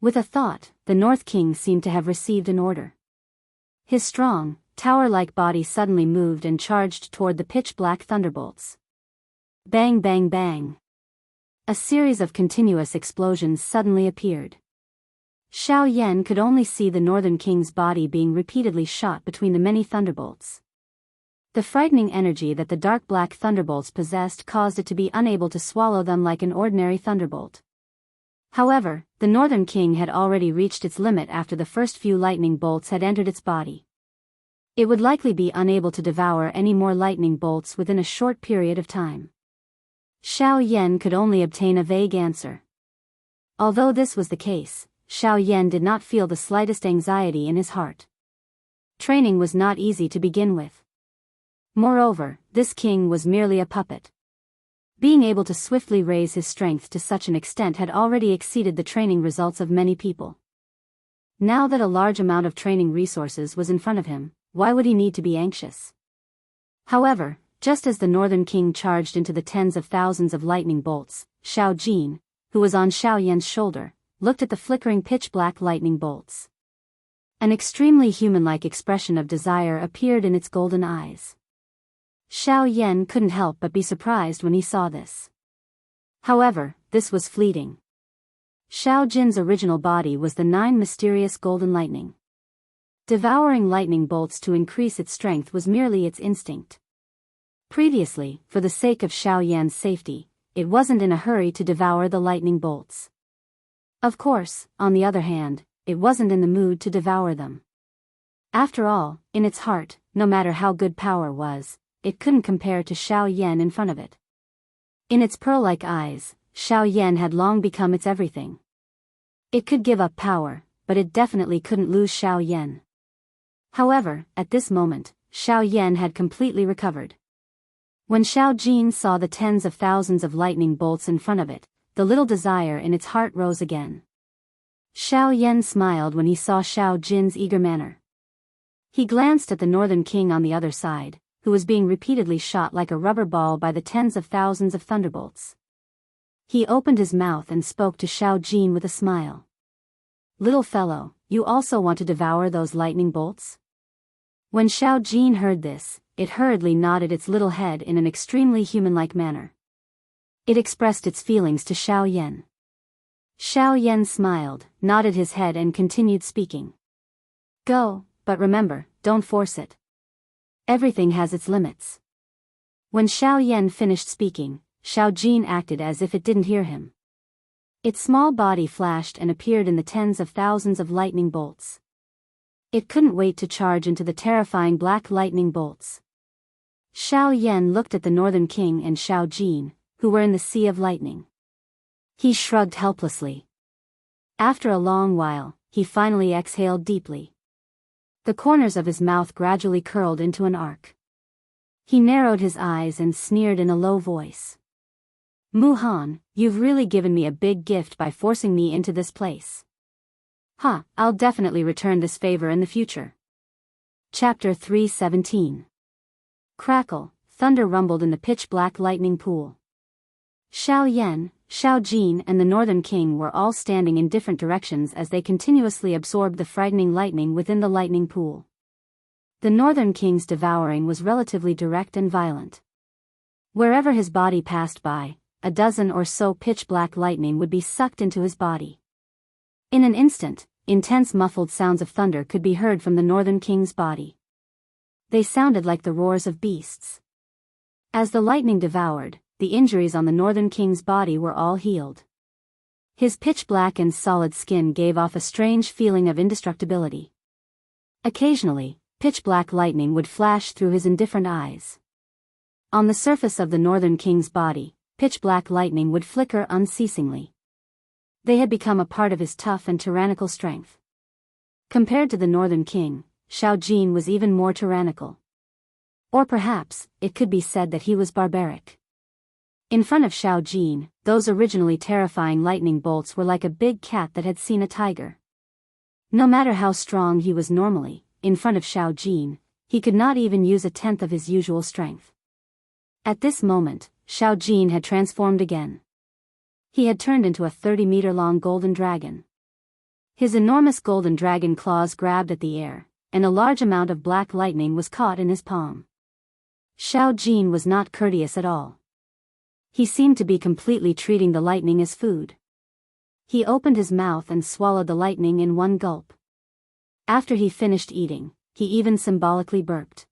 With a thought, the North King seemed to have received an order. His strong, tower-like body suddenly moved and charged toward the pitch-black thunderbolts. Bang bang bang. A series of continuous explosions suddenly appeared. Xiao Yan could only see the Northern King's body being repeatedly shot between the many thunderbolts. The frightening energy that the dark black thunderbolts possessed caused it to be unable to swallow them like an ordinary thunderbolt. However, the Northern King had already reached its limit after the first few lightning bolts had entered its body. It would likely be unable to devour any more lightning bolts within a short period of time. Xiao Yan could only obtain a vague answer. Although this was the case, Xiao Yan did not feel the slightest anxiety in his heart. Training was not easy to begin with. Moreover, this king was merely a puppet. Being able to swiftly raise his strength to such an extent had already exceeded the training results of many people. Now that a large amount of training resources was in front of him, why would he need to be anxious? However, just as the Northern King charged into the tens of thousands of lightning bolts, Xiao Jin, who was on Xiao Yan's shoulder, looked at the flickering pitch-black lightning bolts. An extremely human-like expression of desire appeared in its golden eyes. Xiao Yan couldn't help but be surprised when he saw this. However, this was fleeting. Xiao Jin's original body was the 9 mysterious golden lightning. Devouring lightning bolts to increase its strength was merely its instinct. Previously, for the sake of Xiao Yan's safety, it wasn't in a hurry to devour the lightning bolts. Of course, on the other hand, it wasn't in the mood to devour them. After all, in its heart, no matter how good power was, it couldn't compare to Xiao Yan in front of it. In its pearl-like eyes, Xiao Yan had long become its everything. It could give up power, but it definitely couldn't lose Xiao Yan. However, at this moment, Xiao Yan had completely recovered. When Xiao Jin saw the tens of thousands of lightning bolts in front of it, the little desire in its heart rose again. Xiao Yan smiled when he saw Xiao Jin's eager manner. He glanced at the Northern King on the other side, who was being repeatedly shot like a rubber ball by the tens of thousands of thunderbolts. He opened his mouth and spoke to Xiao Jin with a smile. "Little fellow, you also want to devour those lightning bolts?" When Xiao Jin heard this, it hurriedly nodded its little head in an extremely human-like manner. It expressed its feelings to Xiao Yan. Xiao Yan smiled, nodded his head and continued speaking. "Go, but remember, don't force it. Everything has its limits." When Xiao Yan finished speaking, Xiao Jin acted as if it didn't hear him. Its small body flashed and appeared in the tens of thousands of lightning bolts. It couldn't wait to charge into the terrifying black lightning bolts. Xiao Yan looked at the Northern King and Xiao Jin, who were in the sea of lightning. He shrugged helplessly. After a long while, he finally exhaled deeply. The corners of his mouth gradually curled into an arc. He narrowed his eyes and sneered in a low voice. "Mu Han, you've really given me a big gift by forcing me into this place. I'll definitely return this favor in the future." Chapter 317. Crackle, thunder rumbled in the pitch-black lightning pool. Xiao Yan, Xiao Jin and the Northern King were all standing in different directions as they continuously absorbed the frightening lightning within the lightning pool. The Northern King's devouring was relatively direct and violent. Wherever his body passed by, a dozen or so pitch-black lightning would be sucked into his body. In an instant, intense muffled sounds of thunder could be heard from the Northern King's body. They sounded like the roars of beasts. As the lightning devoured, the injuries on the Northern King's body were all healed. His pitch-black and solid skin gave off a strange feeling of indestructibility. Occasionally, pitch-black lightning would flash through his indifferent eyes. On the surface of the Northern King's body, pitch-black lightning would flicker unceasingly. They had become a part of his tough and tyrannical strength. Compared to the Northern King, Xiao Jin was even more tyrannical. Or perhaps, it could be said that he was barbaric. In front of Xiao Jin, those originally terrifying lightning bolts were like a big cat that had seen a tiger. No matter how strong he was normally, in front of Xiao Jin, he could not even use a tenth of his usual strength. At this moment, Xiao Jin had transformed again. He had turned into a 30-meter-long golden dragon. His enormous golden dragon claws grabbed at the air, and a large amount of black lightning was caught in his palm. Xiao Jin was not courteous at all. He seemed to be completely treating the lightning as food. He opened his mouth and swallowed the lightning in one gulp. After he finished eating, he even symbolically burped.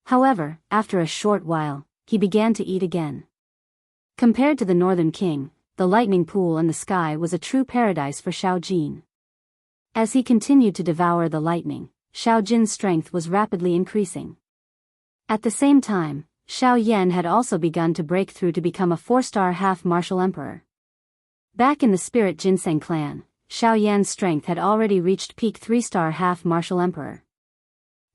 However, after a short while, he began to eat again. Compared to the Northern King, the lightning pool and the sky was a true paradise for Xiao Jin. As he continued to devour the lightning, Xiao Jin's strength was rapidly increasing. At the same time, Xiao Yan had also begun to break through to become a 4-star half-martial emperor. Back in the Spirit Ginseng clan, Xiao Yan's strength had already reached peak 3-star half-martial emperor.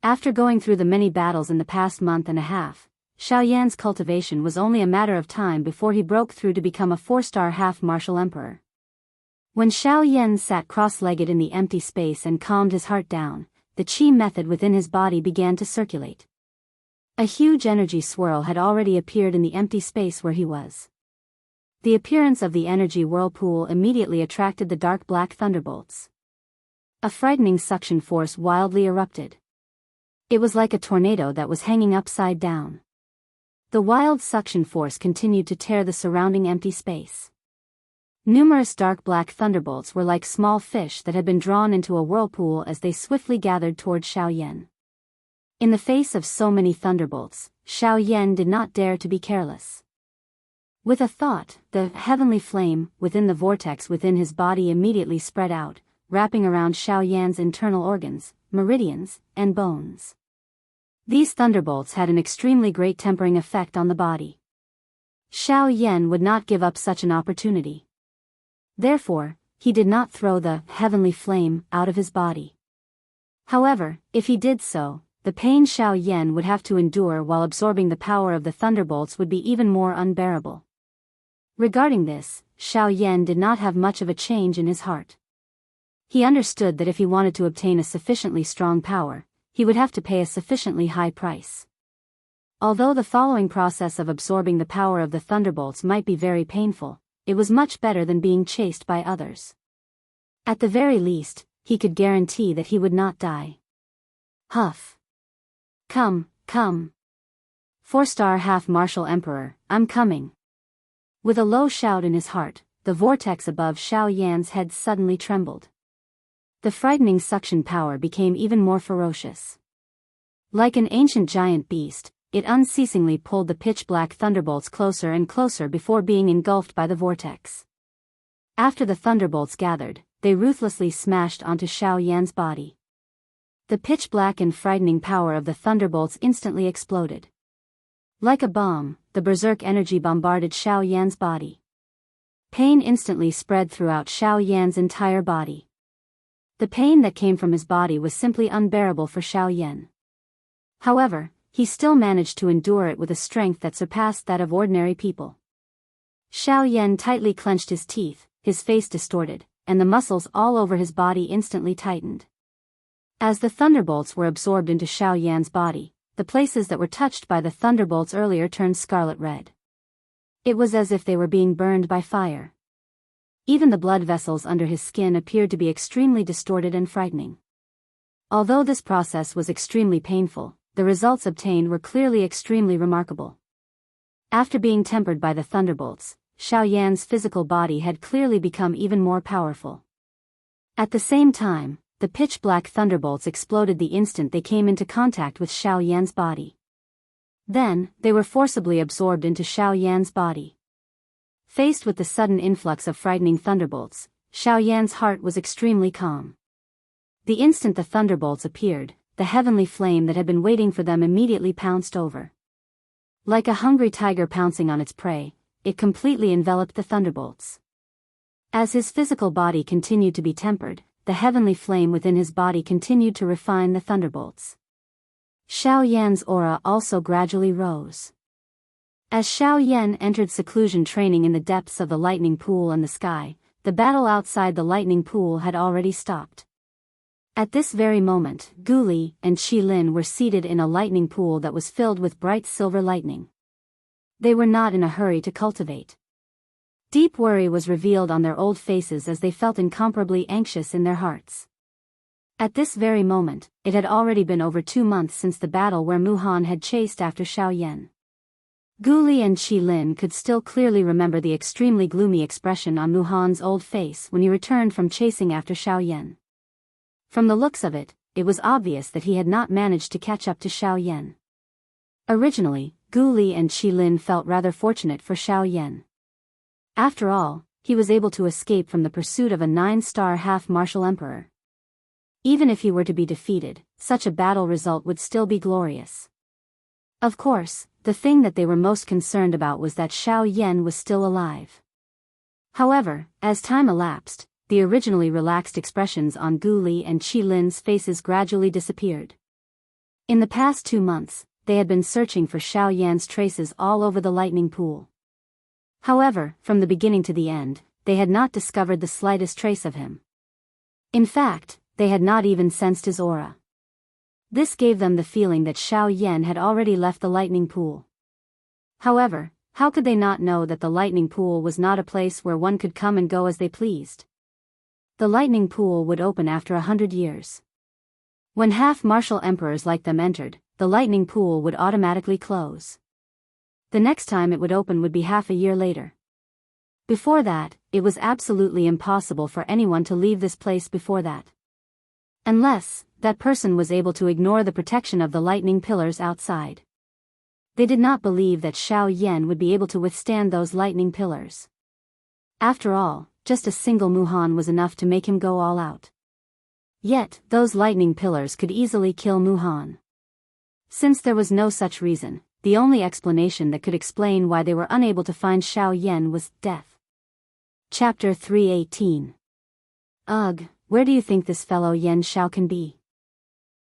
After going through the many battles in the past month and a half, Xiao Yan's cultivation was only a matter of time before he broke through to become a 4-star half-martial emperor. When Xiao Yan sat cross-legged in the empty space and calmed his heart down, the qi method within his body began to circulate. A huge energy swirl had already appeared in the empty space where he was. The appearance of the energy whirlpool immediately attracted the dark black thunderbolts. A frightening suction force wildly erupted. It was like a tornado that was hanging upside down. The wild suction force continued to tear the surrounding empty space. Numerous dark black thunderbolts were like small fish that had been drawn into a whirlpool as they swiftly gathered toward Xiao Yan. In the face of so many thunderbolts, Xiao Yan did not dare to be careless. With a thought, the heavenly flame within the vortex within his body immediately spread out, wrapping around Xiao Yan's internal organs, meridians, and bones. These thunderbolts had an extremely great tempering effect on the body. Xiao Yan would not give up such an opportunity. Therefore, he did not throw the heavenly flame out of his body. However, if he did so, the pain Xiao Yan would have to endure while absorbing the power of the thunderbolts would be even more unbearable. Regarding this, Xiao Yan did not have much of a change in his heart. He understood that if he wanted to obtain a sufficiently strong power, he would have to pay a sufficiently high price. Although the following process of absorbing the power of the thunderbolts might be very painful, it was much better than being chased by others. At the very least, he could guarantee that he would not die. Huff. Come. 4-star half-martial emperor, I'm coming. With a low shout in his heart, the vortex above Xiao Yan's head suddenly trembled. The frightening suction power became even more ferocious. Like an ancient giant beast, it unceasingly pulled the pitch-black thunderbolts closer and closer before being engulfed by the vortex. After the thunderbolts gathered, they ruthlessly smashed onto Xiao Yan's body. The pitch-black and frightening power of the thunderbolts instantly exploded. Like a bomb, the berserk energy bombarded Xiao Yan's body. Pain instantly spread throughout Xiao Yan's entire body. The pain that came from his body was simply unbearable for Xiao Yan. However, he still managed to endure it with a strength that surpassed that of ordinary people. Xiao Yan tightly clenched his teeth, his face distorted, and the muscles all over his body instantly tightened. As the thunderbolts were absorbed into Xiao Yan's body, the places that were touched by the thunderbolts earlier turned scarlet red. It was as if they were being burned by fire. Even the blood vessels under his skin appeared to be extremely distorted and frightening. Although this process was extremely painful, the results obtained were clearly extremely remarkable. After being tempered by the thunderbolts, Xiao Yan's physical body had clearly become even more powerful. At the same time, the pitch-black thunderbolts exploded the instant they came into contact with Xiao Yan's body. Then, they were forcibly absorbed into Xiao Yan's body. Faced with the sudden influx of frightening thunderbolts, Xiao Yan's heart was extremely calm. The instant the thunderbolts appeared, the heavenly flame that had been waiting for them immediately pounced over. Like a hungry tiger pouncing on its prey, it completely enveloped the thunderbolts. As his physical body continued to be tempered, the heavenly flame within his body continued to refine the thunderbolts. Xiao Yan's aura also gradually rose. As Xiao Yan entered seclusion training in the depths of the lightning pool and the sky, the battle outside the lightning pool had already stopped. At this very moment, Gu Li and Qi Lin were seated in a lightning pool that was filled with bright silver lightning. They were not in a hurry to cultivate. Deep worry was revealed on their old faces as they felt incomparably anxious in their hearts. At this very moment, it had already been over 2 months since the battle where Mu Han had chased after Xiao Yan. Gu Li and Qi Lin could still clearly remember the extremely gloomy expression on Mu Han's old face when he returned from chasing after Xiao Yan. From the looks of it, it was obvious that he had not managed to catch up to Xiao Yan. Originally, Gu Li and Qi Lin felt rather fortunate for Xiao Yan. After all, he was able to escape from the pursuit of a 9-star half-martial emperor. Even if he were to be defeated, such a battle result would still be glorious. Of course, the thing that they were most concerned about was that Xiao Yan was still alive. However, as time elapsed, the originally relaxed expressions on Gu Li and Qi Lin's faces gradually disappeared. In the past 2 months, they had been searching for Xiao Yan's traces all over the lightning pool. However, from the beginning to the end, they had not discovered the slightest trace of him. In fact, they had not even sensed his aura. This gave them the feeling that Xiao Yan had already left the lightning pool. However, how could they not know that the lightning pool was not a place where one could come and go as they pleased? The lightning pool would open after 100 years. When half-martial emperors like them entered, the lightning pool would automatically close. The next time it would open would be half a year later. Before that, it was absolutely impossible for anyone to leave this place before that. Unless, that person was able to ignore the protection of the lightning pillars outside. They did not believe that Xiao Yan would be able to withstand those lightning pillars. After all, just a single Mu Han was enough to make him go all out. Yet, those lightning pillars could easily kill Mu Han. Since there was no such reason, the only explanation that could explain why they were unable to find Xiao Yan was death. Chapter 318. Ugh, where do you think this fellow Yan Xiao can be?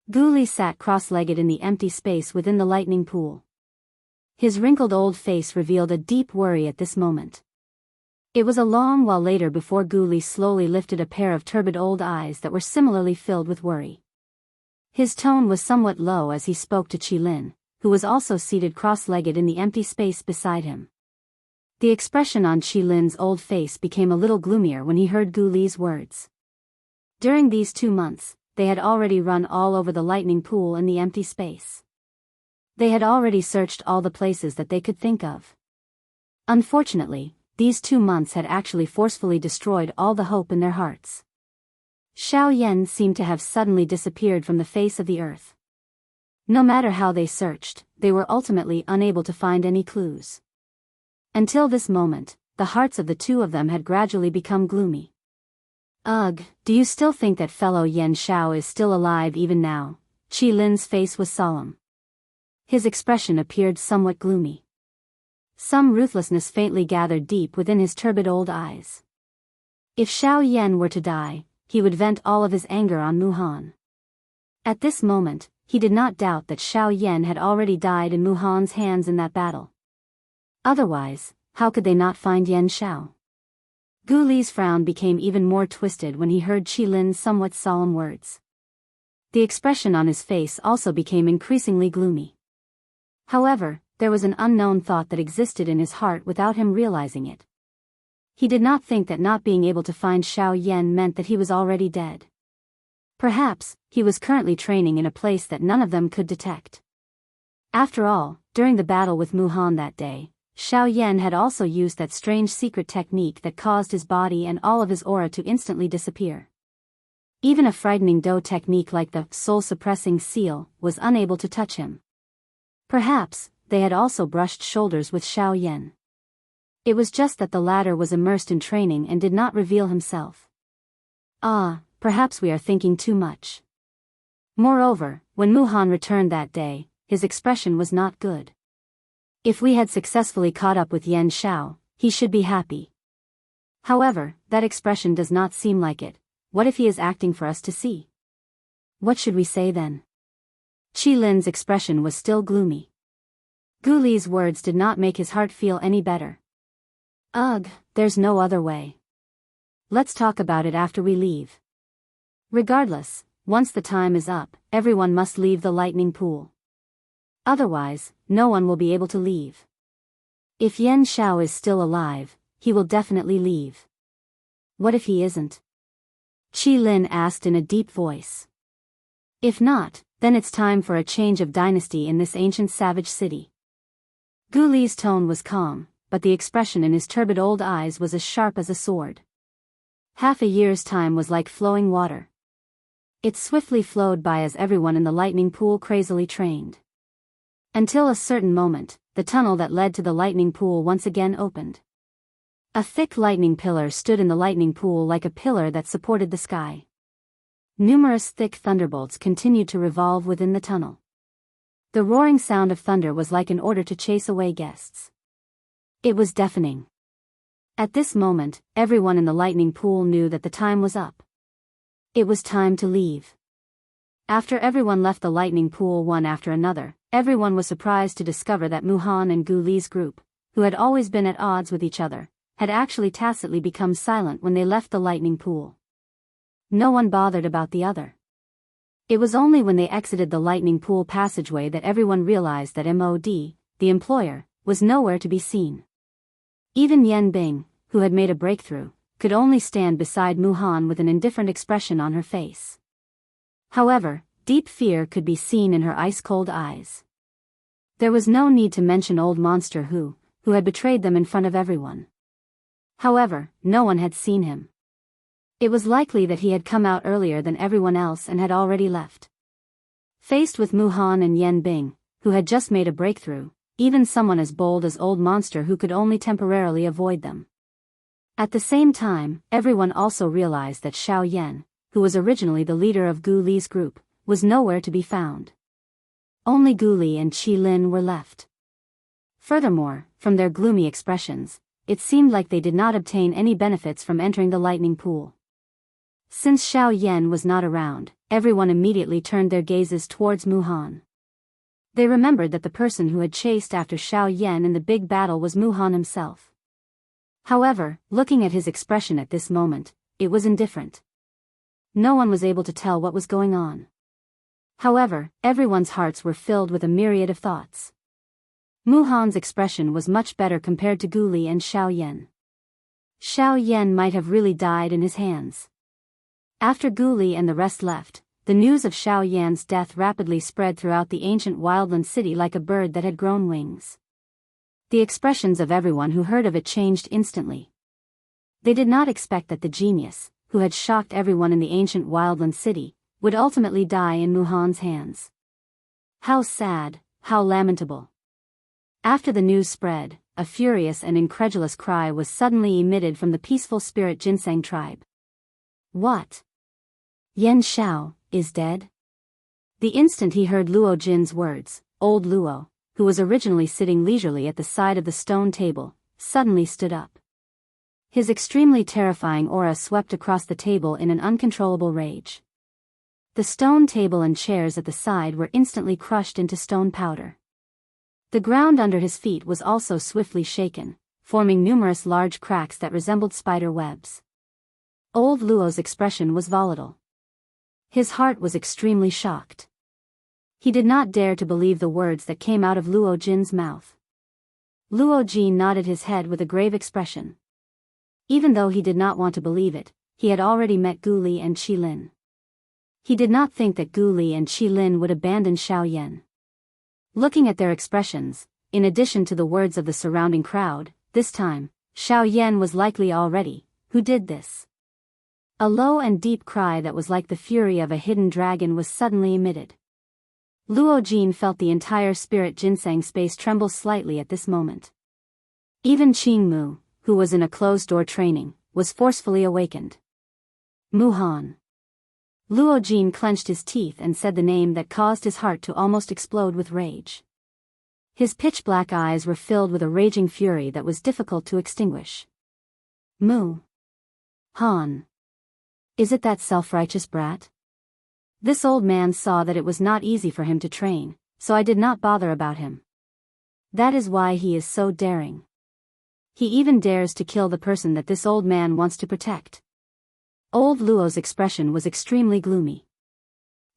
Gu Li sat cross-legged in the empty space within the lightning pool. His wrinkled old face revealed a deep worry at this moment. It was a long while later before Gu Li slowly lifted a pair of turbid old eyes that were similarly filled with worry. His tone was somewhat low as he spoke to Qi Lin, who was also seated cross-legged in the empty space beside him. The expression on Qi Lin's old face became a little gloomier when he heard Gu Li's words. During these 2 months, they had already run all over the lightning pool and the empty space. They had already searched all the places that they could think of. Unfortunately, these 2 months had actually forcefully destroyed all the hope in their hearts. Xiao Yan seemed to have suddenly disappeared from the face of the earth. No matter how they searched, they were ultimately unable to find any clues. Until this moment, the hearts of the two of them had gradually become gloomy. Ugh, do you still think that fellow Yan Xiao is still alive even now? Lin's face was solemn. His expression appeared somewhat gloomy. Some ruthlessness faintly gathered deep within his turbid old eyes. If Xiao Yan were to die, he would vent all of his anger on Mu Han. At this moment, he did not doubt that Xiao Yan had already died in Mu Han's hands in that battle. Otherwise, how could they not find Yan Xiao? Gu Li's frown became even more twisted when he heard Lin's somewhat solemn words. The expression on his face also became increasingly gloomy. However, there was an unknown thought that existed in his heart without him realizing it. He did not think that not being able to find Xiao Yan meant that he was already dead. Perhaps, he was currently training in a place that none of them could detect. After all, during the battle with Mu Han that day, Xiao Yan had also used that strange secret technique that caused his body and all of his aura to instantly disappear. Even a frightening Dou technique like the soul-suppressing seal was unable to touch him. Perhaps, they had also brushed shoulders with Xiao Yan. It was just that the latter was immersed in training and did not reveal himself. Perhaps we are thinking too much. Moreover, when Mu Han returned that day, his expression was not good. If we had successfully caught up with Yan Xiao, he should be happy. However, that expression does not seem like it. What if he is acting for us to see? What should we say then? Lin's expression was still gloomy. Gu Li's words did not make his heart feel any better. Ugh, there's no other way. Let's talk about it after we leave. Regardless, once the time is up, everyone must leave the lightning pool. Otherwise, no one will be able to leave. If Yan Xiao is still alive, he will definitely leave. What if he isn't? Lin asked in a deep voice. If not, then it's time for a change of dynasty in this ancient savage city. Gu Li's tone was calm, but the expression in his turbid old eyes was as sharp as a sword. Half a year's time was like flowing water. It swiftly flowed by as everyone in the lightning pool crazily trained. Until a certain moment, the tunnel that led to the lightning pool once again opened. A thick lightning pillar stood in the lightning pool like a pillar that supported the sky. Numerous thick thunderbolts continued to revolve within the tunnel. The roaring sound of thunder was like an order to chase away guests. It was deafening. At this moment, everyone in the lightning pool knew that the time was up. It was time to leave. After everyone left the lightning pool one after another, everyone was surprised to discover that Mu Han and Gu Li's group, who had always been at odds with each other, had actually tacitly become silent when they left the lightning pool. No one bothered about the other. It was only when they exited the lightning pool passageway that everyone realized that MOD, the employer, was nowhere to be seen. Even Yan Bing, who had made a breakthrough, could only stand beside Mu Han with an indifferent expression on her face. However, deep fear could be seen in her ice-cold eyes. There was no need to mention old monster who had betrayed them in front of everyone. However, no one had seen him. It was likely that he had come out earlier than everyone else and had already left. Faced with Mu Han and Yan Bing, who had just made a breakthrough, even someone as bold as old monster who could only temporarily avoid them. At the same time, everyone also realized that Xiao Yan, who was originally the leader of Gu Li's group, was nowhere to be found. Only Gu Li and Lin were left. Furthermore, from their gloomy expressions, it seemed like they did not obtain any benefits from entering the lightning pool. Since Xiao Yan was not around, everyone immediately turned their gazes towards Mu Han. They remembered that the person who had chased after Xiao Yan in the big battle was Mu Han himself. However, looking at his expression at this moment, it was indifferent. No one was able to tell what was going on. However, everyone's hearts were filled with a myriad of thoughts. Mu Han's expression was much better compared to Gu Li and Xiao Yan. Xiao Yan might have really died in his hands. After Gu Li and the rest left, the news of Xiao Yan's death rapidly spread throughout the ancient wildland city like a bird that had grown wings. The expressions of everyone who heard of it changed instantly. They did not expect that the genius, who had shocked everyone in the ancient wildland city, would ultimately die in Mu Han's hands. How sad, how lamentable. After the news spread, a furious and incredulous cry was suddenly emitted from the peaceful spirit ginseng tribe. What? Yan Xiao is dead? The instant he heard Luo Jin's words, old Luo, who was originally sitting leisurely at the side of the stone table, suddenly stood up. His extremely terrifying aura swept across the table in an uncontrollable rage. The stone table and chairs at the side were instantly crushed into stone powder. The ground under his feet was also swiftly shaken, forming numerous large cracks that resembled spider webs. Old Luo's expression was volatile. His heart was extremely shocked. He did not dare to believe the words that came out of Luo Jin's mouth. Luo Jin nodded his head with a grave expression. Even though he did not want to believe it, he had already met Gu Li and Qi Lin. He did not think that Gu Li and Qi Lin would abandon Xiao Yan. Looking at their expressions, in addition to the words of the surrounding crowd, this time, Xiao Yan was likely already, who did this? A low and deep cry that was like the fury of a hidden dragon was suddenly emitted. Luo Jin felt the entire spirit ginseng space tremble slightly at this moment. Even Qing Mu, who was in a closed-door training, was forcefully awakened. Mu Han. Luo Jin clenched his teeth and said the name that caused his heart to almost explode with rage. His pitch-black eyes were filled with a raging fury that was difficult to extinguish. Mu Han. Is it that self-righteous brat? This old man saw that it was not easy for him to train, so I did not bother about him. That is why he is so daring. He even dares to kill the person that this old man wants to protect. Old Luo's expression was extremely gloomy.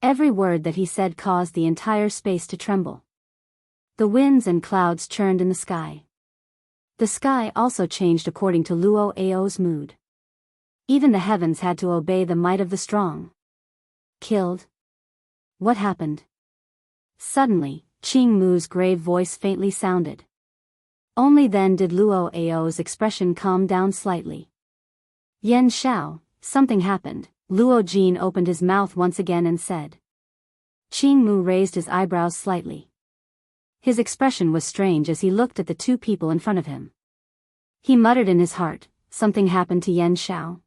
Every word that he said caused the entire space to tremble. The winds and clouds churned in the sky. The sky also changed according to Luo Ao's mood. Even the heavens had to obey the might of the strong. Killed? What happened? Suddenly, Qing Mu's grave voice faintly sounded. Only then did Luo Ao's expression calm down slightly. Yan Xiao, something happened. Luo Jin opened his mouth once again and said. Qing Mu raised his eyebrows slightly. His expression was strange as he looked at the two people in front of him. He muttered in his heart, something happened to Yan Xiao.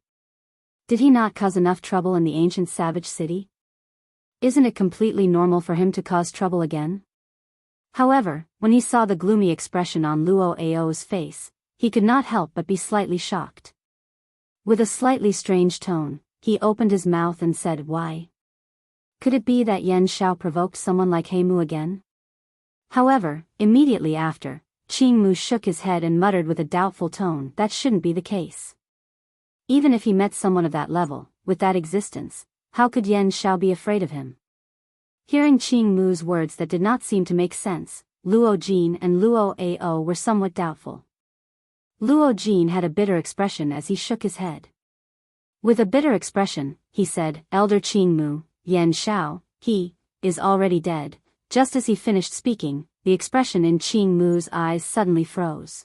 Did he not cause enough trouble in the ancient savage city? Isn't it completely normal for him to cause trouble again? However, when he saw the gloomy expression on Luo Ao's face, he could not help but be slightly shocked. With a slightly strange tone, he opened his mouth and said, "Why? Could it be that Yan Xiao provoked someone like He Mu again?" However, immediately after, Qing Mu shook his head and muttered with a doubtful tone, "That shouldn't be the case. Even if he met someone of that level, with that existence, how could Yan Xiao be afraid of him?" Hearing Qing Mu's words that did not seem to make sense, Luo Jin and Luo Ao were somewhat doubtful. Luo Jin had a bitter expression as he shook his head. With a bitter expression, he said, "Elder Qing Mu, Yan Xiao, he is already dead." Just as he finished speaking, the expression in Qing Mu's eyes suddenly froze.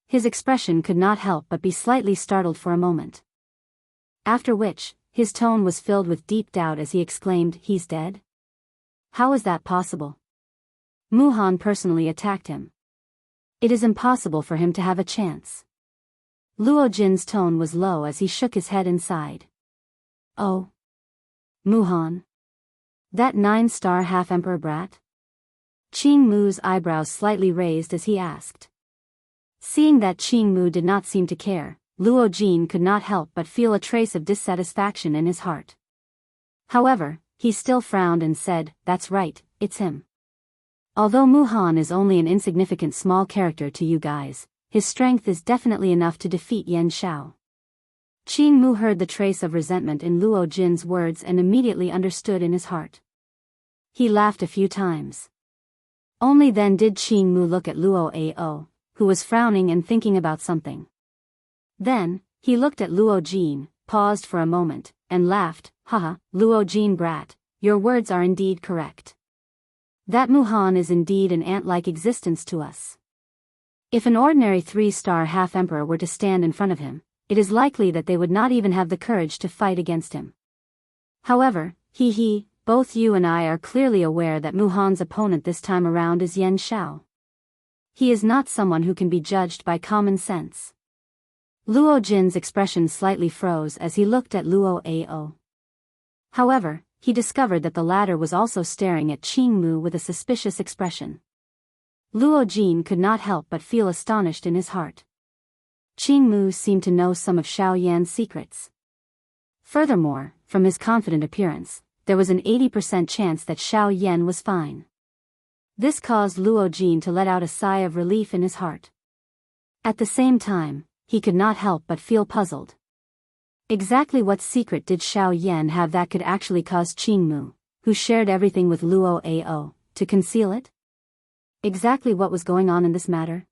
His expression could not help but be slightly startled for a moment. After which, his tone was filled with deep doubt as he exclaimed, "He's dead? How is that possible? Mu Han personally attacked him. It is impossible for him to have a chance." Luo Jin's tone was low as he shook his head and sighed. "Oh. Mu Han? That 9-star half-emperor brat?" Qing Mu's eyebrows slightly raised as he asked. Seeing that Qing Mu did not seem to care, Luo Jin could not help but feel a trace of dissatisfaction in his heart. However, he still frowned and said, "That's right, it's him. Although Mu Han is only an insignificant small character to you guys, his strength is definitely enough to defeat Yan Xiao." Qing Mu heard the trace of resentment in Luo Jin's words and immediately understood in his heart. He laughed a few times. Only then did Qing Mu look at Luo Ao, who was frowning and thinking about something. Then, he looked at Luo Jin, paused for a moment, and laughed, "Haha, Luo Jin brat, your words are indeed correct. That Mu Han is indeed an ant-like existence to us. If an ordinary 3-star half-emperor were to stand in front of him, it is likely that they would not even have the courage to fight against him. However, both you and I are clearly aware that Mu Han's opponent this time around is Yan Xiao. He is not someone who can be judged by common sense." Luo Jin's expression slightly froze as he looked at Luo Ao. However, he discovered that the latter was also staring at Qingmu with a suspicious expression. Luo Jin could not help but feel astonished in his heart. Qingmu seemed to know some of Xiao Yan's secrets. Furthermore, from his confident appearance, there was an 80% chance that Xiao Yan was fine. This caused Luo Jin to let out a sigh of relief in his heart. At the same time, he could not help but feel puzzled. Exactly what secret did Xiao Yan have that could actually cause Qingmu, who shared everything with Luo Ao, to conceal it? Exactly what was going on in this matter?